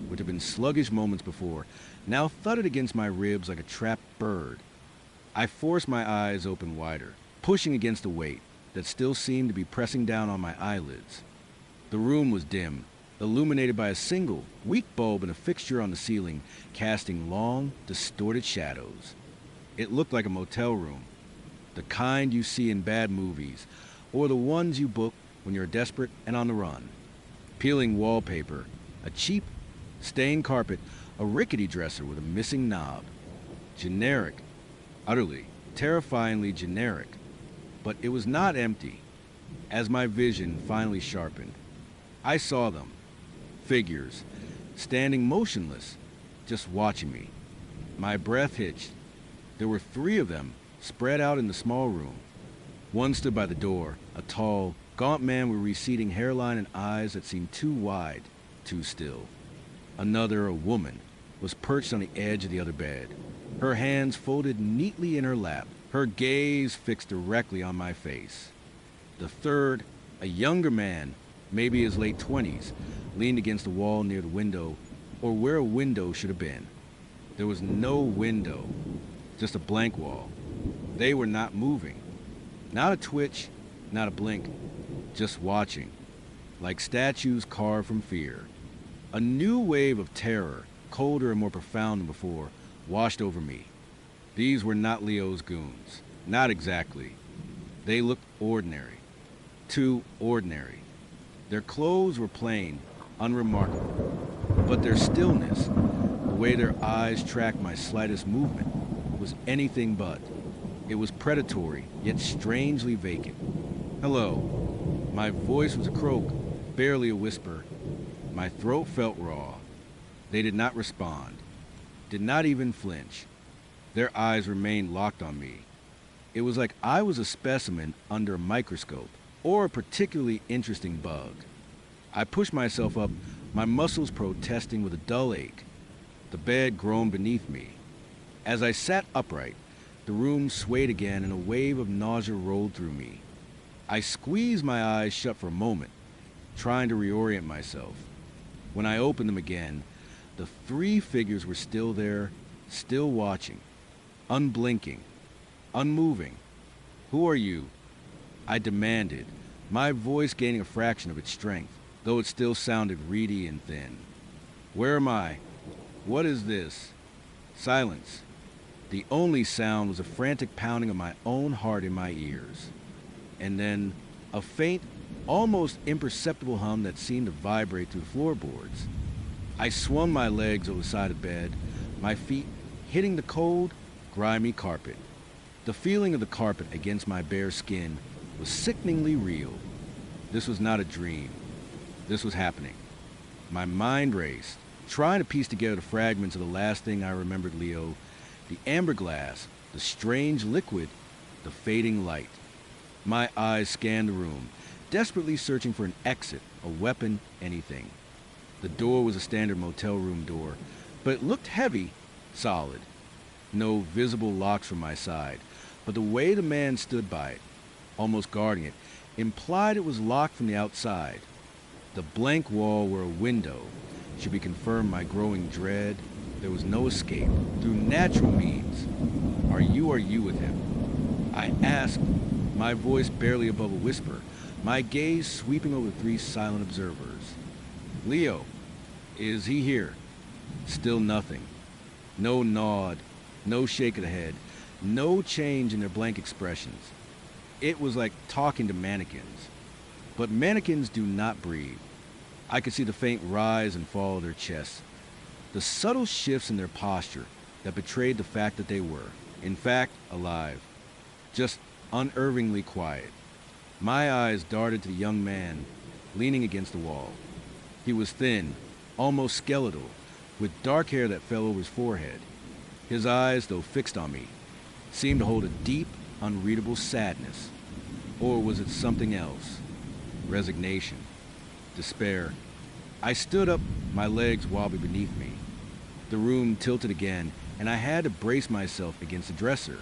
which had been sluggish moments before, now thudded against my ribs like a trapped bird. I forced my eyes open wider, pushing against a weight that still seemed to be pressing down on my eyelids. The room was dim, illuminated by a single, weak bulb and a fixture on the ceiling, casting long, distorted shadows. It looked like a motel room, the kind you see in bad movies, or the ones you book when you're desperate and on the run. Peeling wallpaper, a cheap, stained carpet, a rickety dresser with a missing knob. Generic, utterly, terrifyingly generic. But it was not empty. As my vision finally sharpened, I saw them. Figures, standing motionless, just watching me. My breath hitched. There were 3 of them, spread out in the small room. One stood by the door, a tall, gaunt man with receding hairline and eyes that seemed too wide, too still. Another, a woman, was perched on the edge of the other bed, her hands folded neatly in her lap, her gaze fixed directly on my face. The third, a younger man, maybe his late 20s, leaned against the wall near the window, or where a window should have been. There was no window, just a blank wall. They were not moving. Not a twitch, not a blink, just watching, like statues carved from fear. A new wave of terror, colder and more profound than before, washed over me. These were not Leo's goons. Not exactly. They looked ordinary. Too ordinary. Their clothes were plain, unremarkable. But their stillness, the way their eyes tracked my slightest movement, was anything but. It was predatory, yet strangely vacant. Hello. My voice was a croak, barely a whisper. My throat felt raw. They did not respond, did not even flinch. Their eyes remained locked on me. It was like I was a specimen under a microscope, or a particularly interesting bug. I pushed myself up, my muscles protesting with a dull ache. The bed groaned beneath me. As I sat upright, the room swayed again and a wave of nausea rolled through me. I squeezed my eyes shut for a moment, trying to reorient myself. When I opened them again, the 3 figures were still there, still watching, unblinking, unmoving. Who are you? I demanded, my voice gaining a fraction of its strength, though it still sounded reedy and thin. Where am I? What is this? Silence. The only sound was a frantic pounding of my own heart in my ears. And then a faint, almost imperceptible hum that seemed to vibrate through the floorboards. I swung my legs over the side of the bed, my feet hitting the cold, grimy carpet. The feeling of the carpet against my bare skin was sickeningly real. This was not a dream. This was happening. My mind raced, trying to piece together the fragments of the last thing I remembered Leo, the amber glass, the strange liquid, the fading light. My eyes scanned the room, desperately searching for an exit, a weapon, anything. The door was a standard motel room door, but it looked heavy, solid. No visible locks from my side, but the way the man stood by it, almost guarding it, implied it was locked from the outside. The blank wall where a window should be confirmed my growing dread. There was no escape, through natural means. Are you with him? I asked, my voice barely above a whisper, my gaze sweeping over the 3 silent observers. Leo, is he here? Still nothing. No nod, no shake of the head, no change in their blank expressions. It was like talking to mannequins. But mannequins do not breathe. I could see the faint rise and fall of their chests, the subtle shifts in their posture that betrayed the fact that they were, in fact, alive. Just unervingly quiet. My eyes darted to the young man leaning against the wall. He was thin, almost skeletal, with dark hair that fell over his forehead. His eyes, though fixed on me, seemed to hold a deep, unreadable sadness. Or was it something else? Resignation, despair. I stood up, my legs wobbly beneath me. The room tilted again, and I had to brace myself against the dresser.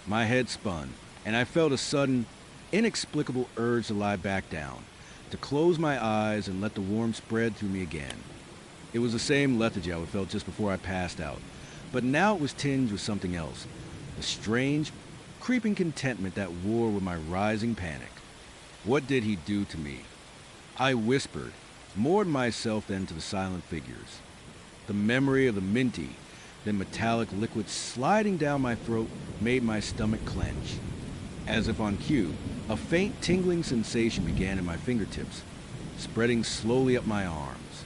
My head spun, and I felt a sudden, inexplicable urge to lie back down, to close my eyes and let the warmth spread through me again. It was the same lethargy I felt just before I passed out, but now it was tinged with something else, a strange, creeping contentment that war with my rising panic. What did he do to me? I whispered, moored myself then to the silent figures. The memory of the minty, then metallic liquid sliding down my throat made my stomach clench. As if on cue, a faint tingling sensation began in my fingertips, spreading slowly up my arms.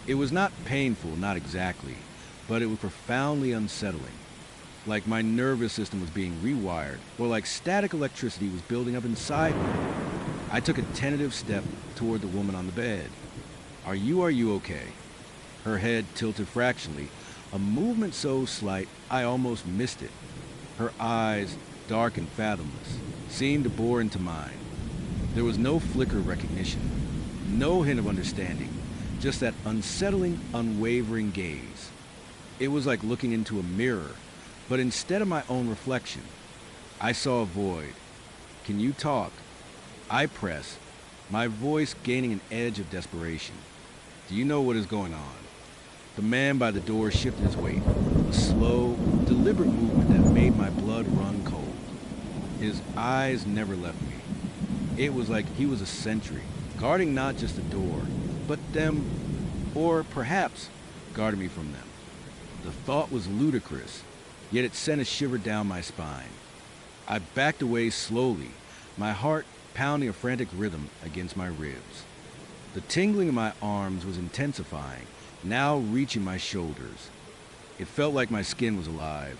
It was not painful, not exactly, but it was profoundly unsettling. Like my nervous system was being rewired, or like static electricity was building up inside me. I took a tentative step toward the woman on the bed. Are you okay? Her head tilted fractionally, a movement so slight I almost missed it. Her eyes, dark and fathomless, seemed to bore into mine. There was no flicker of recognition, no hint of understanding, just that unsettling, unwavering gaze. It was like looking into a mirror, but instead of my own reflection, I saw a void. Can you talk? I press, my voice gaining an edge of desperation. Do you know what is going on? The man by the door shifted his weight, a slow, deliberate movement that made my blood run cold. His eyes never left me. It was like he was a sentry, guarding not just the door, but them, or perhaps guarding me from them. The thought was ludicrous, yet it sent a shiver down my spine. I backed away slowly, my heart pounding a frantic rhythm against my ribs. The tingling in my arms was intensifying, now reaching my shoulders. It felt like my skin was alive,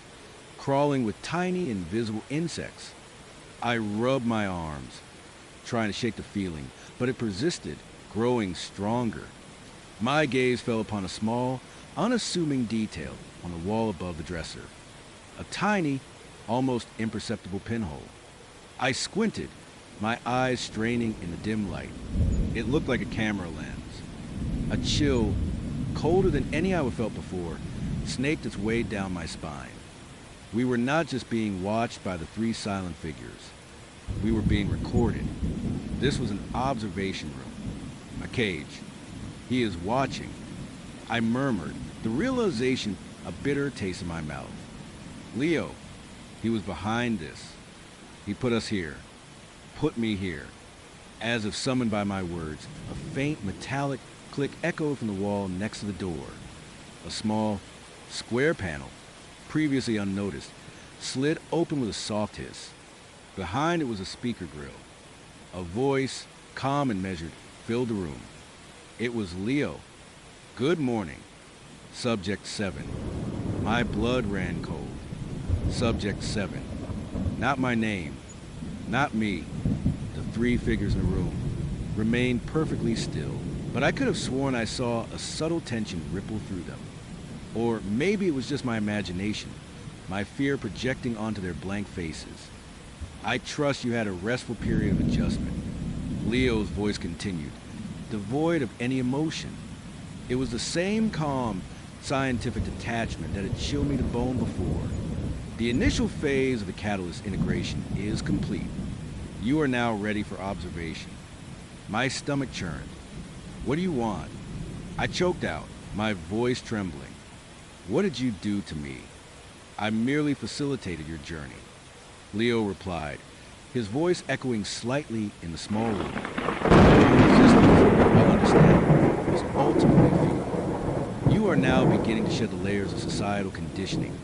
crawling with tiny, invisible insects. I rubbed my arms, trying to shake the feeling, but it persisted, growing stronger. My gaze fell upon a small, unassuming detail on the wall above the dresser. A tiny, almost imperceptible pinhole. I squinted, my eyes straining in the dim light. It looked like a camera lens. A chill, colder than any I had felt before, snaked its way down my spine. We were not just being watched by the three silent figures. We were being recorded. This was an observation room, a cage. He is watching. I murmured, the realization a bitter taste in my mouth. Leo, he was behind this. He put us here. Put me here. As if summoned by my words, a faint metallic click echoed from the wall next to the door. A small, square panel, previously unnoticed, slid open with a soft hiss. Behind it was a speaker grill. A voice, calm and measured, filled the room. It was Leo. Good morning. Subject 7. My blood ran cold. Subject 7. Not my name. Not me. The three figures in the room remained perfectly still, but I could have sworn I saw a subtle tension ripple through them. Or maybe it was just my imagination, my fear projecting onto their blank faces. I trust you had a restful period of adjustment. Leo's voice continued, devoid of any emotion. It was the same calm, scientific detachment that had chilled me to bone before. The initial phase of the catalyst integration is complete. You are now ready for observation. My stomach churned. What do you want? I choked out, my voice trembling. What did you do to me? I merely facilitated your journey. Leo replied, his voice echoing slightly in the small room. I'll understand, was ultimately futile. You are now beginning to shed the layers of societal conditioning,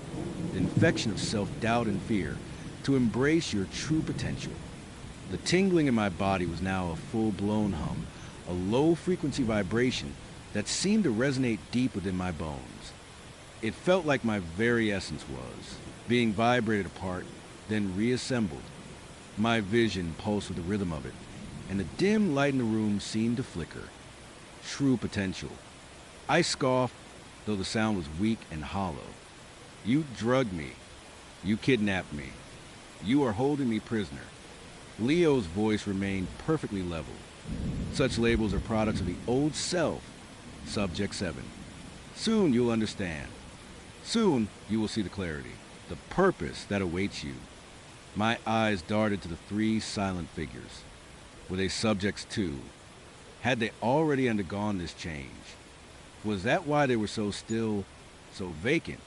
the infection of self-doubt and fear, to embrace your true potential. The tingling in my body was now a full-blown hum, a low-frequency vibration that seemed to resonate deep within my bones. It felt like my very essence was being vibrated apart, then reassembled. My vision pulsed with the rhythm of it, and the dim light in the room seemed to flicker. True potential. I scoffed, though the sound was weak and hollow. You drugged me. You kidnapped me. You are holding me prisoner. Leo's voice remained perfectly level. Such labels are products of the old self. Subject 7. Soon you'll understand. Soon you will see the clarity, the purpose that awaits you. My eyes darted to the three silent figures. Were they subjects too? Had they already undergone this change? Was that why they were so still, so vacant?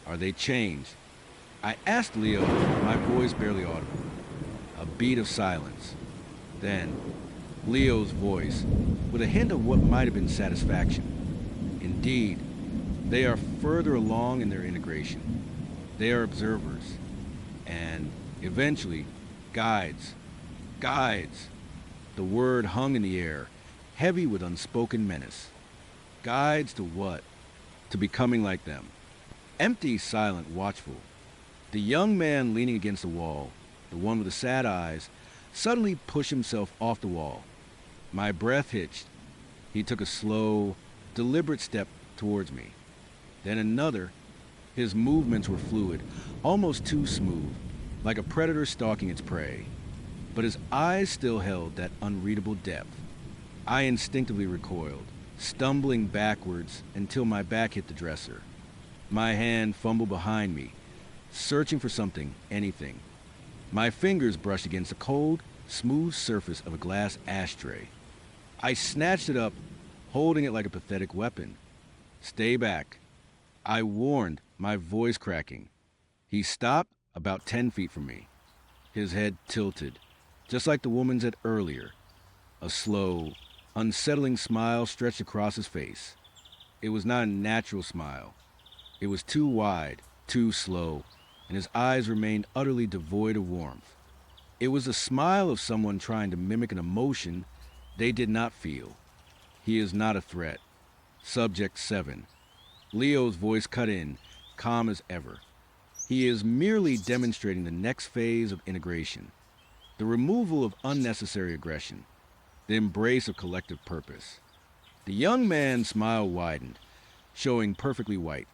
Are they changed? I asked Leo, my voice barely audible. A beat of silence. Then, Leo's voice, with a hint of what might have been satisfaction. Indeed, they are further along in their integration. They are observers. And, eventually, guides. Guides. The word hung in the air, heavy with unspoken menace. Guides to what? To becoming like them. Empty, silent, watchful. The young man leaning against the wall, the one with the sad eyes, suddenly pushed himself off the wall. My breath hitched. He took a slow, deliberate step towards me. Then another. His movements were fluid, almost too smooth, like a predator stalking its prey. But his eyes still held that unreadable depth. I instinctively recoiled, stumbling backwards until my back hit the dresser. My hand fumbled behind me, searching for something, anything. My fingers brushed against the cold, smooth surface of a glass ashtray. I snatched it up, holding it like a pathetic weapon. Stay back. I warned, my voice cracking. He stopped about 10 feet from me. His head tilted, just like the woman's had earlier. A slow, unsettling smile stretched across his face. It was not a natural smile. It was too wide, too slow, and his eyes remained utterly devoid of warmth. It was the smile of someone trying to mimic an emotion they did not feel. He is not a threat. Subject 7. Leo's voice cut in, calm as ever. He is merely demonstrating the next phase of integration, the removal of unnecessary aggression, the embrace of collective purpose. The young man's smile widened, showing perfectly white,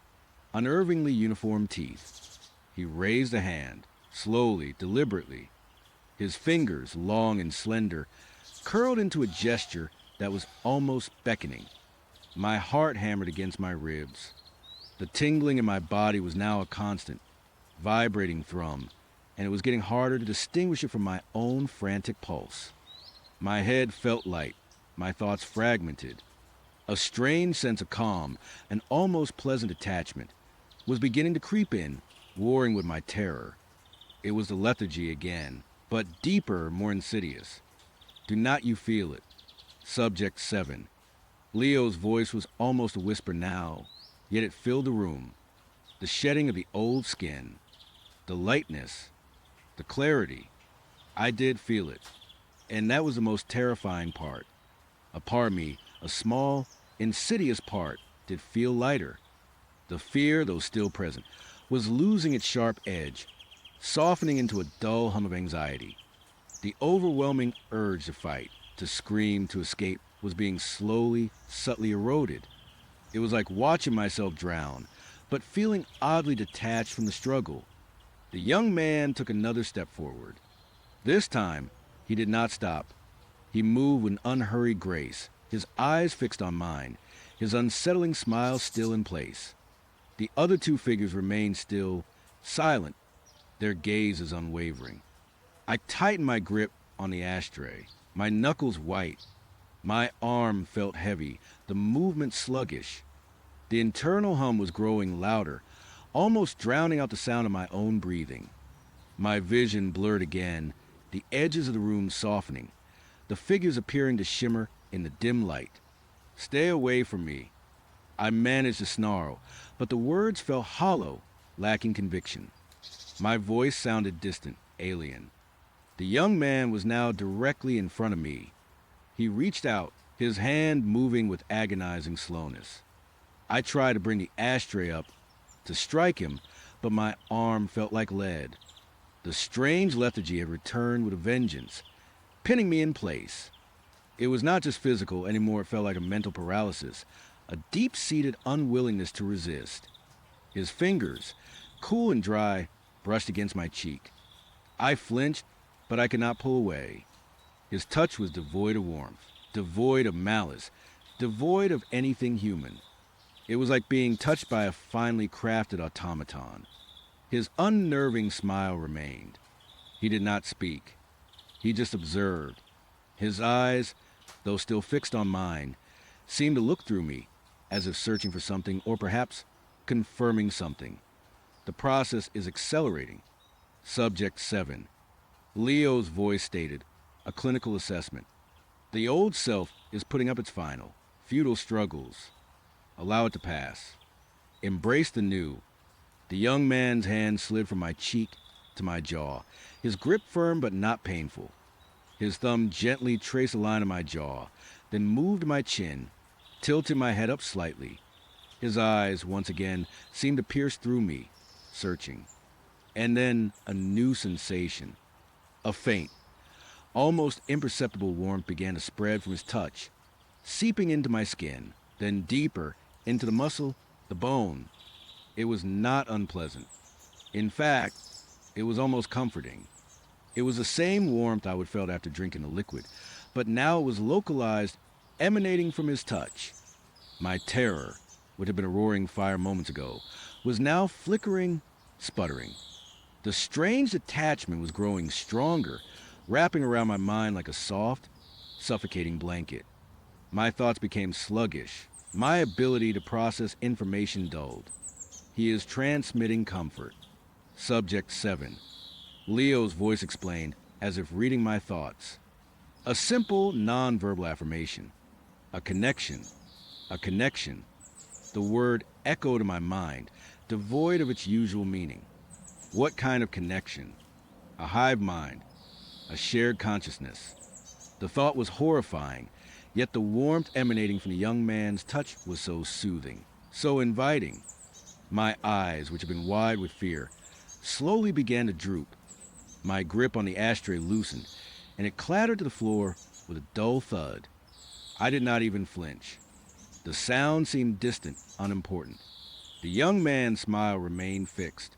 unnervingly uniform teeth. He raised a hand, slowly, deliberately. His fingers, long and slender, curled into a gesture that was almost beckoning. My heart hammered against my ribs. The tingling in my body was now a constant, vibrating thrum, and it was getting harder to distinguish it from my own frantic pulse. My head felt light, my thoughts fragmented. A strange sense of calm, an almost pleasant attachment, was beginning to creep in, warring with my terror. It was the lethargy again, but deeper, more insidious. Do not you feel it? Subject 7. Leo's voice was almost a whisper now, yet it filled the room. The shedding of the old skin, the lightness, the clarity. I did feel it, and that was the most terrifying part. A part of me, a small, insidious part, did feel lighter. The fear, though still present, was losing its sharp edge, softening into a dull hum of anxiety. The overwhelming urge to fight, to scream, to escape, was being slowly, subtly eroded. It was like watching myself drown, but feeling oddly detached from the struggle. The young man took another step forward. This time, he did not stop. He moved with an unhurried grace, his eyes fixed on mine, his unsettling smile still in place. The other two figures remained still, silent, their gazes unwavering. I tightened my grip on the ashtray, my knuckles white. My arm felt heavy, the movement sluggish. The internal hum was growing louder, almost drowning out the sound of my own breathing. My vision blurred again, the edges of the room softening, the figures appearing to shimmer in the dim light. Stay away from me. I managed to snarl, but the words felt hollow, lacking conviction. My voice sounded distant, alien. The young man was now directly in front of me. He reached out, his hand moving with agonizing slowness. I tried to bring the ashtray up, to strike him, but my arm felt like lead. The strange lethargy had returned with a vengeance, pinning me in place. It was not just physical anymore, it felt like a mental paralysis, a deep-seated unwillingness to resist. His fingers, cool and dry, brushed against my cheek. I flinched, but I could not pull away. His touch was devoid of warmth, devoid of malice, devoid of anything human. It was like being touched by a finely crafted automaton. His unnerving smile remained. He did not speak. He just observed. His eyes, though still fixed on mine, seemed to look through me, as if searching for something, or perhaps confirming something. The process is accelerating. Subject 7. Leo's voice stated, a clinical assessment. The old self is putting up its final, futile struggles. Allow it to pass. Embrace the new. The young man's hand slid from my cheek to my jaw, his grip firm but not painful. His thumb gently traced a line on my jaw, then moved my chin, tilted my head up slightly. His eyes, once again, seemed to pierce through me, searching. And then a new sensation. A faint, almost imperceptible warmth began to spread from his touch, seeping into my skin, then deeper into the muscle, the bone. It was not unpleasant. In fact, it was almost comforting. It was the same warmth I would felt after drinking the liquid, but now it was localized, emanating from his touch. My terror, which had been a roaring fire moments ago, was now flickering, sputtering. The strange attachment was growing stronger, wrapping around my mind like a soft, suffocating blanket. My thoughts became sluggish. My ability to process information dulled. He is transmitting comfort. Subject 7. Leo's voice explained, as if reading my thoughts. A simple, non-verbal affirmation. A connection. A connection. The word echoed in my mind, devoid of its usual meaning. What kind of connection? A hive mind. A shared consciousness. The thought was horrifying, yet the warmth emanating from the young man's touch was so soothing, so inviting. My eyes, which had been wide with fear, slowly began to droop. My grip on the ashtray loosened, and it clattered to the floor with a dull thud. I did not even flinch. The sound seemed distant, unimportant. The young man's smile remained fixed.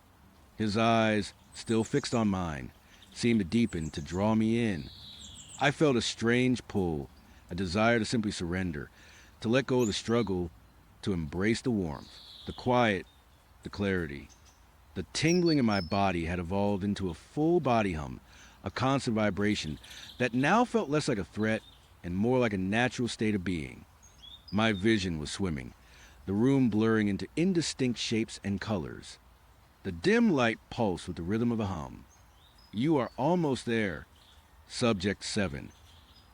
His eyes, still fixed on mine, seemed to deepen, to draw me in. I felt a strange pull, a desire to simply surrender, to let go of the struggle, to embrace the warmth, the quiet, the clarity. The tingling in my body had evolved into a full body hum, a constant vibration that now felt less like a threat and more like a natural state of being. My vision was swimming, the room blurring into indistinct shapes and colors. The dim light pulsed with the rhythm of a hum. You are almost there. Subject 7.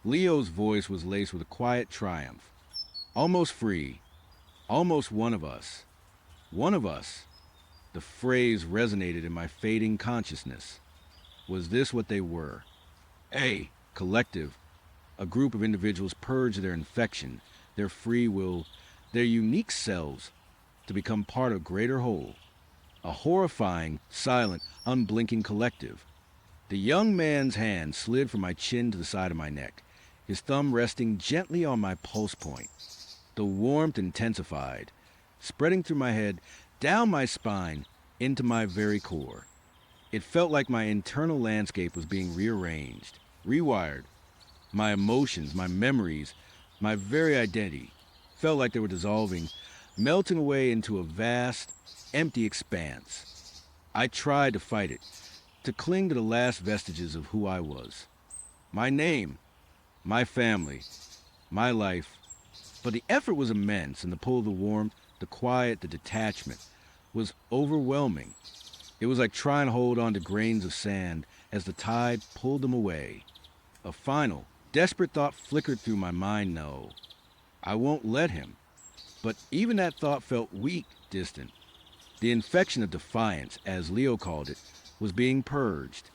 Leo's voice was laced with a quiet triumph. Almost free. Almost one of us. One of us. The phrase resonated in my fading consciousness. Was this what they were? A collective. A group of individuals purged their infection, their free will, their unique selves to become part of a greater whole. A horrifying, silent, unblinking collective. The young man's hand slid from my chin to the side of my neck, his thumb resting gently on my pulse point. The warmth intensified, spreading through my head, down my spine, into my very core. It felt like my internal landscape was being rearranged, rewired. My emotions, my memories, my very identity felt like they were dissolving, melting away into a vast, empty expanse. I tried to fight it, to cling to the last vestiges of who I was. My name, my family, my life. But the effort was immense, and the pull of the warmth, the quiet, the detachment, was overwhelming. It was like trying to hold on to grains of sand as the tide pulled them away. A final, desperate thought flickered through my mind. No, I won't let him. But even that thought felt weak, distant. The infection of defiance, as Leo called it, was being purged.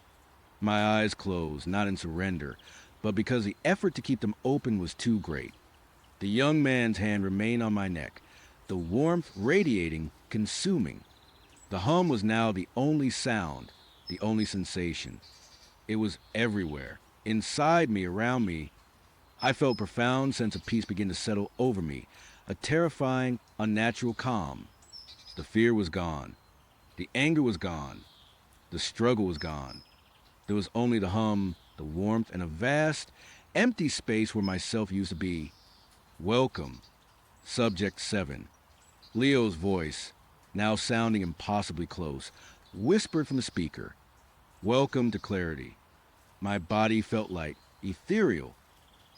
My eyes closed, not in surrender, but because the effort to keep them open was too great. The young man's hand remained on my neck, the warmth radiating, consuming. The hum was now the only sound, the only sensation. It was everywhere, inside me, around me. I felt a profound sense of peace begin to settle over me, a terrifying, unnatural calm. The fear was gone. The anger was gone. The struggle was gone. There was only the hum, the warmth, and a vast, empty space where myself used to be. Welcome, Subject 7. Leo's voice, now sounding impossibly close, whispered from the speaker. Welcome to clarity. My body felt light, ethereal.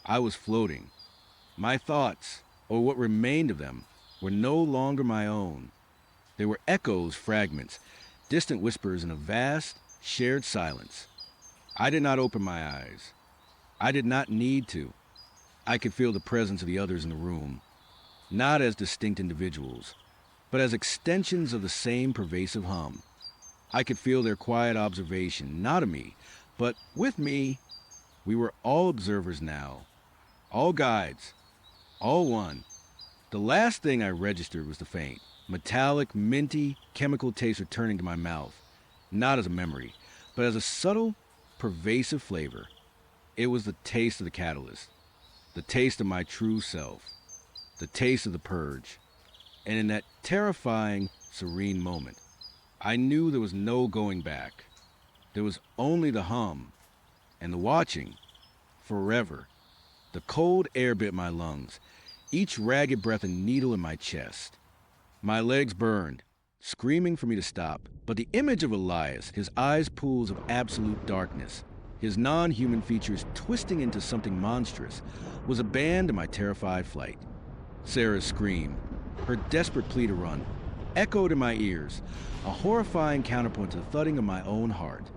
I was floating. My thoughts, or what remained of them, were no longer my own. They were echoes, fragments, distant whispers in a vast, shared silence. I did not open my eyes. I did not need to. I could feel the presence of the others in the room, not as distinct individuals, but as extensions of the same pervasive hum. I could feel their quiet observation, not of me, but with me. We were all observers now, all guides, all one. The last thing I registered was the faint, metallic, minty, chemical taste returning to my mouth, not as a memory, but as a subtle, pervasive flavor. It was the taste of the catalyst, the taste of my true self, the taste of the purge. And in that terrifying, serene moment, I knew there was no going back. There was only the hum and the watching, forever. The cold air bit my lungs, each ragged breath a needle in my chest. My legs burned, screaming for me to stop, but the image of Elias, his eyes pools of absolute darkness, his non-human features twisting into something monstrous, was a band to my terrified flight. Sarah's scream, her desperate plea to run, echoed in my ears, a horrifying counterpoint to the thudding of my own heart.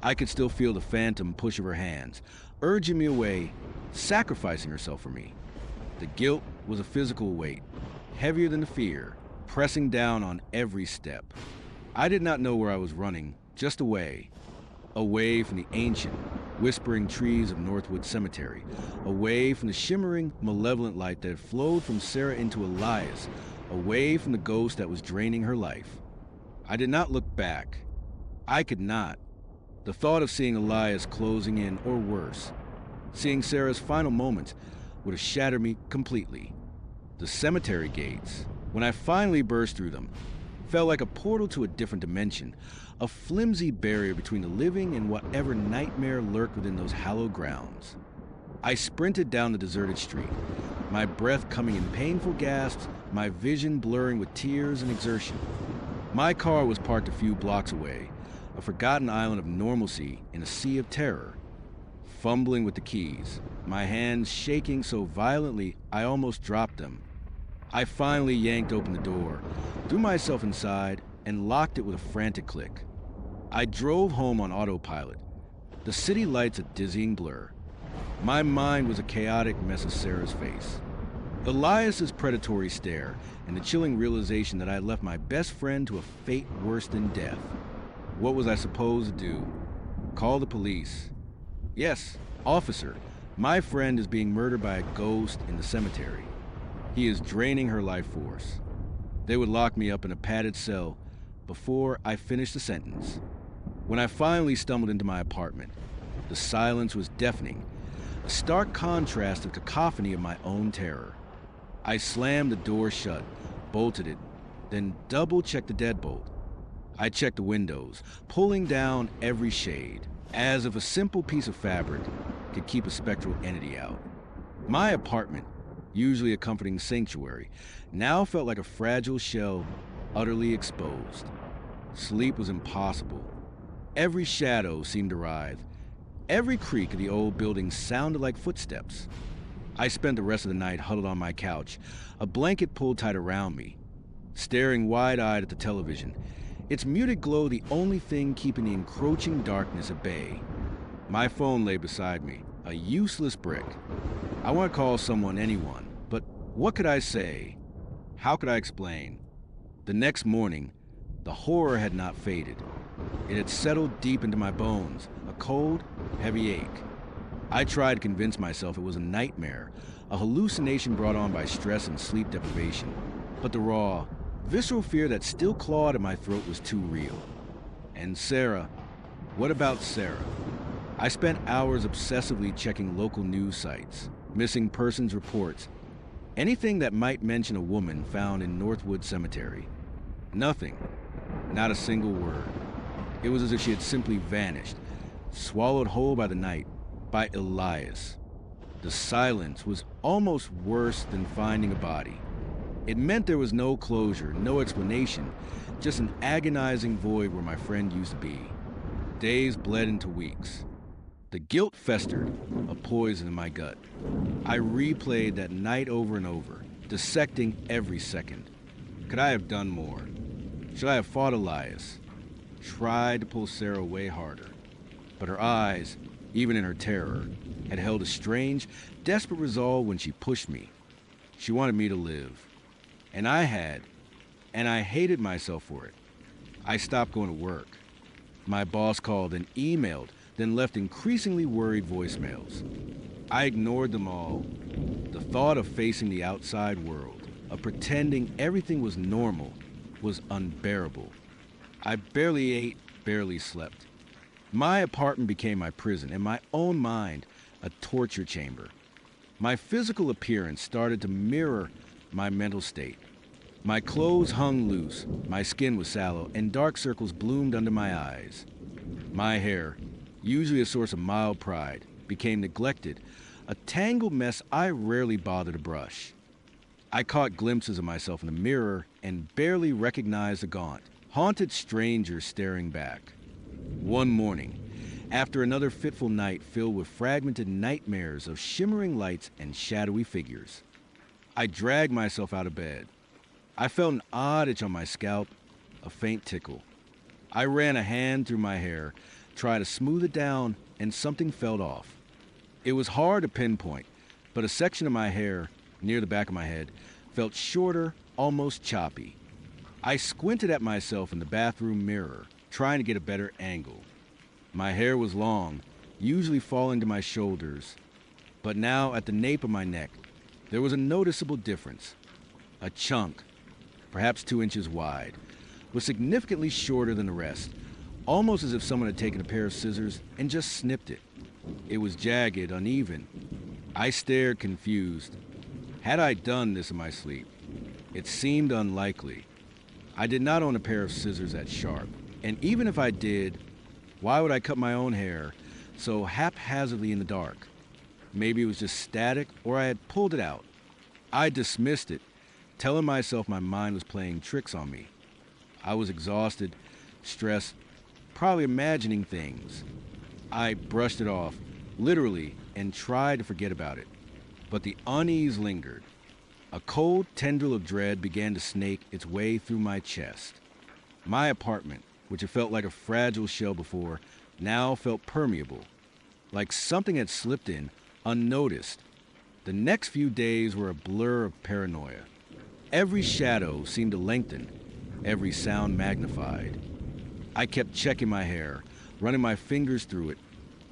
I could still feel the phantom push of her hands, urging me away, sacrificing herself for me. The guilt was a physical weight, heavier than the fear, pressing down on every step. I did not know where I was running, just away. Away from the ancient, whispering trees of Northwood Cemetery, away from the shimmering, malevolent light that had flowed from Sarah into Elias, away from the ghost that was draining her life. I did not look back. I could not. The thought of seeing Elias closing in, or worse, seeing Sarah's final moments, would have shattered me completely. The cemetery gates, when I finally burst through them, felt like a portal to a different dimension, a flimsy barrier between the living and whatever nightmare lurked within those hallowed grounds. I sprinted down the deserted street, my breath coming in painful gasps, my vision blurring with tears and exertion. My car was parked a few blocks away, a forgotten island of normalcy in a sea of terror. Fumbling with the keys, my hands shaking so violently I almost dropped them. I finally yanked open the door, threw myself inside, and locked it with a frantic click. I drove home on autopilot, the city lights a dizzying blur. My mind was a chaotic mess of Sarah's face, Elias's predatory stare, and the chilling realization that I had left my best friend to a fate worse than death. What was I supposed to do? Call the police? Yes, officer, my friend is being murdered by a ghost in the cemetery. He is draining her life force. They would lock me up in a padded cell before I finished the sentence. When I finally stumbled into my apartment, the silence was deafening, a stark contrast of cacophony of my own terror. I slammed the door shut, bolted it, then double-checked the deadbolt. I checked the windows, pulling down every shade, as if a simple piece of fabric could keep a spectral entity out. My apartment, usually a comforting sanctuary, now felt like a fragile shell, utterly exposed. Sleep was impossible. Every shadow seemed to writhe. Every creak of the old building sounded like footsteps. I spent the rest of the night huddled on my couch, a blanket pulled tight around me, staring wide-eyed at the television, its muted glow the only thing keeping the encroaching darkness at bay. My phone lay beside me, a useless brick. I want to call someone, anyone, but what could I say? How could I explain? The next morning, the horror had not faded. It had settled deep into my bones, a cold, heavy ache. I tried to convince myself it was a nightmare, a hallucination brought on by stress and sleep deprivation, but the raw, visceral fear that still clawed at my throat was too real. And Sarah, What about Sarah? I spent hours obsessively checking local news sites, missing persons reports, anything that might mention a woman found in Northwood Cemetery. Nothing. Not a single word. It was as if she had simply vanished, swallowed whole by the night, by Elias. The silence was almost worse than finding a body. It meant there was no closure, no explanation, just an agonizing void where my friend used to be. Days bled into weeks. The guilt festered, a poison in my gut. I replayed that night over and over, dissecting every second. Could I have done more? Should I have fought Elias? Tried to pull Sarah away harder. But her eyes, even in her terror, had held a strange, desperate resolve when she pushed me. She wanted me to live. And I had, and I hated myself for it. I stopped going to work. My boss called and emailed, then left increasingly worried voicemails. I ignored them all. The thought of facing the outside world, of pretending everything was normal, was unbearable. I barely ate, barely slept. My apartment became my prison, and my own mind a torture chamber. My physical appearance started to mirror my mental state. My clothes hung loose, my skin was sallow, and dark circles bloomed under my eyes. My hair, usually a source of mild pride, became neglected, a tangled mess I rarely bothered to brush. I caught glimpses of myself in the mirror and barely recognized the gaunt, haunted stranger staring back. One morning, after another fitful night filled with fragmented nightmares of shimmering lights and shadowy figures, I dragged myself out of bed. I felt an odd itch on my scalp, a faint tickle. I ran a hand through my hair, tried to smooth it down, and something fell off. It was hard to pinpoint, but a section of my hair, near the back of my head, felt shorter, almost choppy. I squinted at myself in the bathroom mirror, trying to get a better angle. My hair was long, usually falling to my shoulders, but now at the nape of my neck, there was a noticeable difference. A chunk, perhaps 2 inches wide, was significantly shorter than the rest, almost as if someone had taken a pair of scissors and just snipped it. It was jagged, uneven. I stared, confused. Had I done this in my sleep? It seemed unlikely. I did not own a pair of scissors that sharp, and even if I did, why would I cut my own hair so haphazardly in the dark? Maybe it was just static, or I had pulled it out. I dismissed it, telling myself my mind was playing tricks on me. I was exhausted, stressed, probably imagining things. I brushed it off, literally, and tried to forget about it. But the unease lingered. A cold tendril of dread began to snake its way through my chest. My apartment, which had felt like a fragile shell before, now felt permeable, like something had slipped in unnoticed. The next few days were a blur of paranoia. Every shadow seemed to lengthen, every sound magnified. I kept checking my hair, running my fingers through it,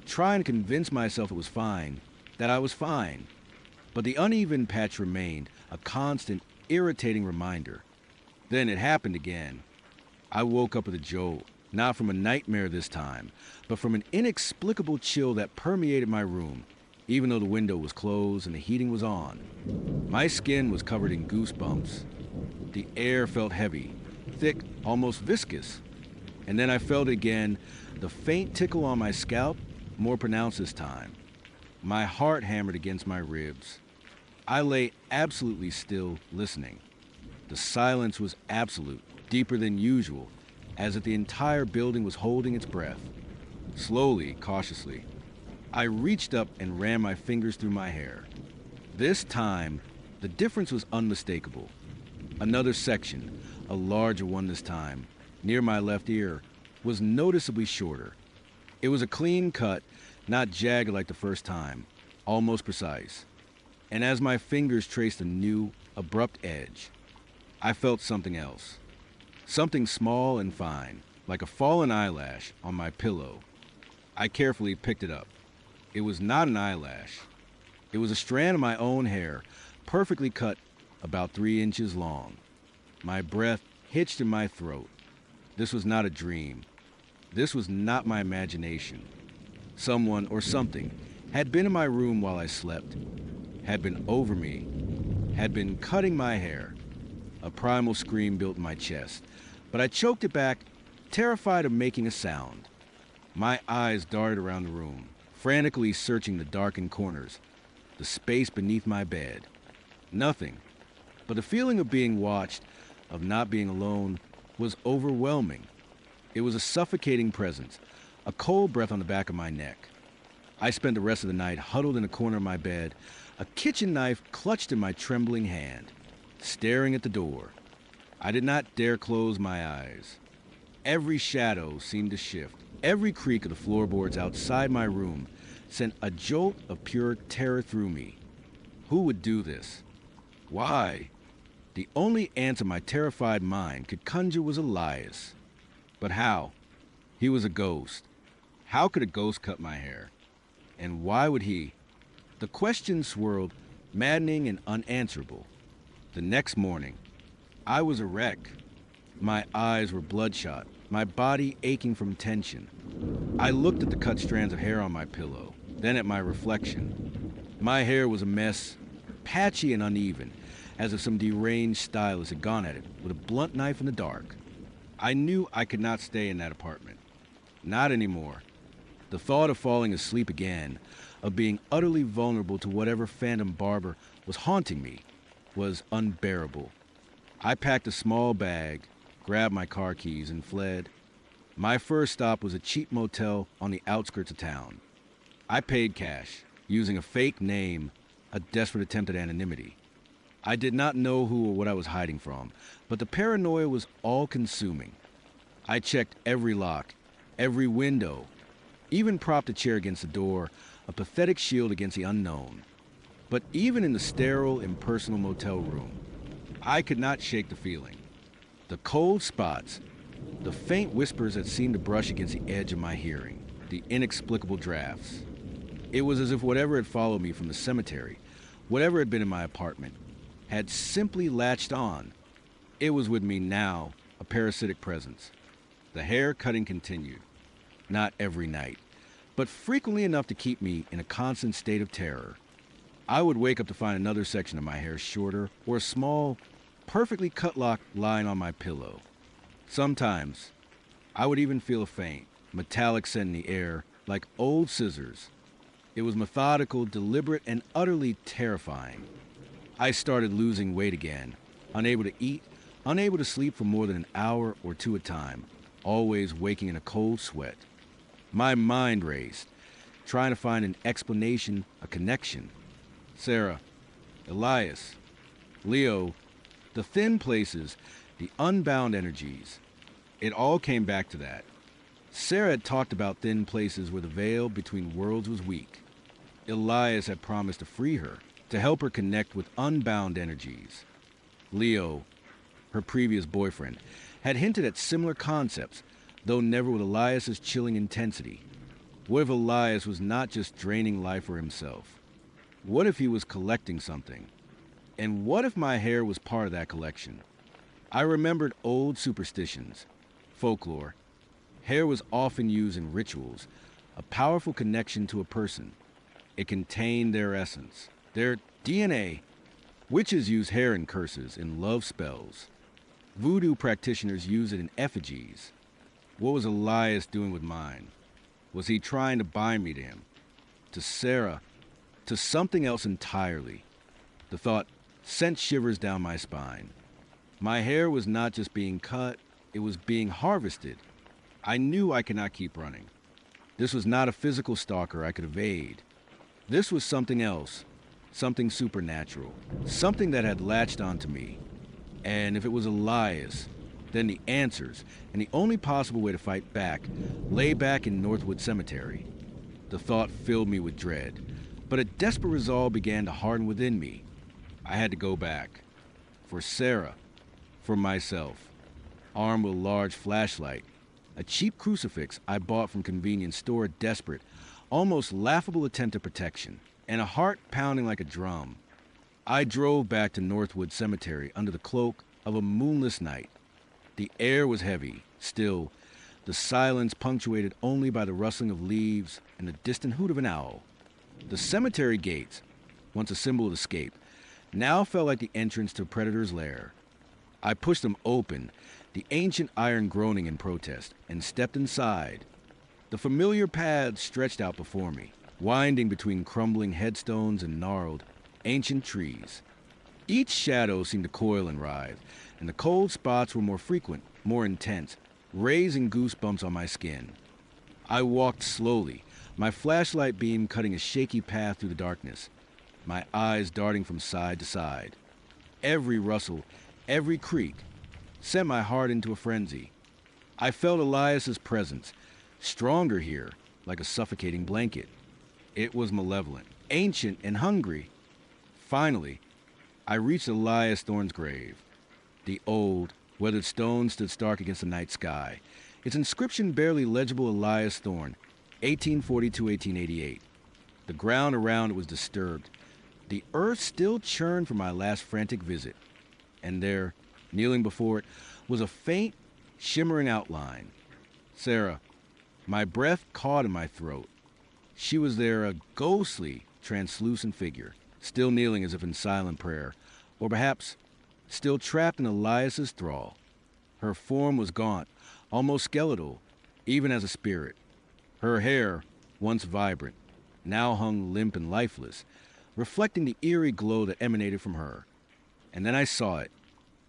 trying to convince myself it was fine, that I was fine. But the uneven patch remained, a constant, irritating reminder. Then it happened again. I woke up with a jolt, not from a nightmare this time, but from an inexplicable chill that permeated my room, even though the window was closed and the heating was on. My skin was covered in goosebumps. The air felt heavy, thick, almost viscous. And then I felt it again, the faint tickle on my scalp, more pronounced this time. My heart hammered against my ribs. I lay absolutely still, listening. The silence was absolute, deeper than usual, as if the entire building was holding its breath. Slowly, cautiously, I reached up and ran my fingers through my hair. This time, the difference was unmistakable. Another section, a larger one this time, near my left ear, was noticeably shorter. It was a clean cut, not jagged like the first time, almost precise. And as my fingers traced a new, abrupt edge, I felt something else. Something small and fine, like a fallen eyelash, on my pillow. I carefully picked it up. It was not an eyelash. It was a strand of my own hair, perfectly cut, about 3 inches long. My breath hitched in my throat. This was not a dream. This was not my imagination. Someone or something had been in my room while I slept, had been over me, had been cutting my hair. A primal scream built in my chest, but I choked it back, terrified of making a sound. My eyes darted around the room, frantically searching the darkened corners, the space beneath my bed. Nothing, but the feeling of being watched, of not being alone, was overwhelming. It was a suffocating presence, a cold breath on the back of my neck. I spent the rest of the night huddled in a corner of my bed, a kitchen knife clutched in my trembling hand, staring at the door. I did not dare close my eyes. Every shadow seemed to shift. Every creak of the floorboards outside my room sent a jolt of pure terror through me. Who would do this? Why? The only answer my terrified mind could conjure was Elias. But how? He was a ghost. How could a ghost cut my hair? And why would he? The questions swirled, maddening and unanswerable. The next morning, I was a wreck. My eyes were bloodshot, my body aching from tension. I looked at the cut strands of hair on my pillow, then at my reflection. My hair was a mess, patchy and uneven, as if some deranged stylist had gone at it with a blunt knife in the dark. I knew I could not stay in that apartment. Not anymore. The thought of falling asleep again, of being utterly vulnerable to whatever phantom barber was haunting me, was unbearable. I packed a small bag, grabbed my car keys, and fled. My first stop was a cheap motel on the outskirts of town. I paid cash, using a fake name, a desperate attempt at anonymity. I did not know who or what I was hiding from, but the paranoia was all-consuming. I checked every lock, every window, even propped a chair against the door, a pathetic shield against the unknown. But even in the sterile, impersonal motel room, I could not shake the feeling. The cold spots, the faint whispers that seemed to brush against the edge of my hearing, the inexplicable drafts. It was as if whatever had followed me from the cemetery, whatever had been in my apartment, had simply latched on. It was with me now, a parasitic presence. The hair cutting continued. Not every night, but frequently enough to keep me in a constant state of terror. I would wake up to find another section of my hair shorter, or a small, perfectly cut lock lying on my pillow. Sometimes, I would even feel a faint, metallic scent in the air, like old scissors. It was methodical, deliberate, and utterly terrifying. I started losing weight again, unable to eat, unable to sleep for more than an hour or two at a time, always waking in a cold sweat. My mind raced, trying to find an explanation, a connection. Sarah, Elias, Leo, the thin places, the unbound energies. It all came back to that. Sarah had talked about thin places where the veil between worlds was weak. Elias had promised to free her, to help her connect with unbound energies. Leo, her previous boyfriend, had hinted at similar concepts, though never with Elias's chilling intensity. What if Elias was not just draining life for himself? What if he was collecting something? And what if my hair was part of that collection? I remembered old superstitions, folklore. Hair was often used in rituals, a powerful connection to a person. It contained their essence, their DNA. Witches use hair in curses, in love spells. Voodoo practitioners use it in effigies. What was Elias doing with mine? Was he trying to bind me to him? To Sarah? To something else entirely? The thought sent shivers down my spine. My hair was not just being cut, it was being harvested. I knew I could not keep running. This was not a physical stalker I could evade. This was something else, something supernatural, something that had latched onto me. And if it was Elias, then the answers, and the only possible way to fight back, lay back in Northwood Cemetery. The thought filled me with dread, but a desperate resolve began to harden within me. I had to go back. For Sarah, for myself. Armed with a large flashlight, a cheap crucifix I bought from convenience store, a desperate, almost laughable attempt at protection, and a heart pounding like a drum. I drove back to Northwood Cemetery under the cloak of a moonless night. The air was heavy, still, the silence punctuated only by the rustling of leaves and the distant hoot of an owl. The cemetery gates, once a symbol of escape, now felt like the entrance to a predator's lair. I pushed them open, the ancient iron groaning in protest, and stepped inside. The familiar paths stretched out before me, winding between crumbling headstones and gnarled, ancient trees. Each shadow seemed to coil and writhe, and the cold spots were more frequent, more intense, raising goosebumps on my skin. I walked slowly, my flashlight beam cutting a shaky path through the darkness, my eyes darting from side to side. Every rustle, every creak, sent my heart into a frenzy. I felt Elias's presence, stronger here, like a suffocating blanket. It was malevolent, ancient, and hungry. Finally, I reached Elias Thorne's grave. The old, weathered stone stood stark against the night sky, its inscription barely legible: Elias Thorne, 1842-1888. The ground around it was disturbed. The earth still churned from my last frantic visit. And there, kneeling before it, was a faint, shimmering outline. Sarah. My breath caught in my throat. She was there, a ghostly, translucent figure, still kneeling as if in silent prayer, or perhaps still trapped in Elias's thrall. Her form was gaunt, almost skeletal, even as a spirit. Her hair, once vibrant, now hung limp and lifeless, reflecting the eerie glow that emanated from her. And then I saw it,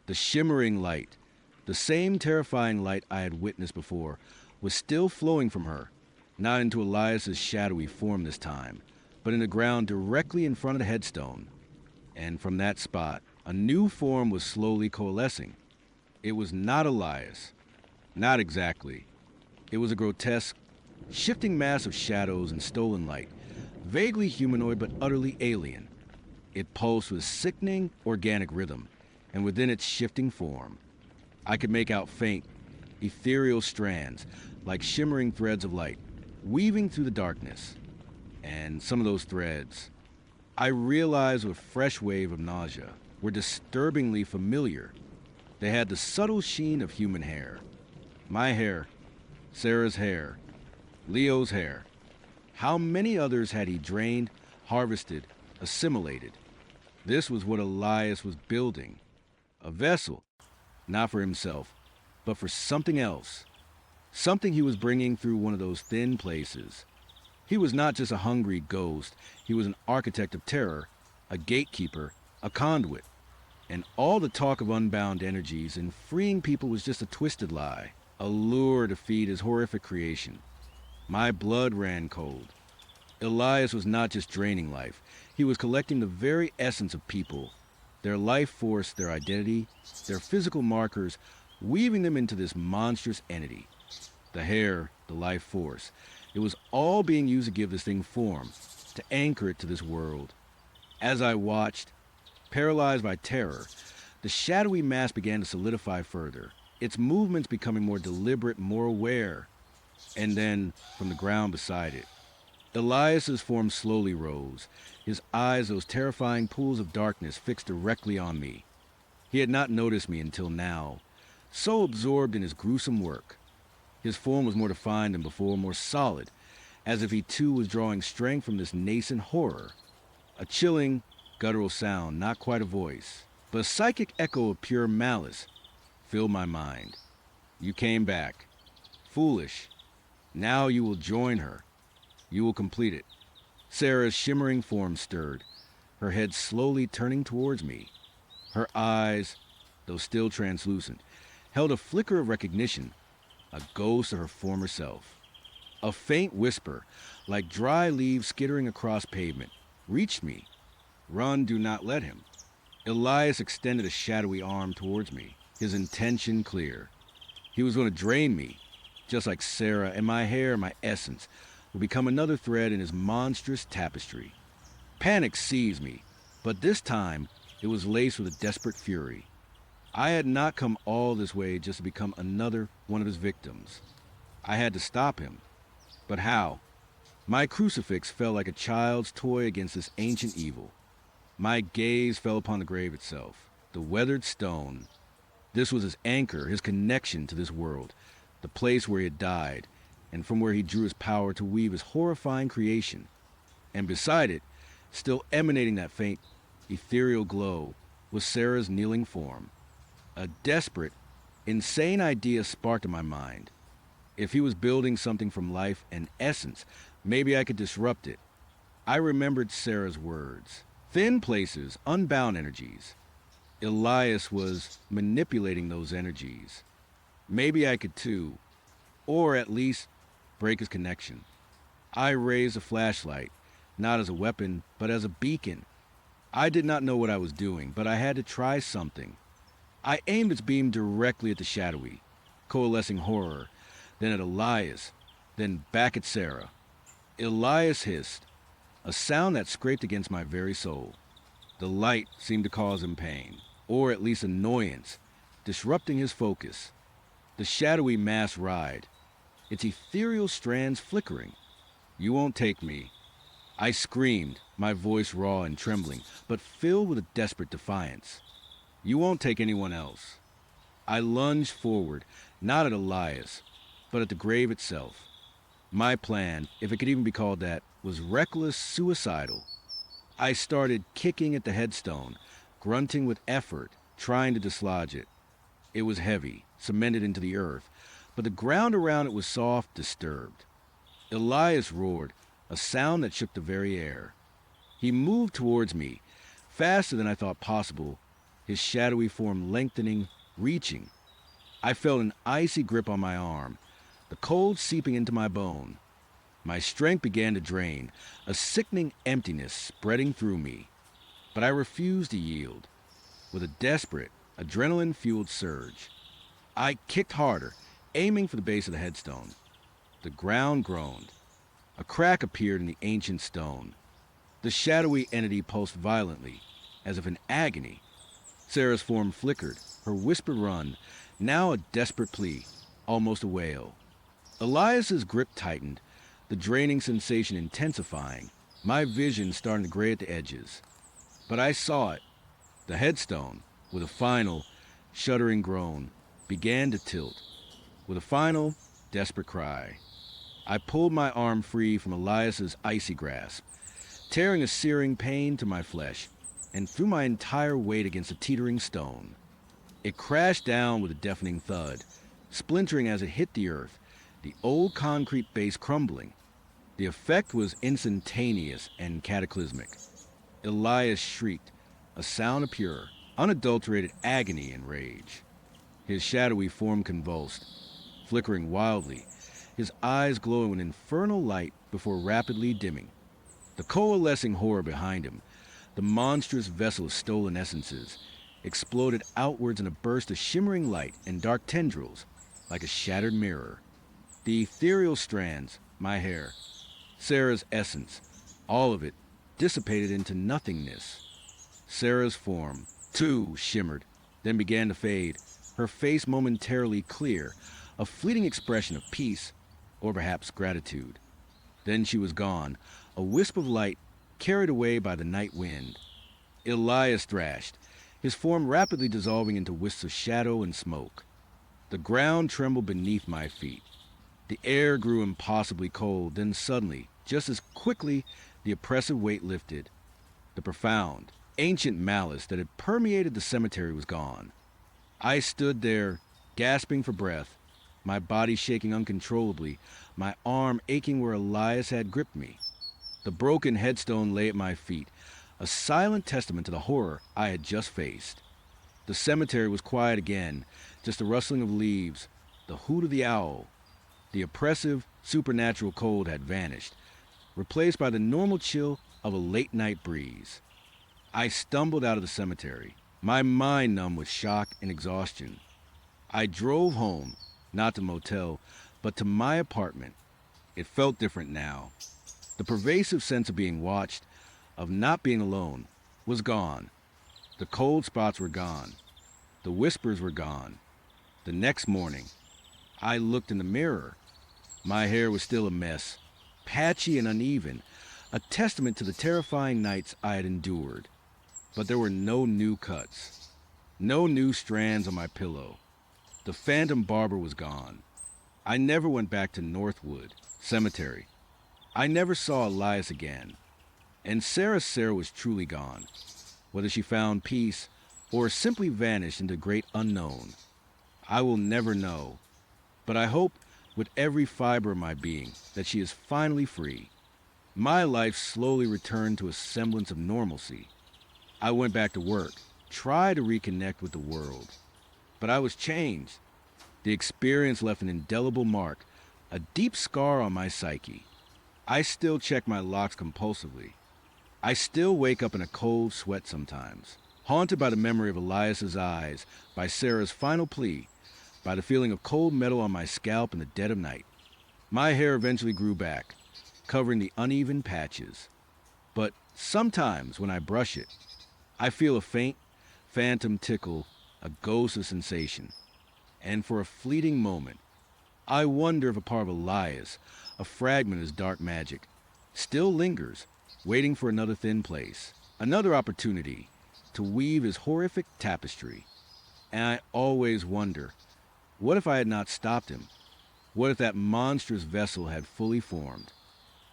the shimmering light, the same terrifying light I had witnessed before, was still flowing from her, not into Elias's shadowy form this time, but in the ground directly in front of the headstone. And from that spot, a new form was slowly coalescing. It was not Elias. Not exactly. It was a grotesque, shifting mass of shadows and stolen light, vaguely humanoid but utterly alien. It pulsed with sickening, organic rhythm, and within its shifting form, I could make out faint, ethereal strands, like shimmering threads of light, weaving through the darkness. And some of those threads, I realized with a fresh wave of nausea, were disturbingly familiar. They had the subtle sheen of human hair. My hair, Sarah's hair, Leo's hair. How many others had he drained, harvested, assimilated? This was what Elias was building. A vessel, not for himself, but for something else. Something he was bringing through one of those thin places. He was not just a hungry ghost. He was an architect of terror, a gatekeeper, a conduit. And all the talk of unbound energies and freeing people was just a twisted lie, a lure to feed his horrific creation. My blood ran cold. Elias was not just draining life. He was collecting the very essence of people, their life force, their identity, their physical markers, weaving them into this monstrous entity. The hair, the life force. It was all being used to give this thing form, to anchor it to this world. As I watched, paralyzed by terror, the shadowy mass began to solidify further, its movements becoming more deliberate, more aware. And then, from the ground beside it, Elias's form slowly rose, his eyes those terrifying pools of darkness fixed directly on me. He had not noticed me until now, so absorbed in his gruesome work. His form was more defined than before, more solid, as if he too was drawing strength from this nascent horror. A chilling, guttural sound, not quite a voice, but a psychic echo of pure malice, filled my mind. You came back. Foolish. Now you will join her. You will complete it. Sarah's shimmering form stirred, her head slowly turning towards me. Her eyes, though still translucent, held a flicker of recognition, a ghost of her former self. A faint whisper, like dry leaves skittering across pavement, reached me. Run, do not let him. Elias extended a shadowy arm towards me, his intention clear. He was going to drain me, just like Sarah, and my hair, my essence, would become another thread in his monstrous tapestry. Panic seized me, but this time it was laced with a desperate fury. I had not come all this way just to become another one of his victims. I had to stop him. But how? My crucifix fell like a child's toy against this ancient evil. My gaze fell upon the grave itself, the weathered stone. This was his anchor, his connection to this world, the place where he had died, and from where he drew his power to weave his horrifying creation. And beside it, still emanating that faint, ethereal glow, was Sarah's kneeling form. A desperate, insane idea sparked in my mind. If he was building something from life and essence, maybe I could disrupt it. I remembered Sarah's words. Thin places, unbound energies. Elias was manipulating those energies. Maybe I could too, or at least break his connection. I raised a flashlight, not as a weapon, but as a beacon. I did not know what I was doing, but I had to try something. I aimed its beam directly at the shadowy, coalescing horror, then at Elias, then back at Sarah. Elias hissed, a sound that scraped against my very soul. The light seemed to cause him pain, or at least annoyance, disrupting his focus. The shadowy mass writhed, its ethereal strands flickering. "You won't take me." I screamed, my voice raw and trembling, but filled with a desperate defiance. "You won't take anyone else." I lunged forward, not at Elias, but at the grave itself. My plan, if it could even be called that, was reckless, suicidal. I started kicking at the headstone, grunting with effort, trying to dislodge it. It was heavy, cemented into the earth, but the ground around it was soft, disturbed. Elias roared, a sound that shook the very air. He moved towards me, faster than I thought possible, his shadowy form lengthening, reaching. I felt an icy grip on my arm, the cold seeping into my bone. My strength began to drain, a sickening emptiness spreading through me. But I refused to yield. With a desperate, adrenaline-fueled surge, I kicked harder, aiming for the base of the headstone. The ground groaned. A crack appeared in the ancient stone. The shadowy entity pulsed violently, as if in agony. Sarah's form flickered, her whisper run, now a desperate plea, almost a wail. Elias's grip tightened, the draining sensation intensifying, my vision starting to gray at the edges. But I saw it. The headstone, with a final, shuddering groan, began to tilt. With a final, desperate cry, I pulled my arm free from Elias's icy grasp, tearing a searing pain to my flesh, and threw my entire weight against the teetering stone. It crashed down with a deafening thud, splintering as it hit the earth, the old concrete base crumbling. The effect was instantaneous and cataclysmic. Elias shrieked, a sound of pure, unadulterated agony and rage. His shadowy form convulsed, flickering wildly, his eyes glowing with infernal light before rapidly dimming. The coalescing horror behind him, the monstrous vessel of stolen essences, exploded outwards in a burst of shimmering light and dark tendrils, like a shattered mirror. The ethereal strands, my hair, Sarah's essence, all of it dissipated into nothingness. Sarah's form, too, shimmered, then began to fade, her face momentarily clear, a fleeting expression of peace, or perhaps gratitude. Then she was gone, a wisp of light carried away by the night wind. Elias thrashed, his form rapidly dissolving into wisps of shadow and smoke. The ground trembled beneath my feet. The air grew impossibly cold, then suddenly, just as quickly, the oppressive weight lifted. The profound, ancient malice that had permeated the cemetery was gone. I stood there, gasping for breath, my body shaking uncontrollably, my arm aching where Elias had gripped me. The broken headstone lay at my feet, a silent testament to the horror I had just faced. The cemetery was quiet again, just the rustling of leaves, the hoot of the owl. The oppressive, supernatural cold had vanished, replaced by the normal chill of a late-night breeze. I stumbled out of the cemetery, my mind numb with shock and exhaustion. I drove home, not to the motel, but to my apartment. It felt different now. The pervasive sense of being watched, of not being alone, was gone. The cold spots were gone. The whispers were gone. The next morning, I looked in the mirror. My hair was still a mess, patchy and uneven, a testament to the terrifying nights I had endured. But there were no new cuts, no new strands on my pillow. The phantom barber was gone. I never went back to Northwood Cemetery. I never saw Elias again. And Sarah was truly gone. Whether she found peace or simply vanished into the great unknown, I will never know. But I hope with every fiber of my being that she is finally free. My life slowly returned to a semblance of normalcy. I went back to work, tried to reconnect with the world. But I was changed. The experience left an indelible mark, a deep scar on my psyche. I still check my locks compulsively. I still wake up in a cold sweat sometimes, haunted by the memory of Elias's eyes, by Sarah's final plea, by the feeling of cold metal on my scalp in the dead of night. My hair eventually grew back, covering the uneven patches. But sometimes when I brush it, I feel a faint, phantom tickle, a ghostly sensation. And for a fleeting moment, I wonder if a part of Elias, a fragment of his dark magic, still lingers, waiting for another thin place, another opportunity to weave his horrific tapestry. And I always wonder, what if I had not stopped him? What if that monstrous vessel had fully formed?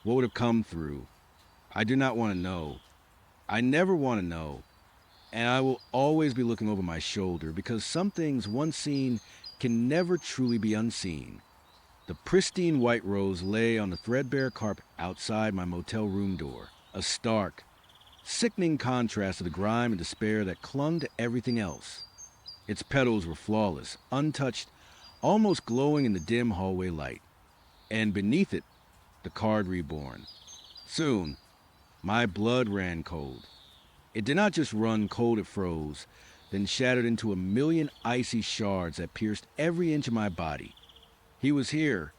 What would have come through? I do not want to know. I never want to know. And I will always be looking over my shoulder because some things once seen can never truly be unseen. The pristine white rose lay on the threadbare carpet outside my motel room door, a stark, sickening contrast to the grime and despair that clung to everything else. Its petals were flawless, untouched, almost glowing in the dim hallway light. And beneath it, the card reborn. Soon, my blood ran cold. It did not just run cold, it froze, then shattered into a million icy shards that pierced every inch of my body. He was here.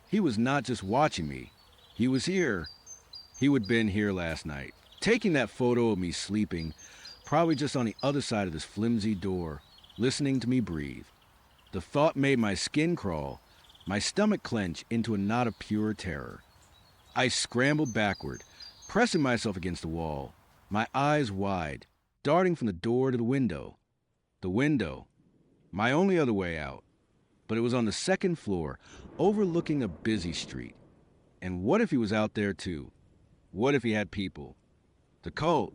He was not just watching me. He was here. He would have been here last night, taking that photo of me sleeping, probably just on the other side of this flimsy door, listening to me breathe. The thought made my skin crawl, my stomach clench into a knot of pure terror. I scrambled backward, pressing myself against the wall, my eyes wide, darting from the door to the window. The window, my only other way out. But it was on the second floor, overlooking a busy street. And what if he was out there too? What if he had people? The cult,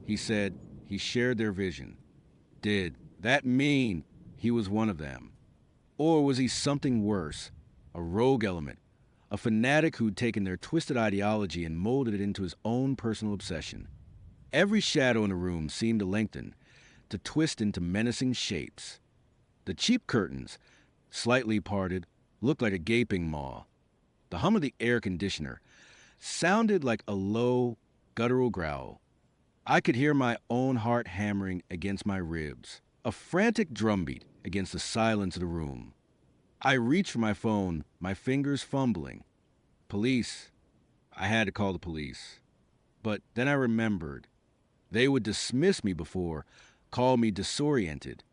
he said, he shared their vision. Did that mean he was one of them? Or was he something worse, a rogue element, a fanatic who'd taken their twisted ideology and molded it into his own personal obsession? Every shadow in the room seemed to lengthen, to twist into menacing shapes. The cheap curtains, slightly parted, looked like a gaping maw. The hum of the air conditioner sounded like a low, guttural growl. I could hear my own heart hammering against my ribs, a frantic drumbeat against the silence of the room. I reached for my phone, my fingers fumbling. Police. I had to call the police. But then I remembered. They would dismiss me before, call me disoriented.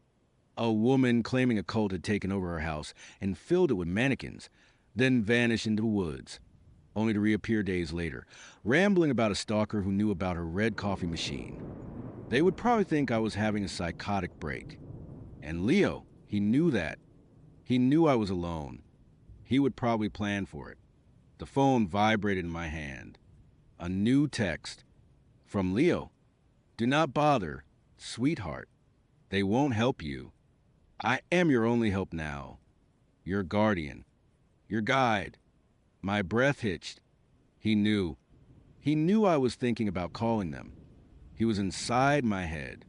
A woman claiming a cult had taken over her house and filled it with mannequins, then vanished into the woods, only to reappear days later, rambling about a stalker who knew about her red coffee machine. They would probably think I was having a psychotic break. And Leo, he knew that. He knew I was alone. He would probably plan for it. The phone vibrated in my hand. A new text. From Leo. Do not bother, sweetheart. They won't help you. I am your only help now. Your guardian. Your guide. My breath hitched. He knew. He knew I was thinking about calling them. He was inside my head.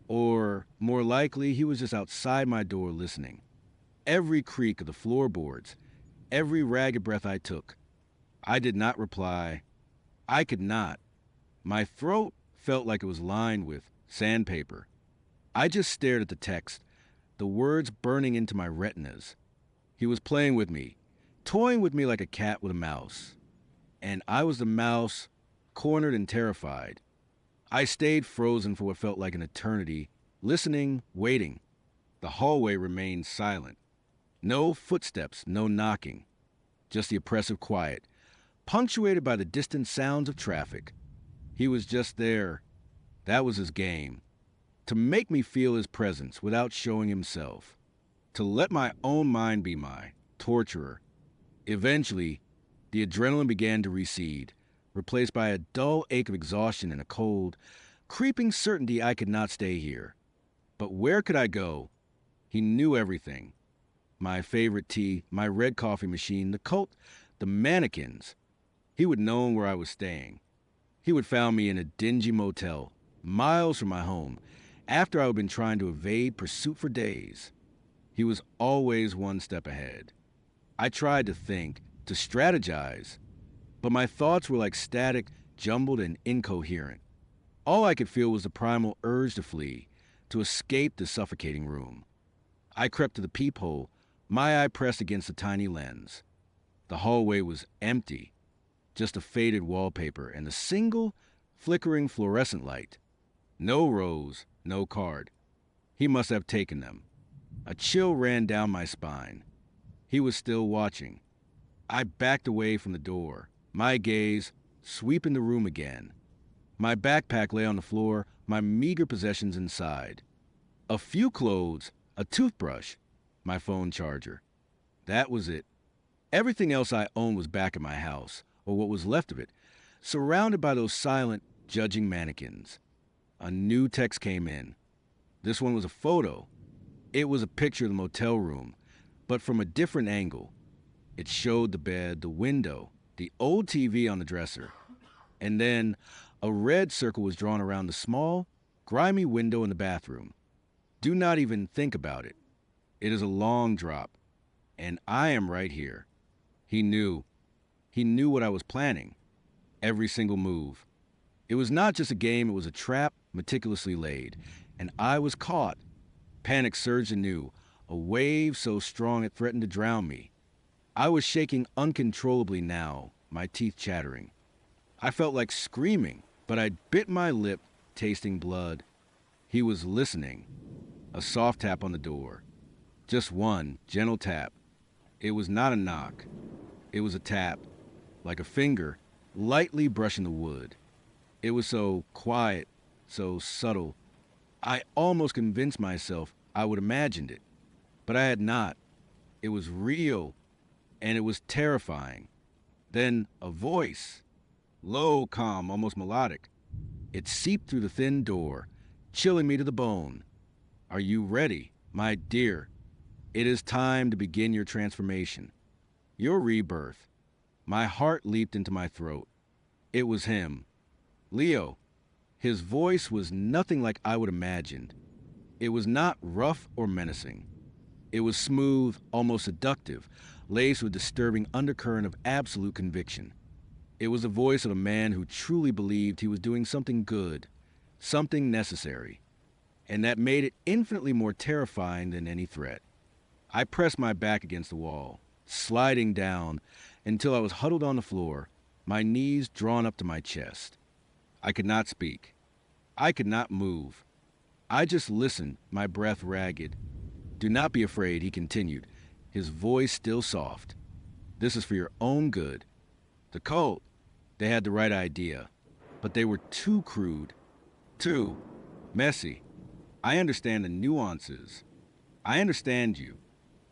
Or, more likely, he was just outside my door listening. Every creak of the floorboards, every ragged breath I took. I did not reply. I could not. My throat felt like it was lined with sandpaper. I just stared at the text, the words burning into my retinas. He was playing with me, toying with me like a cat with a mouse. And I was the mouse, cornered and terrified. I stayed frozen for what felt like an eternity, listening, waiting. The hallway remained silent. No footsteps, no knocking. Just the oppressive quiet, punctuated by the distant sounds of traffic. He was just there. That was his game. To make me feel his presence without showing himself. To let my own mind be my torturer. Eventually, the adrenaline began to recede, replaced by a dull ache of exhaustion and a cold, creeping certainty I could not stay here. But where could I go? He knew everything. My favorite tea, my red coffee machine, the cult, the mannequins. He would know where I was staying. He would found me in a dingy motel, miles from my home, after I had been trying to evade pursuit for days. He was always one step ahead. I tried to think, to strategize, but my thoughts were like static, jumbled, and incoherent. All I could feel was the primal urge to flee, to escape the suffocating room. I crept to the peephole, my eye pressed against the tiny lens. The hallway was empty, just a faded wallpaper and a single, flickering fluorescent light. No rose, no card. He must have taken them. A chill ran down my spine. He was still watching. I backed away from the door, my gaze sweeping the room again. My backpack lay on the floor, my meager possessions inside. A few clothes, a toothbrush, my phone charger. That was it. Everything else I owned was back at my house, or what was left of it, surrounded by those silent, judging mannequins. A new text came in. This one was a photo. It was a picture of the motel room, but from a different angle. It showed the bed, the window, the old TV on the dresser. And then a red circle was drawn around the small, grimy window in the bathroom. Do not even think about it. It is a long drop, and I am right here. He knew. He knew what I was planning. Every single move. It was not just a game, it was a trap meticulously laid. And I was caught. Panic surged anew, a wave so strong it threatened to drown me. I was shaking uncontrollably now, my teeth chattering. I felt like screaming, but I bit my lip, tasting blood. He was listening. A soft tap on the door. Just one, gentle tap. It was not a knock. It was a tap, like a finger, lightly brushing the wood. It was so quiet, so subtle. I almost convinced myself I would imagined it, but I had not. It was real, and it was terrifying. Then a voice, low, calm, almost melodic. It seeped through the thin door, chilling me to the bone. Are you ready, my dear? It is time to begin your transformation, your rebirth. My heart leaped into my throat. It was him. Leo. His voice was nothing like I would imagined. It was not rough or menacing. It was smooth, almost seductive, laced with disturbing undercurrent of absolute conviction. It was the voice of a man who truly believed he was doing something good, something necessary, and that made it infinitely more terrifying than any threat. I pressed my back against the wall, sliding down until I was huddled on the floor, my knees drawn up to my chest. I could not speak. I could not move. I just listened, my breath ragged. Do not be afraid, he continued, his voice still soft. This is for your own good. The cult, they had the right idea, but they were too crude, too messy. I understand the nuances. I understand you.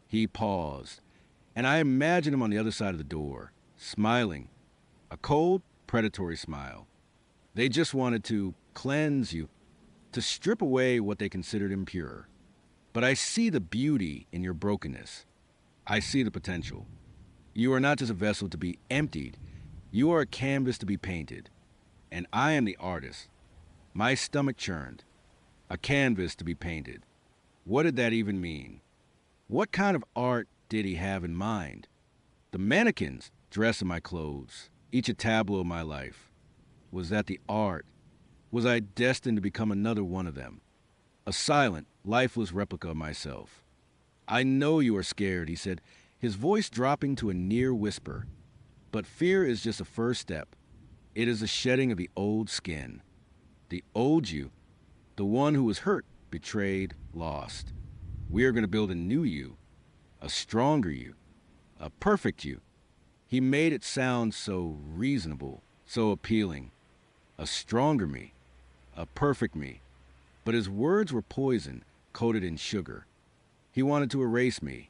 He paused, and I imagined him on the other side of the door, smiling, a cold, predatory smile. They just wanted to cleanse you, to strip away what they considered impure. But I see the beauty in your brokenness. I see the potential. You are not just a vessel to be emptied. You are a canvas to be painted. And I am the artist. My stomach churned. A canvas to be painted. What did that even mean? What kind of art did he have in mind? The mannequins dressed in my clothes, each a tableau of my life. Was that the art? Was I destined to become another one of them? A silent, lifeless replica of myself. I know you are scared, he said, his voice dropping to a near whisper. But fear is just a first step. It is the shedding of the old skin. The old you, the one who was hurt, betrayed, lost. We are going to build a new you, a stronger you, a perfect you. He made it sound so reasonable, so appealing. A stronger me, a perfect me. But his words were poison, coated in sugar. He wanted to erase me.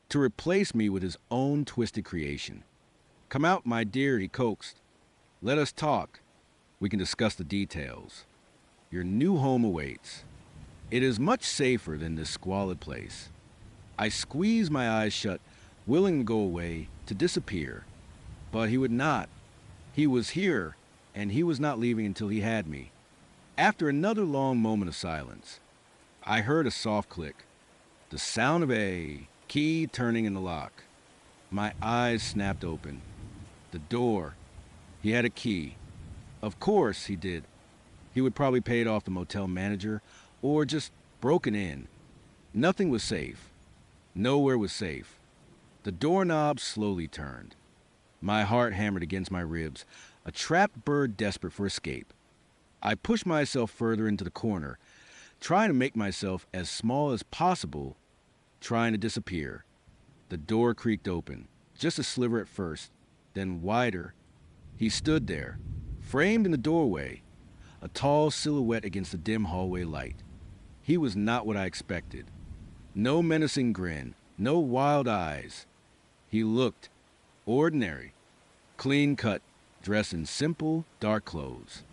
to replace me with his own twisted creation. "Come out, my dear," he coaxed. "Let us talk. We can discuss the details. Your new home awaits. It is much safer than this squalid place." I squeezed my eyes shut, willing to go away, to disappear. But he would not. He was here, and he was not leaving until he had me. After another long moment of silence, I heard a soft click, the sound of a key turning in the lock. My eyes snapped open. The door. He had a key. Of course he did. He would probably pay it off the motel manager or just broken in. Nothing was safe. Nowhere was safe. The doorknob slowly turned. My heart hammered against my ribs, a trapped bird desperate for escape. I pushed myself further into the corner, trying to make myself as small as possible, trying to disappear. The door creaked open, just a sliver at first, then wider. He stood there, framed in the doorway, a tall silhouette against the dim hallway light. He was not what I expected. No menacing grin, no wild eyes. He looked ordinary, clean-cut, dressed in simple, dark clothes.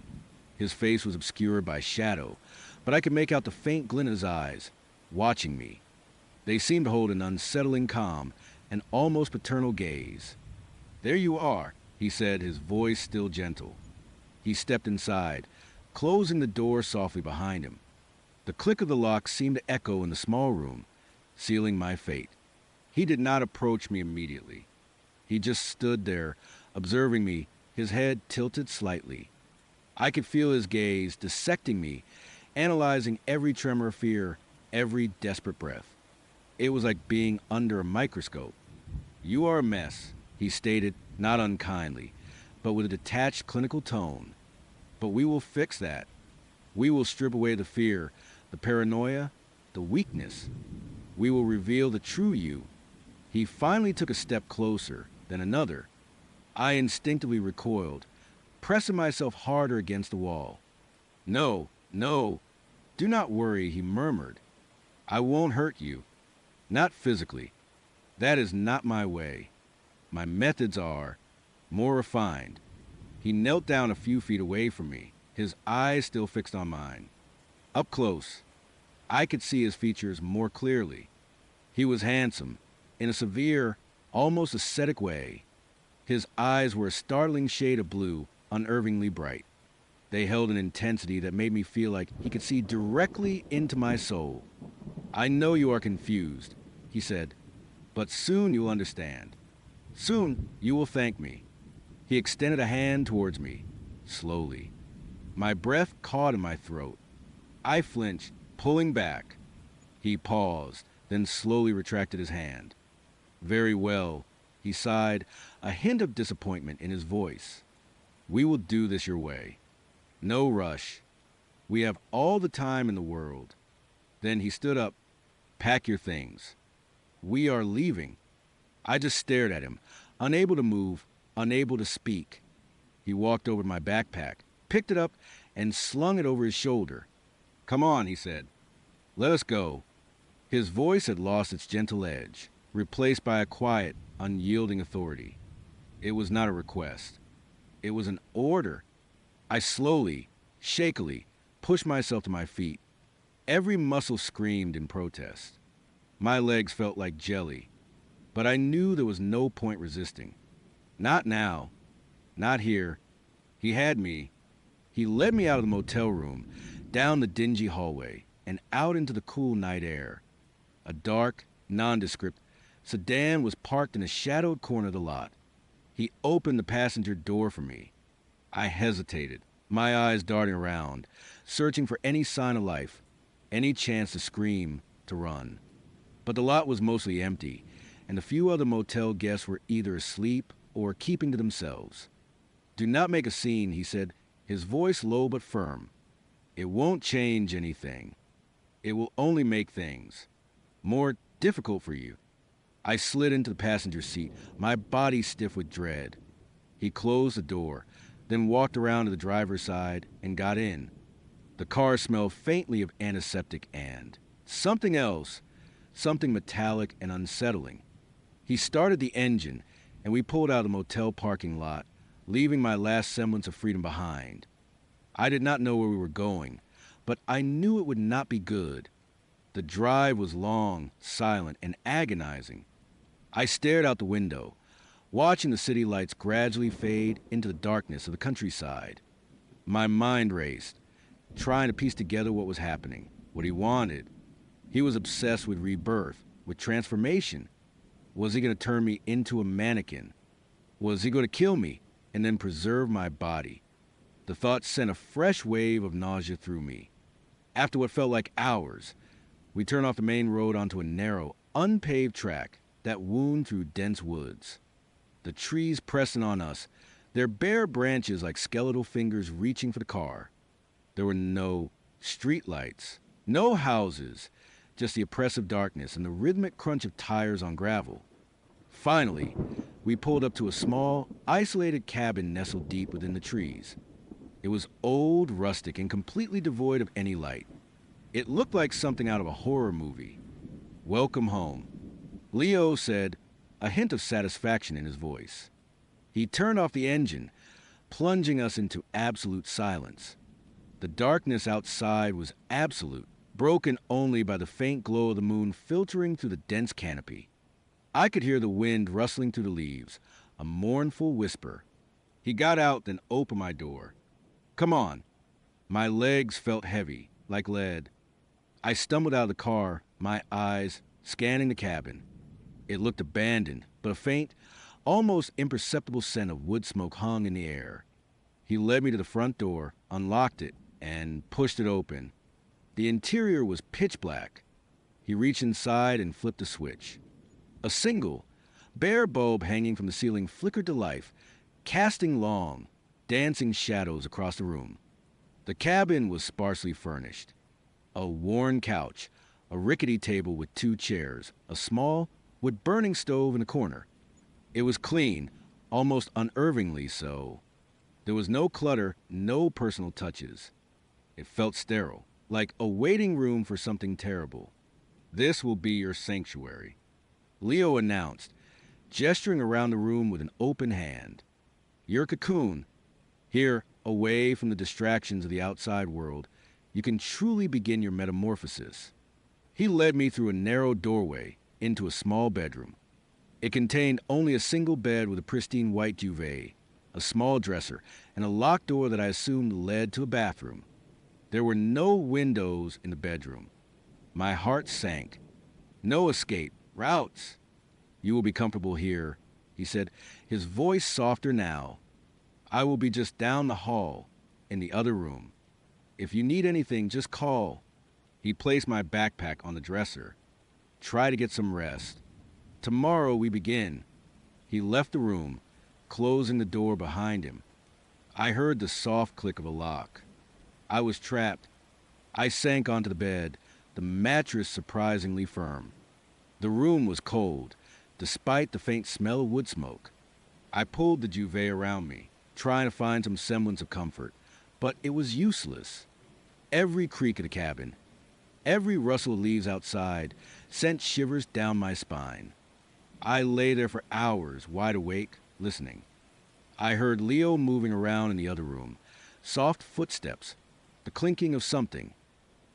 His face was obscured by shadow, but I could make out the faint glint in his eyes, watching me. They seemed to hold an unsettling calm, an almost paternal gaze. "There you are," he said, his voice still gentle. He stepped inside, closing the door softly behind him. The click of the lock seemed to echo in the small room, sealing my fate. He did not approach me immediately. He just stood there, observing me, his head tilted slightly. I could feel his gaze dissecting me, analyzing every tremor of fear, every desperate breath. It was like being under a microscope. "You are a mess," he stated, not unkindly, but with a detached clinical tone. "But we will fix that. We will strip away the fear, the paranoia, the weakness. We will reveal the true you." He finally took a step closer, then another. I instinctively recoiled, pressing myself harder against the wall. "No, no, do not worry," he murmured. "I won't hurt you. Not physically. That is not my way. My methods are more refined." He knelt down a few feet away from me, his eyes still fixed on mine. Up close, I could see his features more clearly. He was handsome, in a severe, almost ascetic way. His eyes were a startling shade of blue, unnervingly bright. They held an intensity that made me feel like he could see directly into my soul. "I know you are confused," he said, "but soon you'll understand. Soon you will thank me." He extended a hand towards me, slowly. My breath caught in my throat. I flinched, pulling back. He paused, then slowly retracted his hand. "Very well," he sighed, a hint of disappointment in his voice. "We will do this your way. No rush. We have all the time in the world." Then he stood up. "Pack your things. We are leaving." I just stared at him, unable to move, unable to speak. He walked over to my backpack, picked it up, and slung it over his shoulder. "Come on," he said. "Let us go." His voice had lost its gentle edge, replaced by a quiet, unyielding authority. It was not a request. It was an order. I slowly, shakily, pushed myself to my feet. Every muscle screamed in protest. My legs felt like jelly, but I knew there was no point resisting. Not now. Not here. He had me. He led me out of the motel room, down the dingy hallway, and out into the cool night air. A dark, nondescript sedan was parked in a shadowed corner of the lot. He opened the passenger door for me. I hesitated, my eyes darting around, searching for any sign of life, any chance to scream, to run. But the lot was mostly empty, and the few other motel guests were either asleep or keeping to themselves. "Do not make a scene," he said, his voice low but firm. "It won't change anything. It will only make things more difficult for you." I slid into the passenger seat, my body stiff with dread. He closed the door, then walked around to the driver's side and got in. The car smelled faintly of antiseptic and something else, something metallic and unsettling. He started the engine, and we pulled out of the motel parking lot, leaving my last semblance of freedom behind. I did not know where we were going, but I knew it would not be good. The drive was long, silent, and agonizing. I stared out the window, watching the city lights gradually fade into the darkness of the countryside. My mind raced, trying to piece together what was happening, what he wanted. He was obsessed with rebirth, with transformation. Was he going to turn me into a mannequin? Was he going to kill me and then preserve my body? The thought sent a fresh wave of nausea through me. After what felt like hours, we turned off the main road onto a narrow, unpaved track that wound through dense woods. The trees pressing on us, their bare branches like skeletal fingers reaching for the car. There were no streetlights, no houses, just the oppressive darkness and the rhythmic crunch of tires on gravel. Finally, we pulled up to a small, isolated cabin nestled deep within the trees. It was old, rustic, and completely devoid of any light. It looked like something out of a horror movie. "Welcome home," Leo said, a hint of satisfaction in his voice. He turned off the engine, plunging us into absolute silence. The darkness outside was absolute, broken only by the faint glow of the moon filtering through the dense canopy. I could hear the wind rustling through the leaves, a mournful whisper. He got out, then opened my door. "Come on." My legs felt heavy, like lead. I stumbled out of the car, my eyes scanning the cabin. It looked abandoned, but a faint, almost imperceptible scent of wood smoke hung in the air. He led me to the front door, unlocked it, and pushed it open. The interior was pitch black. He reached inside and flipped a switch. A single, bare bulb hanging from the ceiling flickered to life, casting long, dancing shadows across the room. The cabin was sparsely furnished. A worn couch, a rickety table with 2 chairs, a small, wood-burning stove in the corner. It was clean, almost unnervingly so. There was no clutter, no personal touches. It felt sterile, like a waiting room for something terrible. "This will be your sanctuary," Leo announced, gesturing around the room with an open hand. "Your cocoon. Here, away from the distractions of the outside world, you can truly begin your metamorphosis." He led me through a narrow doorway into a small bedroom. It contained only a single bed with a pristine white duvet, a small dresser, and a locked door that I assumed led to a bathroom. There were no windows in the bedroom. My heart sank. "No escape. Routes. You will be comfortable here," he said, his voice softer now. "I will be just down the hall, in the other room. If you need anything, just call." He placed my backpack on the dresser. "Try to get some rest. Tomorrow we begin." He left the room, closing the door behind him. I heard the soft click of a lock. I was trapped. I sank onto the bed, the mattress surprisingly firm. The room was cold, despite the faint smell of wood smoke. I pulled the duvet around me, trying to find some semblance of comfort, but it was useless. Every creak of the cabin, every rustle of leaves outside sent shivers down my spine. I lay there for hours, wide awake, listening. I heard Leo moving around in the other room, soft footsteps, the clinking of something.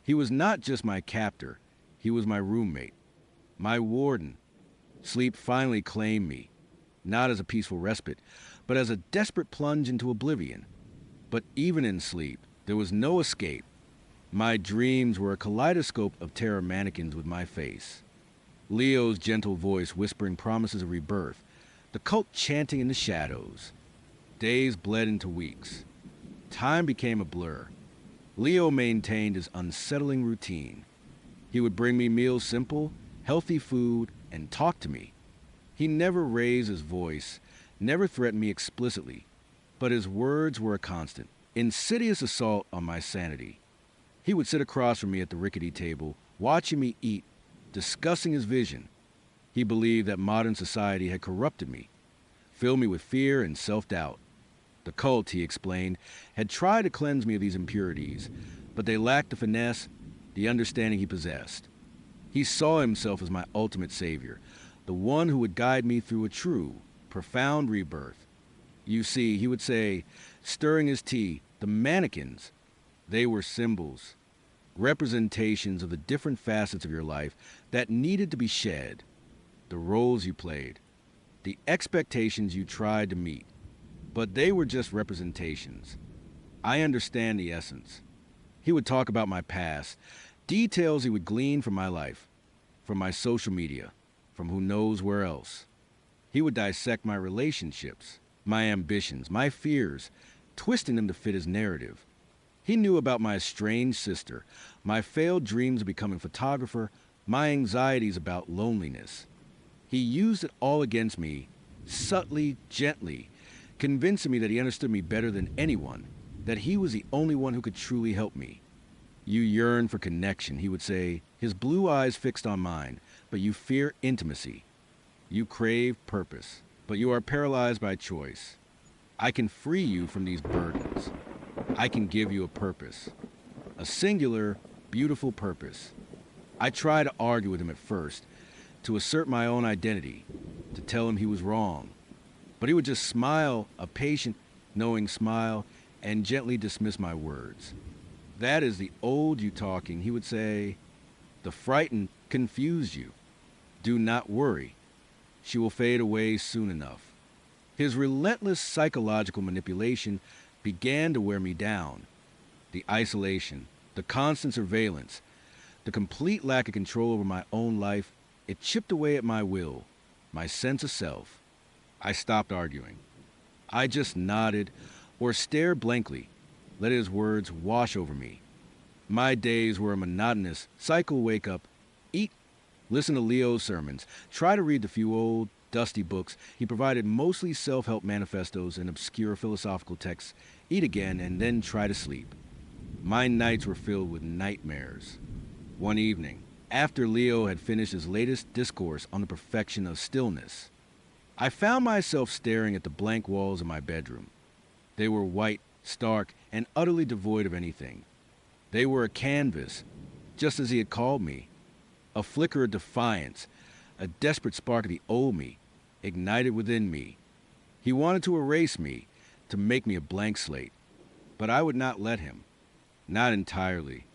He was not just my captor, he was my roommate, my warden. Sleep finally claimed me, not as a peaceful respite, but as a desperate plunge into oblivion. But even in sleep, there was no escape. My dreams were a kaleidoscope of terror mannequins with my face. Leo's gentle voice whispering promises of rebirth, the cult chanting in the shadows. Days bled into weeks. Time became a blur. Leo maintained his unsettling routine. He would bring me meals simple, healthy food, and talk to me. He never raised his voice, never threatened me explicitly, but his words were a constant, insidious assault on my sanity. He would sit across from me at the rickety table, watching me eat, discussing his vision. He believed that modern society had corrupted me, filled me with fear and self-doubt. The cult, he explained, had tried to cleanse me of these impurities, but they lacked the finesse, the understanding he possessed. He saw himself as my ultimate savior, the one who would guide me through a true, profound rebirth. You see, he would say, stirring his tea, the mannequins, they were symbols, representations of the different facets of your life that needed to be shed, the roles you played, the expectations you tried to meet. But they were just representations. I understand the essence. He would talk about my past, details he would glean from my life, from my social media, from who knows where else. He would dissect my relationships, my ambitions, my fears, twisting them to fit his narrative. He knew about my estranged sister, my failed dreams of becoming a photographer, my anxieties about loneliness. He used it all against me, subtly, gently, convincing me that he understood me better than anyone, that he was the only one who could truly help me. You yearn for connection, he would say, his blue eyes fixed on mine, but you fear intimacy. You crave purpose, but you are paralyzed by choice. I can free you from these burdens. I can give you a purpose, a singular, beautiful purpose. I tried to argue with him at first, to assert my own identity, to tell him he was wrong. But he would just smile, a patient, knowing smile, and gently dismiss my words. That is the old you talking, he would say. The frightened confuse you. Do not worry. She will fade away soon enough. His relentless psychological manipulation began to wear me down. The isolation, the constant surveillance, the complete lack of control over my own life, it chipped away at my will, my sense of self. I stopped arguing. I just nodded or stared blankly, let his words wash over me. My days were a monotonous cycle: wake up, eat, listen to Leo's sermons, try to read the few old, dusty books he provided, mostly self-help manifestos and obscure philosophical texts, eat again, and then try to sleep. My nights were filled with nightmares. One evening, after Leo had finished his latest discourse on the perfection of stillness, I found myself staring at the blank walls of my bedroom. They were white, stark, and utterly devoid of anything. They were a canvas, just as he had called me. A flicker of defiance, a desperate spark of the old me, ignited within me. He wanted to erase me, to make me a blank slate. But I would not let him. Not entirely.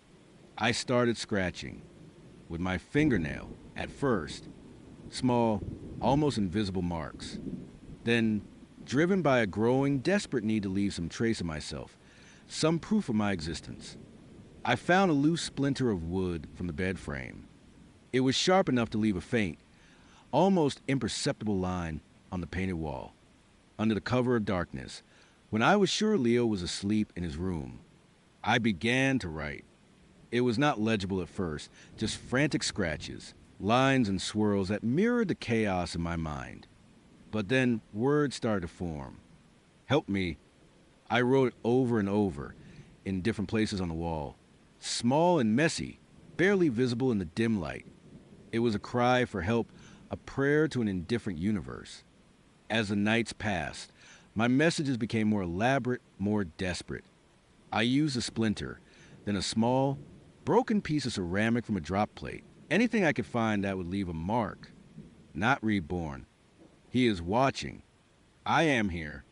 I started scratching, with my fingernail, at first. Small, almost invisible marks. Then, driven by a growing, desperate need to leave some trace of myself, some proof of my existence, I found a loose splinter of wood from the bed frame. It was sharp enough to leave a faint, almost imperceptible line on the painted wall. Under the cover of darkness, when I was sure Leo was asleep in his room, I began to write. It was not legible at first, just frantic scratches, lines and swirls that mirrored the chaos in my mind. But then words started to form. Help me. I wrote it over and over, in different places on the wall. Small and messy, barely visible in the dim light. It was a cry for help, a prayer to an indifferent universe. As the nights passed, my messages became more elaborate, more desperate. I used a splinter, then a small, broken piece of ceramic from a drop plate. Anything I could find that would leave a mark. Not reborn. He is watching. I am here.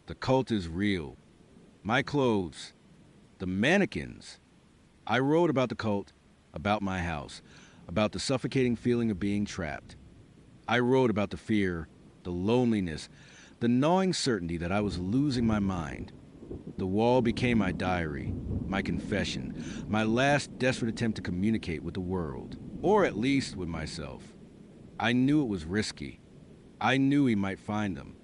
The cult is real. My clothes. The mannequins. I wrote about the cult, about my house, about the suffocating feeling of being trapped. I wrote about the fear, the loneliness, the gnawing certainty that I was losing my mind. The wall became my diary, my confession, my last desperate attempt to communicate with the world, or at least with myself. I knew it was risky. I knew he might find them,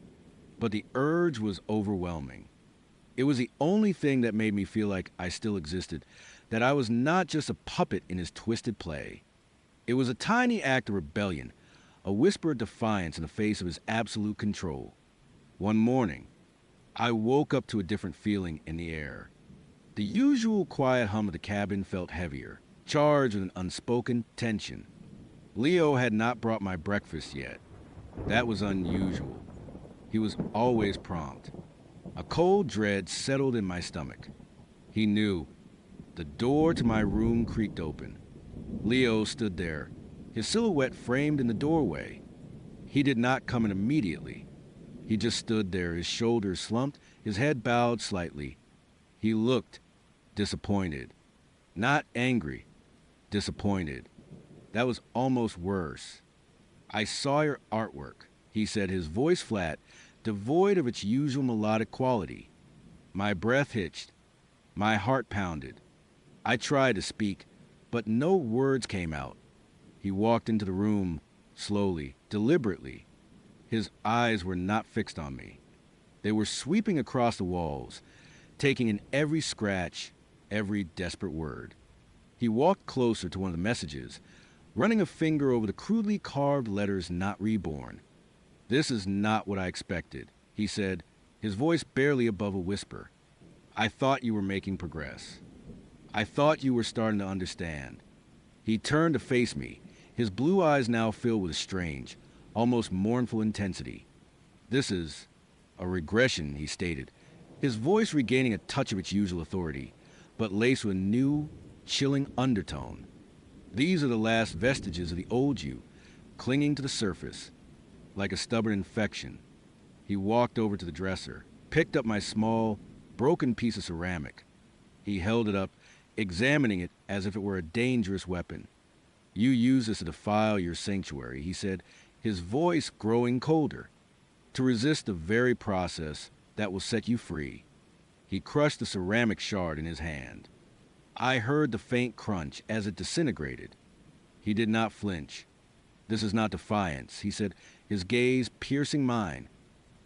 but the urge was overwhelming. It was the only thing that made me feel like I still existed, that I was not just a puppet in his twisted play. It was a tiny act of rebellion, a whisper of defiance in the face of his absolute control. One morning, I woke up to a different feeling in the air. The usual quiet hum of the cabin felt heavier, charged with an unspoken tension. Leo had not brought my breakfast yet. That was unusual. He was always prompt. A cold dread settled in my stomach. He knew. The door to my room creaked open. Leo stood there, his silhouette framed in the doorway. He did not come in immediately. He just stood there, his shoulders slumped, his head bowed slightly. He looked disappointed. Not angry, disappointed. That was almost worse. "I saw your artwork," he said, his voice flat, devoid of its usual melodic quality. My breath hitched. My heart pounded. I tried to speak, but no words came out. He walked into the room, slowly, deliberately. His eyes were not fixed on me. They were sweeping across the walls, taking in every scratch, every desperate word. He walked closer to one of the messages, running a finger over the crudely carved letters "Not Reborn." "This is not what I expected," he said, his voice barely above a whisper. "I thought you were making progress. I thought you were starting to understand." He turned to face me, his blue eyes now filled with a strange, almost mournful intensity. "This is a regression," he stated, his voice regaining a touch of its usual authority, but laced with a new, chilling undertone. "These are the last vestiges of the old you, clinging to the surface, like a stubborn infection." He walked over to the dresser, picked up my small, broken piece of ceramic. He held it up, examining it as if it were a dangerous weapon. "You use this to defile your sanctuary," he said, his voice growing colder, "to resist the very process that will set you free." He crushed the ceramic shard in his hand. I heard the faint crunch as it disintegrated. He did not flinch. "This is not defiance," he said, his gaze piercing mine.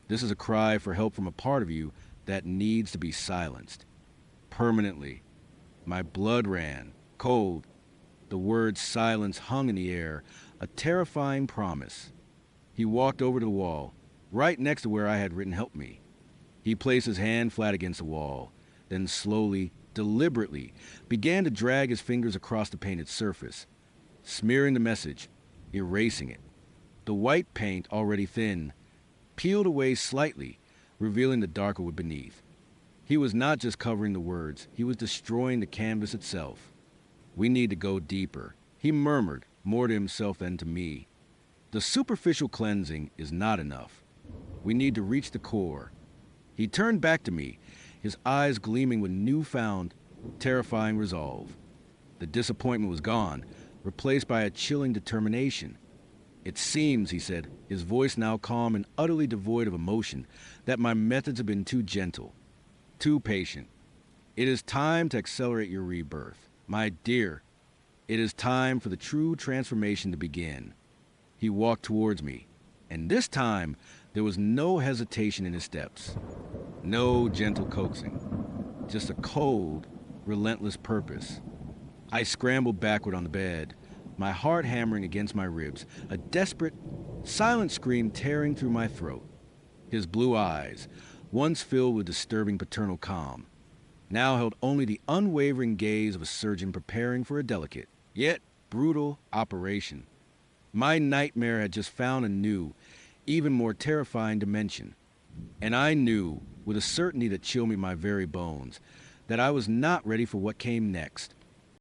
"This is a cry for help from a part of you that needs to be silenced. Permanently." My blood ran, cold. The word silence hung in the air, a terrifying promise. He walked over to the wall, right next to where I had written "Help me." He placed his hand flat against the wall, then slowly, deliberately, began to drag his fingers across the painted surface, smearing the message, erasing it. The white paint, already thin, peeled away slightly, revealing the darker wood beneath. He was not just covering the words, he was destroying the canvas itself. "We need to go deeper," he murmured, more to himself than to me. "The superficial cleansing is not enough. We need to reach the core." He turned back to me, his eyes gleaming with newfound, terrifying resolve. The disappointment was gone, replaced by a chilling determination. "It seems," he said, his voice now calm and utterly devoid of emotion, "that my methods have been too gentle, too patient. It is time to accelerate your rebirth. My dear, it is time for the true transformation to begin." He walked towards me, and this time there was no hesitation in his steps, no gentle coaxing, just a cold, relentless purpose. I scrambled backward on the bed, my heart hammering against my ribs, a desperate, silent scream tearing through my throat. His blue eyes, once filled with disturbing paternal calm, now held only the unwavering gaze of a surgeon preparing for a delicate, yet brutal operation. My nightmare had just found a new, even more terrifying dimension, and I knew, with a certainty that chilled me my very bones, that I was not ready for what came next.